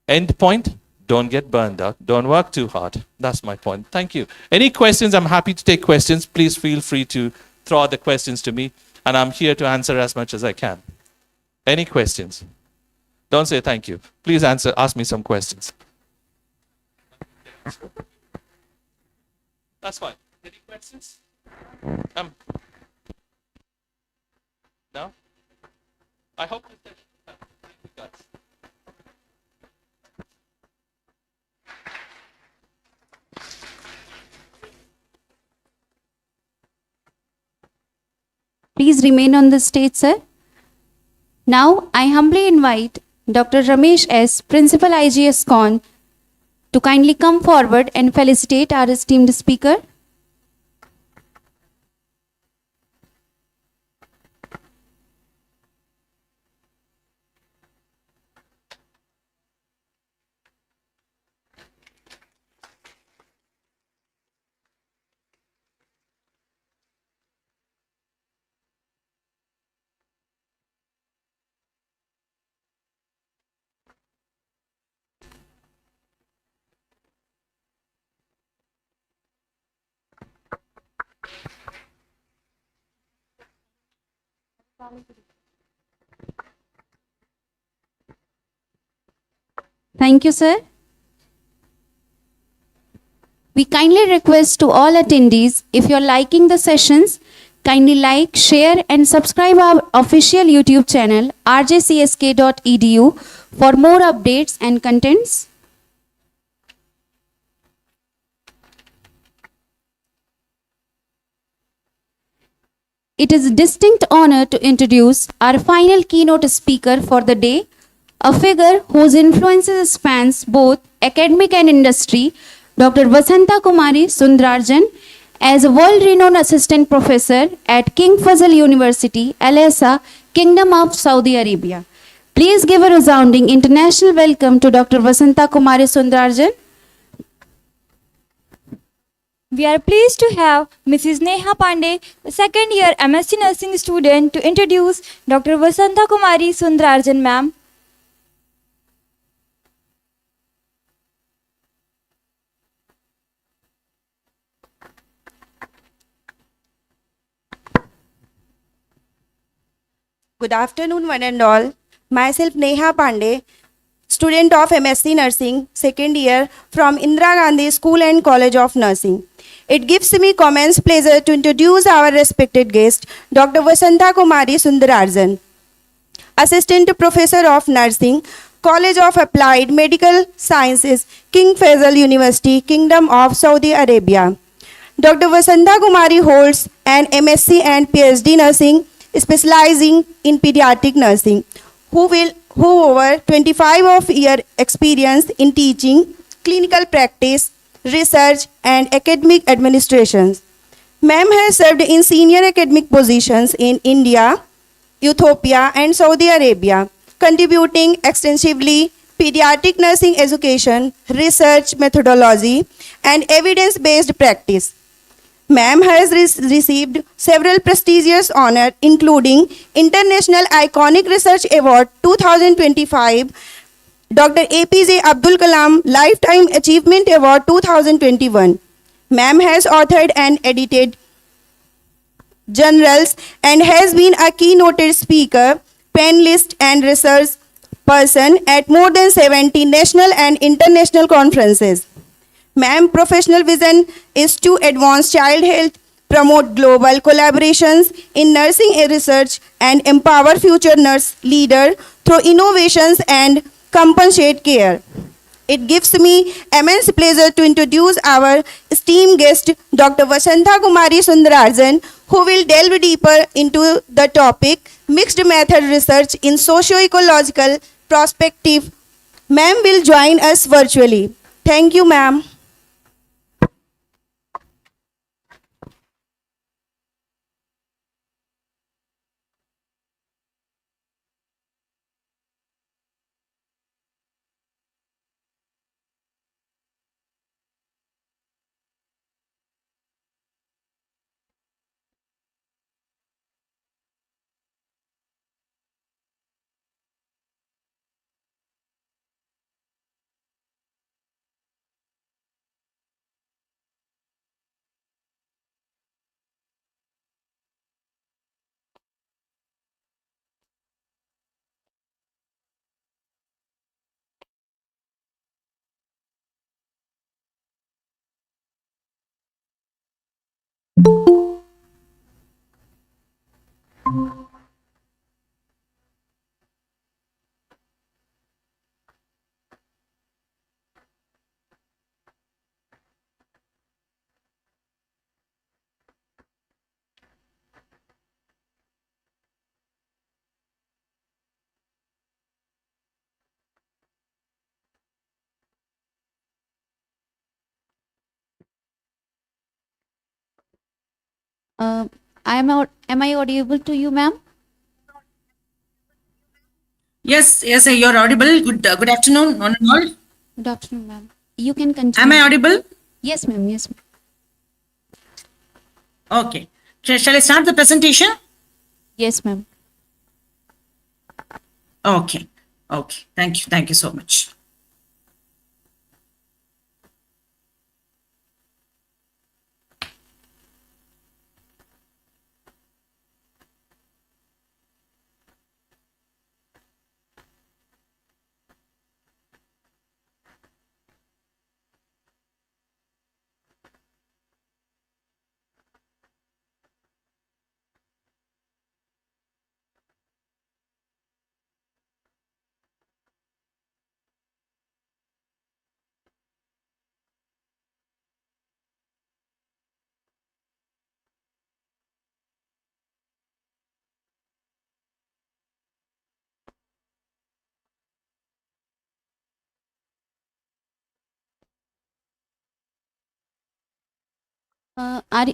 End point, don't get burned out. Don't work too hard. That's my point. Thank you. Any questions? I'm happy to take questions. Please feel free to throw out the questions to me, and I'm here to answer as much as I can. Any questions? Don't say thank you. Please ask me some questions. That's fine. Any questions? No? I hope that thank you guys. please remain on the stage, sir. Now, I humbly invite Dr. Ramesh S., Principal IGSCON, to kindly come forward and felicitate our esteemed speaker. Thank you, sir. We kindly request to all attendees, if you're liking the sessions, kindly like, share and subscribe our official YouTube channel rjcsk.edu for more updates and contents. It is a distinct honor to introduce our final keynote speaker for the day, a figure whose influences spans both academic and industry, Dr. Vasanta Kumari Sundararajan, as a world-renowned assistant professor at King Faisal University, Al-Asa, Kingdom of Saudi Arabia. Please give a resounding international welcome to Dr. Vasanta Kumari Sundararajan. We are pleased to have Mrs. Neha Pandey, a second-year MSc Nursing student, to introduce Dr. Vasanta Kumari Sundararajan, ma'am. Good afternoon, one and all. Myself, Neha Pandey, student of MSc Nursing, second year from Indira Gandhi School and College of Nursing. It gives me immense pleasure to introduce our respected guest, Dr. Vasanta Kumari Sundararajan, Assistant Professor of Nursing, College of Applied Medical Sciences, King Faisal University, Kingdom of Saudi Arabia. Dr. Vasanta Kumari holds an MSc and PhD Nursing, specializing in pediatric nursing, who over 25 of year experience in teaching, clinical practice, research and academic administrations. Ma'am has served in senior academic positions in India, Ethiopia and Saudi Arabia, contributing extensively pediatric nursing education, research methodology and evidence-based practice. Ma'am has received several prestigious honors, including International Iconic Research Award 2025, Dr. APJ Abdul Kalam Lifetime Achievement Award 2021. Ma'am has authored and edited journals and has been a keynote speaker, panelist and research person at more than 70 national and international conferences. Ma'am, professional vision is to advance child health, promote global collaborations in nursing research, and empower future nurse leaders through innovations and compassionate care. It gives me immense pleasure to introduce our esteemed guest, Dr. Vasanta Kumari Sundararajan, who will delve deeper into the topic, mixed method research in socio-ecological perspective. Ma'am will join us virtually. Thank you, ma'am. Am I audible to you, ma'am? Yes, yes, you're audible. Good afternoon, one and all. Good afternoon, ma'am. You can continue. Am I audible? Yes, ma'am. Yes, ma'am. Okay. Shall I start the presentation? Yes, ma'am. Okay. Okay. Thank you. Thank you so much. Are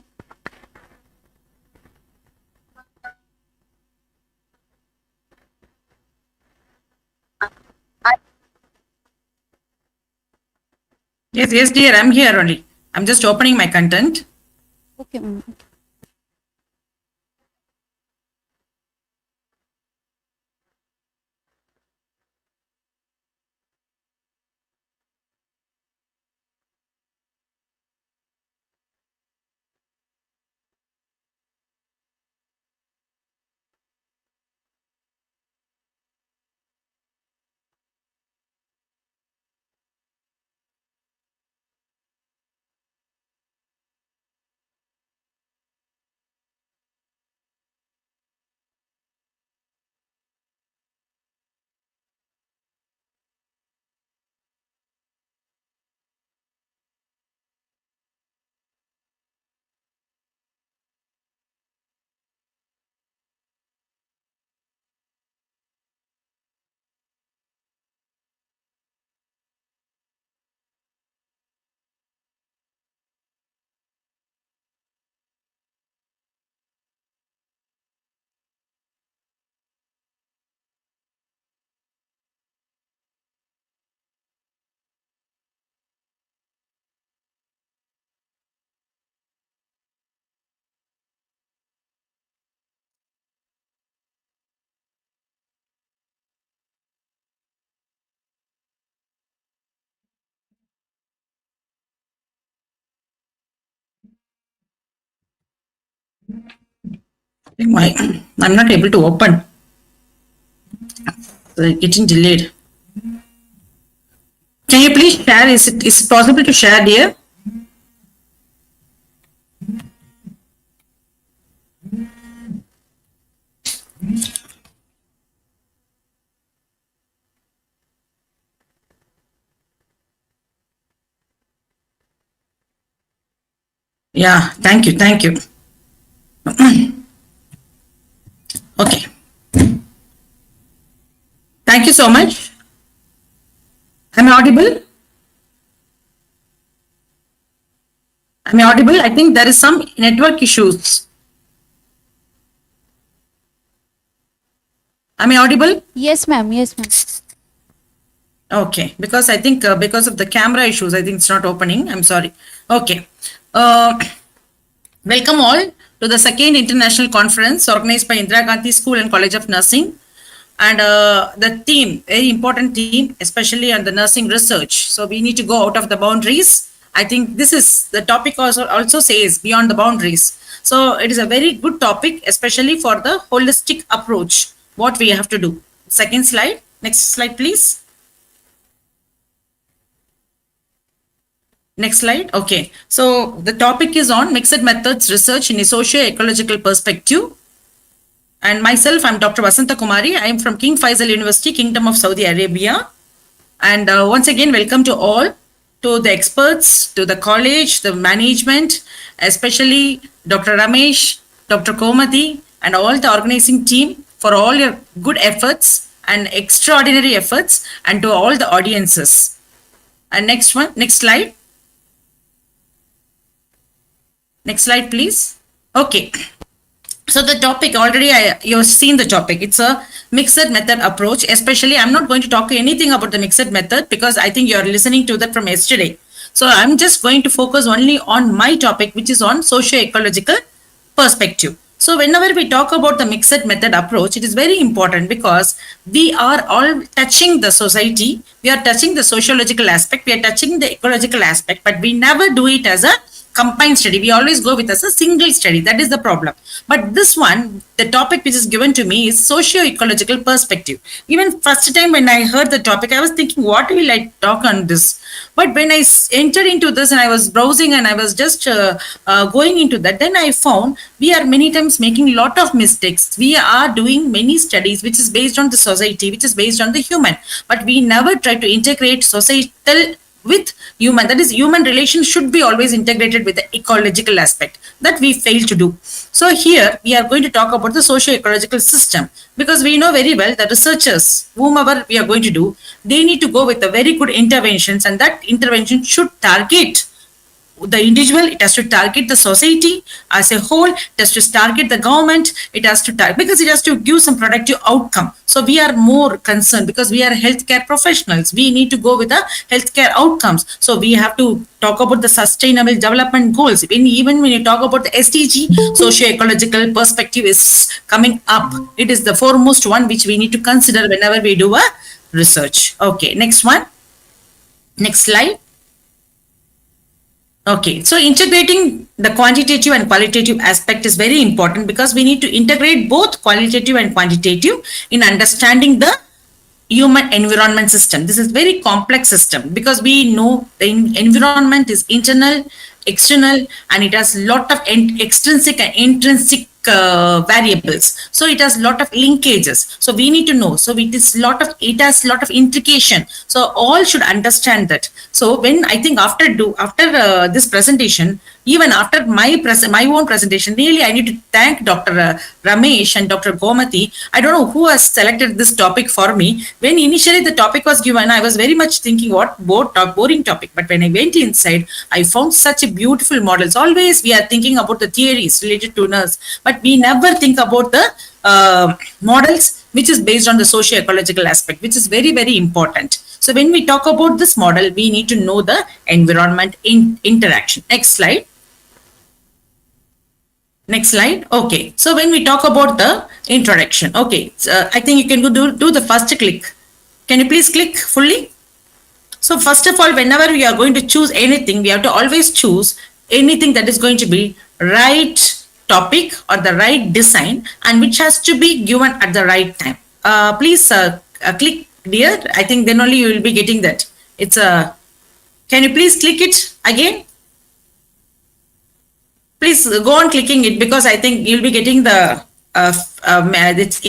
Yes, yes, dear. I'm here only. I'm just opening my content. okay, ma'am. I'm not able to open. Getting delayed. Can you please share? Is it possible to share, dear? Yeah. Thank you. Thank you. Okay. Thank you so much. Am I audible? Am I audible? I think there is some network issues. Am I audible? Yes, ma'am. Yes, ma'am. Okay, because I think because of the camera issues, I think it's not opening. I'm sorry. Okay. Uh, Welcome all to the second international conference organized by Indira Gandhi School and College of Nursing. And the theme, very important theme, especially on the nursing research. So we need to go out of the boundaries. I think this is the topic also says beyond the boundaries. So it is a very good topic, especially for the holistic approach, what we have to do. Second slide. Next slide, please. Next slide. Okay. So the topic is on mixed methods research in a socio-ecological perspective. And myself, I'm Dr. Vasanta Kumari. I am from King Faisal University, Kingdom of Saudi Arabia. And once again, welcome to all, to the experts, to the college, the management, especially Dr. Ramesh, Dr. Komati, and all the organizing team for all your good efforts and extraordinary efforts, and to all the audiences. And next slide. Next slide, please. Okay. So the topic already, you've seen the topic. It's a mixed method approach. Especially, I'm not going to talk anything about the mixed method because I think you're listening to that from yesterday. So I'm just going to focus only on my topic, which is on socio-ecological perspective. So whenever we talk about the mixed method approach, it is very important because we are all touching the society, we are touching the sociological aspect, we are touching the ecological aspect, but we never do it as a combined study. We always go with as a single study. That is the problem. But this one, the topic which is given to me is socio-ecological perspective. Even first time when I heard the topic, I was thinking, what will I talk on this? But when I entered into this and I was browsing and I was just going into that, then I found we are many times making a lot of mistakes. We are doing many studies which is based on the society, which is based on the human, but we never try to integrate societal with human. That is, human relations should be always integrated with the ecological aspect that we fail to do. So here we are going to talk about the socio-ecological system, because we know very well that researchers, whomever we are going to do, they need to go with the very good interventions, and that intervention should target the individual, it has to target the society as a whole, it has to target the government, it has to target, because it has to give some productive outcome. So we are more concerned because we are healthcare professionals. We need to go with the healthcare outcomes. So we have to talk about the sustainable development goals. Even when you talk about the SDG, socio-ecological perspective is coming up. It is the foremost one which we need to consider whenever we do a research. Okay, next one. Next slide. Okay, so integrating the quantitative and qualitative aspect is very important because we need to integrate both qualitative and quantitative in understanding the human environment system. This is very complex system because we know the environment is internal, external, and it has lot of extrinsic and intrinsic variables. So it has lot of linkages. So we need to know. So it has lot of intrication. So all should understand that. So when I think after this presentation, even after my own presentation, really I need to thank Dr. Ramesh and Dr. Gomati. I don't know who has selected this topic for me. When initially the topic was given, I was very much thinking what boring topic. But when I went inside, I found such a beautiful models. Always we are thinking about the theories related to nurse, but we never think about the models which is based on the socio-ecological aspect, which is very, very important. So when we talk about this model, we need to know the environment interaction. Next slide. Next slide. Okay. So when we talk about the introduction, okay, so I think you can do the first click. Can you please click fully? So first of all, whenever we are going to choose anything, we have to always choose anything that is going to be right topic or the right design and which has to be given at the right time. Please click, dear. I think then only you will be getting that. It's a. Can you please click it again? Please go on clicking it because I think you'll be getting the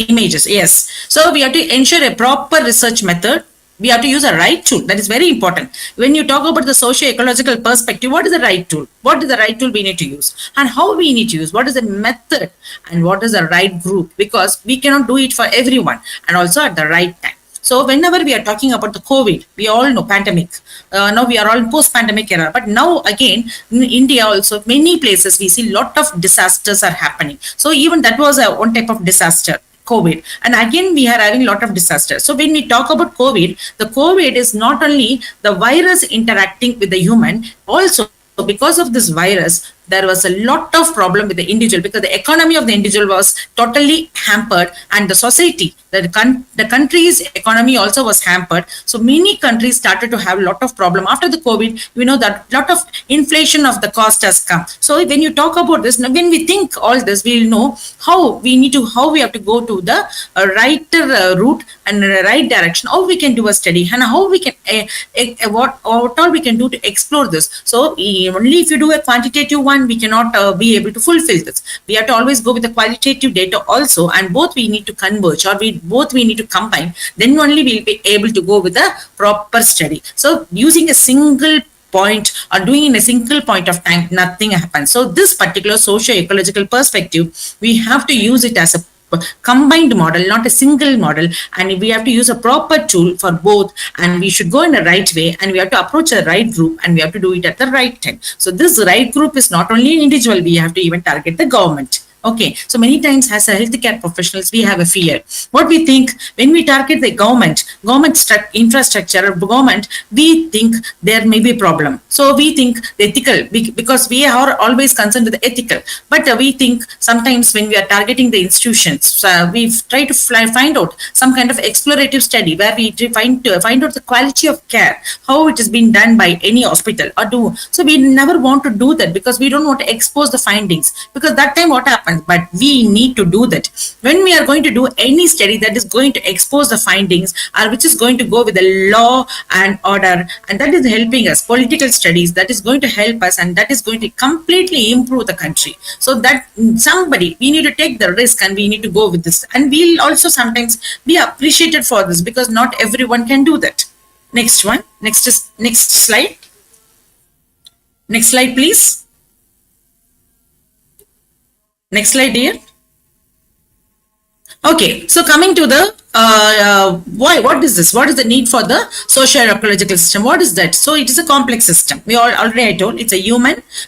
images. Yes. So we have to ensure a proper research method. We have to use a right tool. That is very important. When you talk about the socio-ecological perspective, what is the right tool? What is the right tool we need to use? And how we need to use? What is the method? And what is the right group? Because we cannot do it for everyone and also at the right time. So whenever we are talking about the COVID, we all know pandemic. Now we are all in post-pandemic era. But now again, in India also, many places we see lot of disasters are happening. So even that was one type of disaster. COVID. And again, we are having a lot of disasters. So when we talk about COVID, the COVID is not only the virus interacting with the human, also because of this virus, there was a lot of problem with the individual because the economy of the individual was totally hampered and the society, the country's economy also was hampered. So many countries started to have a lot of problem. After the COVID, we know that lot of inflation of the cost has come. So when you talk about this, when we think all this, we will know how we have to go to the right route and right direction, how we can do a study and how we can, what all we can do to explore this. So only if you do a quantitative one, we cannot be able to fulfill this. We have to always go with the qualitative data also, and both we need to converge or both we need to combine. Then only we'll be able to go with a proper study. So using a single point or doing in a single point of time, nothing happens. So this particular socio-ecological perspective, we have to use it as a combined model, not a single model, and we have to use a proper tool for both, and we should go in the right way, and we have to approach the right group, and we have to do it at the right time. So this right group is not only individual, we have to even target the government. Okay, so many times as a healthcare professionals, we have a fear. What we think when we target the government infrastructure of government, we think there may be a problem. So we think the ethical, because we are always concerned with the ethical. But we think sometimes when we are targeting the institutions, we try to find out some kind of explorative study where we find out the quality of care, how it has been done by any hospital or do. So we never want to do that because we don't want to expose the findings, because that time what happens? But we need to do that. When we are going to do any study that is going to expose the findings, or which is going to go with the law and order, and that is helping us, political studies, that is going to help us, and that is going to completely improve the country. So that we need to take the risk, and we need to go with this. And we'll also sometimes be appreciated for this, because not everyone can do that. Next one. Next slide. Next slide, please. Next slide, dear. Okay, so coming to the what is this? What is the need for the socio-ecological system? What is that? So it is a complex system. We already told it's a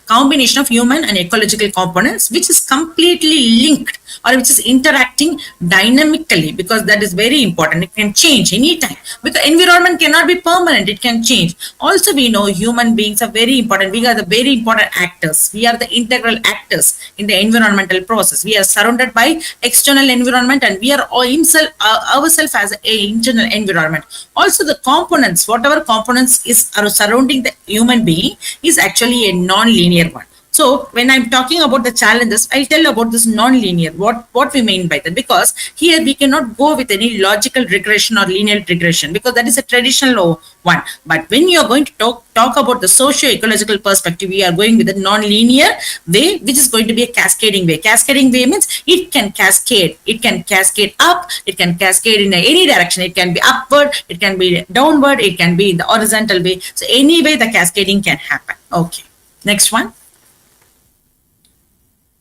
combination of human and ecological components, which is completely linked, or which is interacting dynamically, because that is very important. It can change anytime, because environment cannot be permanent, it can change. Also, we know human beings are very important. We are the very important actors. We are the integral actors in the environmental process. We are surrounded by external environment, and we are ourselves as an internal environment. Also, the components, whatever components are surrounding the human being, is actually a non-linear one. So when I'm talking about the challenges, I'll tell about this non-linear, what we mean by that, because here we cannot go with any logical regression or linear regression, because that is a traditional one. But when you are going to talk about the socio-ecological perspective, we are going with a non-linear way, which is going to be a cascading way. Cascading way means it can cascade. It can cascade up. It can cascade in any direction. It can be upward. It can be downward. It can be in the horizontal way. So any way the cascading can happen. Okay. Next one.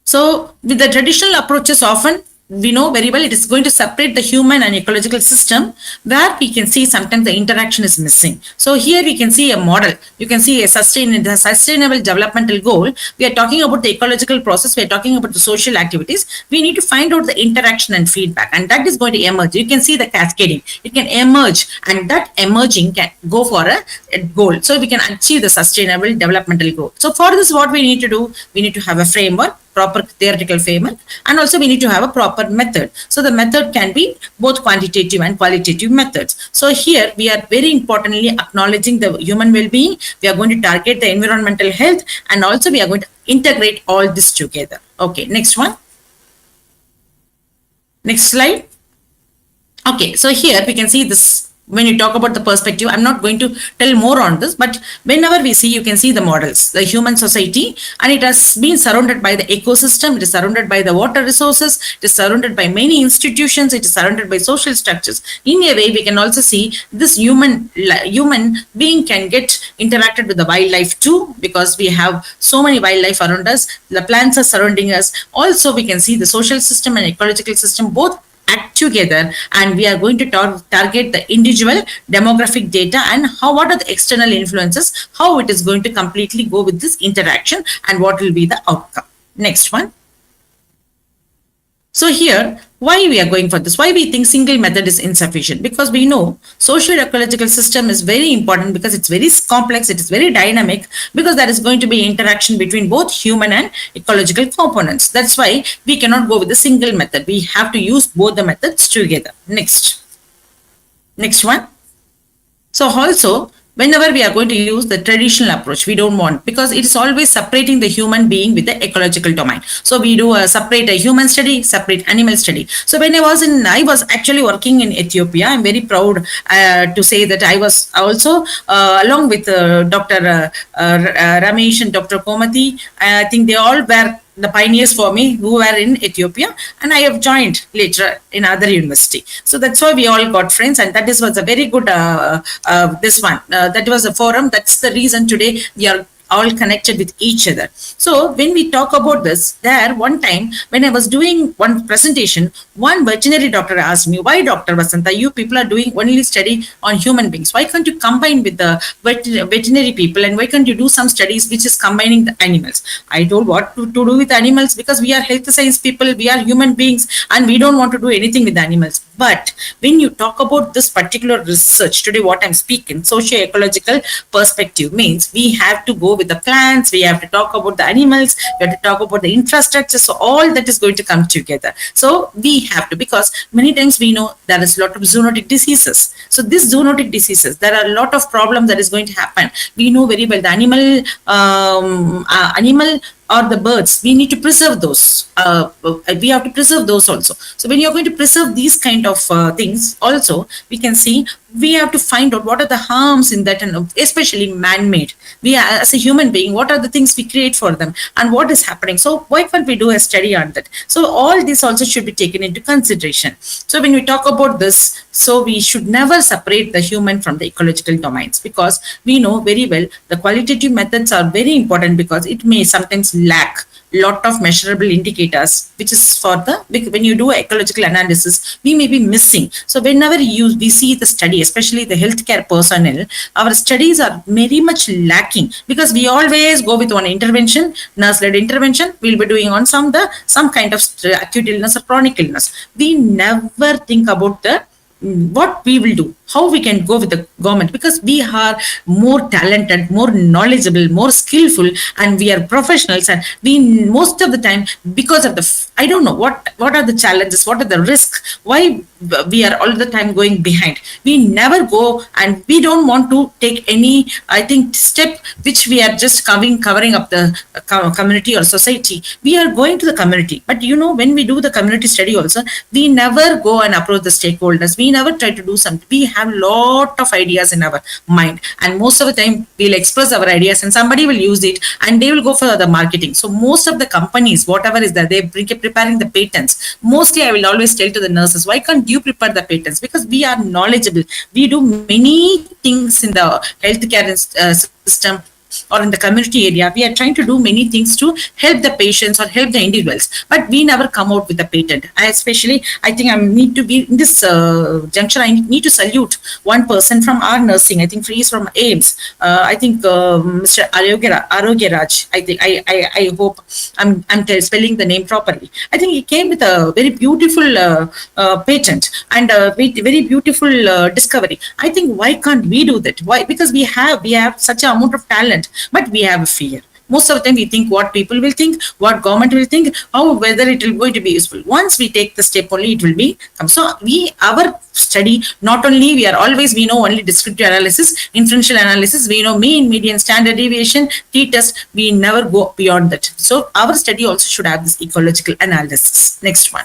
So with the traditional approaches, often we know very well it is going to separate the human and ecological system, where we can see sometimes the interaction is missing. So here we can see a model. You can see a sustainable developmental goal. We are talking about the ecological process. We are talking about the social activities. We need to find out the interaction and feedback, and that is going to emerge. You can see the cascading. It can emerge, and that emerging can go for a goal. So we can achieve the sustainable developmental goal. So for this, what we need to do, we need to have a framework, proper theoretical framework, and also we need to have a proper method. So the method can be both quantitative and qualitative methods. So here we are very importantly acknowledging the human well-being. We are going to target the environmental health, and also we are going to integrate all this together. Okay, next one. Next slide. Okay, so here we can see this. When you talk about the perspective, I'm not going to tell more on this, but whenever we see, you can see the models, the human society, and it has been surrounded by the ecosystem, it is surrounded by the water resources, it is surrounded by many institutions, it is surrounded by social structures. In a way, we can also see this human being can get interacted with the wildlife too, because we have so many wildlife around us, the plants are surrounding us. Also, we can see the social system and ecological system both act together, and we are going to target the individual demographic data and what are the external influences, how it is going to completely go with this interaction, and what will be the outcome. Next one. So here, why we are going for this? Why we think single method is insufficient? Because we know socio-ecological system is very important, because it's very complex, it is very dynamic, because there is going to be interaction between both human and ecological components. That's why we cannot go with a single method. We have to use both the methods together. Next one. So also, whenever we are going to use the traditional approach, we don't want, because it is always separating the human being with the ecological domain. So we do separate a human study, separate animal study. So when I was actually working in Ethiopia, I'm very proud to say that I was also along with Dr. Ramesh and Dr. Komati. I think they all were the pioneers for me who were in Ethiopia, and I have joined later in other university. So that's why we all got friends, and that was a very good that was a forum. That's the reason today we are all connected with each other. So when we talk about this, there one time when I was doing one presentation, one veterinary doctor asked me, why Dr. Vasanta, you people are doing only study on human beings. Why can't you combine with the veterinary people, and why can't you do some studies which is combining the animals? I told what to do with animals, because we are health science people, we are human beings, and we don't want to do anything with animals. But when you talk about this particular research today, what I'm speaking, socio-ecological perspective means we have to go with the plants, we have to talk about the animals, we have to talk about the infrastructure. So all that is going to come together. So we have to, because many times we know there is a lot of zoonotic diseases. So these zoonotic diseases, there are a lot of problems that is going to happen. We know very well the animal or the birds, we need to preserve those. We have to preserve those also. So when you're going to preserve these kind of things also, we can see we have to find out what are the harms in that, and especially man-made. We are, as a human being, what are the things we create for them and what is happening. So why can't we do a study on that? So all this also should be taken into consideration. So when we talk about this, so we should never separate the human from the ecological domains, because we know very well the qualitative methods are very important, because it may sometimes lack lot of measurable indicators, which is for the, when you do ecological analysis, we may be missing. So whenever we see the study, especially the healthcare personnel, our studies are very much lacking, because we always go with one intervention, nurse-led intervention, we'll be doing on some kind of acute illness or chronic illness. We never think about the what we will do, how we can go with the government, because we are more talented, more knowledgeable, more skillful, and we are professionals, and we most of the time, because of the I don't know what are the challenges, what are the risks, why we are all the time going behind. We never go, and we don't want to take any, I think, step which we are just covering up the community or society. We are going to the community, but you know, when we do the community study also, we never go and approach the stakeholders. We never try to do something. We have lot of ideas in our mind, and most of the time we'll express our ideas and somebody will use it and they will go for the marketing. So most of the companies, whatever is that, they preparing the patents. Mostly I will always tell to the nurses, why can't you prepare the patents? Because we are knowledgeable. We do many things in the healthcare system or in the community area. We are trying to do many things to help the patients or help the individuals, but we never come out with a patent. I think I need to be in this juncture. I need to salute one person from our nursing. I think he is from AIMS. I think Mr. Arogyaraj. I think I hope I'm spelling the name properly. I think he came with a very beautiful patent and a very beautiful discovery. I think why can't we do that? Why? Because we have such an amount of talent, but we have a fear. Most of the time we think what people will think, what government will think, whether it will going to be useful. Once we take the step, only it will be. So our study, not only we know only descriptive analysis, inferential analysis, we know mean, median, standard deviation, t-test, we never go beyond that. So our study also should have this ecological analysis. Next one.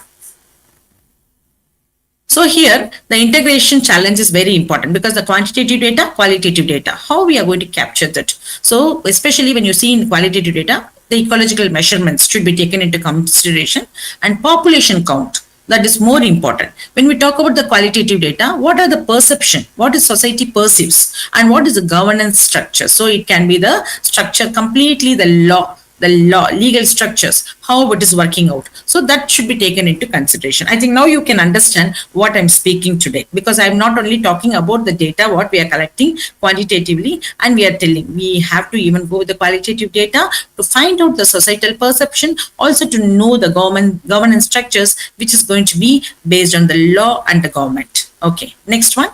So here, the integration challenge is very important, because the quantitative data, qualitative data, how we are going to capture that. So especially when you see in qualitative data, the ecological measurements should be taken into consideration, and population count, that is more important. When we talk about the qualitative data, what are the perception, what is society perceives, and what is the governance structure. So it can be the structure completely, the law, legal structures, how it is working out. So that should be taken into consideration. I think now you can understand what I'm speaking today, because I'm not only talking about the data, what we are collecting quantitatively, and we are telling we have to even go with the qualitative data to find out the societal perception, also to know the governance structures, which is going to be based on the law and the government. Okay, next one.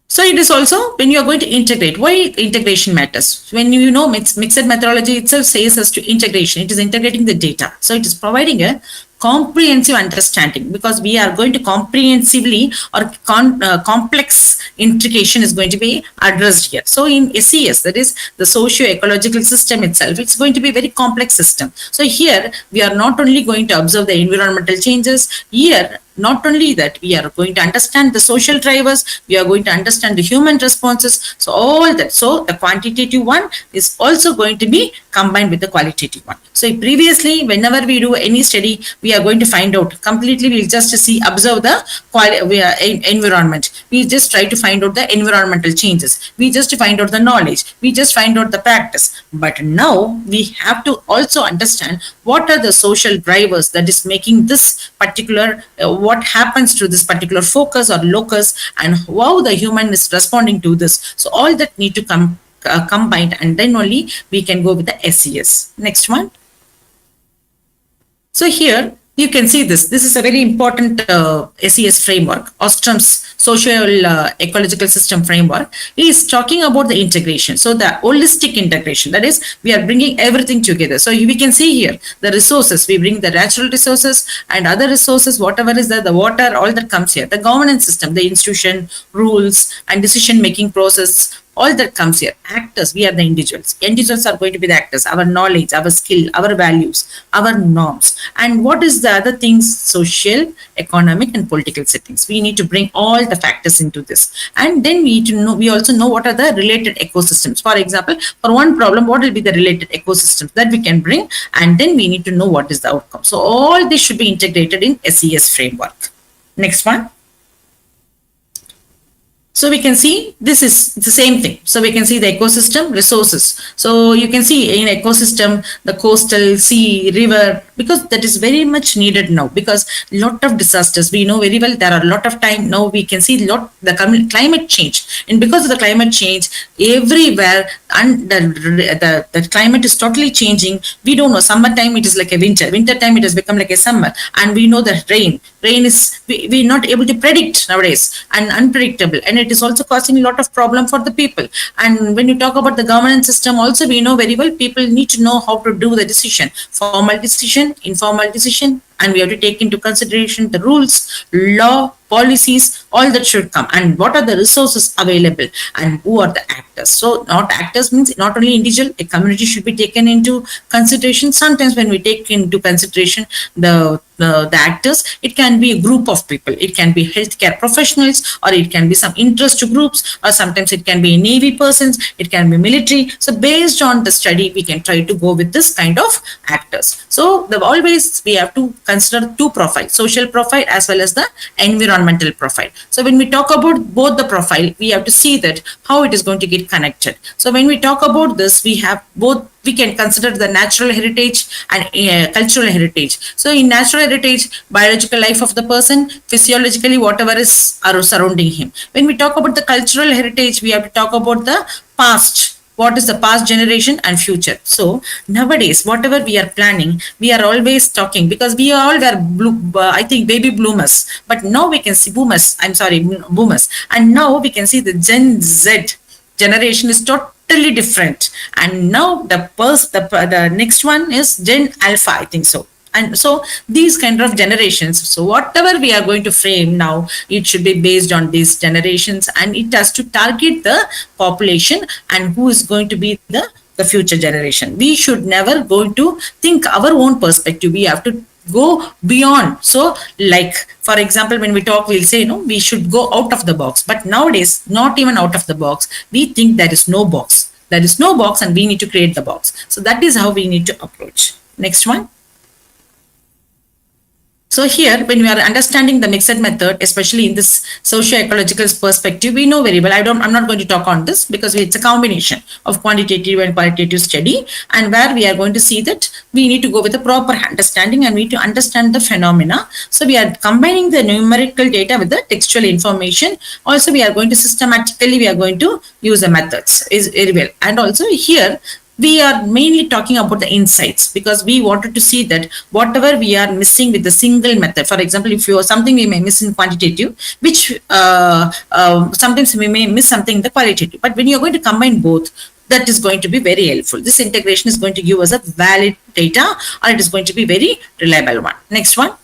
So it is also when you are going to integrate, why integration matters. When you know mixed methodology itself says us to integration, it is integrating the data. So it is providing a comprehensive understanding, because we are going to comprehensively or complex integration is going to be addressed here. So in SES, that is the socio-ecological system itself, it's going to be a very complex system. So here we are not only going to observe the environmental changes, here not only that, we are going to understand the social drivers, we are going to understand the human responses, so all that. So the quantitative one is also going to be combined with the qualitative one. So So previously, whenever we do any study, we are going to find out completely. We'll just see, observe the environment. We just try to find out the environmental changes. We just find out the knowledge. We just find out the practice. But now we have to also understand what are the social drivers that is making this particular, what happens to this particular focus or locus, and how the human is responding to this. So all that need to come combined, and then only we can go with the SES. Next one. So here you can see this. This is a very important SES framework, Ostrom's social ecological system framework. He is talking about the integration. So the holistic integration, that is, we are bringing everything together. So we can see here the resources. We bring the natural resources and other resources, whatever is there, the water, all that comes here. The governance system, the institution, rules, and decision-making process, all that comes here. Actors, we are the individuals. Individuals are going to be the actors. Our knowledge, our skill, our values, our norms. And what is the other things? Social, economic, and political settings. We need to bring all the factors into this. And then we need to know, we also know what are the related ecosystems. For example, for one problem, what will be the related ecosystems that we can bring? And then we need to know what is the outcome. So all this should be integrated in SES framework. Next one. So we can see this is the same thing. So we can see the ecosystem, resources. So you can see in ecosystem, the coastal, sea, river, because that is very much needed now, because lot of disasters, we know very well, there are a lot of time now. We can see the climate change, and because of the climate change everywhere, and the climate is totally changing. We don't know, summertime it is like a winter time it has become like a summer, and we know that rain is we not able to predict nowadays, and unpredictable, and it is also causing a lot of problem for the people. And when you talk about the governance system also, we know very well, people need to know how to do the decision, formal decision, informal decision, and we have to take into consideration the rules, law, policies, all that should come, and what are the resources available, and who are the actors. So not actors means not only individual, a community should be taken into consideration. Sometimes when we take into consideration the actors, it can be a group of people, it can be healthcare professionals, or it can be some interest groups, or sometimes it can be Navy persons, it can be military. So based on the study, we can try to go with this kind of actors. So always we have to consider two profiles, social profile as well as the environmental profile. So when we talk about both the profile, we have to see that how it is going to get connected. So when we talk about this, we have both. We can consider the natural heritage and cultural heritage. So in natural heritage, biological life of the person, physiologically whatever is surrounding him. When we talk about the cultural heritage, we have to talk about the past. What is the past generation and future? So nowadays, whatever we are planning, we are always talking, because we all were I think baby bloomers, but now we can see boomers. Boomers, and now we can see the Gen Z generation is totally different. And now the next one is Gen Alpha, I think so. And so these kind of generations, so whatever we are going to frame now, it should be based on these generations, and it has to target the population and who is going to be the future generation. We should never going to think our own perspective. We have to go beyond. So like, for example, when we talk, we'll say, we should go out of the box. But nowadays, not even out of the box. We think there is no box. There is no box, and we need to create the box. So that is how we need to approach. Next one. So here, when we are understanding the mixed method, especially in this socio-ecological perspective, we know very well, I'm not going to talk on this because it's a combination of quantitative and qualitative study, and where we are going to see that we need to go with a proper understanding, and we need to understand the phenomena. So we are combining the numerical data with the textual information. Also, we are going to systematically, we are going to use the methods is very well. And also here, we are mainly talking about the insights, because we wanted to see that whatever we are missing with the single method, for example, if you have something we may miss in quantitative, which sometimes we may miss something in the qualitative, but when you're going to combine both, that is going to be very helpful. This integration is going to give us a valid data, or it is going to be very reliable one. Next one.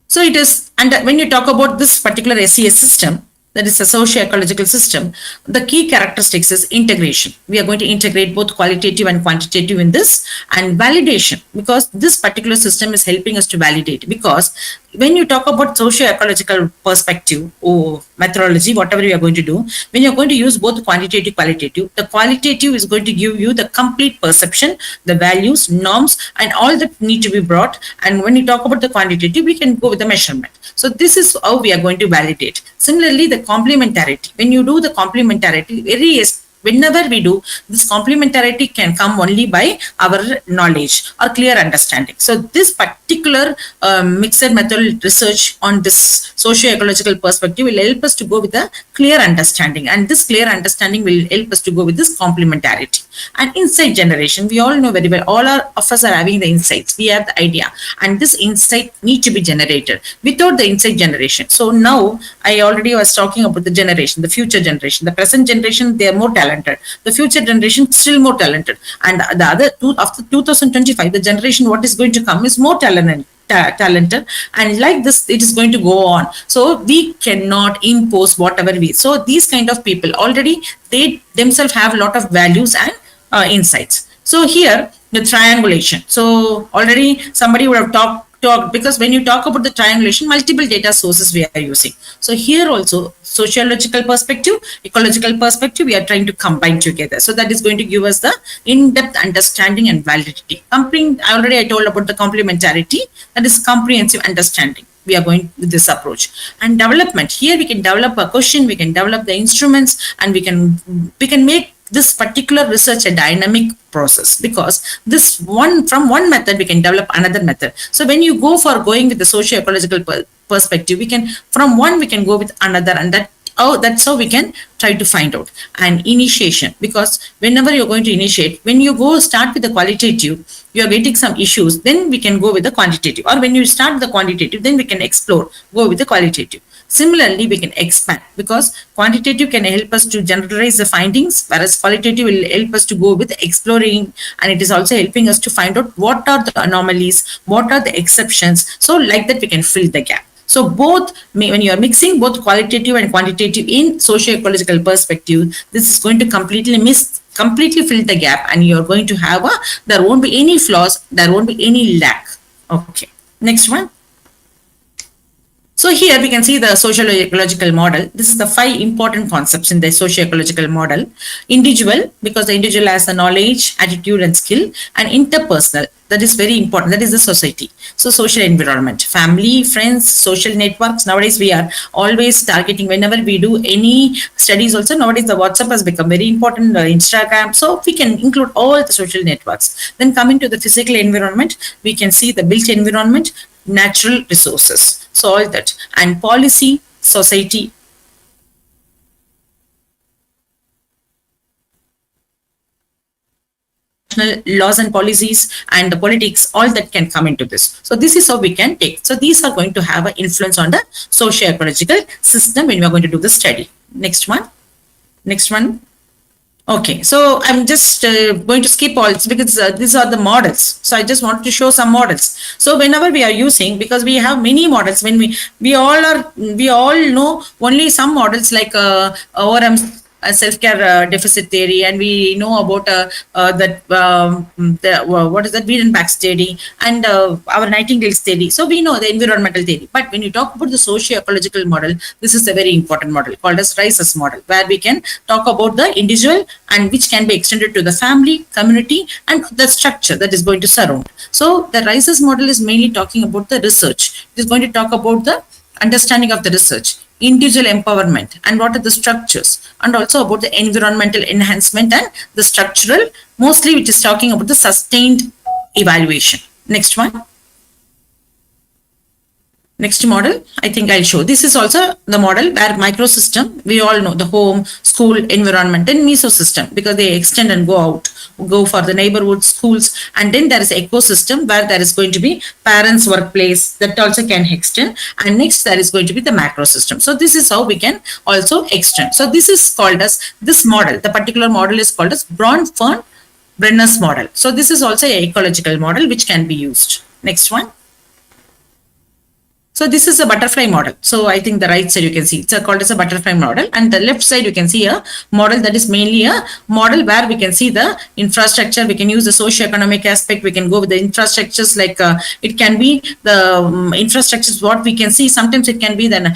So it is, and when you talk about this particular SES system, that is a socio-ecological system, the key characteristics is integration. We are going to integrate both qualitative and quantitative in this, and validation, because this particular system is helping us to validate, because when you talk about socio-ecological perspective or methodology, whatever you are going to do, when you're going to use both quantitative, qualitative, the qualitative is going to give you the complete perception, the values, norms, and all that need to be brought. And when you talk about the quantitative, we can go with the measurement. So this is how we are going to validate. Similarly, the complementarity. When you do the complementarity, whenever we do, this complementarity can come only by our knowledge or clear understanding. So this particular mixed method research on this socio-ecological perspective will help us to go with a clear understanding, and this clear understanding will help us to go with this complementarity. And insight generation, we all know very well, all of us are having the insights, we have the idea, and this insight need to be generated. Without the insight generation, so now I already was talking about the generation, the future generation, the present generation, they are more talented, the future generation still more talented, and the other two, after 2025, the generation what is going to come is more talented, and like this it is going to go on. So we cannot impose whatever we, so these kind of people already they themselves have a lot of values and insights. So here the triangulation, so already somebody would have talked, because when you talk about the triangulation, multiple data sources we are using. So here also sociological perspective, ecological perspective, we are trying to combine together. So that is going to give us the in-depth understanding and validity. Already I told about the complementarity, that is comprehensive understanding. We are going with this approach. And development, here we can develop a question, we can develop the instruments, and we can make this particular research a dynamic process, because this one, from one method we can develop another method. So when you go for going with the socio-ecological perspective, we can, from one we can go with another, and that's how we can try to find out. And initiation, because whenever you're going to initiate, when you go start with the qualitative, you are getting some issues, then we can go with the quantitative, or when you start with the quantitative, then we can explore, go with the qualitative. Similarly, we can expand, because quantitative can help us to generalize the findings, whereas qualitative will help us to go with exploring, and it is also helping us to find out what are the anomalies, what are the exceptions. So like that we can fill the gap. So both, when you are mixing both qualitative and quantitative in socio-ecological perspective, this is going to completely fill the gap, and you are going to have there won't be any flaws, there won't be any lack. Okay, next one. So here we can see the socio-ecological model. This is the 5 important concepts in the socio-ecological model. Individual, because the individual has the knowledge, attitude and skill. And interpersonal, that is very important, that is the society. So social environment, family, friends, social networks. Nowadays we are always targeting, whenever we do any studies also, nowadays the WhatsApp has become very important, Instagram. So we can include all the social networks. Then coming to the physical environment, we can see the built environment, natural resources, so all that. And policy, society, laws and policies, and the politics, all that can come into this. So this is how we can take. So these are going to have an influence on the socio-ecological system when we are going to do the study. Next one. Okay, so I'm just going to skip all this, because these are the models. So I just want to show some models. So whenever we are using, because we have many models, when we all know only some models, like ORM, self-care deficit theory, and we know about what is that, Wiedenbach's theory, and our Nightingale's theory. So we know the environmental theory. But when you talk about the socio-ecological model, this is a very important model called as Rice's model, where we can talk about the individual, and which can be extended to the family, community, and the structure that is going to surround. So the Rice's model is mainly talking about the research. It is going to talk about the understanding of the research, individual empowerment, and what are the structures, and also about the environmental enhancement and the structural, mostly which is talking about the sustained evaluation. Next one. Next model, I think I'll show. This is also the model where microsystem, we all know the home, school, environment, and mesosystem, because they extend and go for the neighborhood, schools, and then there is ecosystem where there is going to be parents' workplace, that also can extend, and next there is going to be the macro system. So this is how we can also extend. So this is called as, this model, the particular model is called as Braun-Fern-Brenner's model. So this is also an ecological model which can be used. Next one. So this is a butterfly model. So I think the right side you can see it's called as a butterfly model, and the left side you can see a model that is mainly a model where we can see the infrastructure. We can use the socio-economic aspect. We can go with the infrastructures like it can be the infrastructures what we can see. Sometimes it can be then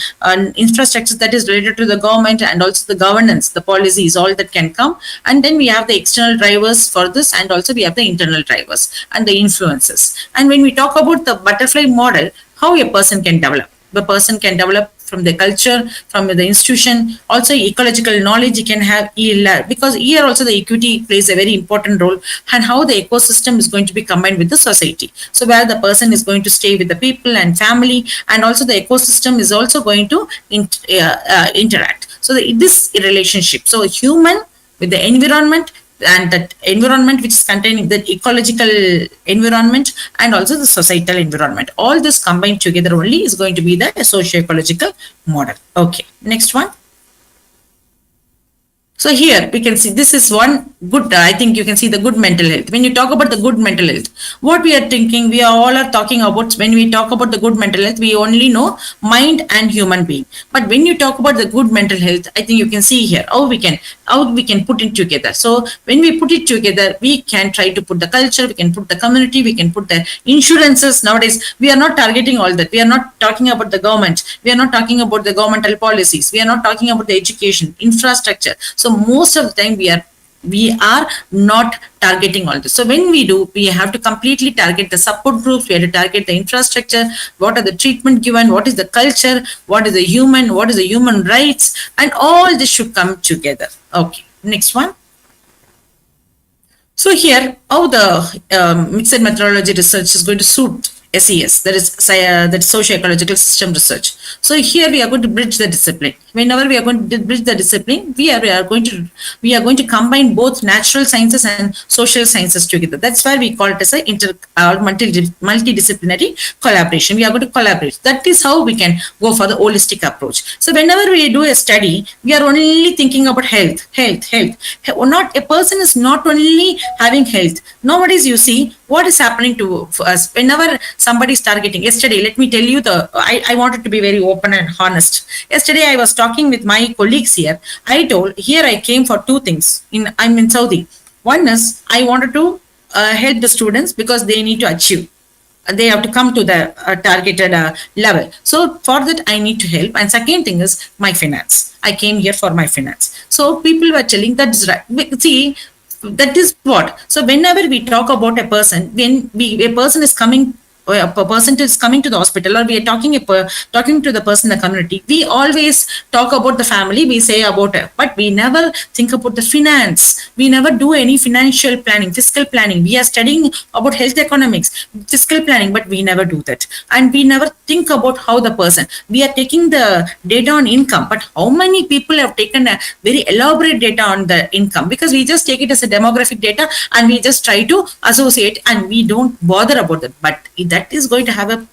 infrastructure that is related to the government and also the governance, the policies, all that can come. And then we have the external drivers for this, and also we have the internal drivers and the influences. And when we talk about the butterfly model, how a person can develop. The person can develop from the culture, from the institution, also ecological knowledge he can have, because here also the equity plays a very important role, and how the ecosystem is going to be combined with the society. So where the person is going to stay with the people and family, and also the ecosystem is also going to interact. So this relationship, so human with the environment, and that environment which is containing the ecological environment and also the societal environment, all this combined together only is going to be the socio-ecological model. Okay, next one. So here we can see this is one good, I think you can see the good mental health. When you talk about the good mental health, what we are thinking, we are all are talking about, when we talk about the good mental health, we only know mind and human being. But when you talk about the good mental health, I think you can see here how we can put it together. So when we put it together, we can try to put the culture, we can put the community, we can put the insurances. Nowadays, we are not targeting all that. We are not talking about the government. We are not talking about the governmental policies. We are not talking about the education, infrastructure. So most of the time we are not targeting all this. So when we do, we have to completely target the support groups, we have to target the infrastructure, what are the treatment given, what is the culture, what is the human rights, and all this should come together. Okay, next one. So here, how the mixed methodology research is going to suit SES, that is socio-ecological system research. So here we are going to bridge the discipline. Whenever we are going to bridge the discipline, we are going to combine both natural sciences and social sciences together. That's why we call it as a multidisciplinary collaboration. We are going to collaborate. That is how we can go for the holistic approach. So whenever we do a study, we are only thinking about health. Not a person is not only having health. Nowadays, you see what is happening to us. Whenever somebody is targeting, yesterday, let me tell you I wanted to be very open and honest. Yesterday, I was talking with my colleagues here. I told, here I came for two things. I'm in Saudi. One is I wanted to help the students because they need to achieve. They have to come to the targeted level. So for that, I need to help. And second thing is my finance. I came here for my finance. So people were telling that's right. See, that is what. So whenever we talk about a person, when a person is coming to the hospital, or we are talking to the person in the community, we always talk about the family, we say about it, but we never think about the finance. We never do any financial planning, fiscal planning. We are studying about health economics, fiscal planning, but we never do that. And we never think about how the person, we are taking the data on income, but how many people have taken a very elaborate data on the income? Because we just take it as a demographic data and we just try to associate and we don't bother about that. But that is going to have a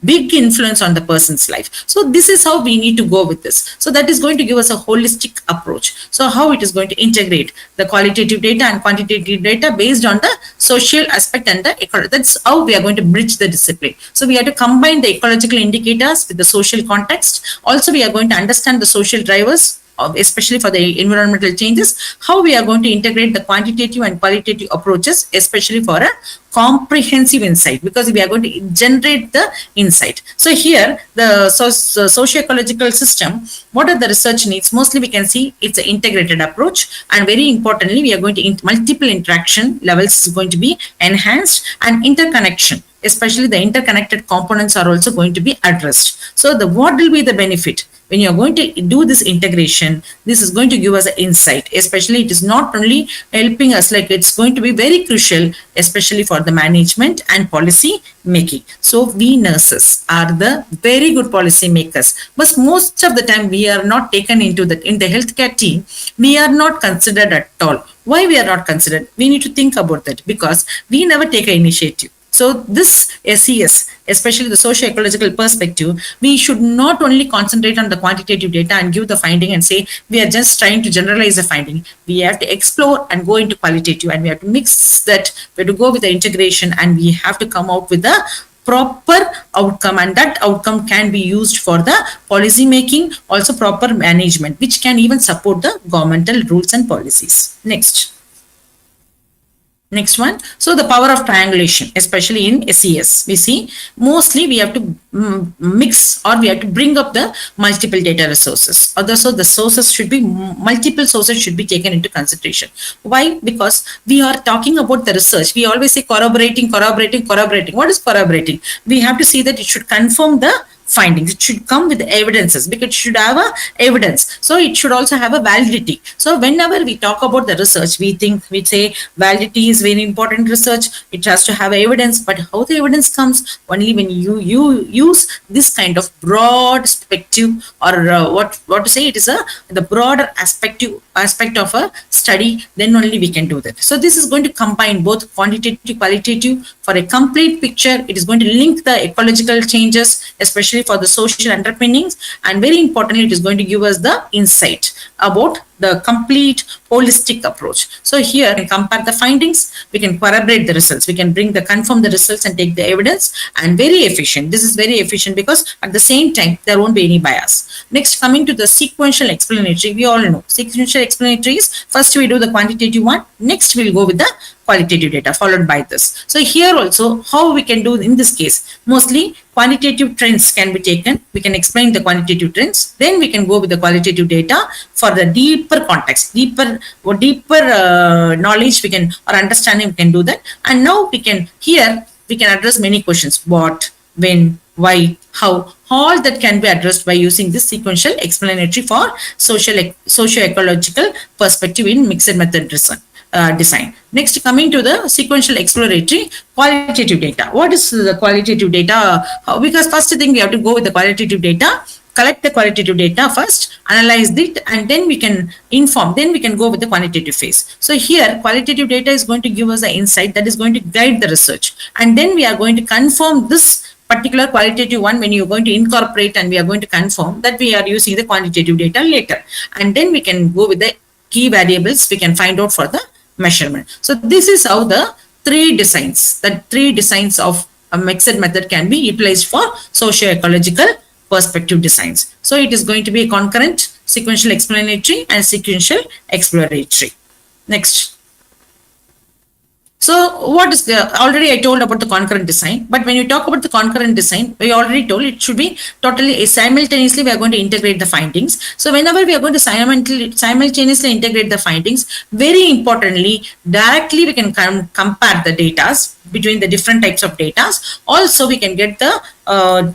big influence on the person's life. So this is how we need to go with this. So that is going to give us a holistic approach. So how it is going to integrate the qualitative data and quantitative data based on the social aspect and the ecology. That's how we are going to bridge the discipline. So we have to combine the ecological indicators with the social context. Also, we are going to understand the social drivers, especially for the environmental changes, how we are going to integrate the quantitative and qualitative approaches, especially for a comprehensive insight, because we are going to generate the insight. So here, the socio-ecological system, what are the research needs? Mostly we can see it's an integrated approach, and very importantly, we are going to multiple interaction levels is going to be enhanced, and interconnection, especially the interconnected components, are also going to be addressed. So what will be the benefit? When you're going to do this integration, this is going to give us an insight, especially it is not only helping us, like it's going to be very crucial, especially for the management and policy making. So we nurses are the very good policy makers, but most of the time we are not taken into that. In the healthcare team, we are not considered at all. Why we are not considered? We need to think about that, because we never take an initiative. So this SES, especially the socio-ecological perspective, we should not only concentrate on the quantitative data and give the finding and say we are just trying to generalize the finding. We have to explore and go into qualitative, and we have to mix that. We have to go with the integration, and we have to come out with the proper outcome, and that outcome can be used for the policy making, also proper management, which can even support the governmental rules and policies. Next one. So the power of triangulation, especially in SES, we see mostly we have to mix, or we have to bring up the multiple data resources. So the sources should be, multiple sources should be taken into consideration. Why? Because we are talking about the research. We always say corroborating. What is corroborating? We have to see that it should confirm the findings. It should come with evidences, because it should have a evidence. So it should also have a validity. So whenever we talk about the research, we say validity is very important research. It has to have evidence, but how the evidence comes? Only when you use this kind of broad perspective, or what to say, it is the broader aspect of a study, then only we can do that. So this is going to combine both quantitative, qualitative for a complete picture. It is going to link the ecological changes, especially for the social underpinnings, and very importantly, it is going to give us the insight about the complete holistic approach. So here we can compare the findings, we can corroborate the results, we can confirm the results and take the evidence, and very efficient. This is very efficient because at the same time there won't be any bias. Next, coming to the sequential explanatory, we all know sequential explanatory is first we do the quantitative one, next we'll go with the qualitative data followed by this. So here also how we can do in this case, mostly quantitative trends can be taken. We can explain the quantitative trends, then we can go with the qualitative data for the deeper context, deeper knowledge we can, or understanding we can do that. And now we can address many questions: what, when, why, how. All that can be addressed by using this sequential explanatory for socio-ecological perspective in mixed method design. Next, coming to the sequential exploratory qualitative data. What is the qualitative data? Because first thing we have to go with the qualitative data, collect the qualitative data first, analyze it, and then we can inform, then we can go with the quantitative phase. So here qualitative data is going to give us the insight that is going to guide the research, and then we are going to confirm this particular qualitative one when you're going to incorporate, and we are going to confirm that we are using the quantitative data later, and then we can go with the key variables we can find out for the measurement. So this is how the three designs of a mixed method can be utilized for socio-ecological perspective designs. So it is going to be a concurrent, sequential explanatory, and sequential exploratory. Next. So what is already I told about the concurrent design, but when you talk about the concurrent design, we already told it should be totally simultaneously we are going to integrate the findings. So whenever we are going to simultaneously integrate the findings, very importantly, directly we can compare the data between the different types of data. Also, we can get the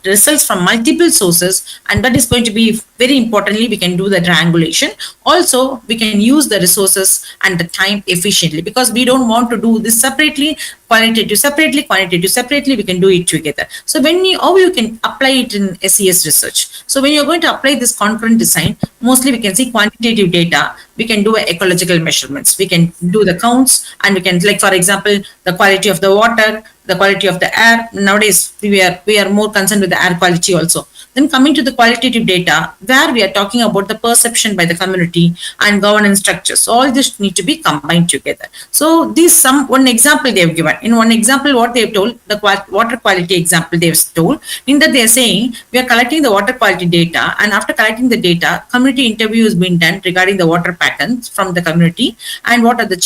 results from multiple sources, and that is going to be very importantly, we can do the triangulation. Also, we can use the resources and the time efficiently, because we don't want to do this separately, quantitative separately, we can do it together. So how you can apply it in SES research. So when you're going to apply this concurrent design, mostly we can see quantitative data, we can do ecological measurements, we can do the counts, and we can, like for example, the quality of the water, the quality of the air. Nowadays, we are more concerned with the air quality also. Then coming to the qualitative data, where we are talking about the perception by the community and governance structures. So all this need to be combined together. So one example they have given. In one example, what they have told, the water quality example they have told, in that they are saying, we are collecting the water quality data, and after collecting the data, community interview has been done regarding the water patterns from the community, and what are the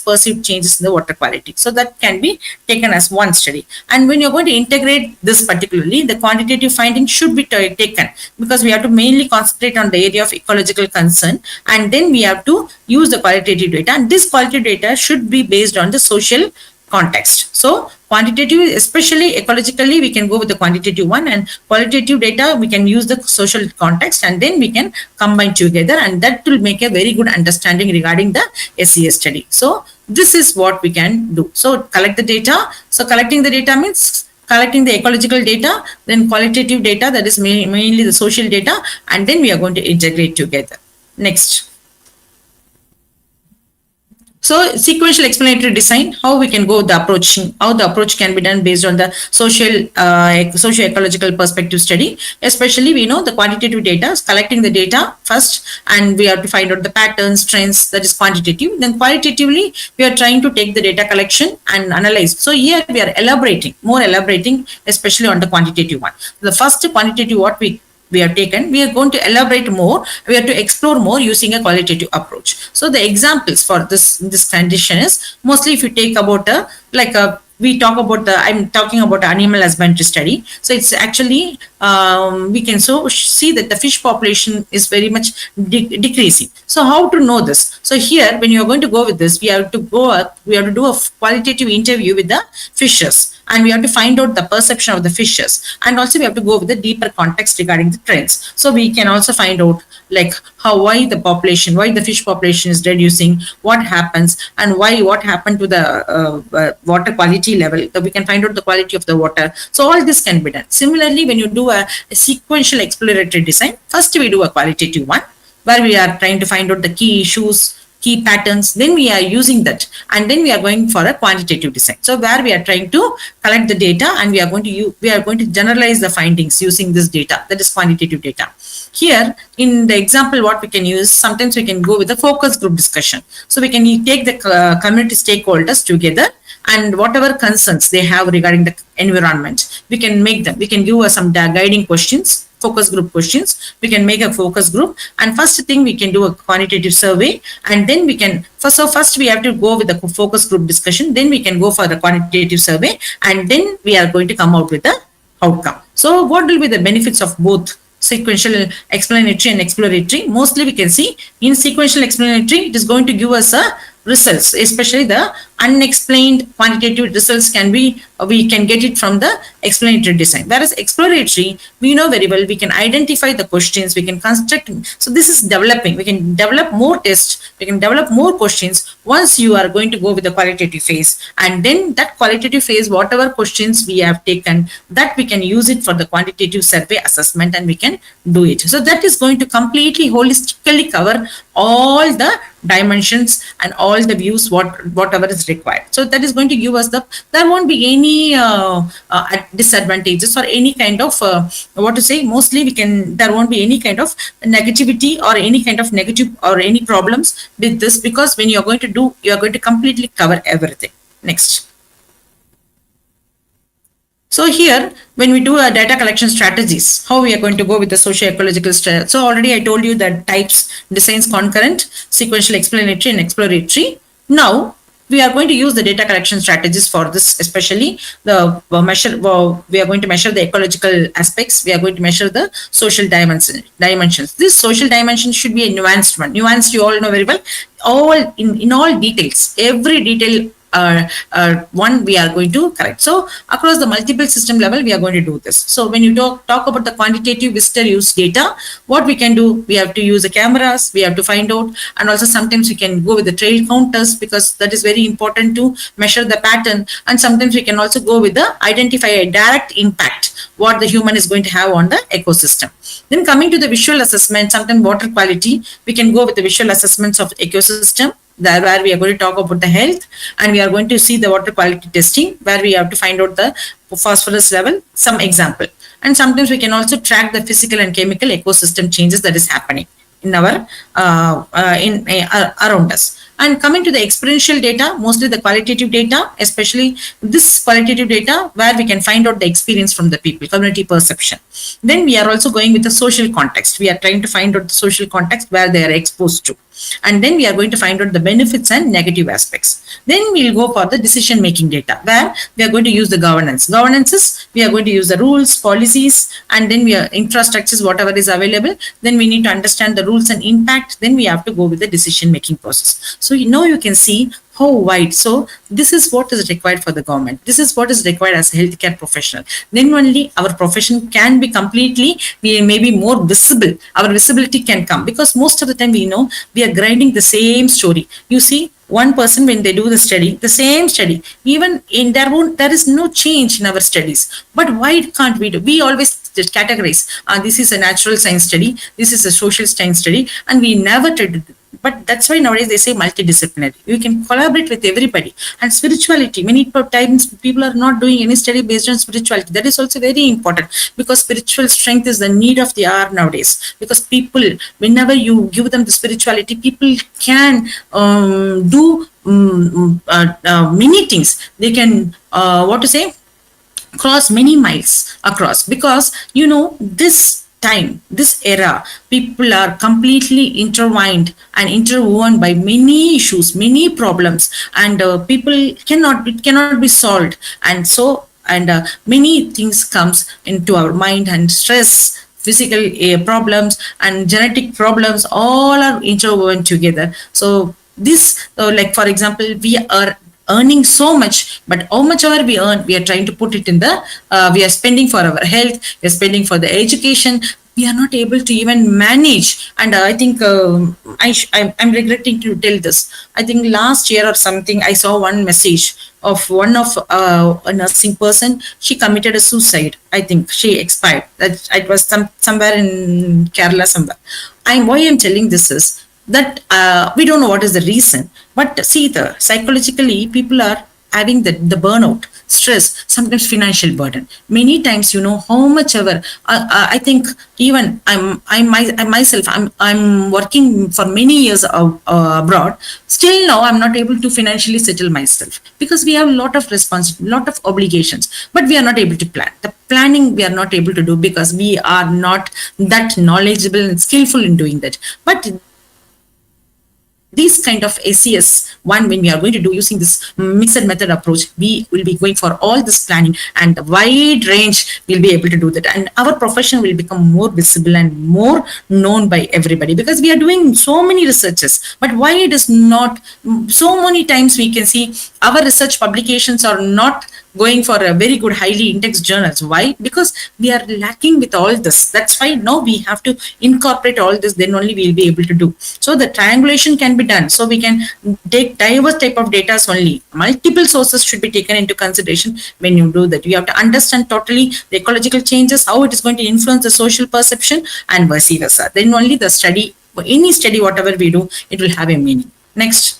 perceived changes in the water quality. So that can be taken as one study. And when you're going to integrate this particularly, the quantitative findings should be taken, because we have to mainly concentrate on the area of ecological concern, and then we have to use the qualitative data, and this qualitative data should be based on the social context. So quantitative, especially ecologically, we can go with the quantitative one, and qualitative data we can use the social context, and then we can combine together, and that will make a very good understanding regarding the SES study. So this is what we can do. So collect the data. So collecting the data means collecting the ecological data, then qualitative data, that is mainly the social data, and then we are going to integrate together. Next. So sequential explanatory design, how we can go with the approaching, how the approach can be done based on the socio-ecological perspective study. Especially we know the quantitative data, collecting the data first, and we have to find out the patterns, trends, that is quantitative. Then qualitatively, we are trying to take the data collection and analyze. So here we are more elaborating, especially on the quantitative one. The first quantitative what we have taken, we are going to elaborate more, we have to explore more using a qualitative approach. So the examples for this condition is mostly if you take about we talk about I'm talking about animal husbandry study. So it's actually we can see that the fish population is very much decreasing. So how to know this? So here when you are going to go with this, we have to do a qualitative interview with the fishes, and we have to find out the perception of the fishes, and also we have to go with the deeper context regarding the trends. So we can also find out like why the fish population is reducing, what happens, and what happened to the water quality level. So we can find out the quality of the water. So all this can be done. Similarly, when you do a sequential exploratory design, first we do a qualitative one where we are trying to find out the key issues, key patterns, then we are using that, and then we are going for a quantitative design. So where we are trying to collect the data, and we are going to generalize the findings using this data, that is quantitative data. Here in the example what we can use, sometimes we can go with a focus group discussion. So we can take the community stakeholders together, and whatever concerns they have regarding the environment, we can make them, we can give some guiding questions, focus group questions. We can make a focus group, and first thing we can do a quantitative survey, and then we can first we have to go with the focus group discussion, then we can go for the quantitative survey, and then we are going to come out with the outcome. So what will be the benefits of both sequential explanatory and exploratory? Mostly we can see in sequential explanatory, it is going to give us a results, especially the unexplained quantitative results we can get it from the explanatory design. Whereas exploratory, we know very well, we can identify the questions, we can construct. So this is developing, we can develop more tests, we can develop more questions once you are going to go with the qualitative phase. And then that qualitative phase, whatever questions we have taken, that we can use it for the quantitative survey assessment, and we can do it. So that is going to completely holistically cover all the dimensions and all the views whatever is required. So that is going to give us there won't be any disadvantages or any kind of mostly there won't be any kind of negativity or any kind of negative or any problems with this, because when you are going to completely cover everything. Next. So here, when we do a data collection strategies, how we are going to go with the socio-ecological strategy. So already I told you that types, designs, concurrent, sequential, explanatory, and exploratory. Now we are going to use the data collection strategies for this, especially we are going to measure the ecological aspects. We are going to measure the social dimensions. This social dimension should be a nuanced one. Nuanced, you all know very well. All in all details, every detail one we are going to correct. So across the multiple system level, we are going to do this. So when you talk about the quantitative visitor use data, what we can do, we have to use the cameras, we have to find out, and also sometimes we can go with the trail counters, because that is very important to measure the pattern. And sometimes we can also go with the identify a direct impact what the human is going to have on the ecosystem. Then coming to the visual assessment, sometimes water quality, we can go with the visual assessments of ecosystem, where we are going to talk about the health, and we are going to see the water quality testing, where we have to find out the phosphorus level, some example. And sometimes we can also track the physical and chemical ecosystem changes that is happening in our around us. And coming to the experiential data, mostly the qualitative data, especially this qualitative data where we can find out the experience from the people, community perception. Then we are also going with the social context. We are trying to find out the social context where they are exposed to. And then we are going to find out the benefits and negative aspects. Then we'll go for the decision making data, where we are going to use the governance. Governances, we are going to use the rules, policies, and then we are infrastructures, whatever is available. Then we need to understand the rules and impact. Then we have to go with the decision making process. So now you can see how wide. So this is what is required for the government. This is what is required as a healthcare professional. Then only our profession can be completely, we may be more visible. Our visibility can come, because most of the time we know we are grinding the same story. You see, one person when they do the study, the same study, even in there is no change in our studies. But why can't we do? We always just categorize. This is a natural science study. This is a social science study, and we never but that's why nowadays they say multidisciplinary. You can collaborate with everybody. And spirituality, many times people are not doing any study based on spirituality. That is also very important, because spiritual strength is the need of the hour nowadays. Because people, whenever you give them the spirituality, people can do many things. They can, what to say, cross many miles across, because this time, this era, people are completely intertwined and interwoven by many issues, many problems, and it cannot be solved. And so, many things comes into our mind, and stress, physical problems and genetic problems, all are interwoven together. So this, like for example, we are earning so much, but how much ever we earn, we are trying to put it in the, we are spending for our health, we are spending for the education, we are not able to even manage. And I think I'm regretting to tell this. I think last year or something, I saw one message of one of a nursing person. She committed a suicide. I think she expired. That it was somewhere in Kerala somewhere. Why I'm telling this is that we don't know what is the reason, but see, the psychologically people are having the burnout, stress, sometimes financial burden. Many times, how much ever. I think even I'm working for many years abroad. Still now, I'm not able to financially settle myself, because we have a lot of responsibility, lot of obligations, but we are not able to plan. The planning we are not able to do, because we are not that knowledgeable and skillful in doing that. But these kind of ACS one, when we are going to do using this mixed method approach, we will be going for all this planning, and the wide range we'll be able to do that, and our profession will become more visible and more known by everybody, because we are doing so many researches. But why it is not, so many times we can see our research publications are not going for a very good highly indexed journals. Why? Because we are lacking with all this. That's why now we have to incorporate all this, then only we'll be able to do. So the triangulation can be done. So we can take diverse type of data only. Multiple sources should be taken into consideration when you do that. You have to understand totally the ecological changes, how it is going to influence the social perception, and vice versa. Then only the study, any study, whatever we do, it will have a meaning. Next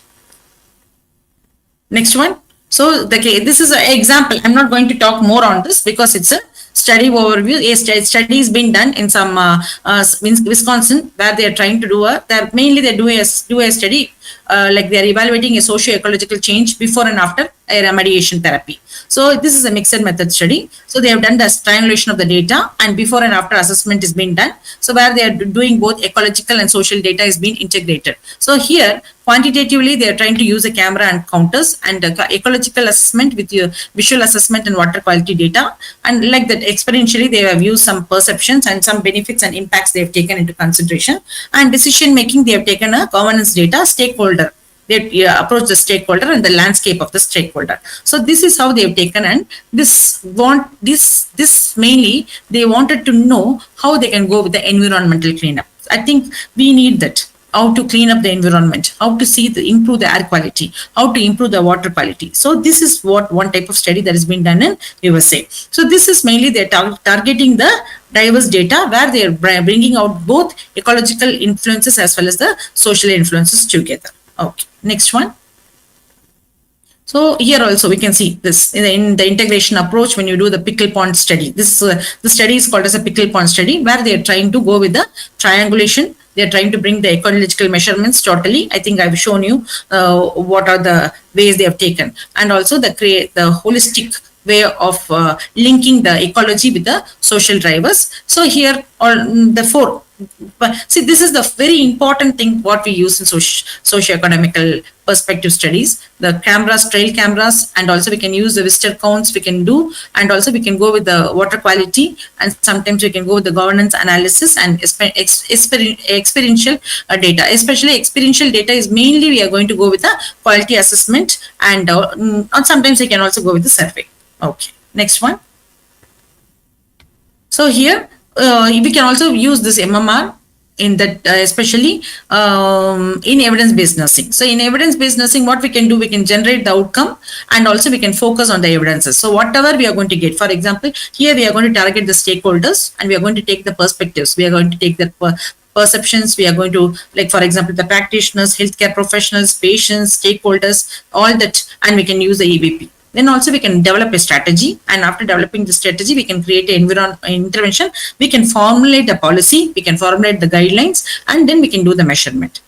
one. So this is an example. I'm not going to talk more on this, because it's a study overview. A study is being done in some Wisconsin, where they are trying to do they do a study, like they are evaluating a socio-ecological change before and after a remediation therapy. So this is a mixed method study. So they have done the triangulation of the data, and before and after assessment is being done. So where they are doing both ecological and social data is being integrated. So here, quantitatively, they are trying to use a camera and counters, and ecological assessment with your visual assessment and water quality data. And like that, experientially, they have used some perceptions and some benefits and impacts they have taken into consideration. And decision making, they have taken a governance data, stakeholder. They approach the stakeholder and the landscape of the stakeholder. So this is how they have taken, and this mainly they wanted to know how they can go with the environmental cleanup. I think we need that. How to clean up the environment, how to improve the air quality, how to improve the water quality. So this is what one type of study that has been done in USA. So this is mainly they're targeting the diverse data, where they are bringing out both ecological influences as well as the social influences together. Okay, next one. So here also we can see this in the integration approach when you do the pickle pond study. This the study is called as a pickle pond study, where they are trying to go with the triangulation. They are trying to bring the ecological measurements totally. I think I've shown you what are the ways they have taken, and also the holistic way of linking the ecology with the social drivers. So here all the four. But see, this is the very important thing what we use in socio-economical perspective studies. The cameras, trail cameras, and also we can use the visitor counts we can do, and also we can go with the water quality, and sometimes we can go with the governance analysis and experiential data. Especially experiential data is mainly we are going to go with the quality assessment, and sometimes we can also go with the survey. Okay, next one. So here we can also use this MMR in that, especially in evidence-based nursing. So in evidence-based nursing, what we can do, we can generate the outcome, and also we can focus on the evidences. So whatever we are going to get, for example, here we are going to target the stakeholders, and we are going to take the perspectives. We are going to take the perceptions. We are going to, like, for example, the practitioners, healthcare professionals, patients, stakeholders, all that, and we can use the EBP. Then also we can develop a strategy, and after developing the strategy, we can create an intervention. We can formulate the policy, we can formulate the guidelines, and then we can do the measurement.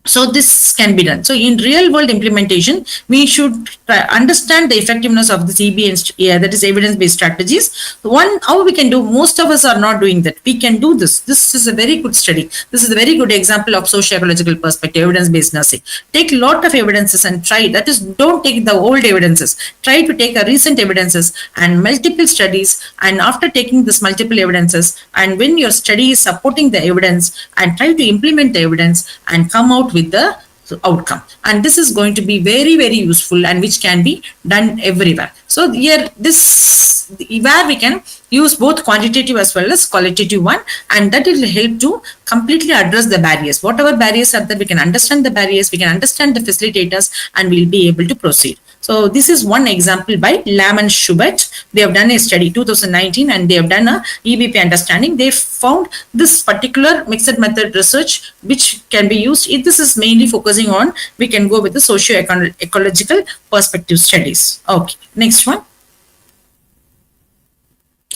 So this can be done. So in real world implementation, we should understand the effectiveness of this EB and that is evidence-based strategies. One, how we can do, most of us are not doing that. We can do this. This is a very good study. This is a very good example of socio-ecological perspective, evidence-based nursing. Take a lot of evidences and try, that is, don't take the old evidences. Try to take a recent evidences and multiple studies, and after taking this multiple evidences, and when your study is supporting the evidence, and try to implement the evidence and come out with the outcome. And this is going to be very, very useful, and which can be done everywhere. So here, this where we can use both quantitative as well as qualitative one, and that will help to completely address the barriers. Whatever barriers are there, we can understand the barriers, we can understand the facilitators, and we'll be able to proceed. So this is one example by Lam and Schubert. They have done a study 2019, and they have done a EBP understanding. They found this particular mixed method research which can be used. This is mainly focusing on, we can go with the socio-ecological perspective studies. Okay, next one.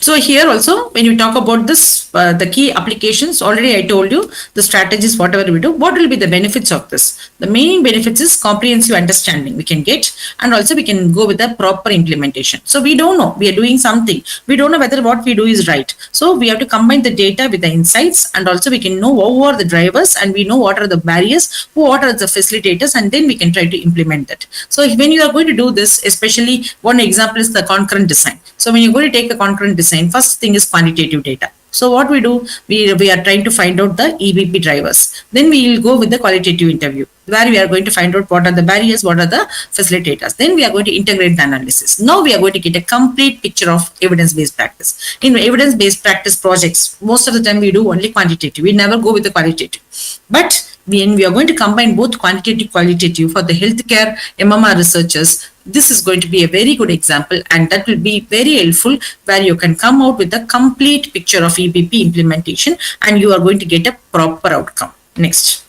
So here also, when you talk about this, the key applications, already I told you the strategies, whatever we do, what will be the benefits of this? The main benefits is comprehensive understanding we can get, and also we can go with the proper implementation. So we don't know, we are doing something, we don't know whether what we do is right. So we have to combine the data with the insights, and also we can know who are the drivers, and we know what are the barriers, what are the facilitators, and then we can try to implement that. So when you are going to do this, especially one example is the concurrent design. So when you're going to take the concurrent design, first thing is quantitative data. So what we do, we are trying to find out the EBP drivers. Then we will go with the qualitative interview, where we are going to find out what are the barriers, what are the facilitators. Then we are going to integrate the analysis. Now we are going to get a complete picture of evidence-based practice. In evidence-based practice projects, most of the time we do only quantitative. We never go with the qualitative. But when we are going to combine both quantitative, qualitative for the healthcare MMR researchers, this is going to be a very good example, and that will be very helpful, where you can come out with a complete picture of EBP implementation, and you are going to get a proper outcome. Next.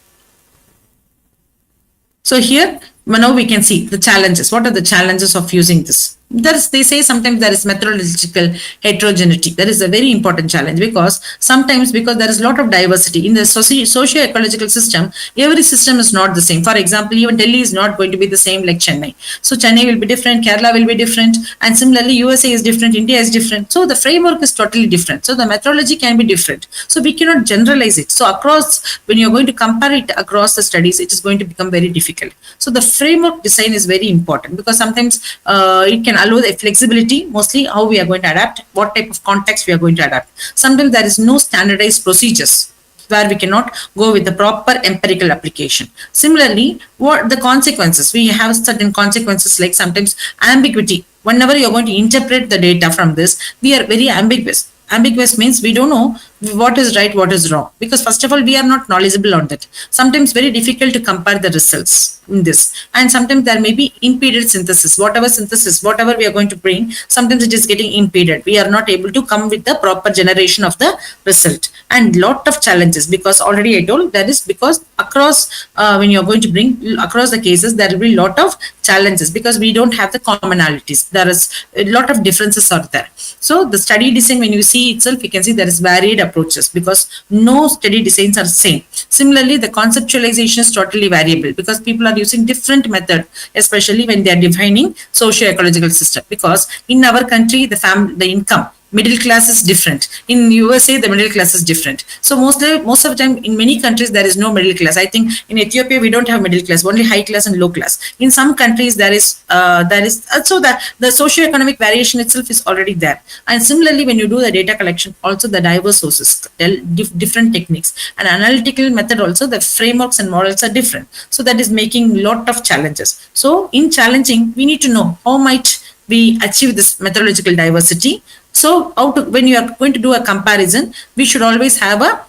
So here, now we can see the challenges. What are the challenges of using this? They say sometimes there is methodological heterogeneity. That is a very important challenge, because sometimes, because there is a lot of diversity in the socio-ecological system, every system is not the same. For example, even Delhi is not going to be the same like Chennai. So Chennai will be different, Kerala will be different, and similarly USA is different, India is different. So the framework is totally different. So the methodology can be different. So we cannot generalize it. So across, when you're going to compare it across the studies, it is going to become very difficult. So the framework design is very important, because sometimes it can allow the flexibility, mostly how we are going to adapt, what type of context we are going to adapt. Sometimes there is no standardized procedures, where we cannot go with the proper empirical application. Similarly, what the consequences, we have certain consequences, like sometimes ambiguity. Whenever you're going to interpret the data from this, we are very ambiguous. Ambiguous means we don't know what is right, what is wrong, because first of all, we are not knowledgeable on that. Sometimes very difficult to compare the results in this, and sometimes there may be impeded synthesis. Whatever we are going to bring, sometimes it is getting impeded. We are not able to come with the proper generation of the result, and lot of challenges, because already I told that is because across when you are going to bring across the cases, there will be lot of challenges, because we don't have the commonalities. There is a lot of differences are there. So the study design, when you see itself, you can see there is varied approaches, because no study designs are same. Similarly, the conceptualization is totally variable, because people are using different method, especially when they are defining socio-ecological system. Because in our country, the income, middle class is different. In USA, the middle class is different. So most of the time, in many countries, there is no middle class. I think in Ethiopia, we don't have middle class, only high class and low class. In some countries, there is also the socio-economic variation itself is already there. And similarly, when you do the data collection, also the diverse sources, different techniques, and analytical method also, the frameworks and models are different. So that is making a lot of challenges. So in challenging, we need to know how might we achieve this methodological diversity. So when you are going to do a comparison, we should always have a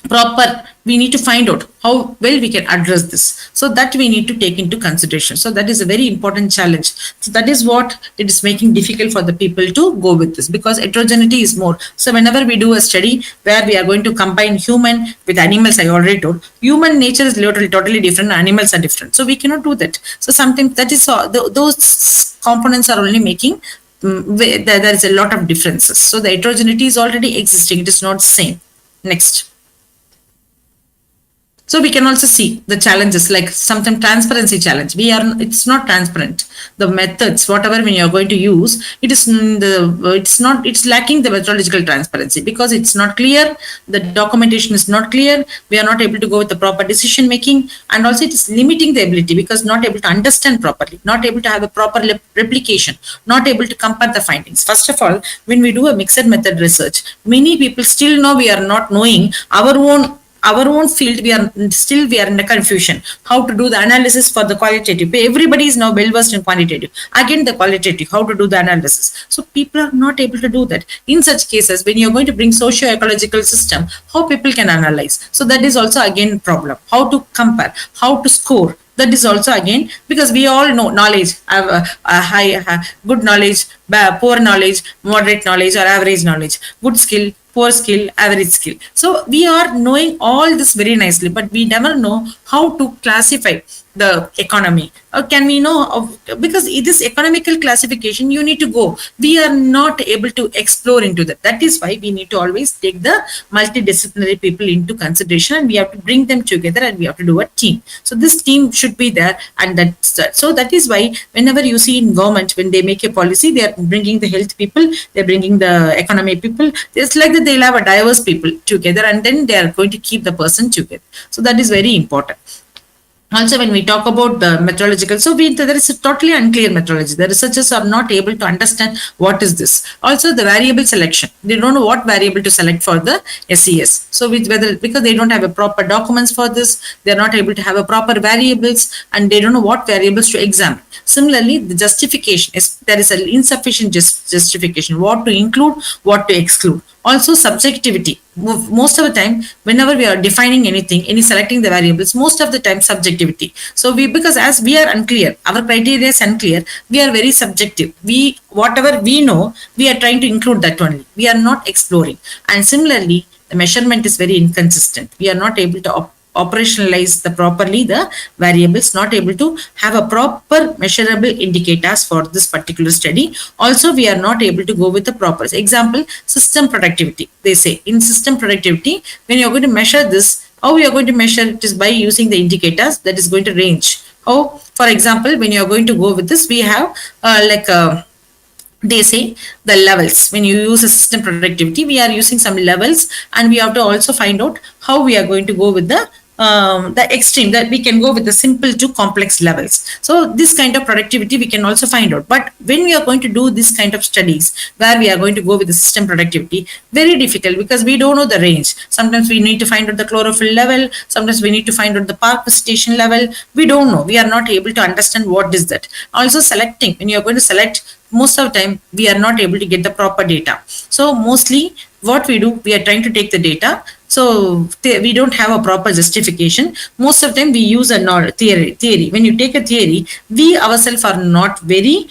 proper, we need to find out how well we can address this. So that we need to take into consideration. So that is a very important challenge. So that is what it is making difficult for the people to go with this, because heterogeneity is more. So whenever we do a study where we are going to combine human with animals, I already told, human nature is totally different, animals are different. So we cannot do that. So sometimes that is those components are only making there is a lot of differences. So the heterogeneity is already existing. It is not same. Next. So we can also see the challenges, like sometimes transparency challenge. It's not transparent. The methods, whatever when you are going to use, it's lacking the methodological transparency, because it's not clear. The documentation is not clear. We are not able to go with the proper decision making, and also it is limiting the ability, because not able to understand properly, not able to have a proper replication, not able to compare the findings. First of all, when we do a mixed method research, many people still know we are not knowing our own field. We are in a confusion how to do the analysis for the qualitative. Everybody is now well versed in quantitative, again the qualitative, how to do the analysis. So people are not able to do that. In such cases, when you're going to bring socio-ecological system, how people can analyze, so that is also again problem. How to compare, how to score, that is also again, because we all know knowledge, have a high good knowledge, poor knowledge, moderate knowledge, or average knowledge, good skill, poor skill, average skill. So we are knowing all this very nicely, but we never know how to classify the economy. Can we know because it is economical classification, you need to go. We are not able to explore into that. That is why we need to always take the multidisciplinary people into consideration, and we have to bring them together, and we have to do a team. So this team should be there, and so that is why whenever you see in government, when they make a policy, they are bringing the health people, they're bringing the economy people. It's like that they'll have a diverse people together, and then they are going to keep the person together. So that is very important. Also, when we talk about the methodological, so there is a totally unclear methodology. The researchers are not able to understand what is this. Also, the variable selection, they don't know what variable to select for the SES. So because they don't have a proper documents for this, they're not able to have a proper variables, and they don't know what variables to examine. Similarly, the justification is, there is an insufficient justification, what to include, what to exclude. Also subjectivity. Most of the time, whenever we are defining anything, selecting the variables, most of the time subjectivity. So because as we are unclear, our criteria is unclear, we are very subjective. Whatever we know, we are trying to include that only. We are not exploring. And similarly, the measurement is very inconsistent. We are not able to operationalize properly the variables, not able to have a proper measurable indicators for this particular study. Also, we are not able to go with the proper example, system productivity. They say in system productivity, when you're going to measure this, how you are going to measure it is by using the indicators that is going to range. How, for example, when you are going to go with this, we have they say the levels. When you use a system productivity, we are using some levels, and we have to also find out how we are going to go with the extreme, that we can go with the simple to complex levels. So this kind of productivity we can also find out. But when we are going to do this kind of studies where we are going to go with the system productivity, very difficult, because we don't know the range. Sometimes we need to find out the chlorophyll level, sometimes we need to find out the park visitation level. We don't know, we are not able to understand what is that. Also selecting, when you are going to select, most of the time we are not able to get the proper data. So mostly what we do, we are trying to take the data, so we don't have a proper justification. Most of the time we use a theory. When you take a theory, we ourselves are not very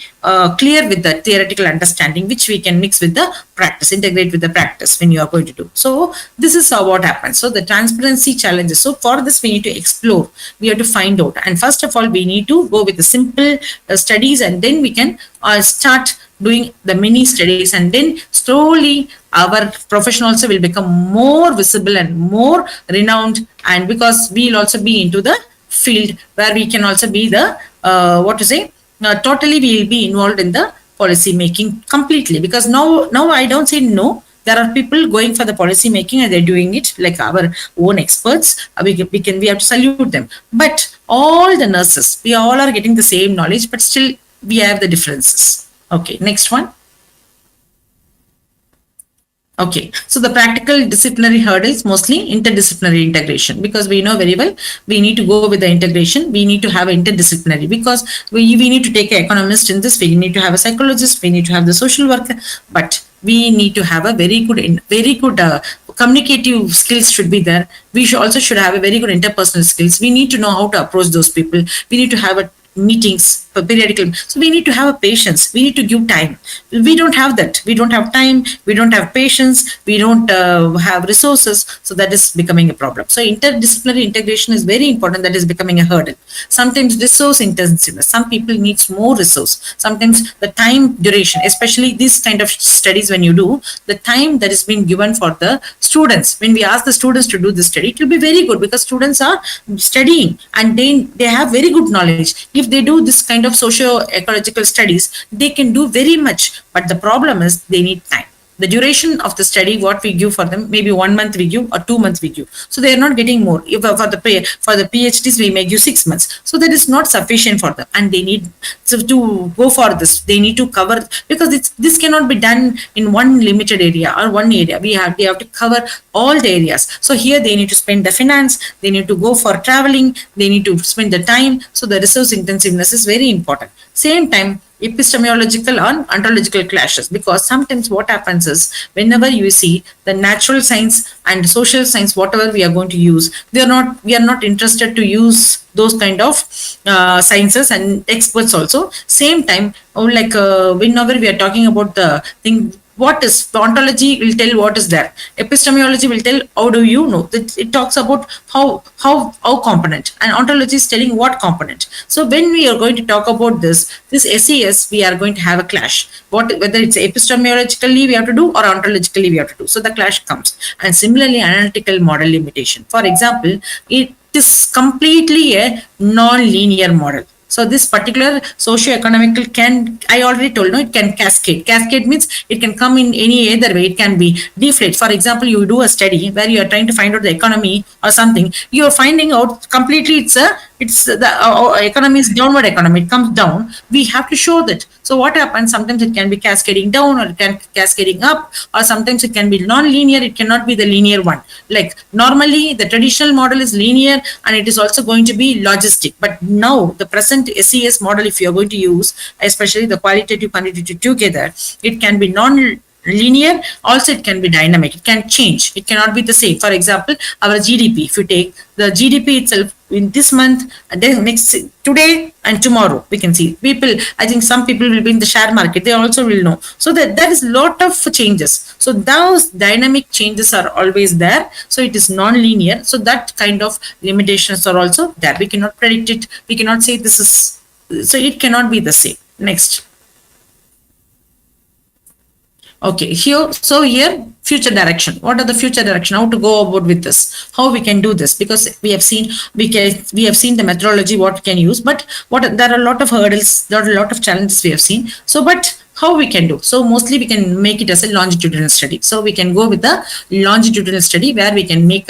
clear with the theoretical understanding, which we can mix with the practice, integrate with the practice when you are going to do. So this is what happens. So the transparency challenges. So for this we need to explore, we have to find out. And first of all, we need to go with the simple studies, and then we can start doing the mini studies, and then slowly our profession also will become more visible and more renowned, and because we'll also be into the field where we can also be the totally we will be involved in the policy making completely. Because now I don't say no, there are people going for the policy making and they're doing it like our own experts. We have to salute them. But all the nurses, we all are getting the same knowledge, but still we have the differences. Okay, next one. Okay, so the practical disciplinary hurdles, mostly interdisciplinary integration, because we know very well we need to go with the integration. We need to have interdisciplinary, because we need to take an economist in this, we need to have a psychologist, we need to have the social worker, but we need to have a very good communicative skills should be there. We should also should have a very good interpersonal skills. We need to know how to approach those people. We need to have a meetings periodical, so we need to have a patience, we need to give time. We don't have that, we don't have time, we don't have patience, we don't have resources, so that is becoming a problem. So interdisciplinary integration is very important, that is becoming a hurdle. Sometimes resource intensiveness, some people needs more resource, sometimes the time duration, especially this kind of studies, when you do the time that is being given for the students, when we ask the students to do this study, it will be very good because students are studying and they have very good knowledge. If they do this kind of socio-ecological studies, they can do very much, but the problem is they need time. The duration of the study, what we give for them, maybe 1 month we give or 2 months we give. So they are not getting more. If for the PhDs, we may give 6 months. So that is not sufficient for them. And they need to go for this. They need to cover, because this cannot be done in one limited area or one area. They have to cover all the areas. So here they need to spend the finance, they need to go for traveling, they need to spend the time. So the resource intensiveness is very important. Same time, epistemological and ontological clashes, because sometimes what happens is, whenever you see the natural science and social science, whatever we are going to use, we are not interested to use those kind of sciences and experts also. Same time, whenever we are talking about the thing, what is ontology will tell what is there, epistemology will tell how do you know. It talks about how component, and ontology is telling what component. So when we are going to talk about this SES, we are going to have a clash, whether it's epistemologically we have to do or ontologically we have to do. So the clash comes. And similarly, analytical model limitation, for example, it is completely a non-linear model. So this particular socio-economical I already told, it can cascade. Cascade means it can come in any other way. It can be deflate. For example, you do a study where you are trying to find out the economy or something. You are finding out completely it's the economy is downward economy. It comes down. We have to show that. So what happens? Sometimes it can be cascading down, or it can cascading up, or sometimes it can be non-linear. It cannot be the linear one. Like normally the traditional model is linear and it is also going to be logistic. But now the present SES model, if you are going to use, especially the qualitative, quantitative together, it can be non-linear. Also, it can be dynamic. It can change. It cannot be the same. For example, our GDP, if you take the GDP itself in this month, and then today and tomorrow, we can see people. I think some people will be in the share market. They also will know. So that there is a lot of changes. So those dynamic changes are always there. So it is non-linear. So that kind of limitations are also there. We cannot predict it. We cannot say this is. So it cannot be the same. Next. Okay, here future direction. What are the future direction? How to go about with this? How we can do this? Because we have seen the methodology what we can use, but there are a lot of hurdles, there are a lot of challenges we have seen. So, but how we can do? So mostly we can make it as a longitudinal study. So we can go with the longitudinal study where we can make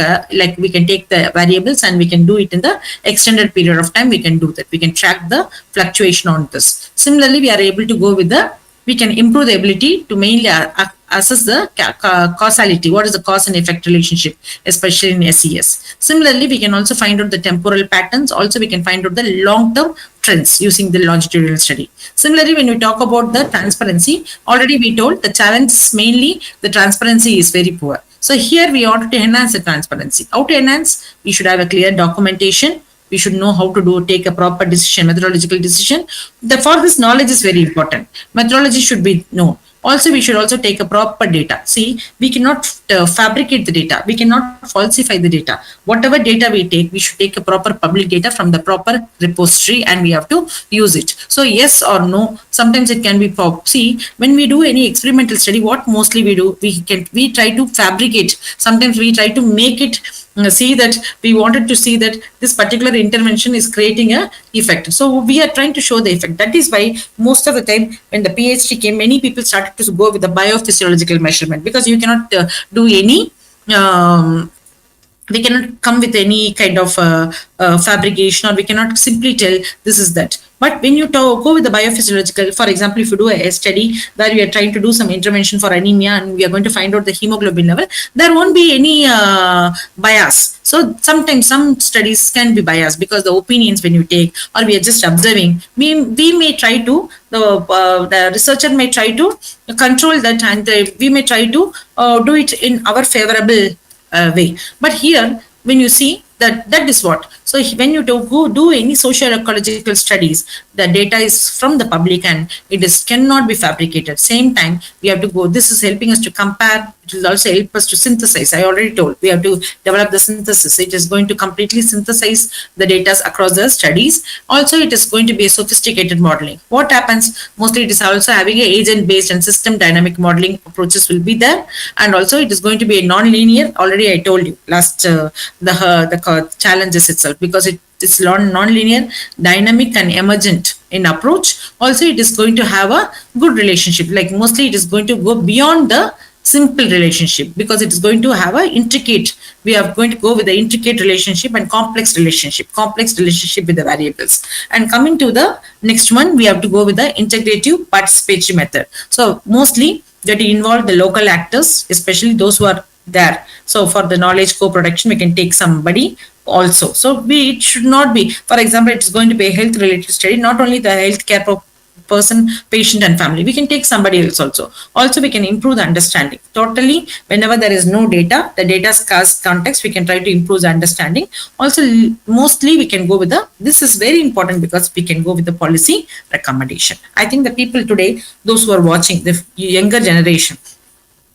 we can take the variables and we can do it in the extended period of time. We can do that. We can track the fluctuation on this. Similarly, we are able to go with we can improve the ability to mainly assess the causality. What is the cause and effect relationship, especially in SES. Similarly, we can also find out the temporal patterns. Also, we can find out the long-term trends using the longitudinal study. Similarly, when we talk about the transparency, already we told the challenge is mainly the transparency is very poor. So here we want to enhance the transparency. How to enhance? We should have a clear documentation. We should know how to take a proper decision, methodological decision. For this, knowledge is very important. Methodology should be known. Also, we should also take a proper data. See, we cannot fabricate the data. We cannot falsify the data. Whatever data we take, we should take a proper public data from the proper repository and we have to use it. So yes or no, sometimes it can be see, when we do any experimental study, what mostly we do, we try to fabricate. Sometimes we try to make it see that we wanted to see that this particular intervention is creating a effect. So we are trying to show the effect. That is why most of the time when the PhD came, many people started to go with the biophysiological measurement, because you cannot do any we cannot come with any kind of fabrication, or we cannot simply tell this is that. But when you go with the biophysiological, for example, if you do a study where we are trying to do some intervention for anemia and we are going to find out the hemoglobin level, there won't be any bias. So sometimes some studies can be biased because the opinions when you take, or we are just observing, we may try to, the researcher may try to control that, and we may try to do it in our favorable way. But here, when you see that is what. So when you do any socio-ecological studies, the data is from the public and it is cannot be fabricated. Same time, we have to go. This is helping us to compare. It will also help us to synthesize. I already told we have to develop the synthesis. It is going to completely synthesize the data across the studies. Also, it is going to be a sophisticated modeling. What happens? Mostly, it is also having a agent-based and system dynamic modeling approaches will be there, and also it is going to be a non-linear. Already, I told you last the challenges itself, because it's non-linear, dynamic and emergent in approach. Also, it is going to have a good relationship. Like mostly, it is going to go beyond the simple relationship, because it is going to have a intricate. We are going to go with the intricate relationship and complex relationship with the variables. And coming to the next one, we have to go with the integrative participatory method. So mostly that involve the local actors, especially those who are there. So for the knowledge co-production, we can take somebody also. So it should not be, for example, it is going to be a health related study, not only the healthcare person, patient and family. We can take somebody else also. Also, we can improve the understanding. Totally, whenever there is no data, the data scarce context, we can try to improve the understanding. Also, mostly we can go with this is very important because we can go with the policy recommendation. I think the people today, those who are watching, the younger generation,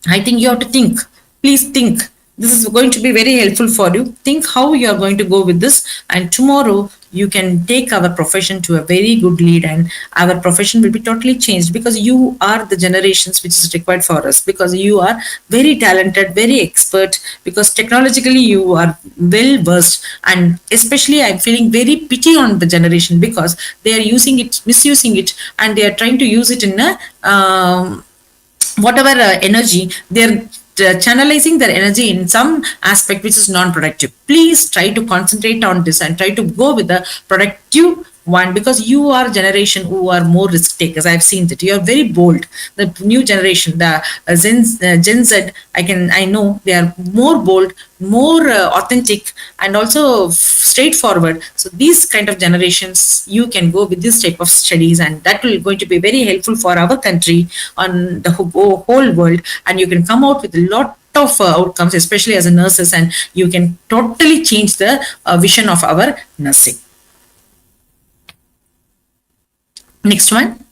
I think you have to think. Please think. This is going to be very helpful for you. Think how you are going to go with this, and tomorrow you can take our profession to a very good lead, and our profession will be totally changed, because you are the generations which is required for us, because you are very talented, very expert, because technologically you are well versed. And especially I'm feeling very pity on the generation, because they are using it, misusing it, and they are trying to use it in a whatever energy they're channelizing their energy in some aspect which is non-productive. Please try to concentrate on this and try to go with the productive one, because you are generation who are more risk takers. I've seen that you are very bold. The new generation, the Gen Z, I know they are more bold, more authentic, and also straightforward. So these kind of generations, you can go with this type of studies, and that will going to be very helpful for our country on the whole world. And you can come out with a lot of outcomes, especially as a nurses, and you can totally change the vision of our nursing. Next one.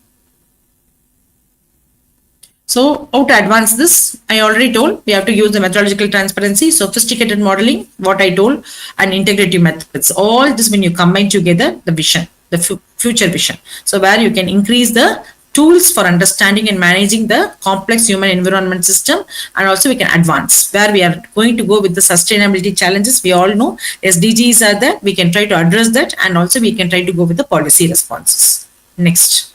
So how to advance this? I already told we have to use the methodological transparency, sophisticated modeling, what I told, and integrative methods. All this, when you combine together, the vision, the future vision. So where you can increase the tools for understanding and managing the complex human environment system, and also we can advance where we are going to go with the sustainability challenges. We all know SDGs are there. We can try to address that, and also we can try to go with the policy responses. Next.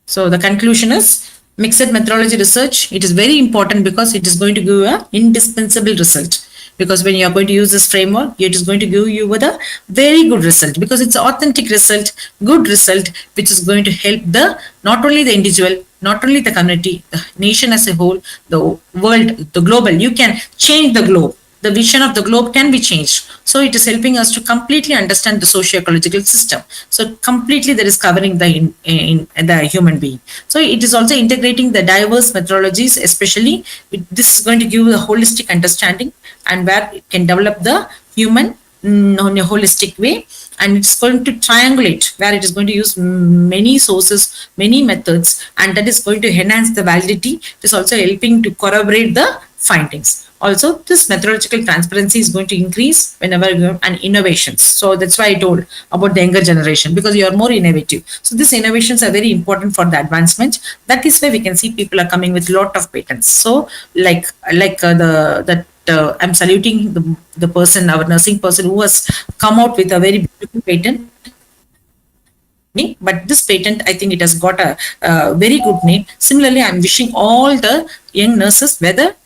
So the conclusion is mixed methodology research. It is very important because it is going to give an indispensable result. Because when you are going to use this framework, it is going to give you with a very good result, because it's an authentic result, good result, which is going to help the not only the individual, not only the community, the nation as a whole, the world, the global. You can change the globe. The vision of the globe can be changed. So it is helping us to completely understand the socio-ecological system. So completely that is covering the the human being. So it is also integrating the diverse methodologies, especially this is going to give a holistic understanding, and where it can develop the human in a holistic way, and it's going to triangulate, where it is going to use many sources, many methods, and that is going to enhance the validity. It is also helping to corroborate the findings. Also, this methodological transparency is going to increase whenever you have innovations. So that's why I told about the younger generation, because you are more innovative. So these innovations are very important for the advancement. That is why we can see people are coming with lot of patents. So I'm saluting the person, our nursing person, who has come out with a very beautiful patent. But this patent, I think it has got a very good name. Similarly, I'm wishing all the young nurses, whether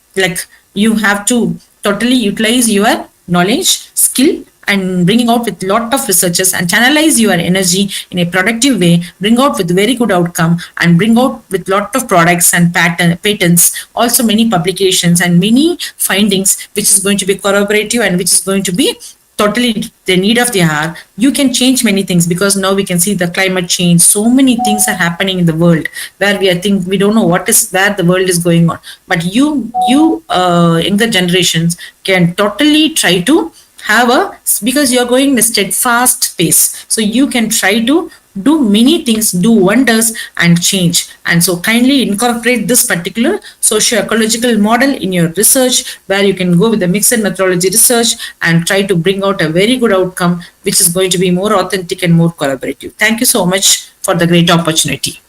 you have to totally utilize your knowledge, skill, and bringing out with lot of researchers and channelize your energy in a productive way, bring out with very good outcome, and bring out with lot of products and patents, also many publications and many findings, which is going to be corroborative and which is going to be totally the need of the hour, you can change many things, because now we can see the climate change. So many things are happening in the world where we are think we don't know what is where the world is going on. But you younger generations can totally try to have a, because you're going in a steadfast pace, so you can try to do many things, do wonders and change. And so kindly incorporate this particular socio-ecological model in your research, where you can go with the mixed methodology research and try to bring out a very good outcome, which is going to be more authentic and more collaborative. Thank you so much for the great opportunity.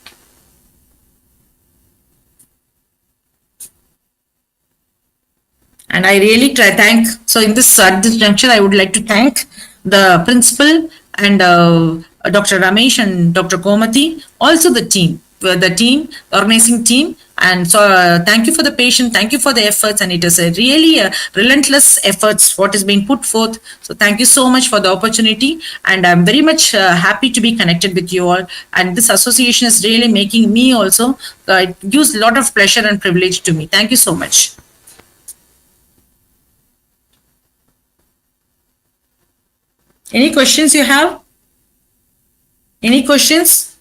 And I really thank, so in this, at this juncture, I would like to thank the principal and Dr. Ramesh and Dr. Komati, also the organizing team. And so thank you for the patience, thank you for the efforts, and it is a really relentless efforts what is being put forth. So thank you so much for the opportunity, and I'm very much happy to be connected with you all. And this association is really making me also, it gives a lot of pleasure and privilege to me. Thank you so much. Any questions you have? Any questions?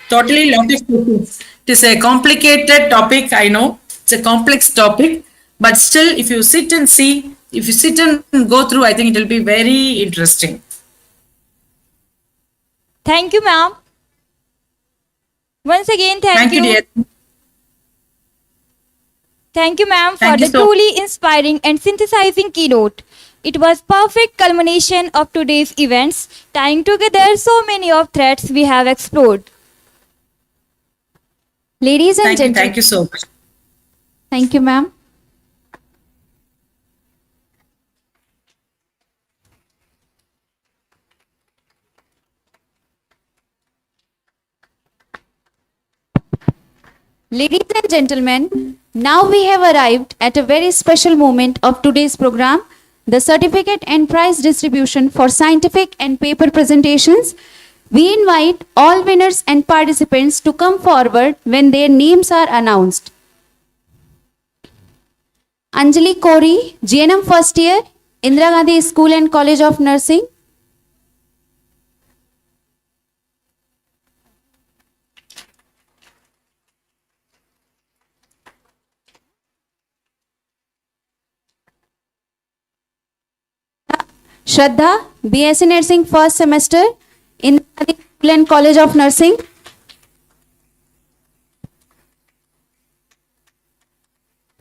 Totally lot of questions. It is a complicated topic, I know. It's a complex topic, but still, if you sit and see, if you sit and go through, I think it will be very interesting. Thank you, ma'am. Once again, thank you. Dear. Thank you, ma'am, for Thank the you so- truly inspiring and synthesizing keynote. It was perfect culmination of today's events, tying together so many of threads we have explored. Ladies and gentlemen. Thank you so much. Thank you, ma'am. Ladies and gentlemen, now we have arrived at a very special moment of today's program, the certificate and prize distribution for scientific and paper presentations. We invite all winners and participants to come forward when their names are announced. Anjali Kori, GNM first year, Indira Gandhi School and College of Nursing. Shraddha, BSc Nursing first semester, Indira Gandhi School and College of Nursing.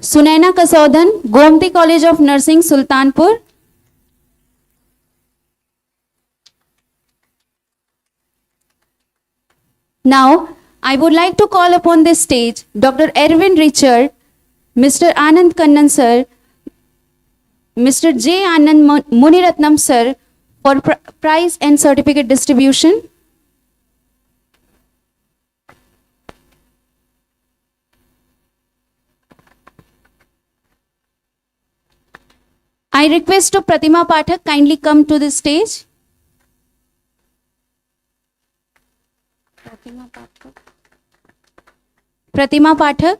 Sunaina Kasaudan, Gomti College of Nursing, Sultanpur. Now, I would like to call upon this stage Dr. Erwin Richard, Mr. Anand Kannan sir, Mr. J. Anand Muniratnam sir for prize and certificate distribution. I request to Pratima Pathak kindly come to the stage. Pratima Pathak.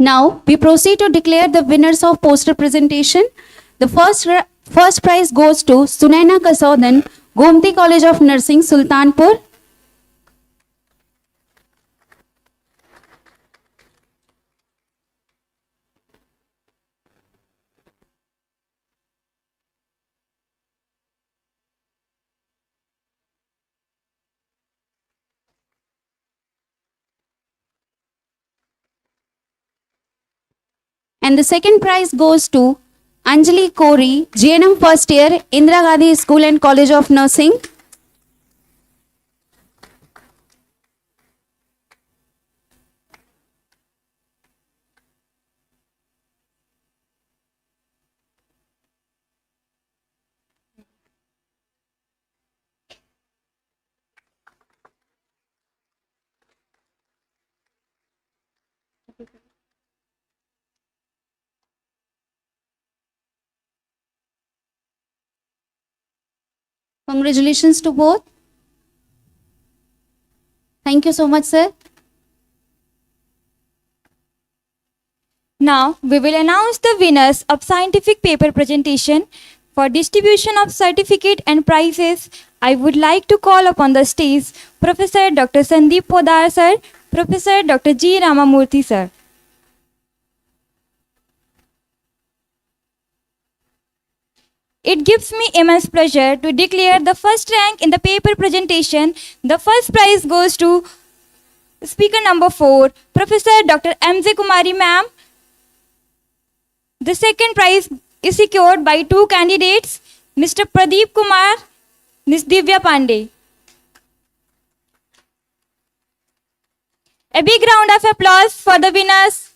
Now we proceed to declare the winners of poster presentation. The first prize goes to Sunaina Kasaudan, Gomti College of Nursing, Sultanpur. And the second prize goes to Anjali Kori, GNM first year, Indira Gandhi School and College of Nursing. Congratulations to both. Thank you so much, sir. Now we will announce the winners of scientific paper presentation. For distribution of certificate and prizes, I would like to call upon the stage Professor Dr. Sandeep Podar sir, Professor Dr. G. Ramamurthy sir. It gives me immense pleasure to declare the first rank in the paper presentation. The first prize goes to speaker number 4, Professor Dr. M.J. Kumari ma'am. The second prize is secured by 2 candidates, Mr. Pradeep Kumar, Ms. Divya Pandey. A big round of applause for the winners.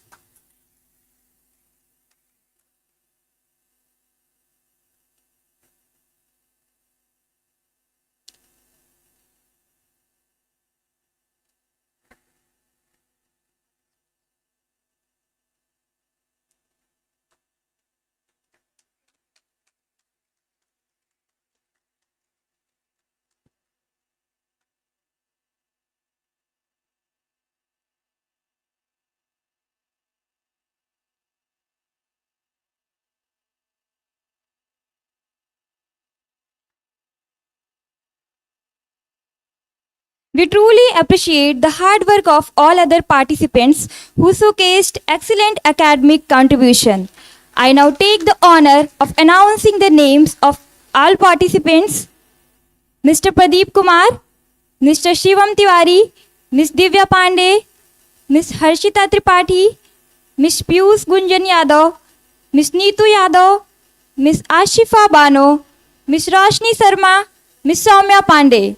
We truly appreciate the hard work of all other participants who showcased excellent academic contribution. I now take the honor of announcing the names of all participants: Mr. Pradeep Kumar, Mr. Shivam Tiwari, Ms. Divya Pandey, Ms. Harshita Tripathi, Ms. Piyush Gunjan Yadav, Ms. Neetu Yadav, Ms. Ashifa Bano, Ms. Roshni Sharma, Ms. Soumya Pandey.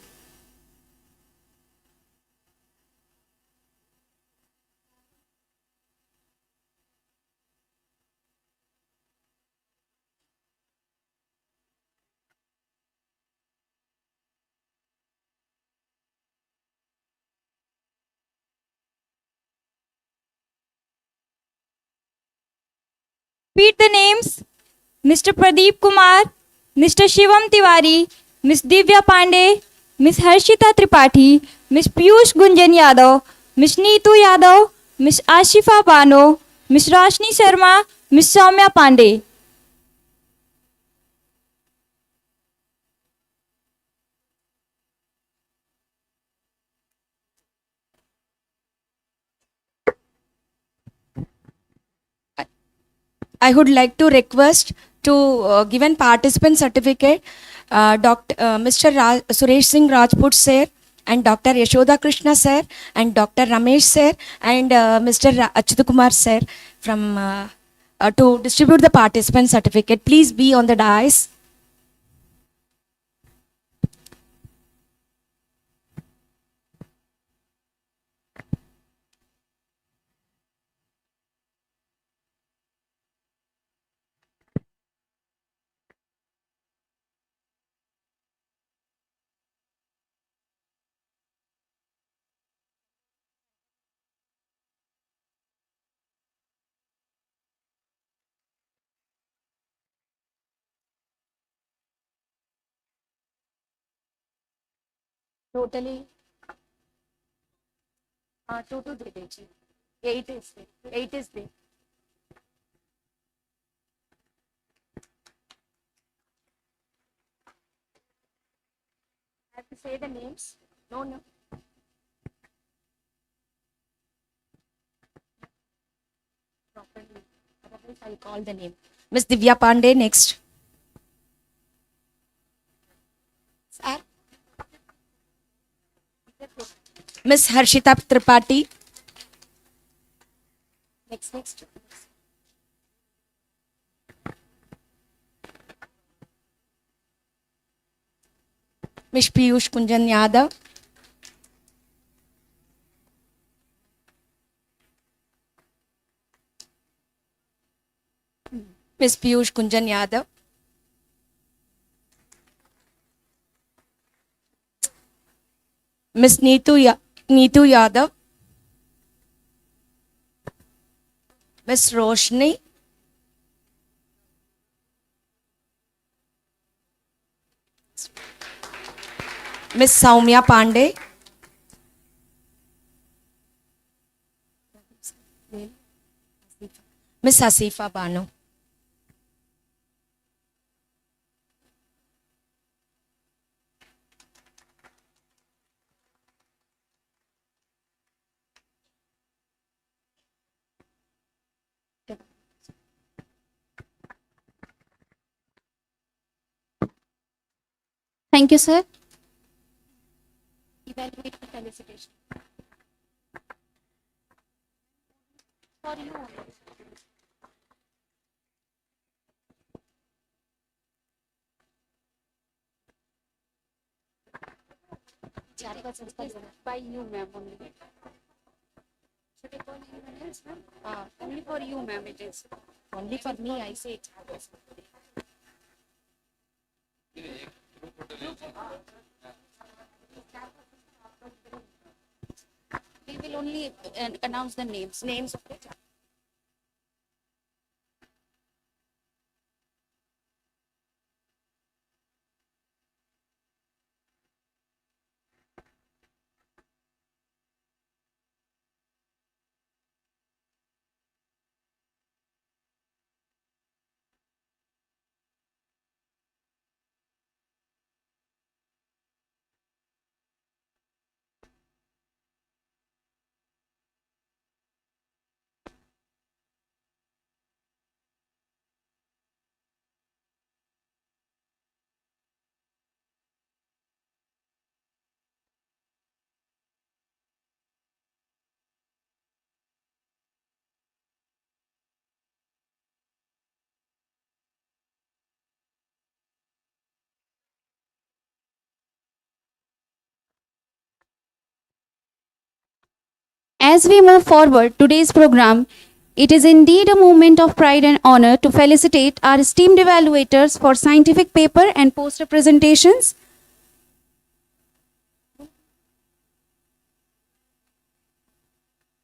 Repeat the names: Mr. Pradeep Kumar, Mr. Shivam Tiwari, Ms. Divya Pandey, Ms. Harshita Tripathi, Ms. Piyush Gunjan Yadav, Ms. Neetu Yadav, Ms. Ashifa Bano, Ms. Roshni Sharma, Ms. Soumya Pandey. I would like to request to given participant certificate Mr. Suresh Singh Rajput sir and Dr. Yashoda Krishna sir and Dr. Ramesh sir and Mr. Achyut Kumar sir from to distribute the participant certificate. Please be on the dais. Totally 2 to 3 8 is there. 8 is there. have to say the names. No, no. Properly. Otherwise, I'll call the name. Miss Divya Pandey next. Sir. Miss Harshita Tripathi. Next. Miss Piyush Kunjan Yadav. Miss Piyush Kunjan Yadav. Miss Neetu Yadav. Miss Roshni. Miss Soumya Pandey. Miss Hasifa Banu. Thank you, sir. Evaluate the felicitation. For you. By you, ma'am, only. Should I call anyone else, ma'am? Only for you, ma'am, it is. Only for me, I say it. We will only announce the names. Names of it. As we move forward today's program, it is indeed a moment of pride and honor to felicitate our esteemed evaluators for scientific paper and poster presentations.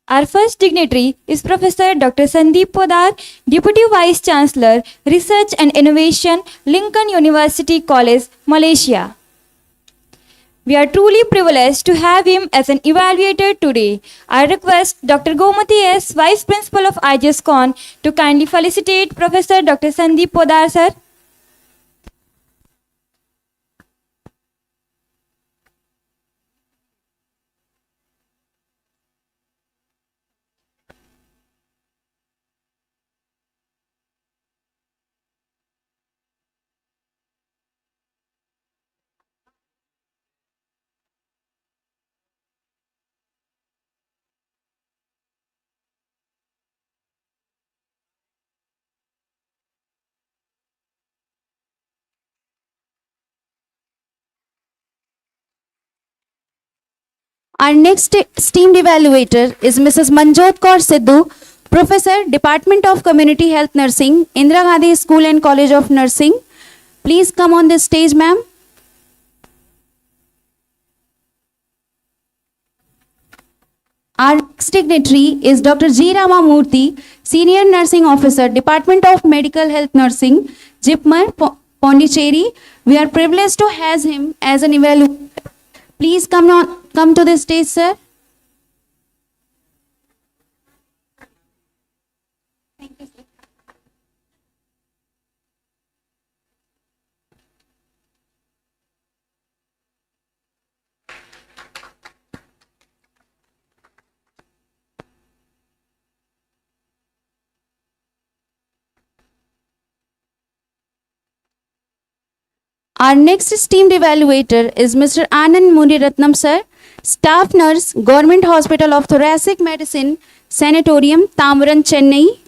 Our first dignitary is Professor Dr. Sandeep Podar, Deputy Vice Chancellor, Research and Innovation, Lincoln University College, Malaysia. We are truly privileged to have him as an evaluator today. I request Dr. Gomati S., Vice Principal of IGSCON, to kindly felicitate Professor Dr. Sandeep Podar, sir. Our next esteemed evaluator is Mrs. Manjot Kaur Sidhu, Professor, Department of Community Health Nursing, Indira Gandhi School and College of Nursing. Please come on this stage, ma'am. Our next dignitary is Dr. G. Ramamurthy, Senior Nursing Officer, Department of Medical Health Nursing, Jipmer, Pondicherry. We are privileged to have him as an evaluator. Please come to the stage, sir. Thank you, sir. Our next esteemed evaluator is Mr. Anand Muniratnam sir, staff nurse, Government Hospital of Thoracic Medicine, Sanatorium, Tamaran, Chennai.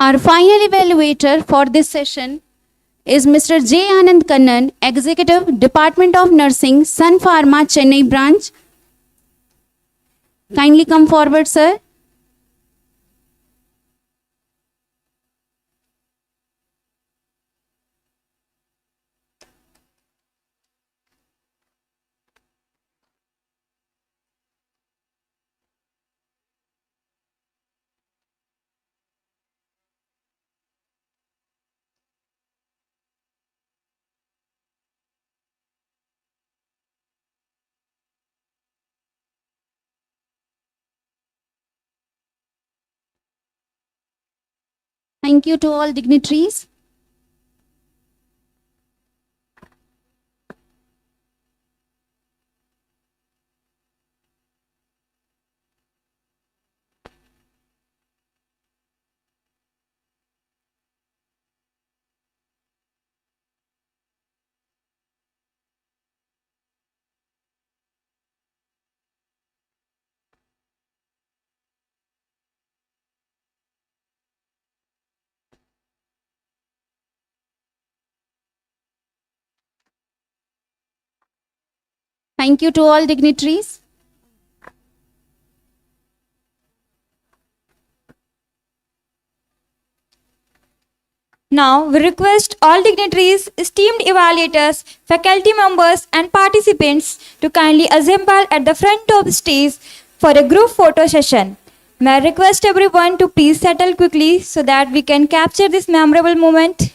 Our final evaluator for this session is Mr. J. Anand Kannan, Executive, Department of Nursing, Sun Pharma, Chennai branch. Kindly come forward, sir. Thank you to all dignitaries. Thank you to all dignitaries. Now, we request all dignitaries, esteemed evaluators, faculty members, and participants to kindly assemble at the front of the stage for a group photo session. May I request everyone to please settle quickly so that we can capture this memorable moment.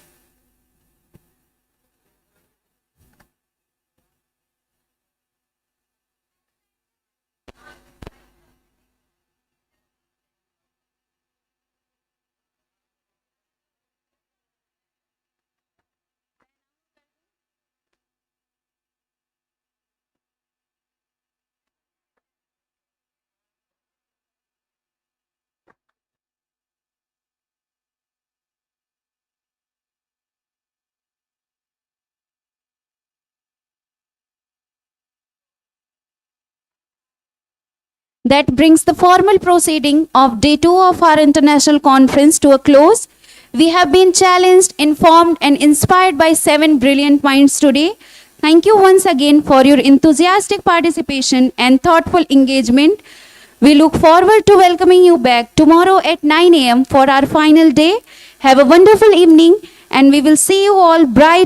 That brings the formal proceeding of day 2 of our international conference to a close. We have been challenged, informed, and inspired by 7 brilliant minds today. Thank you once again for your enthusiastic participation and thoughtful engagement. We look forward to welcoming you back tomorrow at 9 a.m. for our final day. Have a wonderful evening, and we will see you all bright